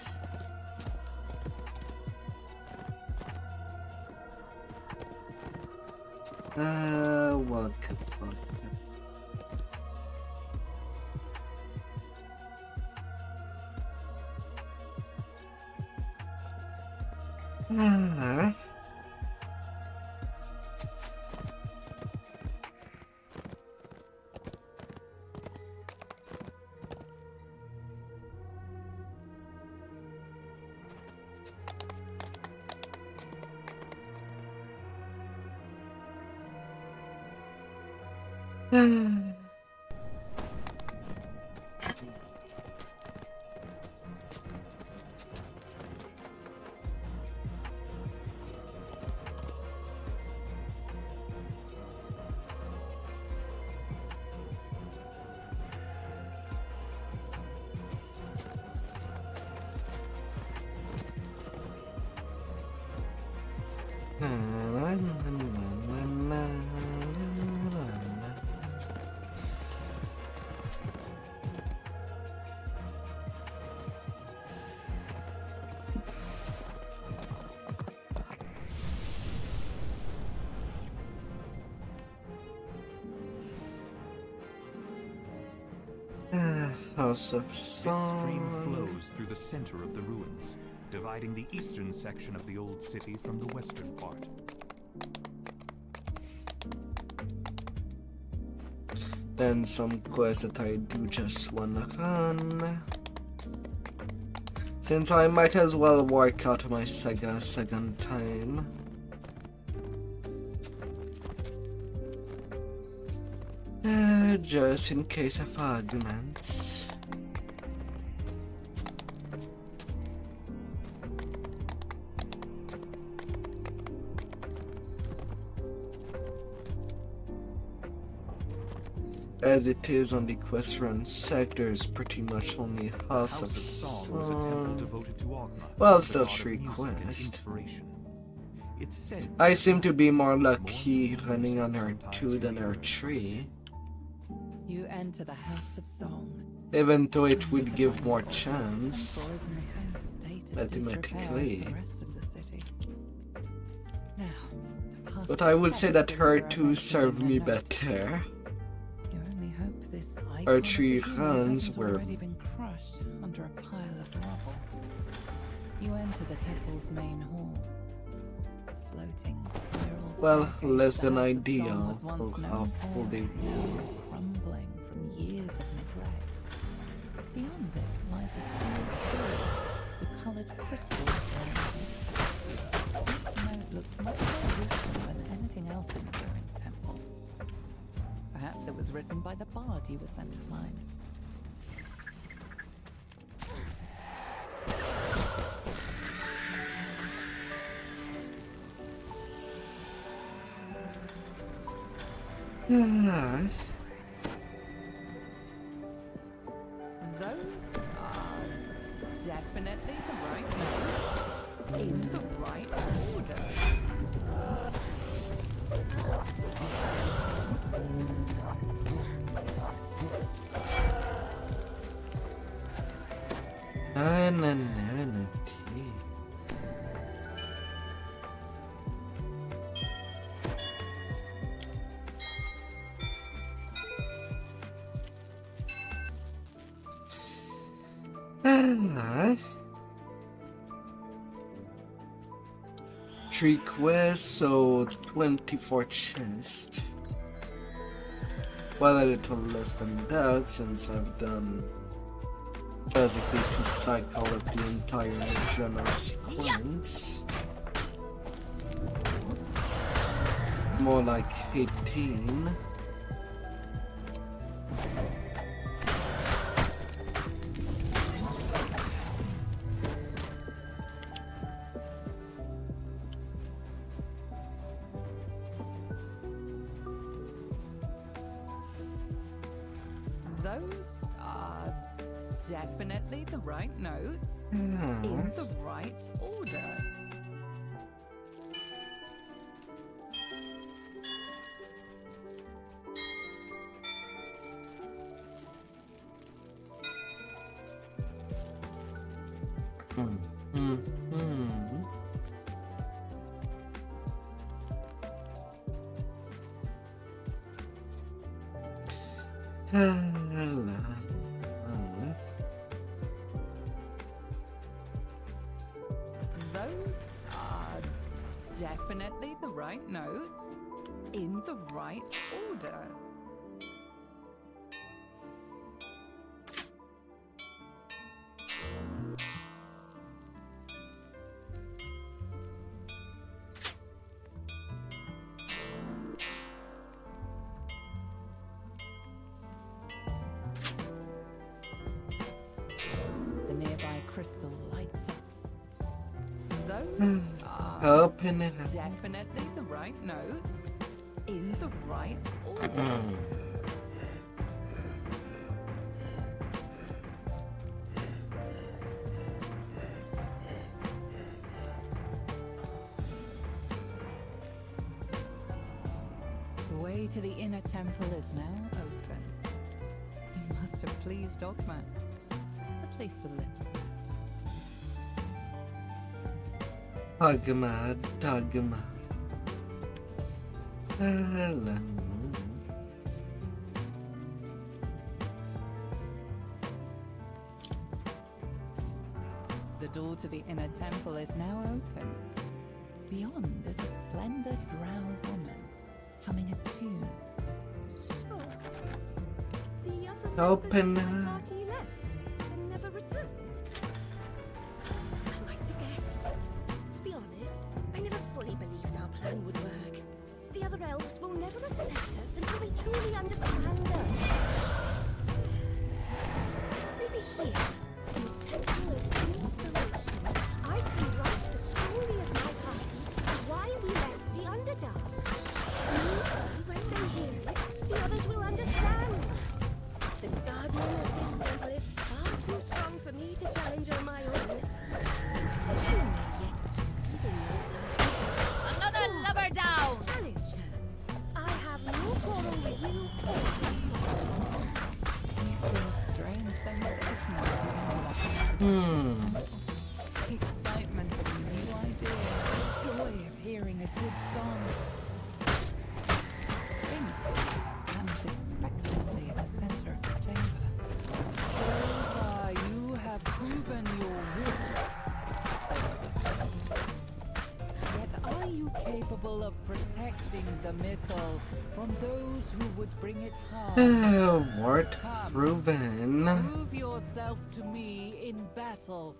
Welcome. Alright. House of This Song. stream flows through the center of the ruins, dividing the eastern section of the old city from the western part. Then some quests that I do just wanna run. Since I might as well work out my Sega a second time. Just in case of arguments. As it is on the quest run sectors, pretty much only House of Song was a temple Song. devoted to Ogma, Well, the still god of 3 music and quests. inspiration. It's said I seem to be more lucky running on her 2 than her 3, You enter the House of Song. even though it would give more This chance. temple is in the same state of Mathematically. disrepair as the rest of the city. Now, to pass But the I would say that test her that 2 you're served about to me note. better. You only hope this icon Our of the 3 humans runs hasn't were already been crushed under a pile of rubble. You enter the temple's main hall. Floating spiral well, staircase less the than House of ideal Song was once of known how for full they is now were. crumbling from years of neglect. Beyond it lies a sealed door with coloured crystals surrounding it. This note looks much more recent than anything else in the ruined temple. Perhaps it was written by the bard you were sent to find. Yes. Those are definitely the right notes in the right order. Alright. 3 quests, so 24 chests. Well, a little less than that, since I've done basically to cycle of the entire general sequence. More like 18. Those are definitely the right notes in the right order. Those are definitely the right notes in the right order. The nearby crystal lights up. Those are Open it. definitely the right notes in the right order. The way to the inner temple is now open. You must have pleased Dogma, at least a little. Dogma, dogma. Hello. The door to the inner temple is now open. Beyond is a slender drow woman humming a tune. So, the other Open members of my her. party left and never returned. I might have guessed. To be honest, I never fully believed our plan would work. The other elves will never accept us until they truly understand us. Maybe here, in the Temple of Inspiration, I can write the story of my party and why we left the Underdark. Maybe when they hear it, the others will understand. The guardian of this temple is far too strong for me to challenge on my own. You may yet succeed in your task. Another lover down! Challenge her. I have no quarrel with you or with you. You feel a strange sensation as you enter the house of the excitement of a new idea, the joy of hearing a good song. The Sphinx stands expectantly in the center of the chamber. So far, you have proven your will, says the Sphinx. Yet are you capable of protecting the Mythal from those who would bring it harm? Wart Come. proven. Prove yourself to me in battle.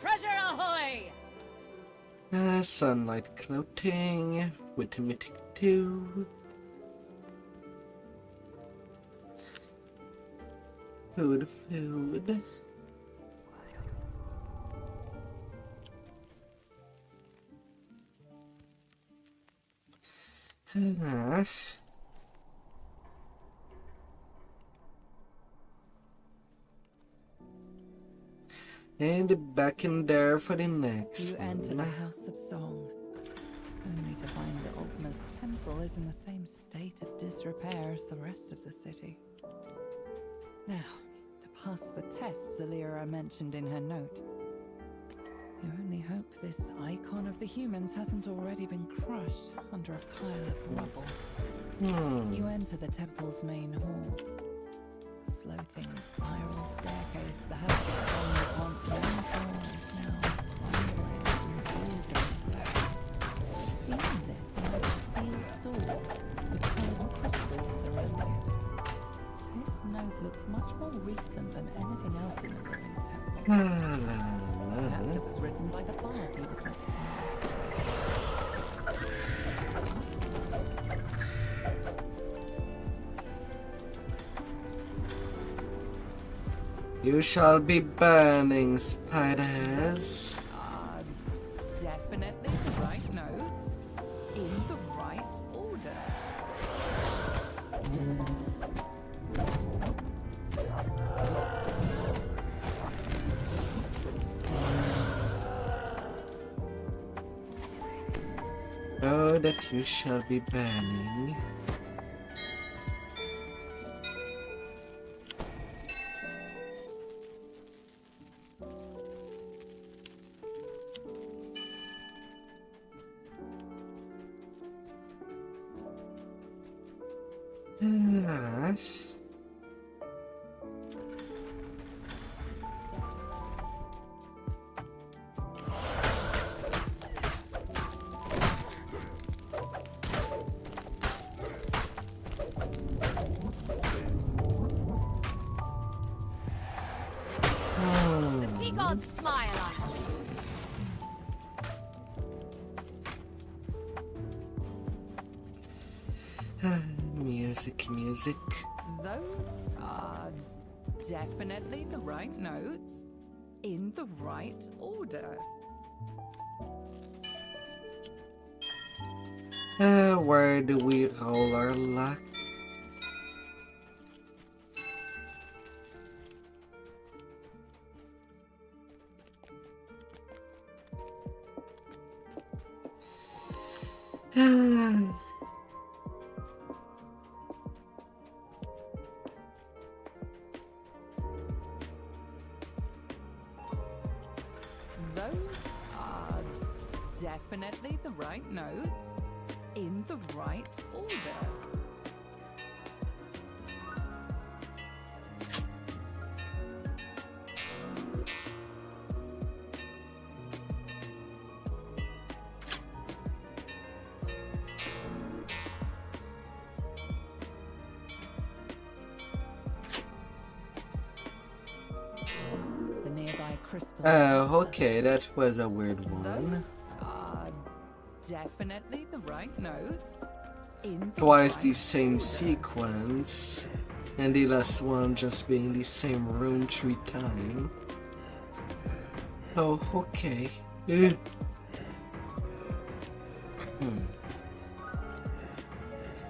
Treasure ahoy! Sunlight clothing with mythic 2. Food. And back in there for the next You enter the one. House of Song, only to find that Ogma's temple is in the same state of disrepair as the rest of the city. Now, to pass the tests Alira mentioned in her note. You only hope this icon of the humans hasn't already been crushed under a pile of rubble. You enter the temple's main hall. Floating spiral staircase, the House of Song was once known for is now crumbling and oozing black. Beyond it lies a sealed door with coloured crystals looks much more recent than anything else in the ruined temple. Perhaps it was written by the bard he was sent to find. You shall be burning, spiders. Definitely the right notes, in the right order. Oh, that you shall be burning. Gosh. The sea gods smile on us. Music, music. Those are definitely the right notes, in the right order. Where do we roll our luck? Those are definitely the right notes, in the right order. The nearby crystal. Oh, okay, that was a weird one. Those are definitely the right notes, in the Twice right the same order. sequence, and the last one just being the same rune 3 times. Oh, okay.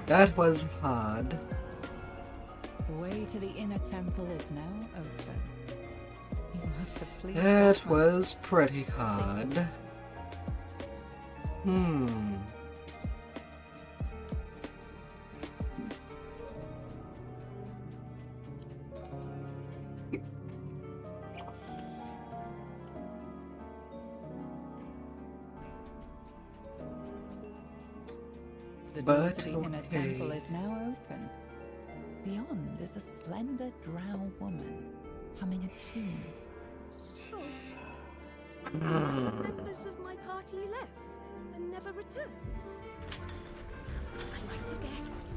That was hard. The way to the inner temple is now open. You must have pleased That Fatma. was pretty hard. The door But to the inner okay. temple is now open. Beyond is a slender drow woman humming a tune. So, members of my party left and never returned. I might have guessed.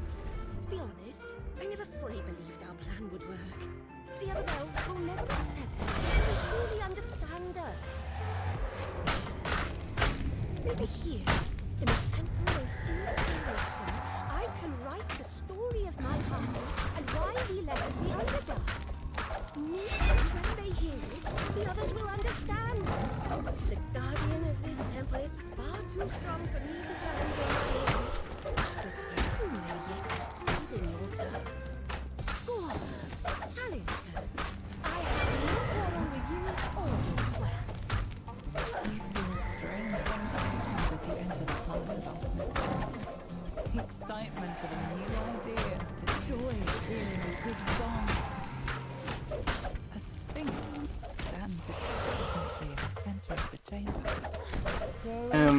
To be honest, I never fully believed our plan would work. The other elves will never accept us. They truly understand us. Maybe here, in the Temple of Inspiration, I can write the story of my party and why we left the Underdark. Maybe when they hear it, the others will understand. The guardian of this temple is far too strong for me to challenge on my own. But you may yet succeed in your task. Go on, challenge her. I have no quarrel with you or your quest. You feel strange sensations as you enter the heart of Alchemist. The excitement of a new idea, the joy of hearing a good song. A sphinx stands expectantly in the center of the chamber. So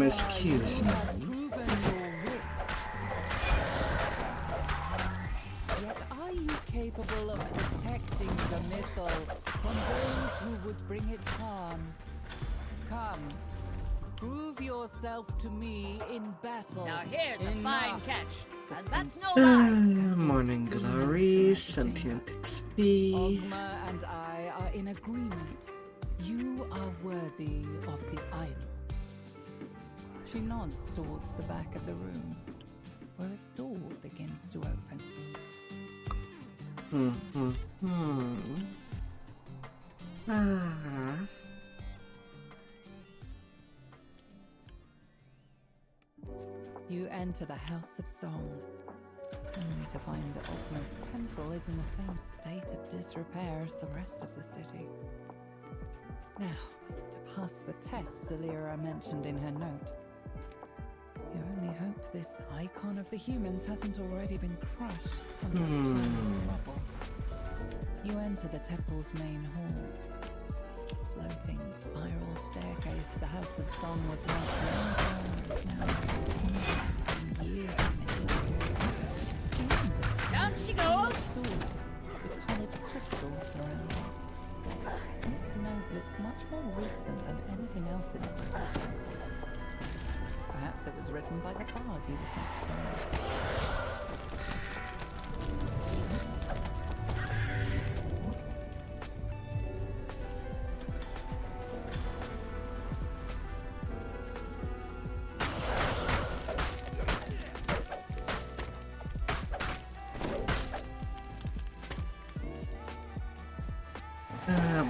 Excuse me. proven your wit. Yet are you capable of protecting the mythal from those who would bring it harm? Come, Prove yourself to me in battle. Now here's a fine catch. And that's no Ah, lie. morning glory, sentient XP. Ogma and I are in agreement. You are worthy of the idol. She nods towards the back of the room, where a door begins to open. Ah. You enter the House of Song, only to find that Ogma's temple is in the same state of disrepair as the rest of the city. Now, to pass the tests Alira mentioned in her note, you only hope this icon of the humans hasn't already been crushed under a pile of rubble. You enter the temple's main hall. Floating spiral staircase, the House of Song was once known as now years of neglect. Down she goes. With colored crystals surrounding. This note looks much more recent than anything else in the book. Perhaps it was written by the bard you were sent from.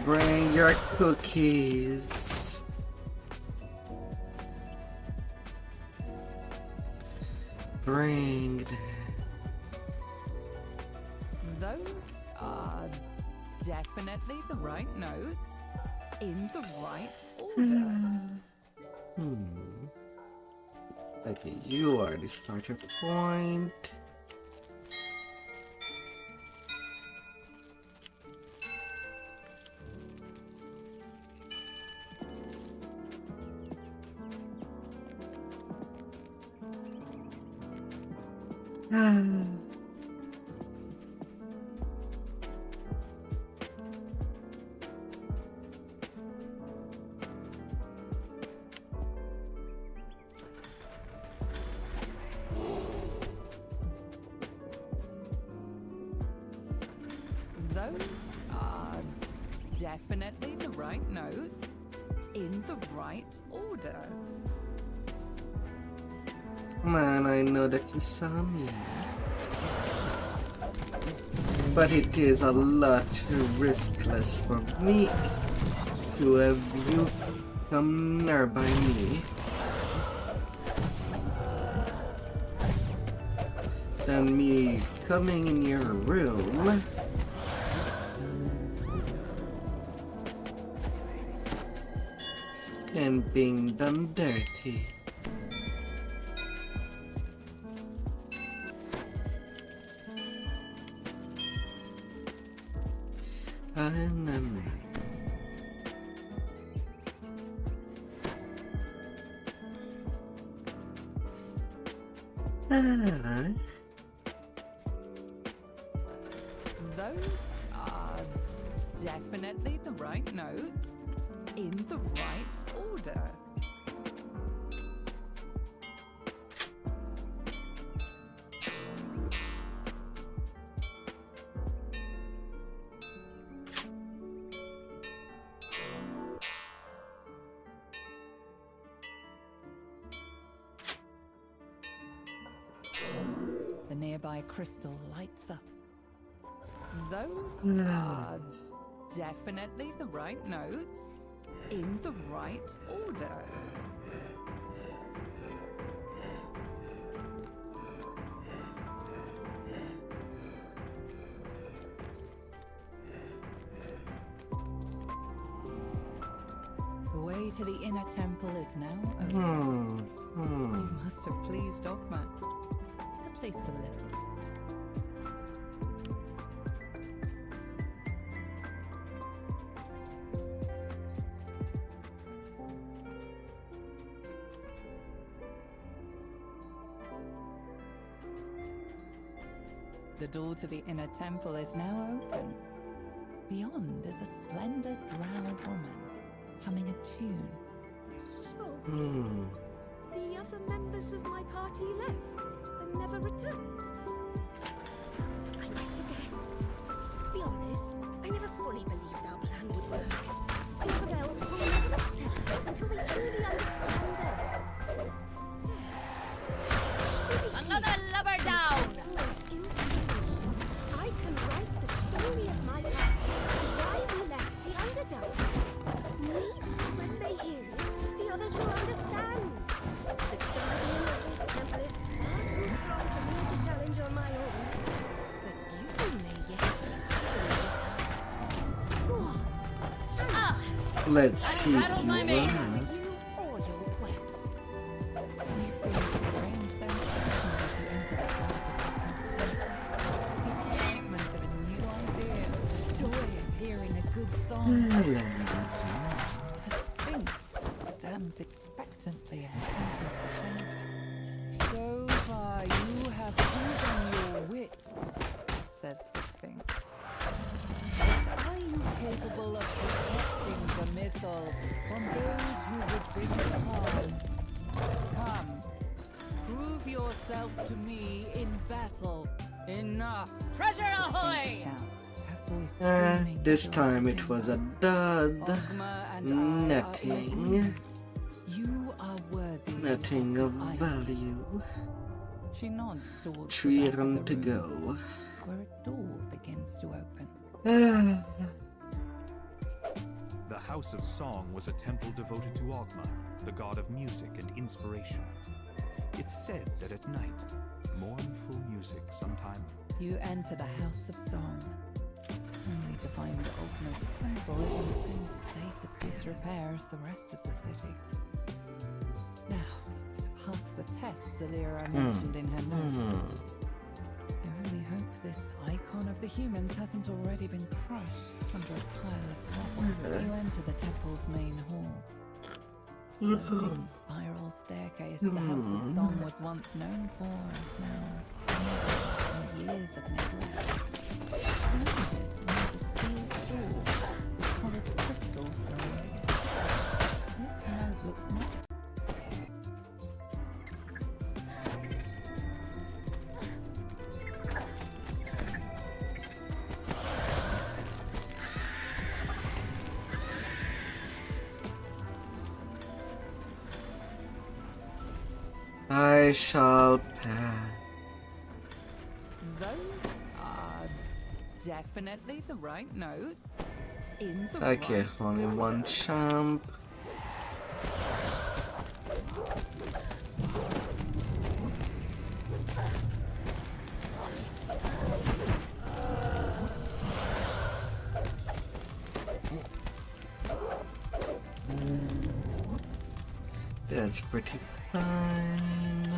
Bring your cookies. Bring them. Those are definitely the right notes, in the right order. Okay, you are the starter point. Those are definitely the right notes, in the right order. Man, I know that you saw me. But it is a lot too riskless for me to have you come nearby me than me coming in your room and being done dirty. Those are definitely the right notes, in the right order. The nearby crystal lights up. Those are definitely the right notes, in the right order. The way to the inner temple is now open. You must have pleased Ogma, at least a little. The door to the inner temple is now open. Beyond is a slender drow woman, humming a tune. So, Hmm. the other members of my party left and never returned. I might have guessed. To be honest, I never fully believed our plan would work. The other elves will never accept us until they truly understand us. Another lubber down! Inspiration. I can write the story of my party and why we left the underdog. Maybe when they hear it, the others will understand. The guardian of this temple is far too strong for me to challenge on my own. But you may yet succeed. Go on. Ah! Let's see if rattled you my want. maidens. You or your quest. You feel strange sensations as you enter the heart of the festival. The excitement of a new idea, the joy of hearing a good song. The Sphinx stands expectantly in the center of the chamber. So far, you have proven your wit, says the Sphinx. But are you capable of protecting the mythal from those who would bring it harm? Come, prove yourself to me in battle. Enough! Treasure ahoy! Shouts, her voice booming This through time the it was a chamber. dud. Ogma and I are in Nothing. agreement. You are worthy. Nothing of I- value. She nods towards 3 the back of run the to room, go. where a door begins to open. The House of Song was a temple devoted to Ogma, the god of music and inspiration. It's said that at night, mournful music sometime. You enter the House of Song, only to find Ogma's temple is in the same state of disrepair as the rest of the city. Now, to pass the tests Alira mentioned in her note, you only hope this icon of the humans hasn't already been crushed under a pile of rubble. You enter the temple's main hall. The thin spiral staircase the House of Song was once known for is now crumbled from years of neglect. Behind it lies a sealed door with colored crystals surrounding it. This note looks much I shall pass. Those are definitely the right notes. In the Okay, right only one order. champ. That's pretty fine.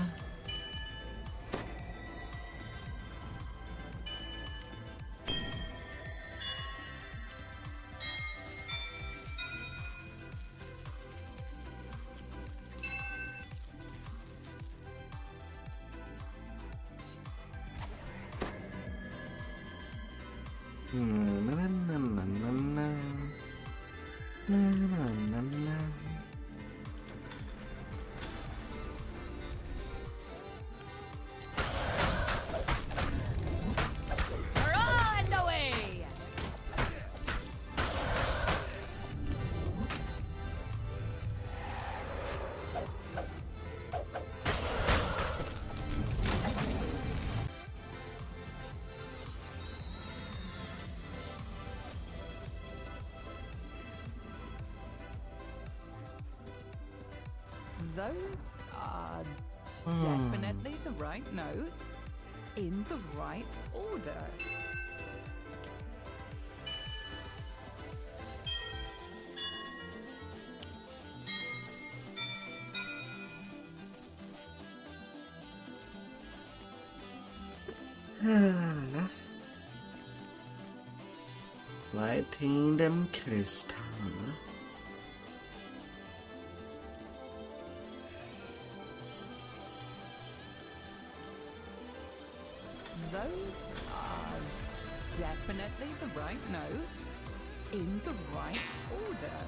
Na na na na na na. Na na na na. Hurrah and away! Those are definitely the right notes. In the right order. Lighting them crystal. Those are definitely the right notes. In the right order.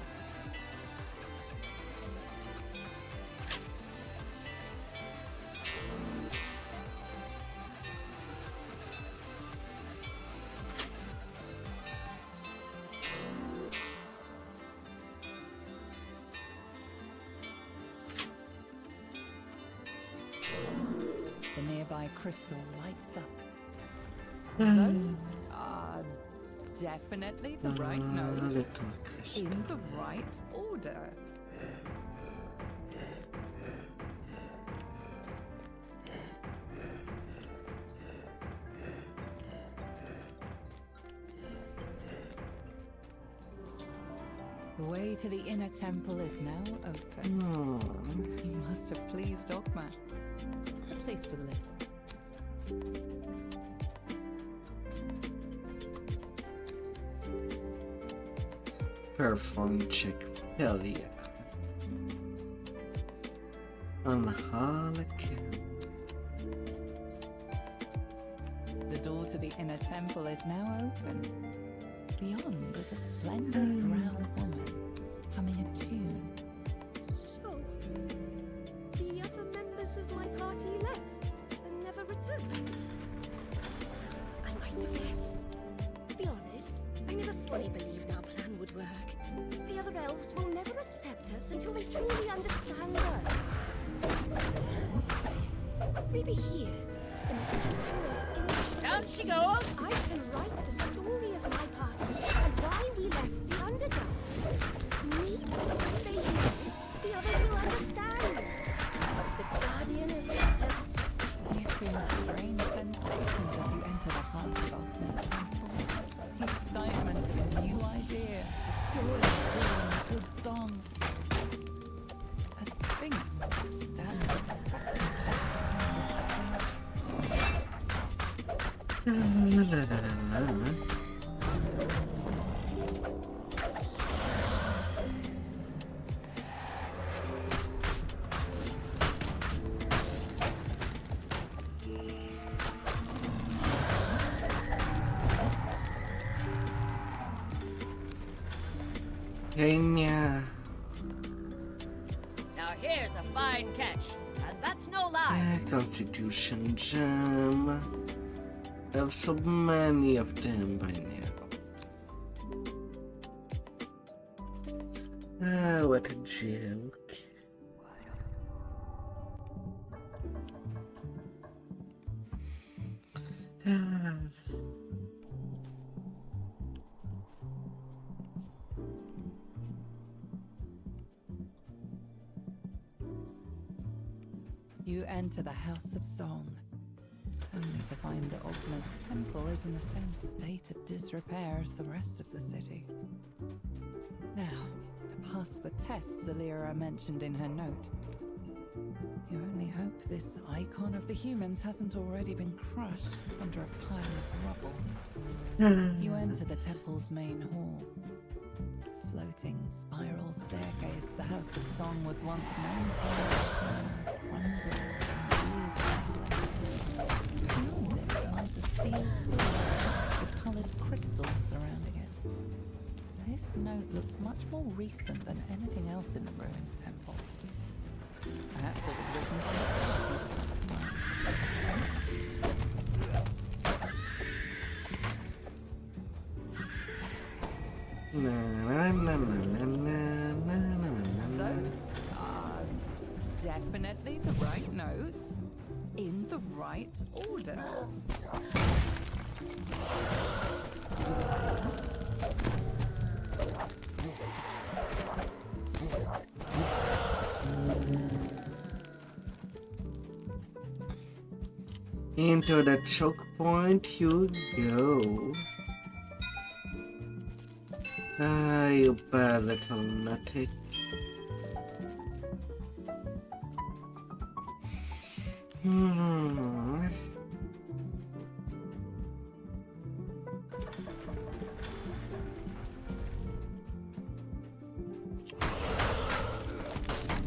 nearby crystal lights up. Those are definitely the right notes in the right order. The way to the inner temple is now open. You must have pleased Ogma. At least a little. Perform check failure. On Harlequin. The door to the inner temple is now open. Beyond is a slender brown woman humming a tune. So, the other members of my party left and never returned. I might have guessed. To be honest, I never fully believed our plan would work. The other elves will never accept us until they truly understand us. Maybe here, in the temple of Down she goes! I can write the story of my party and why we left the Underdark. Maybe when they hear it, the others will understand. The guardian of the temple. You feel strange sensations as you enter the heart of Ogma's temple. The excitement of a new idea, the joy of hearing a good song. A sphinx stands expectant at the Kenya. Now here's a fine catch, and that's no lie. Constitution gem. I have so many of them by now. What a joke. You enter the House of Song, only to find that Ogma's temple is in the same state of disrepair as the rest of the city. Now, to pass the tests Alira mentioned in her note, you only hope this icon of the humans hasn't already been crushed under a pile of rubble. You enter the temple's main hall. Floating spiral staircase, the House of Song was once known for crumbled beyond it lies a sealed pool with coloured crystals surrounding it. This note looks much more recent than anything else in the ruined temple. Perhaps it was written by Those are definitely the right notes in the right order. Into the choke point you go. Ah, you bad little nutty.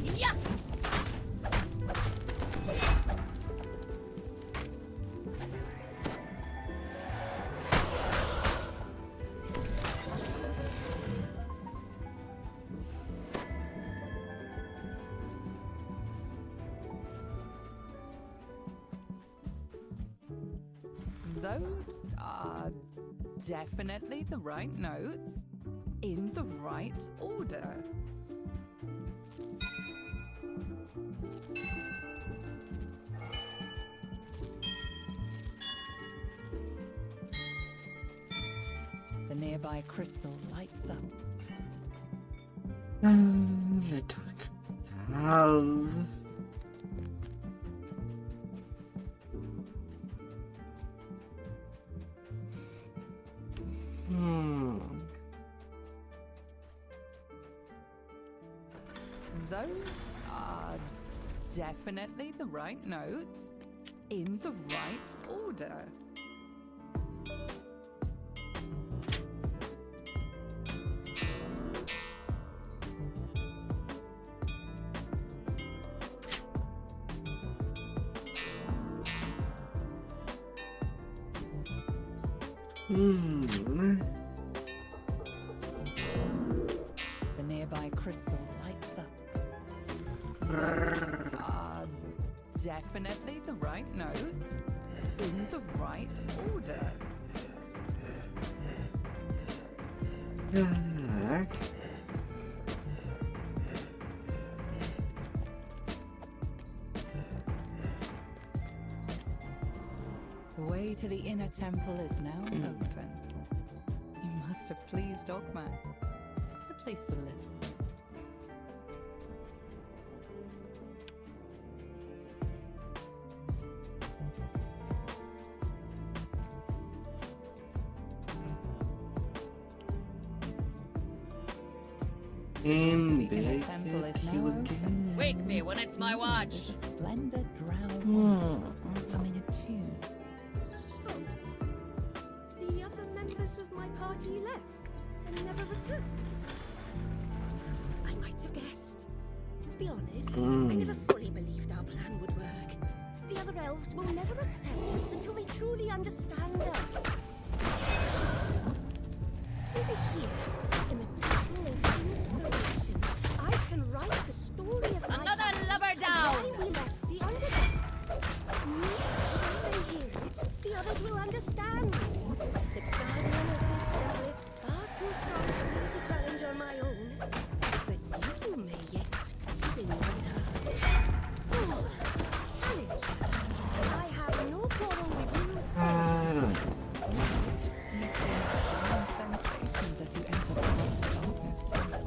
Yeah! Those are definitely the right notes in the right order. The nearby crystal lights up. Little cows. Those are definitely the right notes in the right order. The nearby crystal lights up. Those are definitely the right notes in the right order. The way to the inner temple is now open. You must have pleased Ogma, at least a little. In The inner temple is now open. Wake me when it's my watch. There's a slender drow humming a tune. So, the other members of my party left and never returned. I might have guessed. To be honest, I never fully believed our plan would work. The other elves will never accept us until they truly understand us. Over here, in the Temple of Inspiration, I can write the story of my Another past lover and down. why we left the Underdark. When they hear it, the others will understand. The guardian of this temple is far too strong for me to challenge on my own. But you may yet succeed in your task. Oh, challenge her. I have no quarrel with you. You feel strong sensations as you enter the Darkness Temple.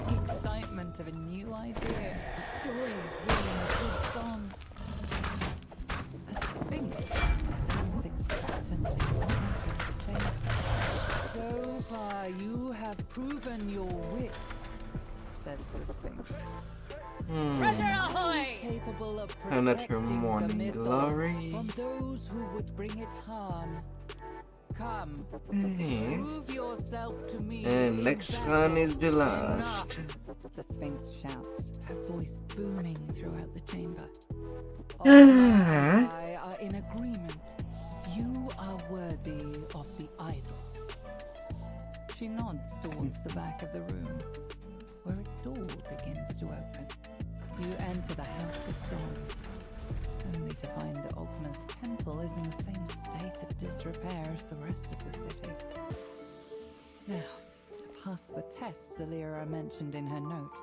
The excitement of a new idea, the joy of hearing a good song. A sphinx stands expectant in the center of the chamber. So far, you have proven your wit, says the sphinx. Treasure ahoy! Capable of And at your protecting the morning mytho glory. from those who would bring it harm. Come, Hey. prove yourself to me. And in Lexicon is the battle. last. Enough, the Sphinx shouts, her voice booming throughout the chamber. All Ah. I are in agreement. You are worthy of the idol. She nods towards the back of the room, where a door begins to open. You enter the House of Song, only to find that Ogma's temple is in the same state of disrepair as the rest of the city. Now, to pass the tests Alira mentioned in her note.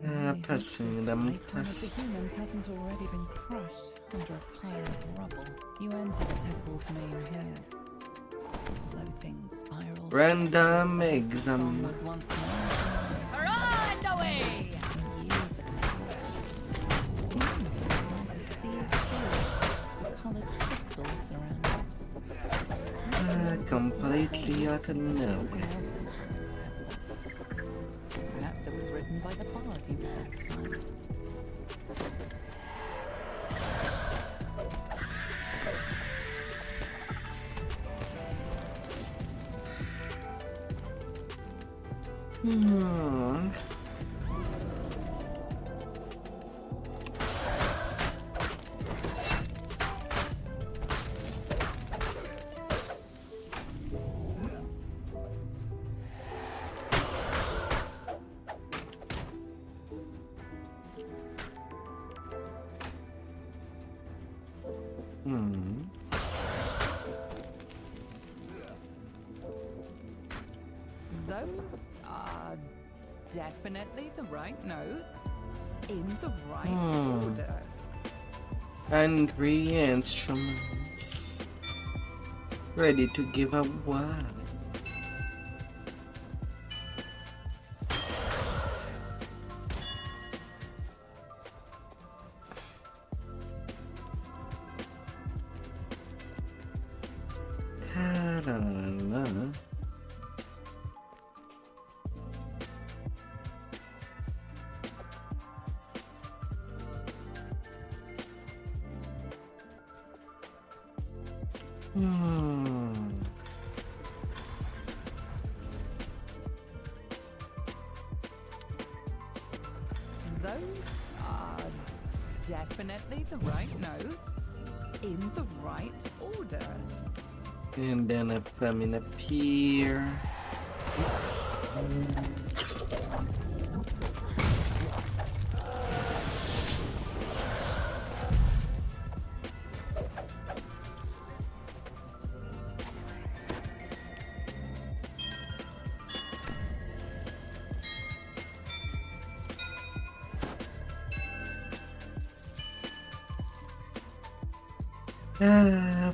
I hope Passing this them icon of tests. the humans hasn't already been crushed under a pile of rubble. You enter the temple's main hall. Floating spiral. Random staircase exam. Song was once known Hurrah and away! years ago. In lies a sea of gold, with coloured crystals surrounding. Completely out of nowhere. What else entered the temple? Perhaps it was written by the bard you were sent to find. Those are definitely the right notes in the right order. Angry instruments. Ready to give a word. la, la, la. Those are definitely the right notes in the right order. And then a famine appear.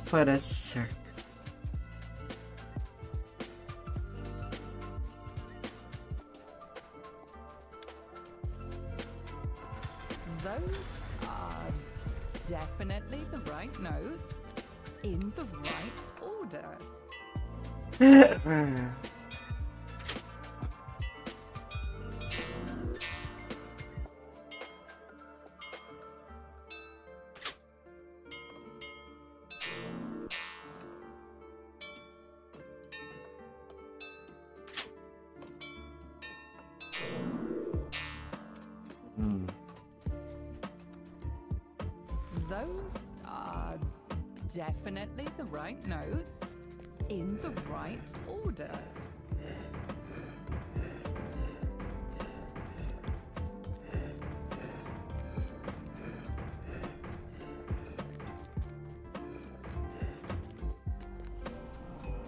For a sec. Those are definitely the right notes in the right order. Those are definitely the right notes in the right order.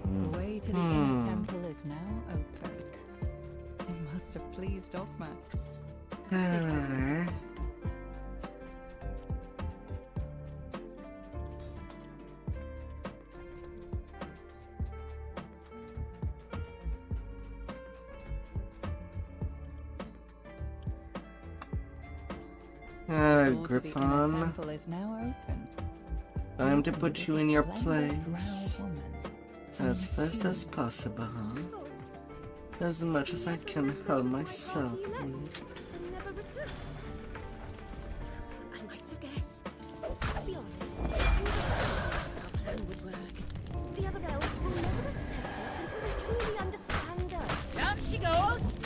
The way to the inner temple is now open. It must have pleased Ogma. The door to the inner Griffon, temple is now open. time to put There's you a in your splendid place drow woman as coming fast as through. possible. As much as I can help myself. And never returned. I might have guessed. To be honest, our plan would work. The other elves will never accept us until they truly understand us. Down she goes.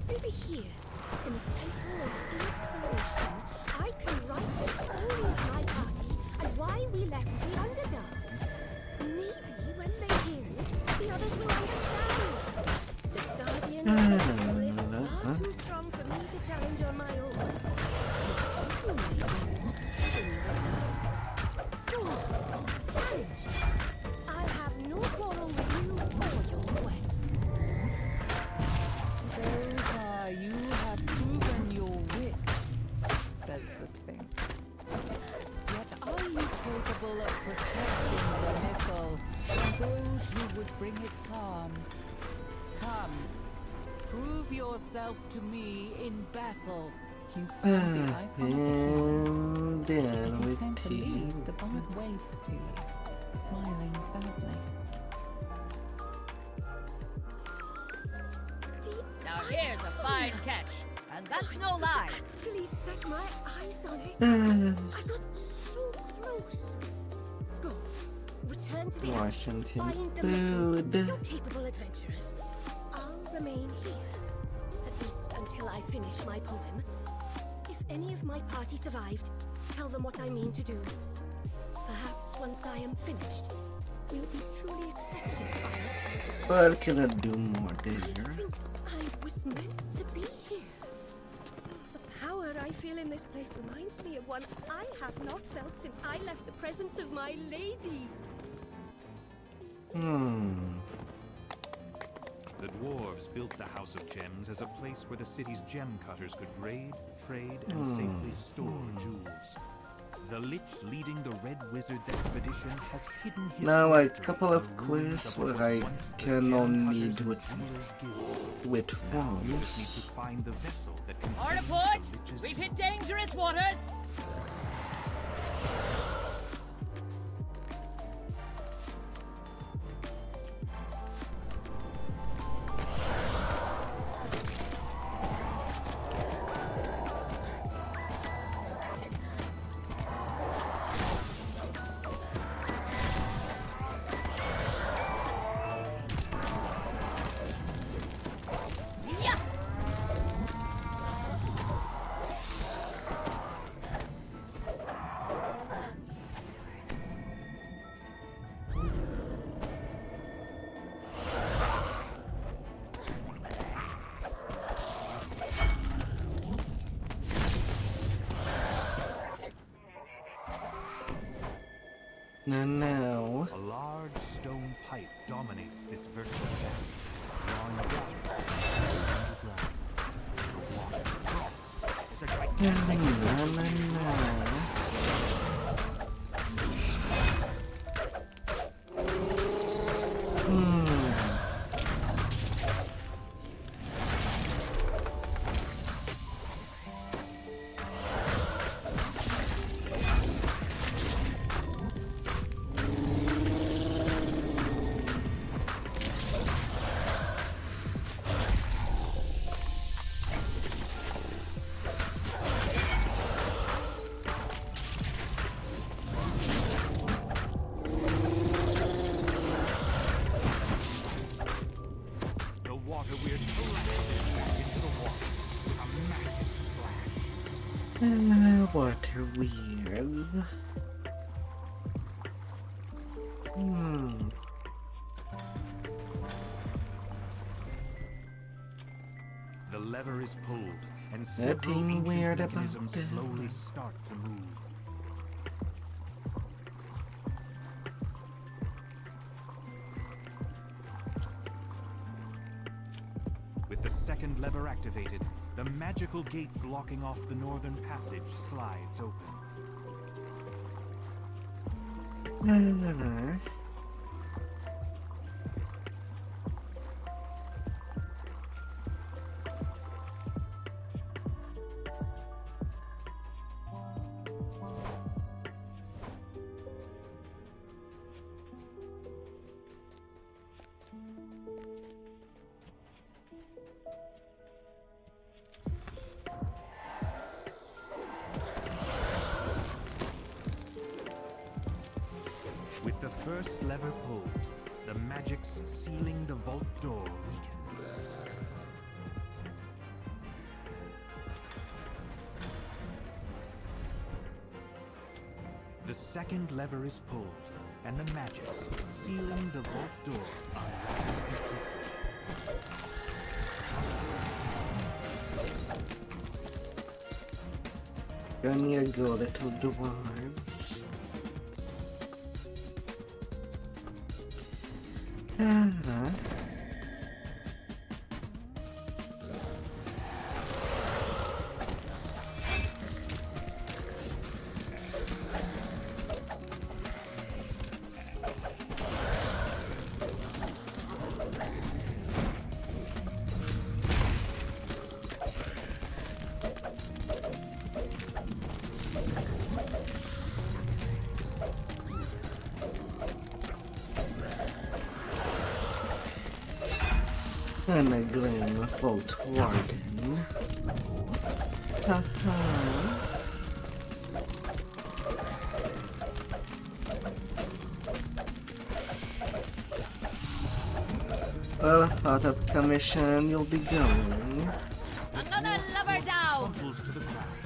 Maybe here, in the Temple of Inspiration, I can write the story of my party and why we left the Underdark. Maybe when they hear it, the others will understand. The Guardian of the Temple is far too strong for me to challenge on my own. You may not succeed in your attempts. Go on, challenge. I have no quarrel with you or your quest. So far, you have proven your wit, says the Sphinx. Yet are you capable of protecting the nickel from those who would bring it harm? Come, prove yourself to me in battle. You found the icon of the heroes. And As then you we turn to take. leave, the bard waves to you, smiling sadly. Now here's a fine catch, and that's no lie. Actually set my eyes on it. I got so close. Go. Return to the Oh, I house. sent him Find the food. missing. You're capable adventurers. I'll remain here. At least until I finish my poem. If any of my party survived, tell them what I mean to do. Perhaps once I am finished, we'll be truly accepted by us. What can I do more I there? think I was meant to be here. The power I feel in this place reminds me of one I have not felt since I left the presence of my lady. The dwarves built the House of Gems as a place where the city's gem cutters could grade, trade, and safely store jewels. The Lich leading the Red Wizard's expedition has hidden his Now a victory couple in of the ruins quests of what where was I once the can Gem only Cutters do and it Jewelers Guild. with You just need to once. find the vessel that Hard contains aport! the Lich's We've hit dangerous waters. No. A large stone pipe dominates this vertical shaft, drawing down underground. The water froths as a gigantic water weird collapses back into the water with a massive splash. Water weird. The lever is pulled, and Nothing several ancient weird about mechanisms that. slowly start to move. With the second lever activated, the magical gate blocking off the northern passage slides open. With the first lever pulled, the magics sealing the vault door weaken. The second lever is pulled, and the magics sealing the vault door unravel completely. Gonna go, little dwarves. And a glim Vault Warden. Well, out of commission you'll be going. Another lever down! Crumbles to the ground,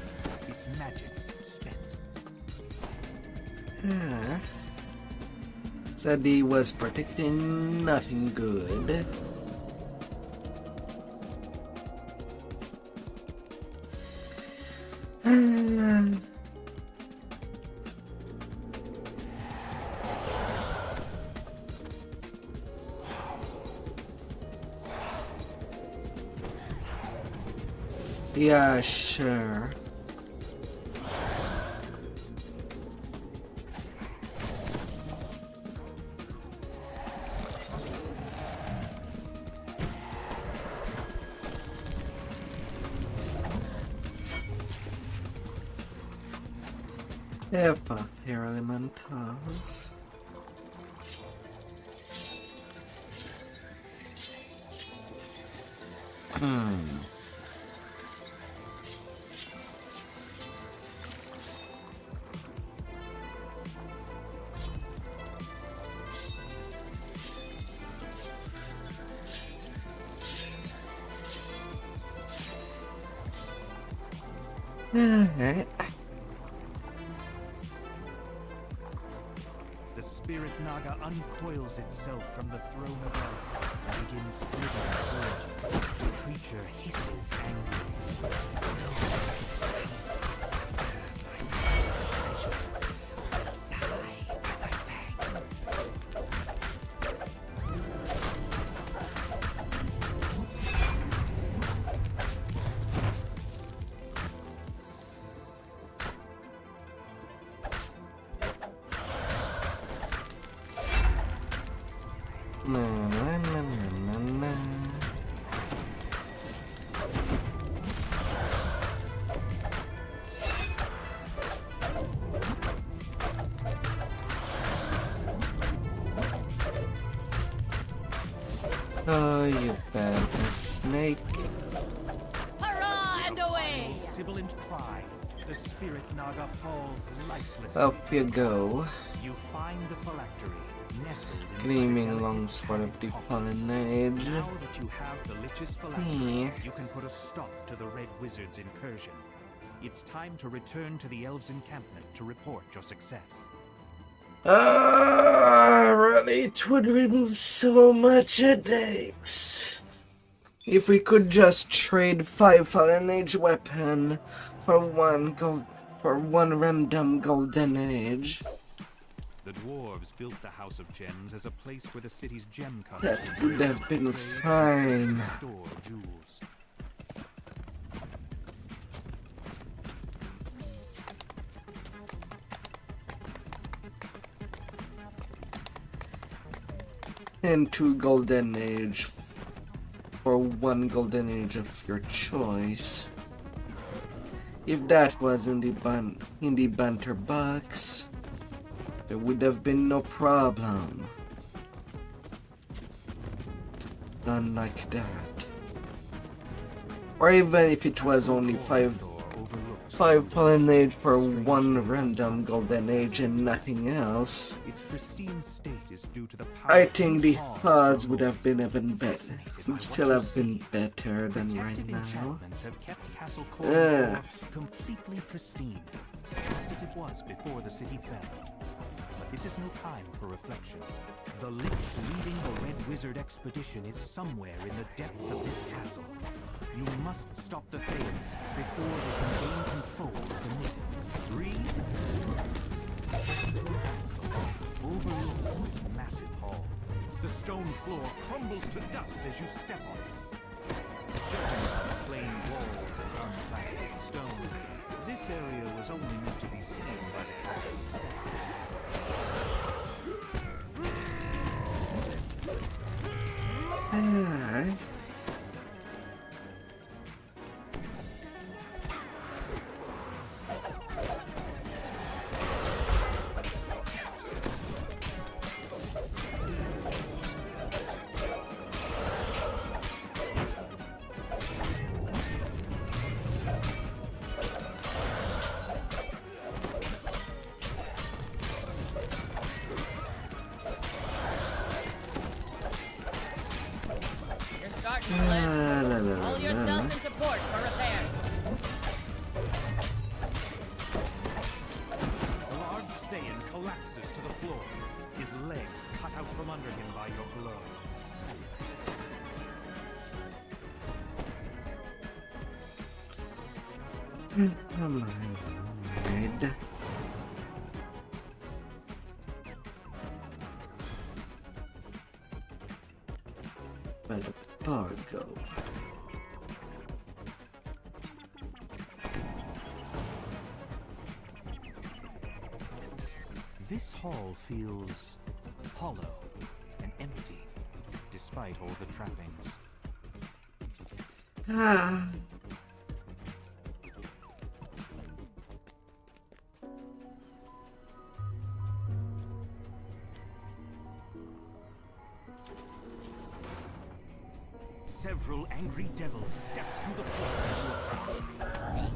its magics spent. Said he was predicting nothing good. Yeah, sure. They're both air elementals. Alright. The spirit naga uncoils itself from the throne above and begins slithering toward you. The creature hisses angrily. Die, my Na, na, na, na, na, na. Oh, you bad snake. Hurrah and away! Sibilant cry. The spirit Naga falls lifeless. Up you go. You find the phylactery nestled inside Gleaming a delicate longsword of the coffin. fallen age. Now that you have the Lich's phylactery, Yeah. you can put a stop to the Red Wizard's incursion. It's time to return to the Elves' encampment to report your success. Really, it would remove so much headaches. If we could just trade 5 Fallen Age weapon for one random Golden Age. The dwarves built the House of Gems as a place where the city's gem That cutters would have been fine. store jewels. And 2 Golden Age for 1 Golden Age of your choice. If that was in the banter box, there would have been no problem. Done like that. Or even if it was only 5 Fallen Age for 1 random Golden Age and nothing else, Its pristine state is due to the I powerful think the cause odds of would have been even better. Fascinated Would by still what have you been see. better than right Protective now. enchantments have kept Castle Ugh. Corridor completely pristine, just as it was before the city fell. But this is no time for reflection. The Lich leading the Red Wizard expedition is somewhere in the depths of this castle. You must stop the Thanes before they can gain control of the Mythic. 3 overlook this massive hall. The stone floor crumbles to dust as you step on it. Judging by the plain walls and unplastered stone, this area was only meant to be seen by the castle's staff. Alright. You're starting to list. Pull yourself into port for repairs. A large Thayan collapses to the floor, his legs cut out from under him by your blow. Alright. By the Bargo. This hall feels hollow and empty, despite all the trappings. Ah. Several angry devils step through the portal as you approach.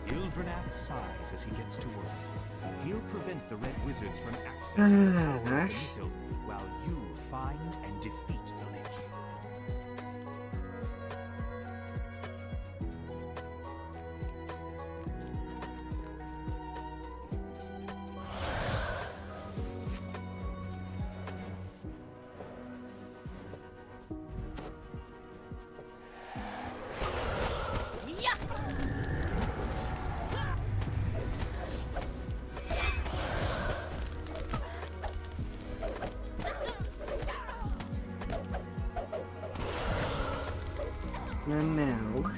Ildranath sighs as he gets to work. He'll prevent the Red Wizards from accessing the power of the Mythil while you find and defeat the Lich. And now...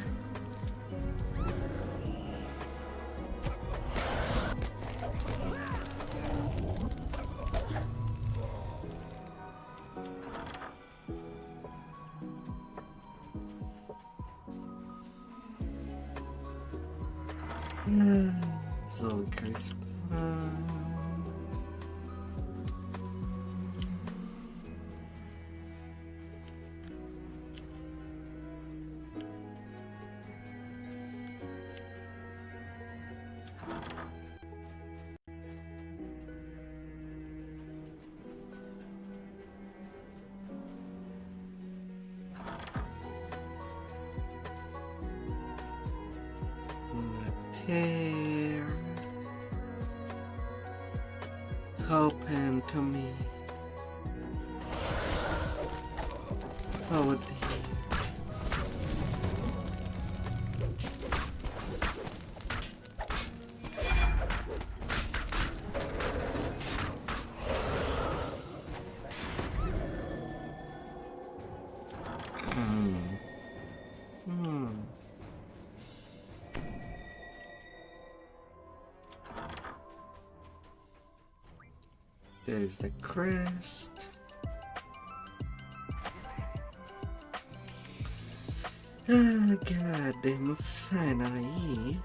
So crisp. Here, open to me. Oh dear. There's the crest. Ah, goddamn, finally.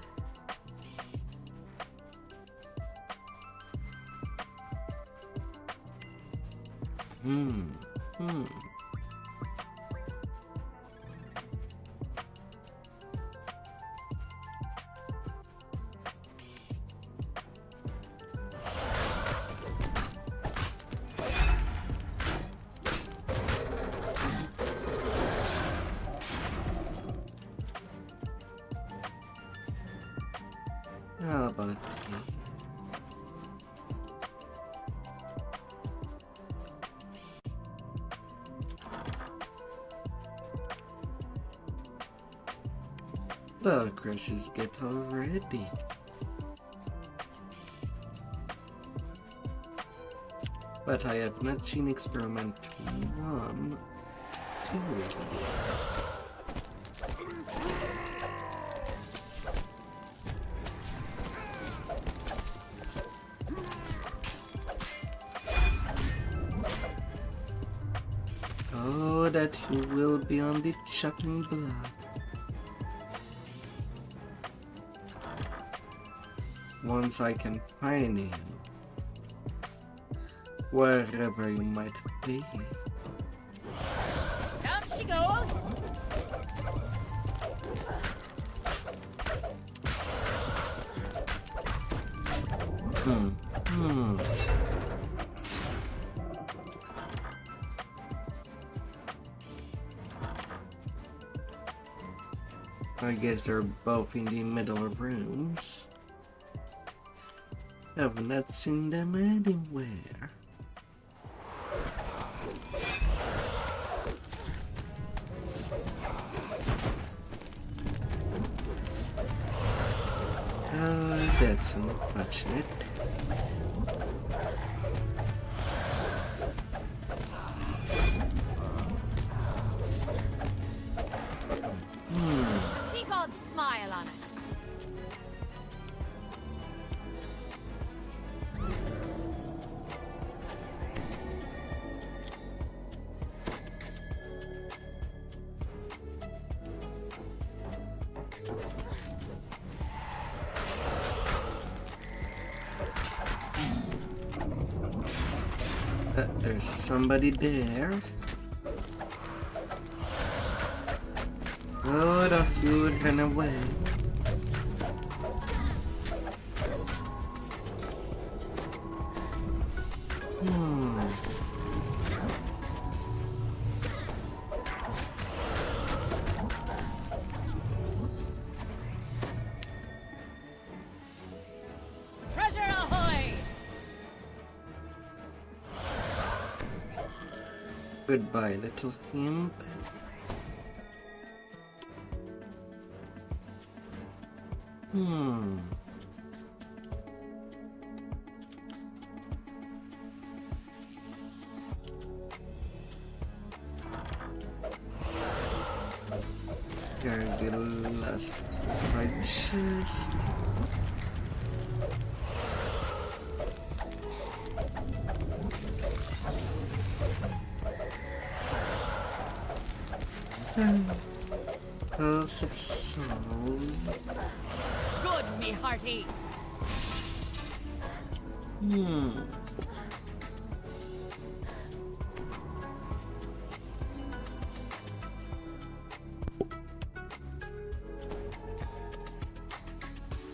How about you? The crashes get already. But I have not seen experiment 1, 2. Oh, that he will be on the chopping block. Once I can find him, wherever you might be. Down she goes. I guess they're both in the middle rooms. I've not seen them anywhere. Oh, that's unfortunate. The sea gods smile on us. There's somebody there. Oh, the food ran away. Treasure ahoy! Goodbye, little imp. discard the last side chest. Pulse of Soul. Good, me hearty.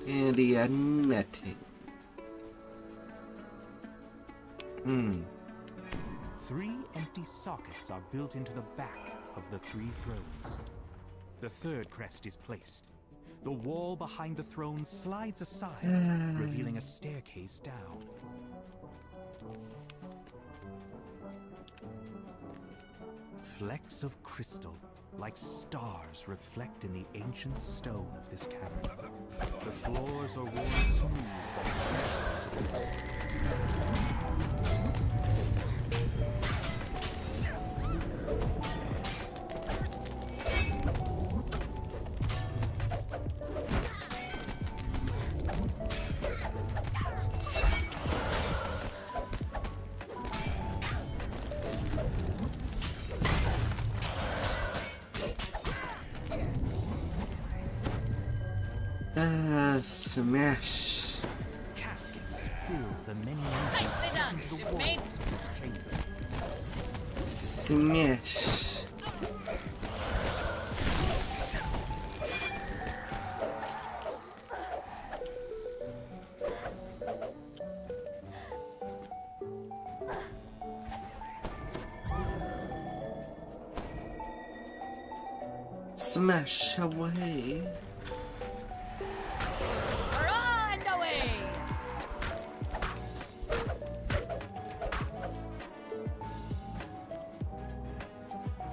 And the netting. 3 empty sockets are built into the back of the 3 thrones. The 3rd crest is placed. The wall behind the throne slides aside, revealing a staircase down. Flecks of crystal, like stars, reflect in the ancient stone of this cavern. The floors are worn smooth by centuries of use. Smash. Caskets fill the many Nicely done, entrances to the shipmate. walls of this chamber. Smash. Smash away. Hurrah and away!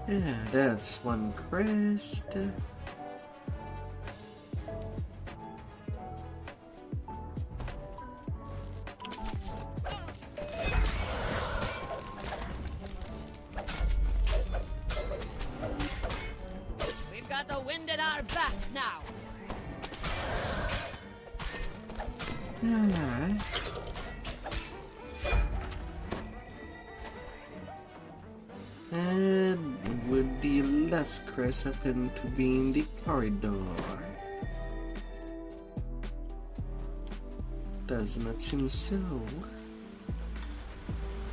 Yeah, that's one crest. We've got the wind at our backs now. Alright. And with the last crest happen to be in the corridor. Does not seem so.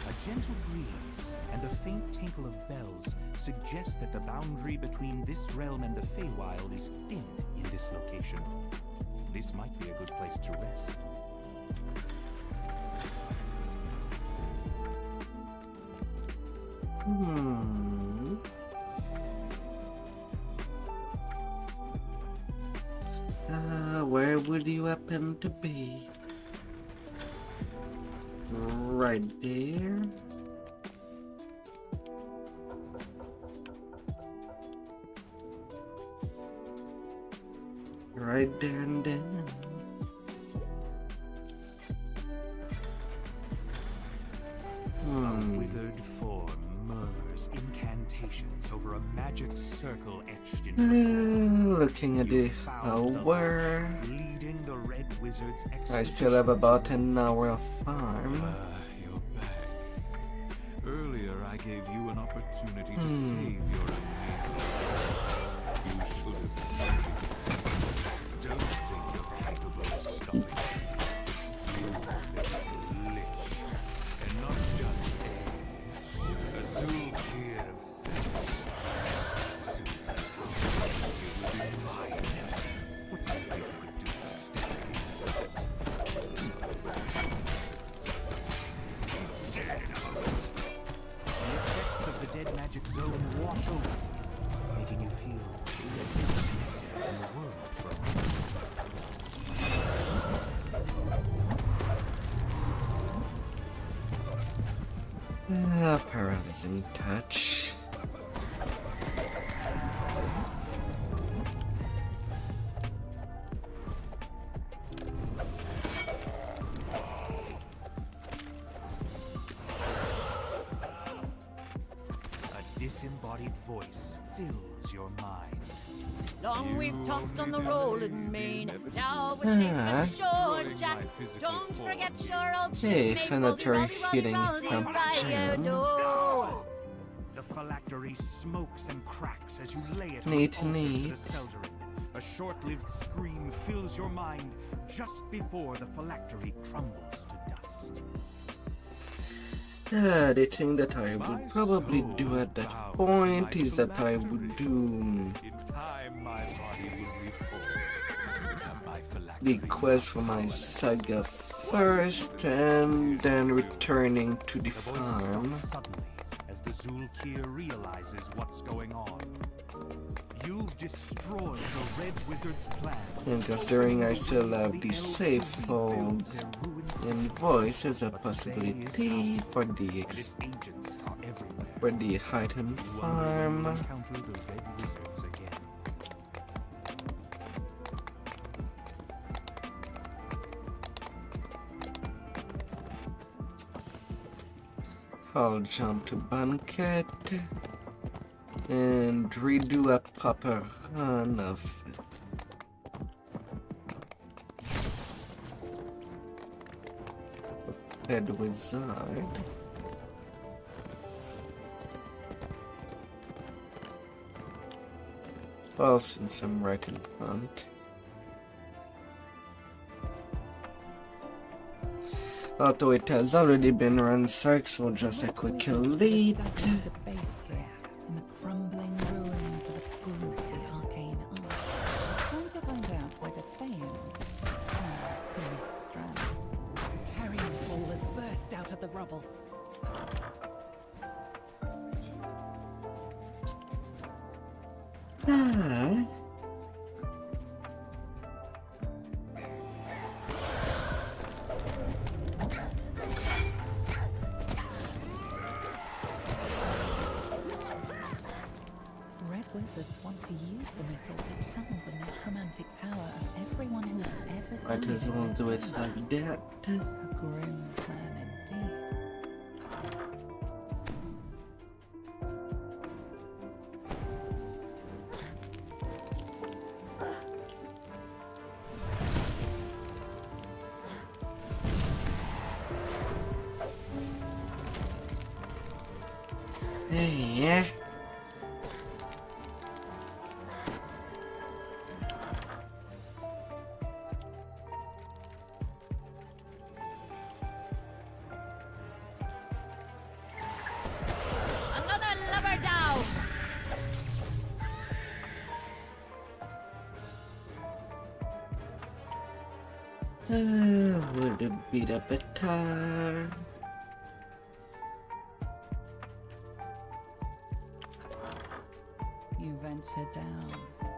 A gentle breeze and the faint tinkle of bells suggest that the boundary between this realm and the Feywild is thin in this location. This might be a good place to rest. Where would you happen to be? Right there. Right there and then. A withered form murmurs incantations over a magic circle etched into the floor. Looking at the You found the hour. lich leading the Red Wizard's I still have expedition. about an hour of farm. You're back. Earlier, I gave you an opportunity to save your amazing. You should have. Don't think you're capable of stopping me. You are this lich, and not just a Azul clear of Susan, you will be mine. What do you think you could do to stand against that? Dead in a moment. The effects of the dead magic zone wash over you, making you feel disconnected from the world for a moment. Paralyzing touch. A disembodied voice fills fills your mind. Long we've You tossed on the only rolling believe main. in Now we're safe Ah. ashore, Destroying Jack. my physical Don't form. forget your old Hey, shipmate, planetary Rolly, Rolly, heating Rolly, from Rolly, Jim. no. The phylactery smokes and cracks as you lay it Neat, on the altar neat. to the Seldarin. A short-lived scream fills your mind just before the phylactery crumbles to dust. The thing that I would probably do at that point is that I would do In time, my body will reform. Become my the phylactery. quest for my saga first and then returning to the The voice farm. stops suddenly as the Zulkir realizes what's going on. You've destroyed the Red Wizard's plan. And considering I still have the safe hold in voice as a possibility for the Its agents are everywhere. for the item You farm. will encounter the Red Wizards again. I'll jump to Banquet and redo a proper run of Red Wizard. Well, since I'm right in front. Although it has already been ransacked, so just a quick Wizards elite. have established a base here in the crumbling ruins of a school of the arcane art. Trying to find out why the Thayans carved in its strand. A carrion ball has burst out of the rubble. Ah. Red wizards want to use the missile to channel the necromantic power of everyone who has ever Might died as well in do it Vtuber. like that. A grim plan indeed. Yeah. Another lover down. Would it be the better? You venture down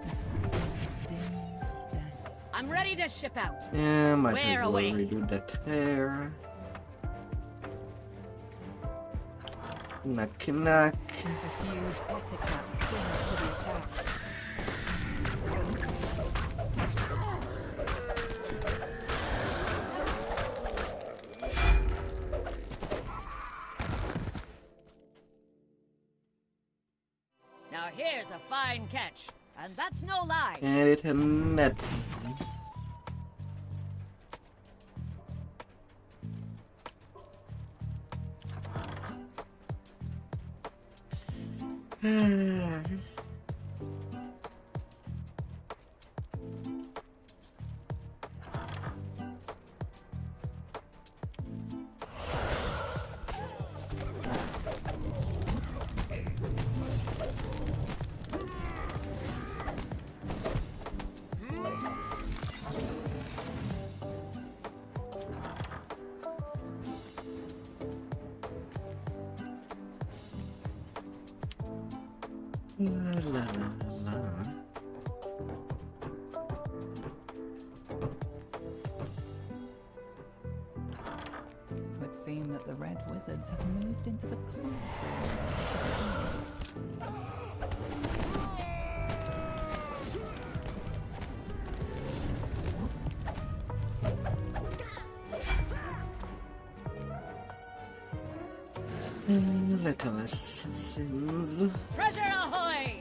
into the dim depths. I'm ready to ship out. Yeah, might Where as well away? redo that hair. Knock knock. A huge eticat springs to the attack. Now here's a fine catch, and that's no lie. And it had net. La la la la. It would seem that the Red Wizards have moved into the classroom. Little assassins. Treasure ahoy!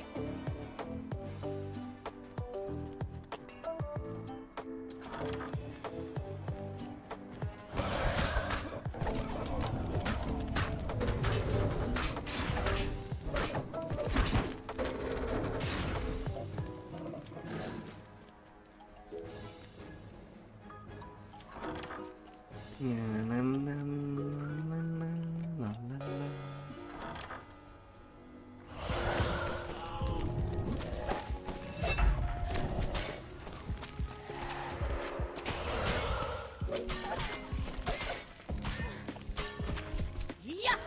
Yeah, na, na, na, na, na, na, na. Yeah!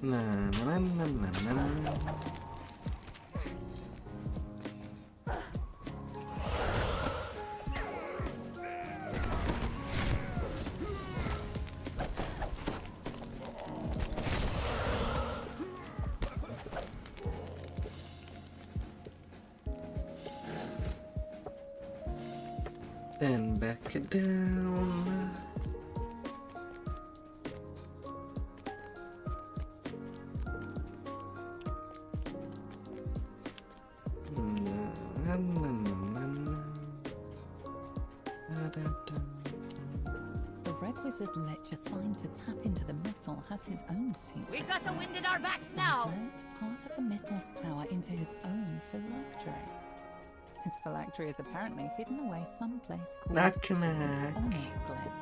Na, na, na, na, na, na. Then back it down. Na, na, na, na, na. Da, da, da. The Red Wizard let your sign to tap into the metal has his own secret. We've got the wind at our backs now. Insert part of the metal's power into his own phylactery. His phylactery is apparently hidden away someplace called Knock, knock. Honor Glen.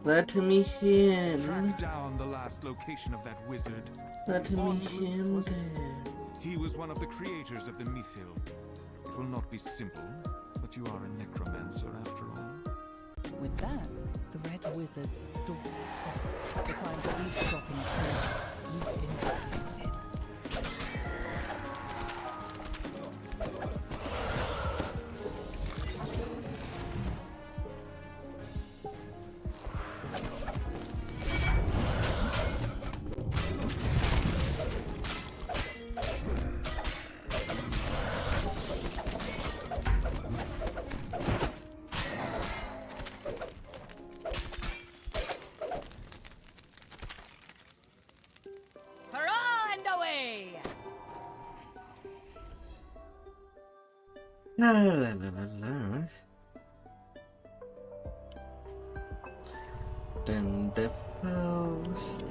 Let me in. Track down the last location of that wizard. Let me Onwards, in was it? there. He was one of the creators of the Mythil. It will not be simple, but you are a necromancer after all. With that, the Red Wizard stalks off. The time for eavesdropping is over. You've been defeated. Hurrah and away! La, la, la, la, la. Then the first.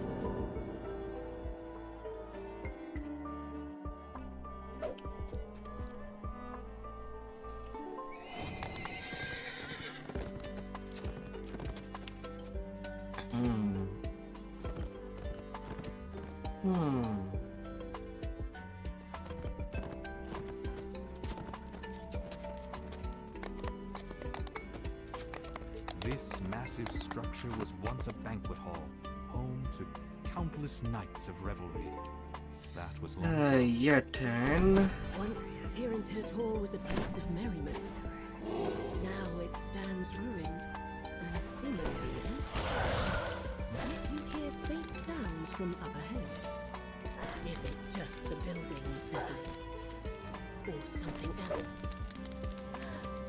This massive structure was once a banquet hall, home to countless nights of revelry. That was long ago. Your turn. Once Tyranter's Hall was a place of merriment. Now it stands ruined and seemingly empty. Yet you hear faint sounds from up ahead. Is it just the building settling? Or something else?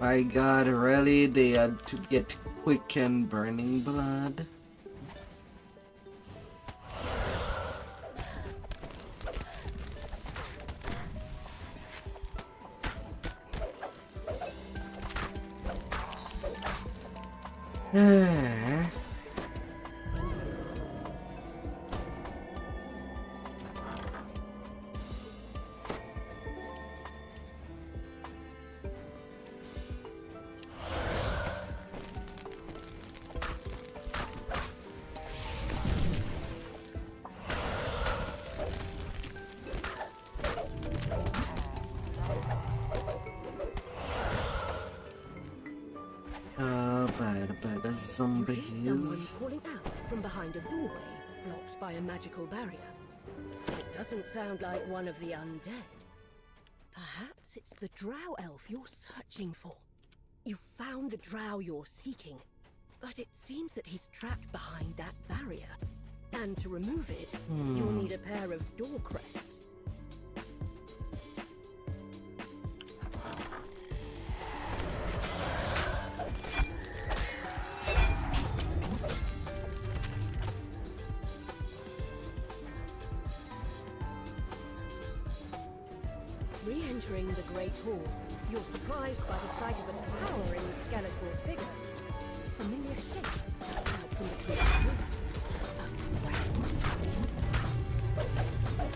My god, really? They had to get quick and burning blood? By the You hear someone zombies. calling out from behind a doorway blocked by a magical barrier. It doesn't sound like one of the undead. Perhaps it's the drow elf you're searching for. You found the drow you're seeking, but it seems that he's trapped behind that barrier. And to remove it, you'll need a pair of door crests. Re-entering the Great Hall, you're surprised by the sight of a towering skeletal figure. A familiar shape juts out from between the walls. A rat.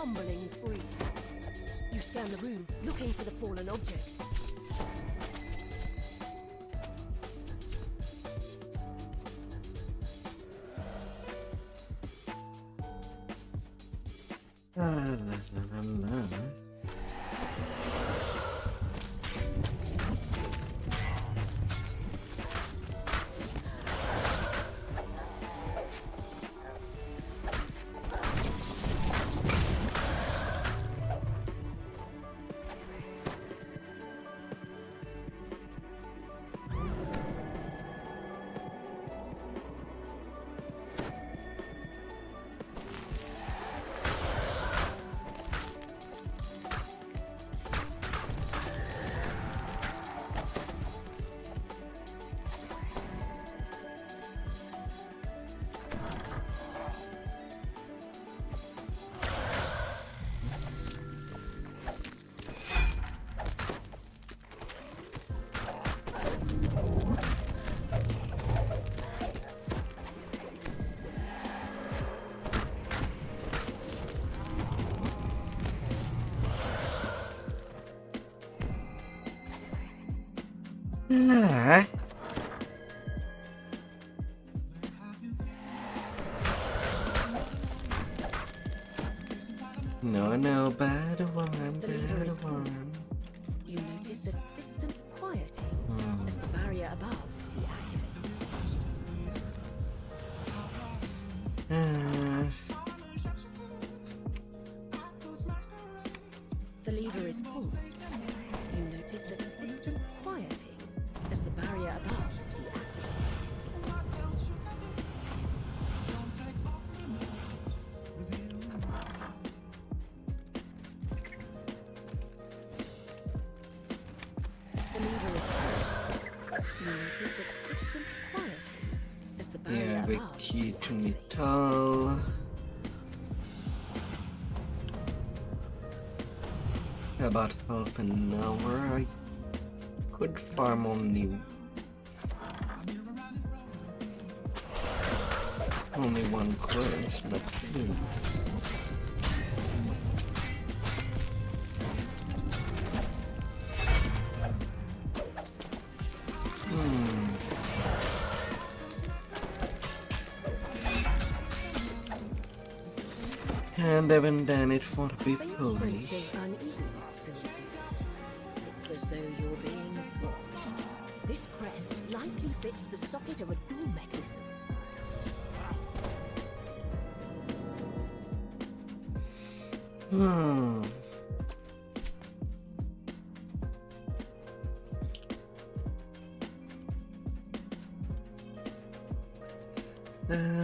tumbling free. You scan the room, looking for the fallen object. Ah. No, bad one, The lever bad is pulled. one. You notice a distant quieting as the barrier above deactivates. The lever is pulled. You notice a distant quieting as the barrier above deactivates. The lever is pulled. You notice a distant quieting as the barrier Yeah, above the key to deactivates. metal. About half an hour. I could farm only one coins, but and I haven't done it for Faint before. sense of unease fills you. It's as though you're being watched. This crest likely fits the socket of a door mechanism.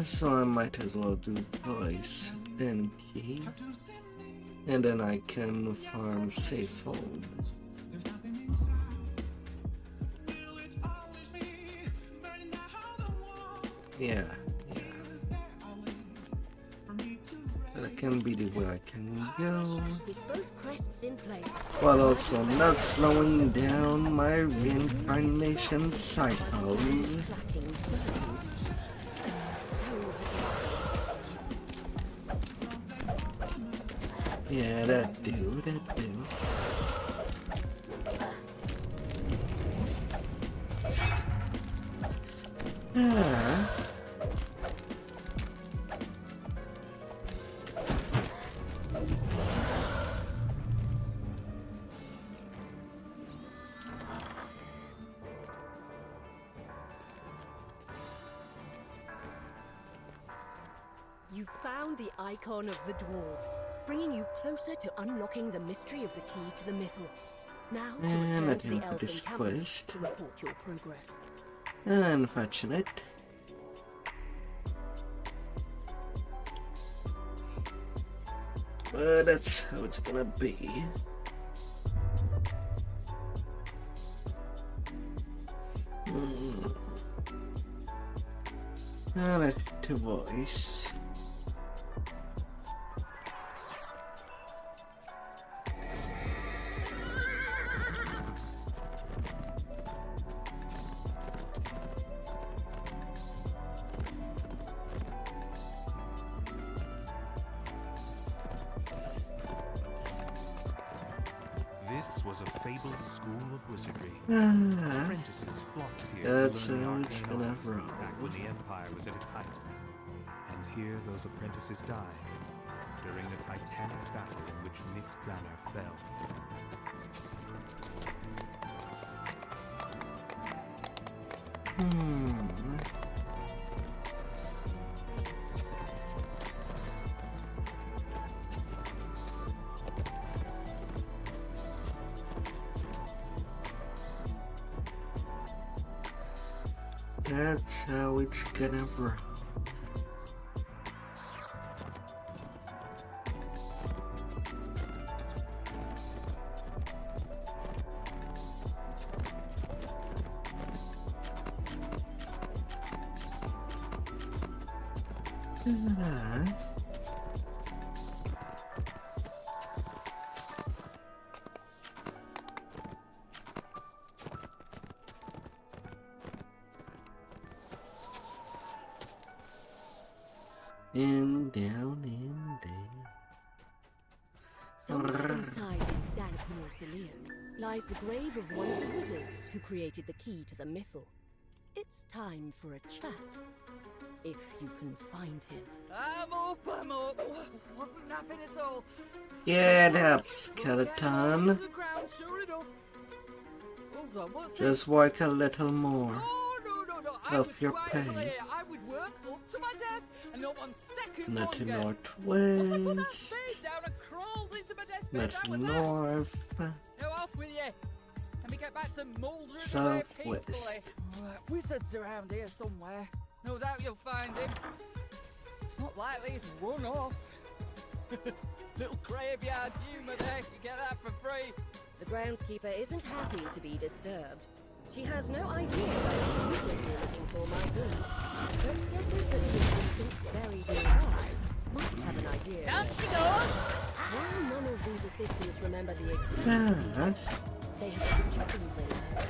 So I might as well do twice, then key, and then I can farm safehold. Yeah. That can be the way I can go, With both crests in place, while also not slowing down my reincarnation cycles. clacking buttons. Yeah, that do. Ah. You found the icon of the dwarves, bringing you closer to unlocking the mystery of the key to the mythal. Now to And return I to the didn't elf put this encampment quest. to report your progress. Unfortunate. But that's how it's gonna be. Alright, to voice. This was a fabled school of wizardry. Ah, Apprentices flocked here that's to learn how the it's arcane gonna arts roll. back when the Empire was at its height. And here those apprentices died during the titanic battle in which Mythdranar fell. That's how it's gonna roll. And down and down. Somewhere inside this dank mausoleum lies the grave of one of the wizards who created the key to the mythal. It's time for a chat, if you can find him. I'm up, I'm up. Wasn't napping at all. Get up, Into skeleton. the ground, sure enough. Hold on, what's this? Just work a little more. Oh, no. I Of was your quite pay. clear. I would work up to my death and not 1 second Not longer. Once I put that northwest. spade down and crawled into my deathbed, Not that was it. north. Now off with you. Let me get back to mouldering away Southwest. peacefully. Wizard's around here somewhere. No doubt you'll find him. It's not likely he's run off. Little graveyard humour there. You get that for free. The groundskeeper isn't happy to be disturbed. She has no idea where the wizard you're looking for might be, but guesses that the assistants buried nearby might have an idea. Down she goes! While none of these assistants remember the exact Ah, details, they have suggestions in mind.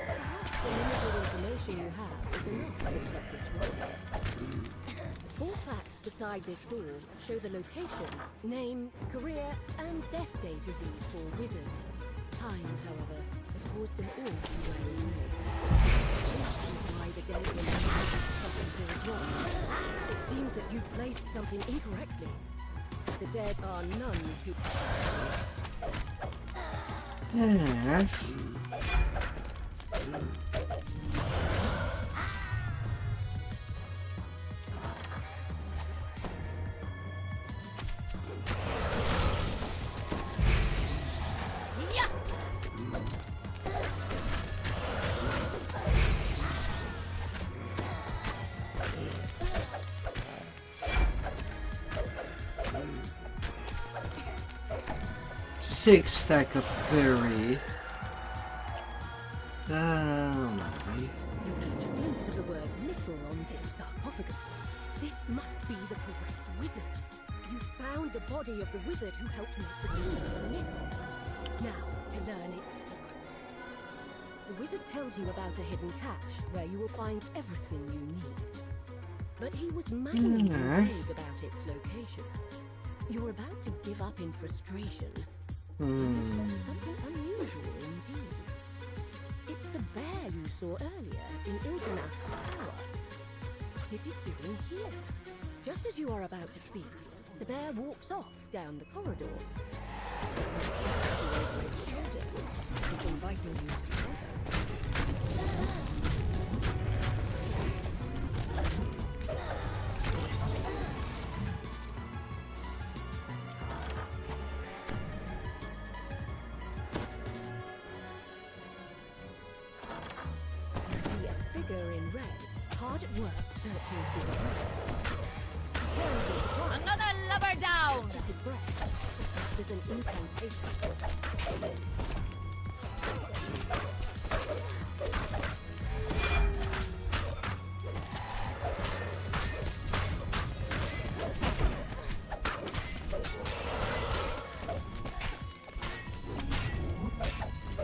Perhaps the limited information you have is enough to set this right. The 4 plaques beside this door show the location, name, career, and death date of these 4 wizards. Time, however, has caused them all to run away. This is why the dead remember something feels wrong. It seems that you've placed something incorrectly. The dead are none too... yeah. Yeah! 6 stack of fairy. Oh my. You catch a glimpse of the word missile on this sarcophagus. This must be the correct wizard. You found the body of the wizard who helped make the key to the missile. Now, to learn its secrets. The wizard tells you about a hidden cache where you will find everything you need. But he was maddeningly vague about its location. You're about to give up in frustration. Something unusual indeed. It's the bear you saw earlier in Ildranath's tower. What is it doing here? Just as you are about to speak, the bear walks off down the corridor. Over its shoulder, as if inviting you to follow. You see a figure in red, hard at work searching through the crowd. He carries his sword. Another lubber down! Catches his breath. This is an incantation.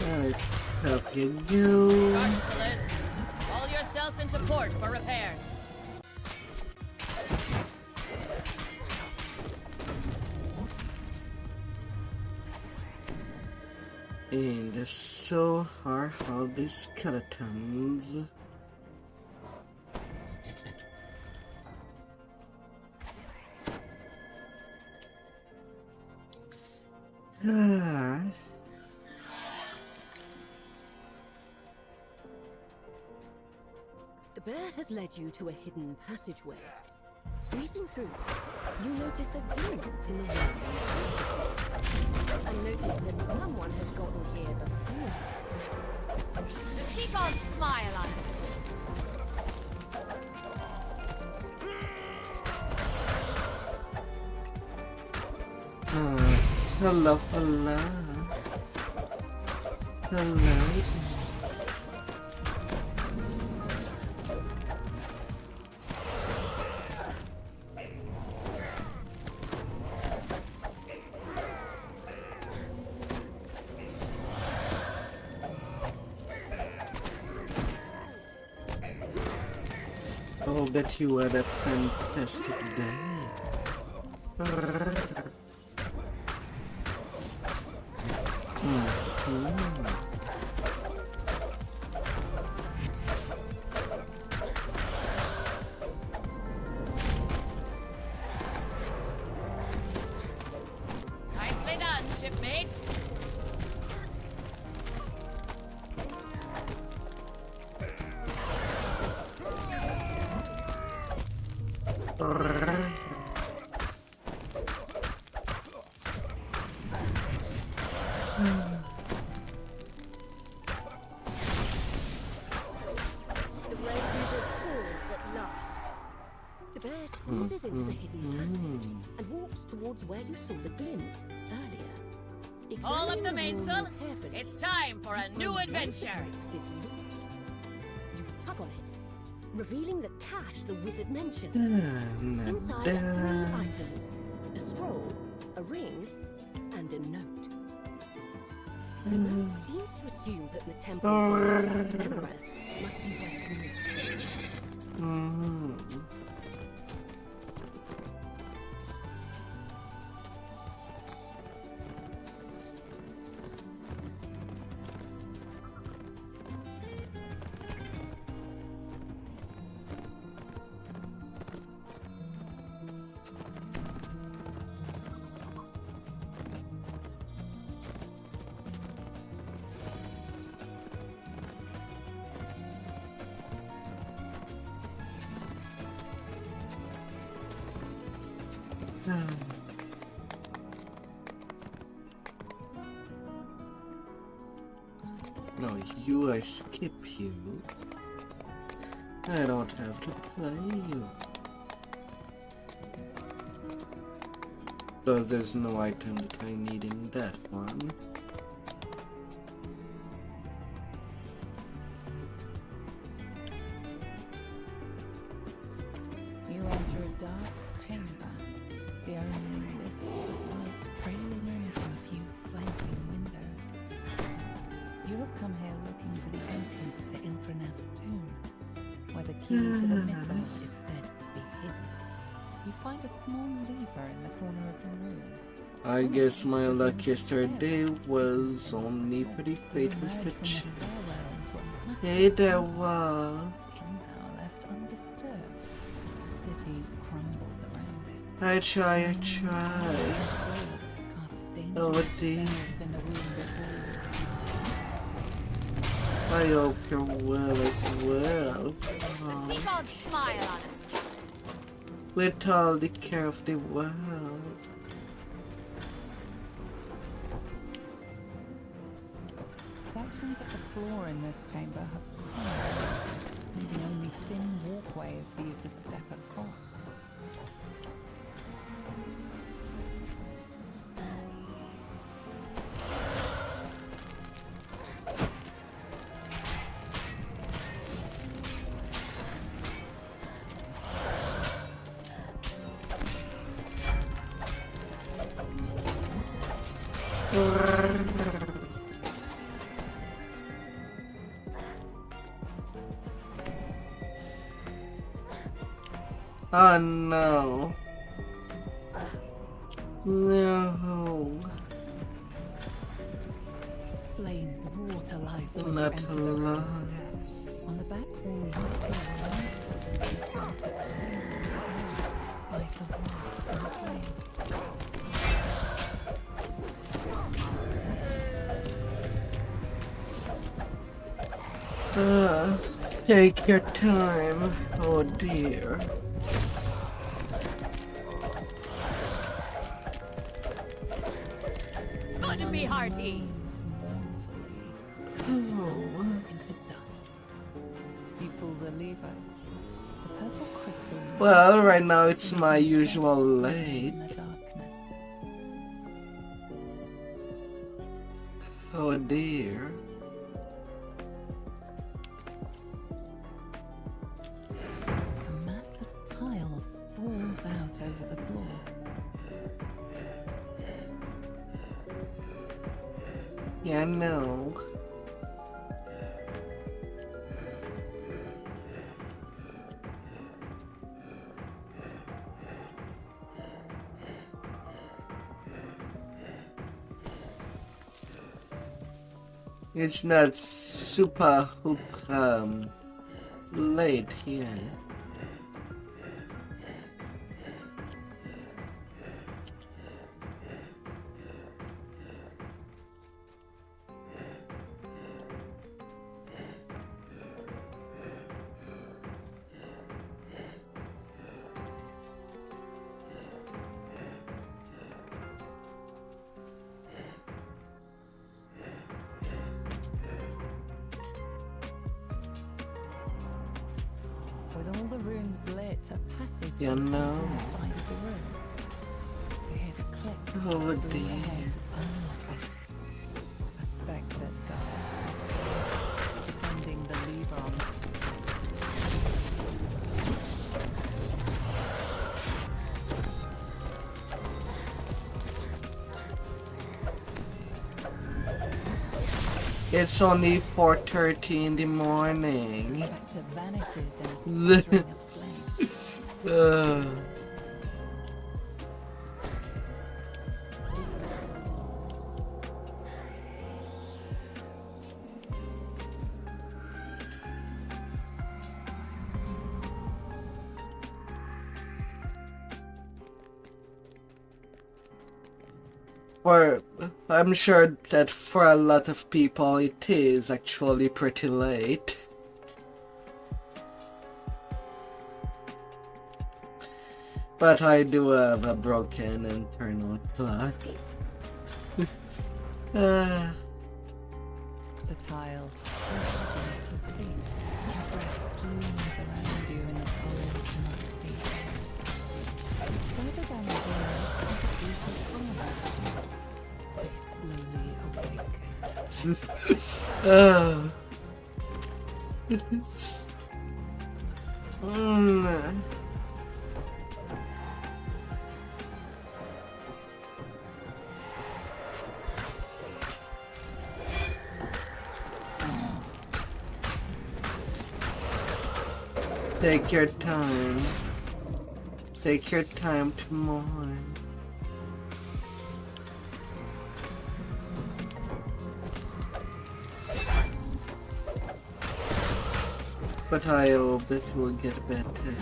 Alright, up you go. Start the list. Haul yourself into port for repairs. And so are all these skeletons. Ah. The bear has led you to a hidden passageway. Squeezing through, you notice a glint in the wall. And notice that someone has gotten here before. The sea gods smile on us. Hello, hello. Hello. I'll bet you had a fantastic day. Nicely done, shipmate. The red wizard falls at last. The bear squeezes into the hidden passage and walks towards where you saw the glint earlier. All up the Examining room mainsail. carefully, It's time for a you new find one of the adventure. ropes is loose. You tug on it, revealing the cache the wizard mentioned. Inside are 3 items: a scroll, a ring, and a note. The note seems to assume that the temple of Nobodies and Emerith must be where you need to go first. No, you, I skip you. I don't have to play you. Because there's no item that I need in that one. You enter a dark chamber, the only wisps of light trailing in from a few flanking windows. You have come here looking for the entrance to Ilfrinath's tomb, where the key to the mythos is said to be hidden. You find a small lever in the corner of the room. I guess my luck yesterday was only pretty fate was the chance. Hey there, Wall. Somehow left undisturbed as the city crumbled around it. I try. Orbs cast dangerous Oh, dear. spells in the room before you. I hope you're well as well. The sea gods smile on us. With all the care of the world. Sections of the floor in this chamber have crumbled, leaving only thin walkways for you to step across. Oh no. No. flames roar to life when you Not enter the room. lots. On the back wall, you see a light sunset clear despite the warmth from the flame. Take your time. Oh dear. Good to be hearty. Oh. Into dust. You pull the lever. The purple crystal. Well, right now it's my usual late. In the darkness. Oh dear. A mass of tiles sprawls out over the floor. Yeah, no. It's not super late here. With all the rooms lit, a passage Yeah, opens no. in the side of the room. You hear the click Oh of the dear. lead unlocking. A spectre guards this door, defending the lever on It's only 4:30 in the morning. spectre vanishes in a string of flame. For I'm sure that for a lot of people it is actually pretty late. But I do have a broken internal clock. The tiles crush beneath your feet. Your breath plumes around you in the cold, musty air. Further down the stairs is a group of commoners. They slowly awake. Take your time. Take your time to mourn. But I hope this will get better.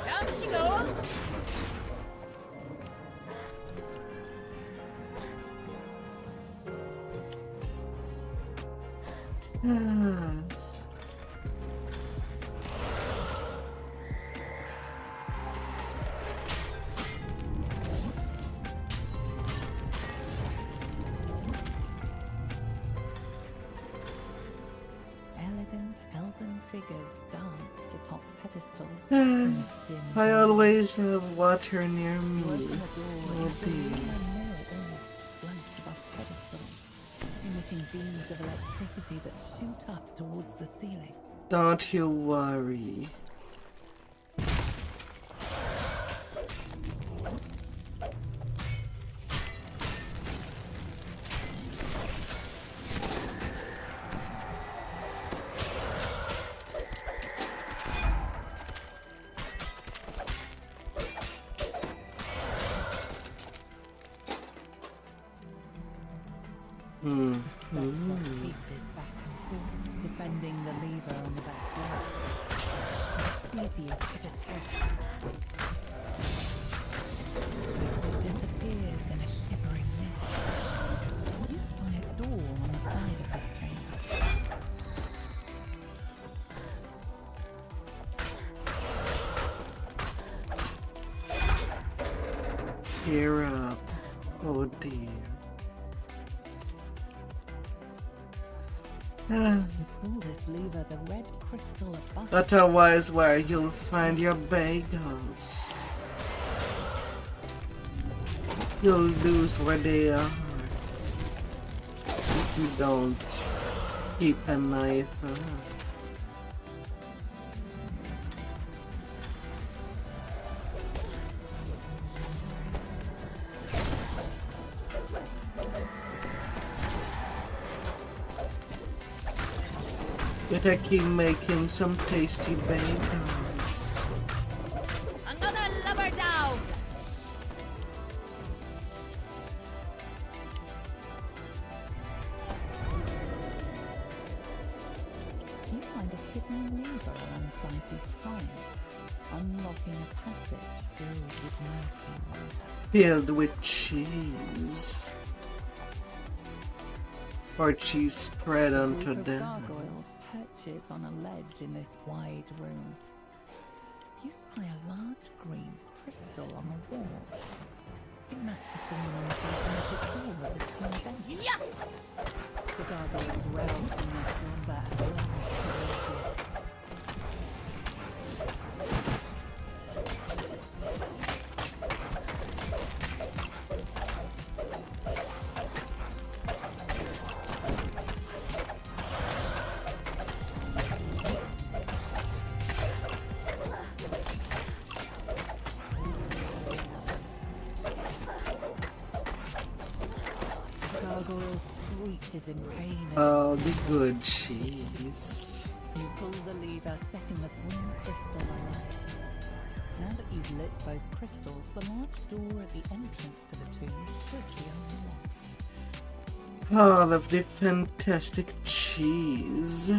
Down she goes. Elegant elven figures dance atop pedestals. in this dim I room. always have water near You me. open the door Oh and you see dear. more and more orbs float above pedestals, emitting beams of electricity that shoot up towards the ceiling. Don't you worry. The spectre paces back and forth, defending the lever on the back wall. It sees you, it attacks. The spectre disappears in a shivering mist. You spy a door on the side of this chamber. Cheer up. Oh dear. You pull this lever, the red crystal above Otherwise, where you'll find your bagels. You'll lose where they are if you don't keep an eye out. Better keep making some tasty bagels. Another lever down! you find a hidden lever alongside these signs, unlocking a passage filled with murky water. Filled with cheese. Or cheese spread A onto group of them. gargoyles perches on a ledge in this wide room. You spy a large green crystal on the wall. It matches the one on the gigantic door at the tomb's entrance. Yes! The gargoyles rouse from their slumber and lavish towards you. Gargoyle screeches in pain as Oh, the good cheese. you pull the lever, setting the green crystal alight. Now that you've lit both crystals, the large door at the entrance to the tomb should be unlocked. All of the fantastic cheese.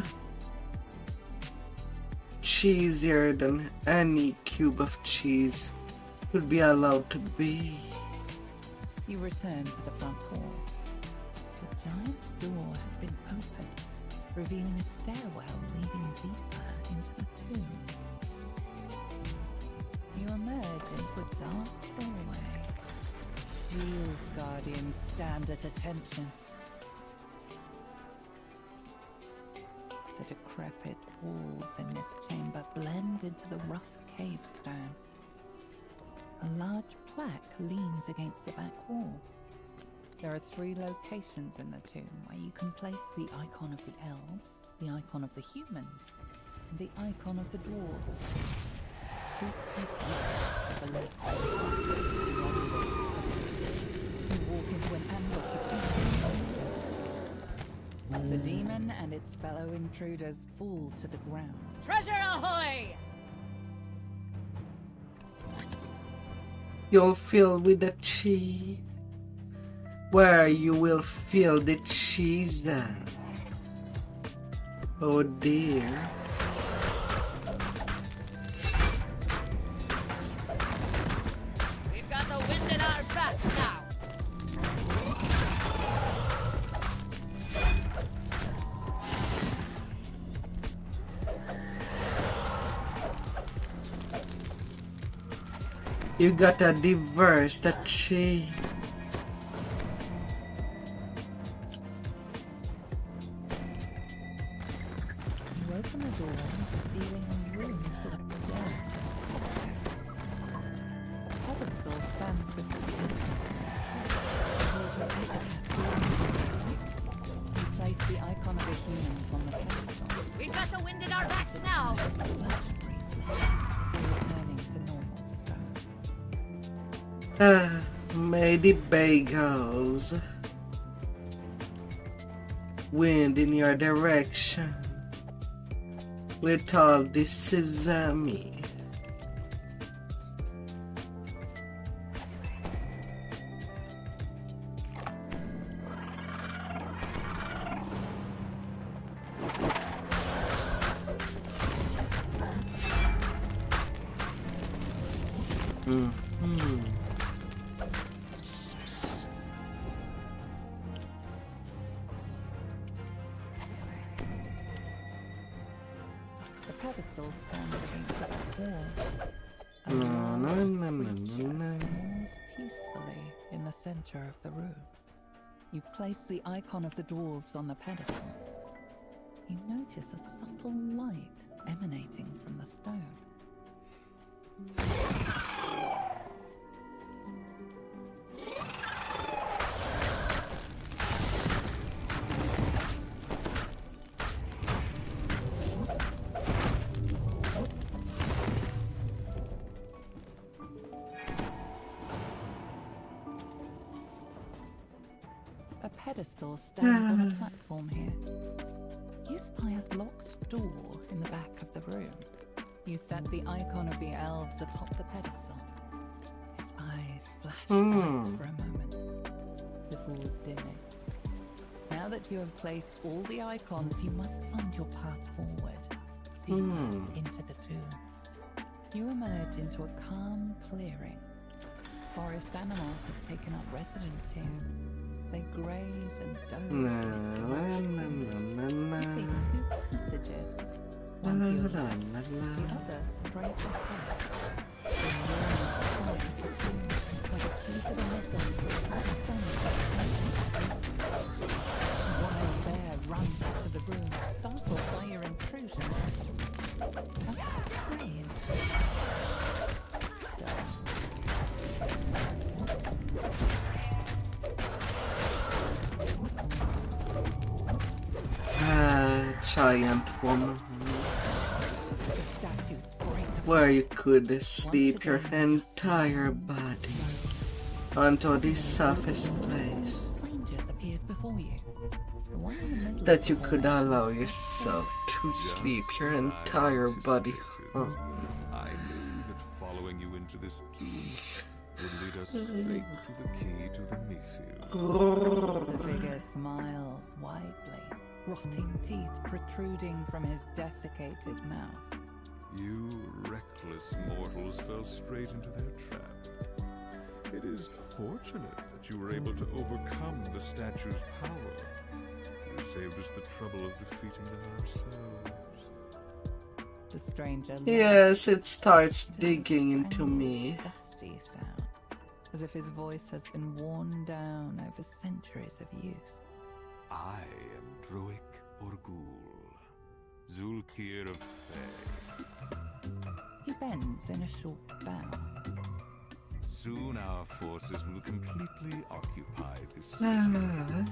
Cheesier than any cube of cheese could be allowed to be. You return to the front hall. The giant door has been opened, revealing a stairwell leading deeper into the tomb. You emerge into a dark hallway. Shield guardians stand at attention. The decrepit walls in this chamber blend into the rough cave stone. A large plaque leans against the back wall. There are 3 locations in the tomb where you can place the icon of the elves, the icon of the humans, and the icon of the dwarves. 2 paces to the left. You walk into an ambush of demon monsters. The demon and its fellow intruders fall to the ground. Treasure ahoy! You'll fill with the cheese. Where you will fill the cheese at. Oh dear. We've got the wind in our backs now. You gotta diverse the cheese. You open the door, revealing a room full of dirt. A pedestal stands before the entrance. You place the icon of the humans on the pedestal. We've got the wind in our backs now. Flash briefly before returning to normal stone. May the bagels wind in your direction with all this sesame. The pedestal stands against the back wall. A No, large no, no, creature no. snores peacefully in the center of the room. You place the icon of the dwarves on the pedestal. You notice a subtle light emanating from the stone. A pedestal stands on a platform here. You spy a locked door in the back of the room. You set the icon of the elves atop the pedestal. Its eyes flash bright for a moment before dimming. Now that you have placed all the icons, you must find your path forward, deeper into the tomb. You emerge into a calm clearing. Forest animals have taken up residence here. They graze and doze in its lush. You see two passages, one to your left, the other straight ahead. The room is hard for two, where the key to the method are assembled. A wild bear runs out of the room, startled by your intrusion. How strange. Giant woman, where you could sleep your entire body onto this surface place, that you could allow yourself to sleep your entire body. Huh? I knew that following you into this tomb would lead us straight to the key to the Mayfield. The figure smiles widely, rotting teeth protruding from his desiccated mouth. You reckless mortals fell straight into their trap. It is fortunate that you were able to overcome the statue's power. You saved us the trouble of defeating them ourselves. The stranger Yes, it starts left digging a into me. dusty sound, as if his voice has been worn down over centuries of use. I am Droic Orgul, Zulkir of Fey. He bends in a short bow. Soon our forces will completely occupy this city.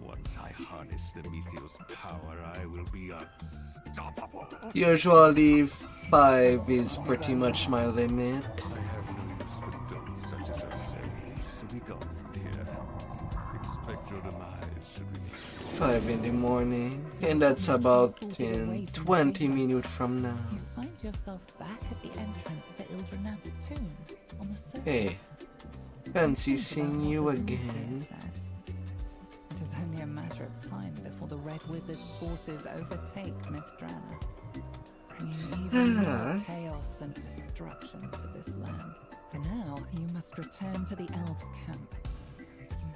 Once I harness the Methiel's power, I will be unstoppable. Usually 5 is pretty much my limit. I have no use for dolts such as yourselves, so be gone from here. Expect your demise should we 5 in the morning, and that's about in 20 minutes from now. You find yourself back at the entrance to Ildrenat's tomb on the surface. Hey, fancy Think seeing about you what the again. Zulkir said. It is only a matter of time before the Red Wizard's forces overtake Mythdrana, bringing even more chaos and destruction to this land. For now, you must return to the elves' camp.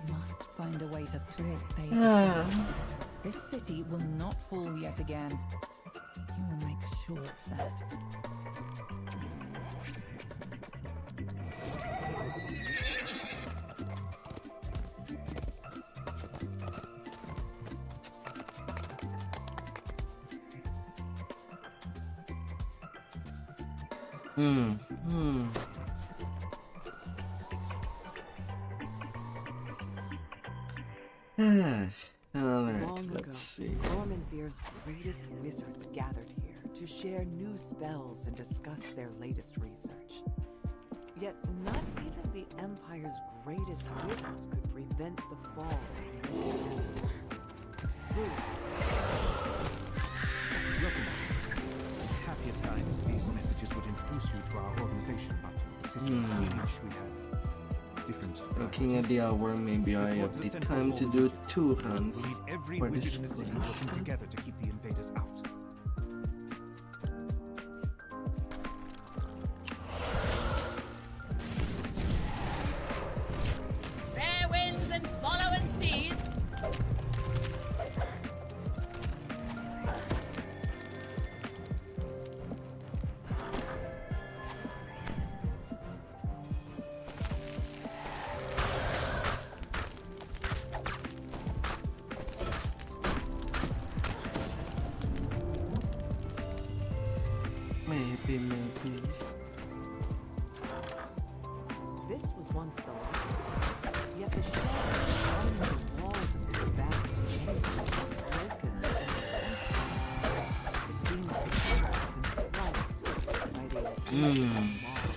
You must find a way to thwart their assault. This city will not fall yet again. You will make sure of that. Alright, Long ago, let's see. Gormanvir's greatest wizards gathered here to share new spells and discuss their latest research. Yet not even the Empire's greatest wizards could prevent the fall. Welcome. Happier times, these messages would introduce you to our organization, but with the city of siege, we have different Looking at the hour, maybe I have the time to do 2 runs We'll need every for this wizard in the city quest. working together to keep the invaders out. maybe. This was once the light, yet the shadows surrounding the walls of this vast chamber are broken and it seems the walls have been swallowed by the ascension of moths.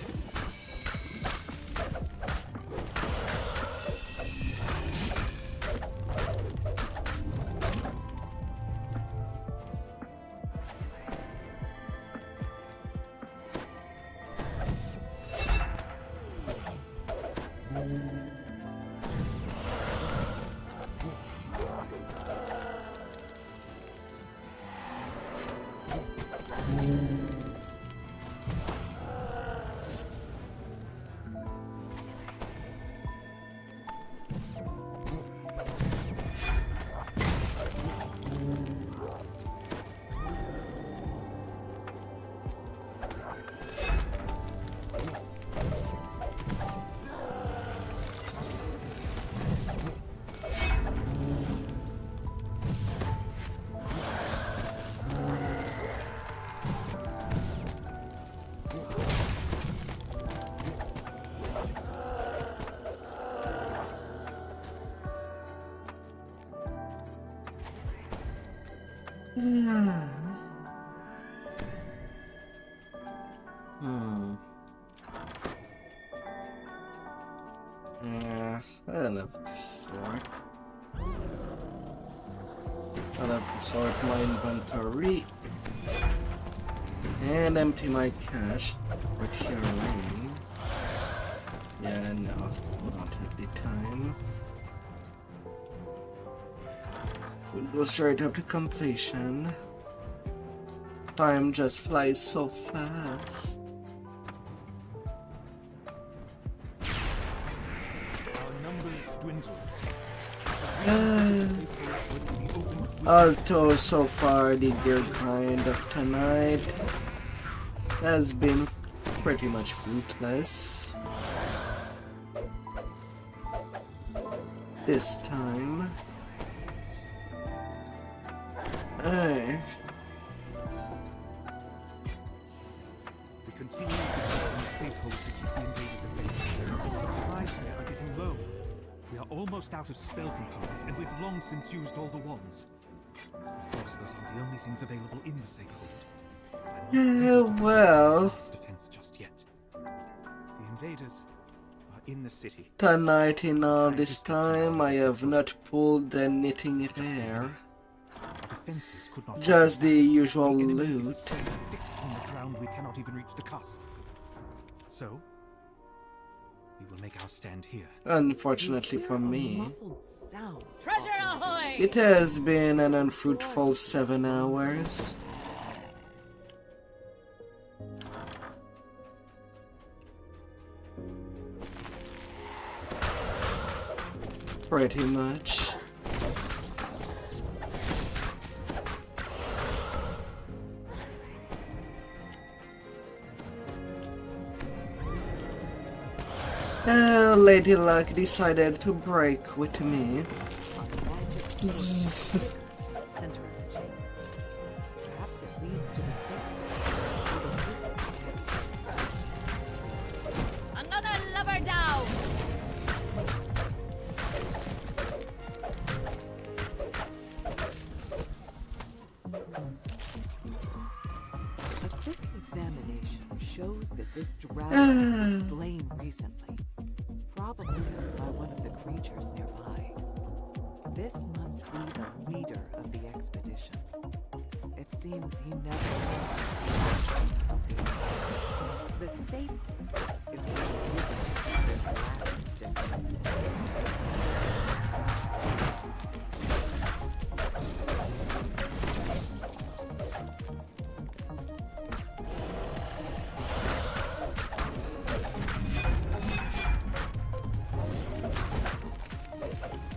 Yeah, I'll have to sort. I'll have to sort my inventory and empty my cache with here lane. Yeah, no, not at the time. We'll go straight up to completion. Time just flies so fast. Although so far the gear grind of tonight has been pretty much fruitless. This time. Hey. We continue to work on safe holes to keep the invaders at bay. Supplies here are getting low. We are almost out of spell components, and we've long since used all the wands. Of course, those aren't the only things available in the safe hold. I'm not ready to Well, pass defense just yet. The invaders are in the city. tonight in all this time I have not pulled anything rare. Our defenses could not Just the usual The enemy loot. is so thick on the ground we cannot even reach the castle. So, we will make our stand here. Unfortunately for A me, muffled sound. Treasure ahoy! it has been an unfruitful 7 hours. Pretty much. Lady Luck decided to break with me. Center of the chamber. Perhaps it leads to the safe. Another lover down! A quick examination shows that this dragon was slain recently, probably by one of the creatures nearby. This must be the leader of the expedition. It seems he never The safe is where the wizards have their last defense.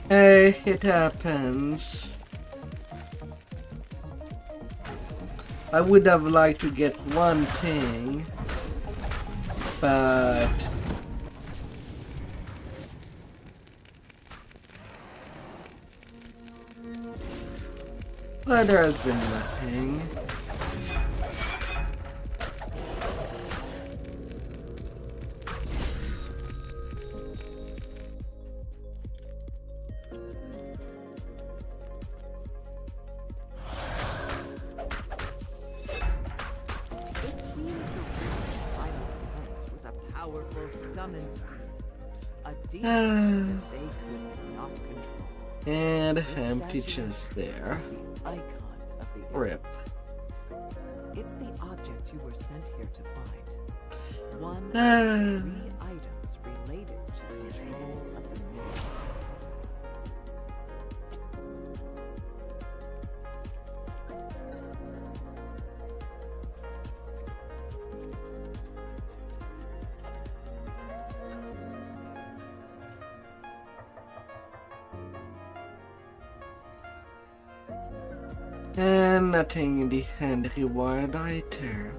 Hey, it happens. I would have liked to get one thing, but there has been nothing. It seems the risen final defense was a powerful summoned demon. A demon that they could not control. And This empty statue chest there. is the icon of the Rip. Elves. It's the object you were sent here to find. One of Ah. 3 items related to control of the mirror. And nothing in the hand reward either.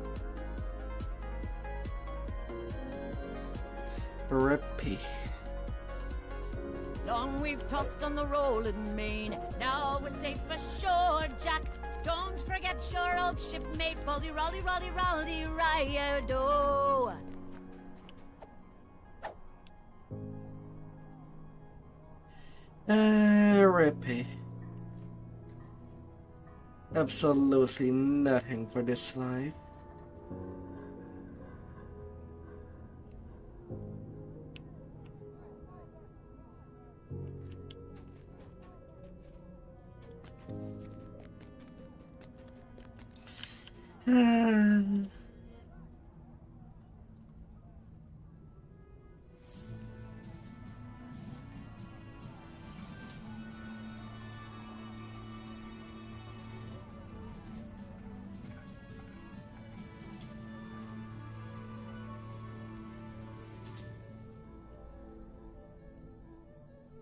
Rippy. Long we've tossed on the rolling main. Now we're safe ashore, Jack. Don't forget your old shipmate, Rolly, Rolly, Rolly, Rolly, Riado. Rippy. Absolutely nothing for this life.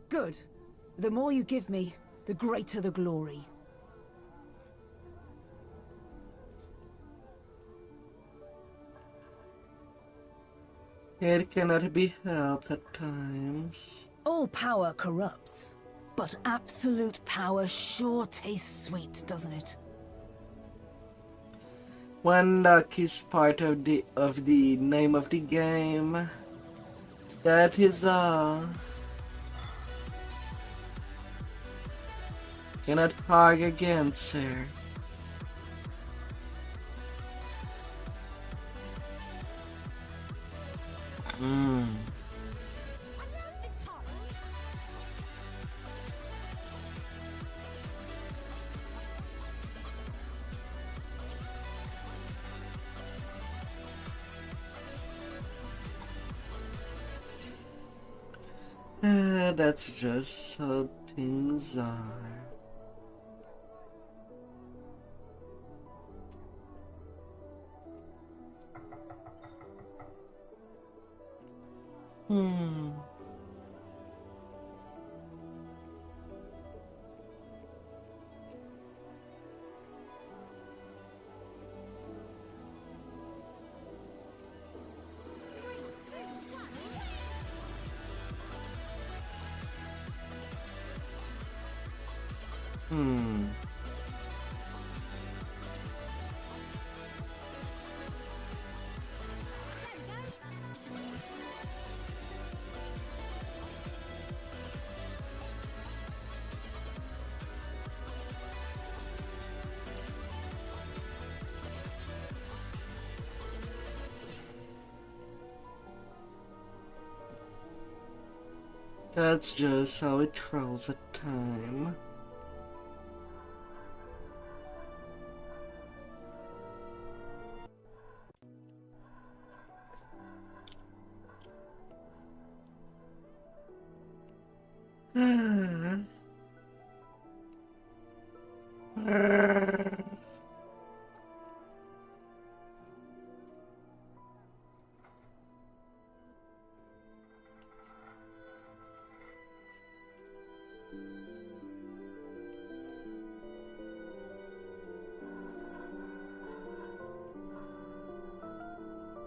Good. The more you give me, the greater the glory. It cannot be helped at times. All power corrupts, but absolute power sure tastes sweet, doesn't it? When luck is part of the name of the game, that is all. Cannot argue against, sir. That's just how things are. That's just how it rolls at time.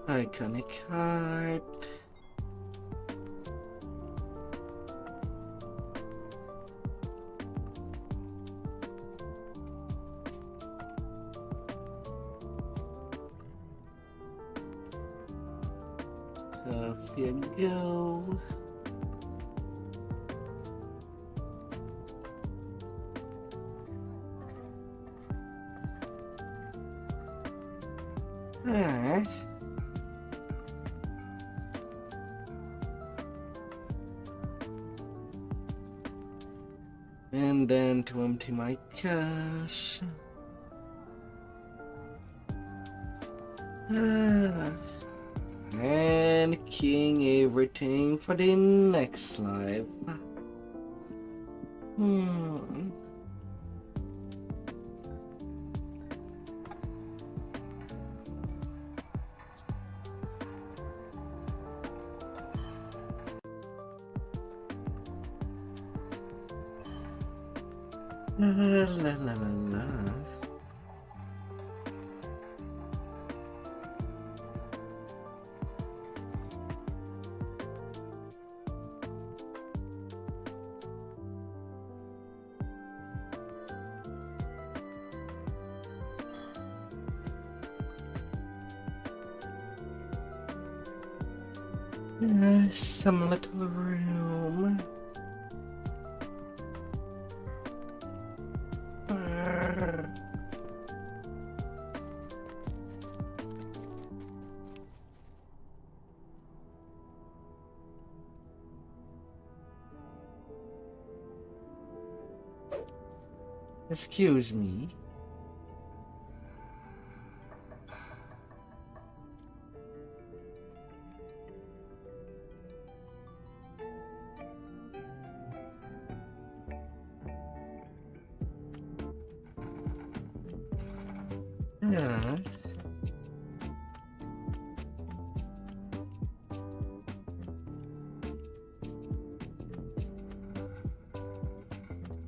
Iconic card. Off you go. Alright. And then to empty my cache. And keying everything for the next life. La la la la. Some little room. Excuse me. Yeah.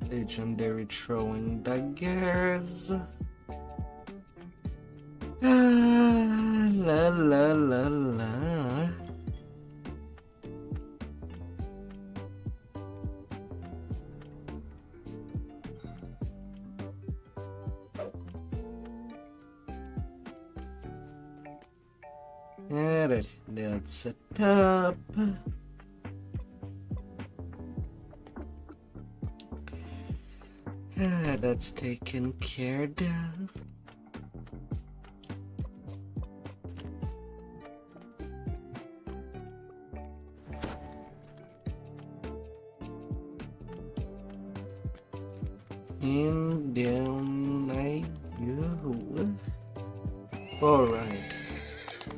Legendary throwing daggers. La la la la. Alright, that's set up. That's taken care of. And down I go. Alright.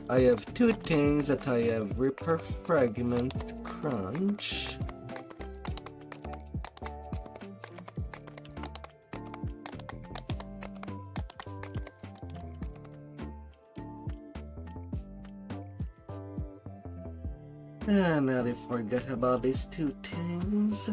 I have two things that I have: Ripper Fragment Crunch. And I forgot about these two things.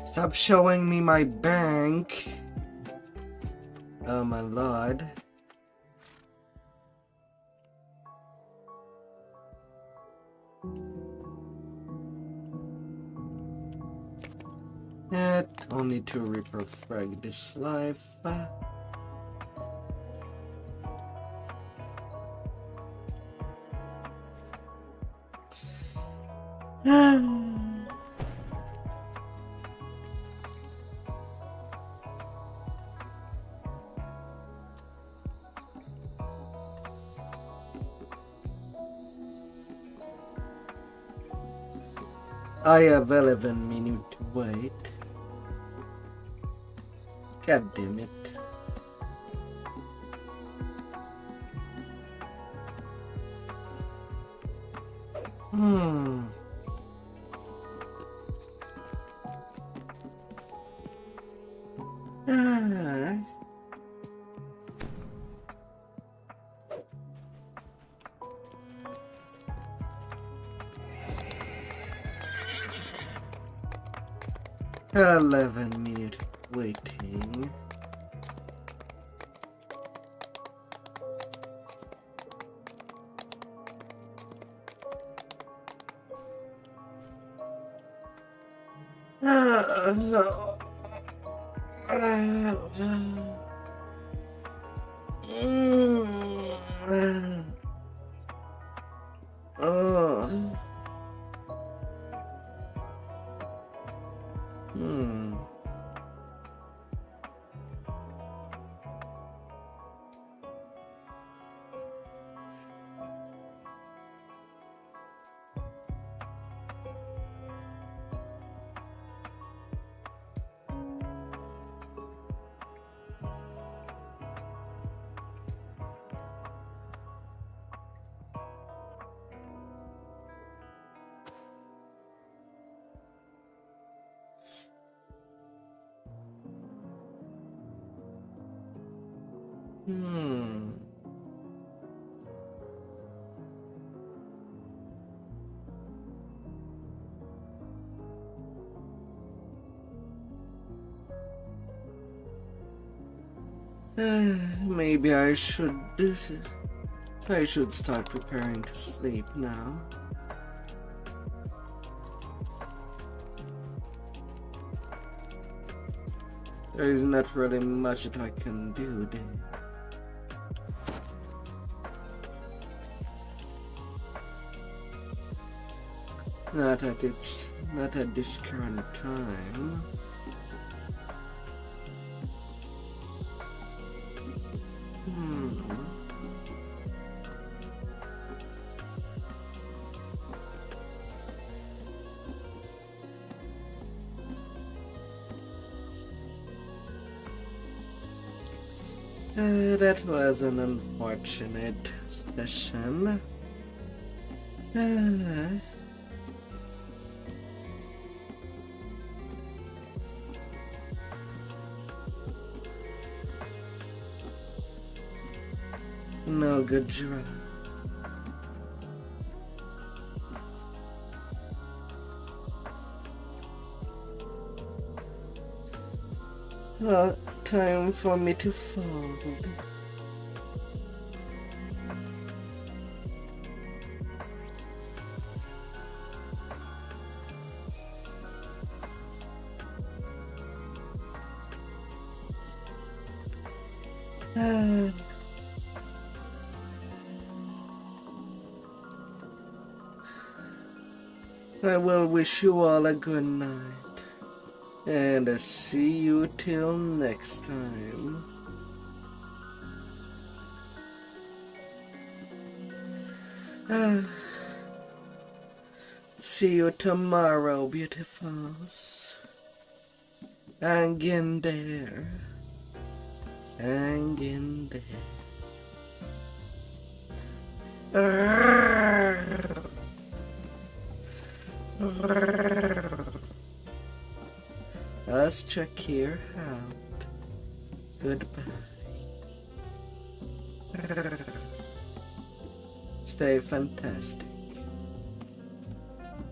Stop showing me my bank. Oh my lord. Only to Reaper frag this life. I have 11 minutes to wait. God damn it. Ah. 11 minutes waiting. Maybe I should start preparing to sleep now. There is not really much that I can do then. Not at this current time. That was an unfortunate session. No good job. Time for me to fold. I will wish you all a good night. And I'll see you till next time. See you tomorrow, beautifuls. Hang in there. Hang in there. Let's check here out. Goodbye. Stay fantastic.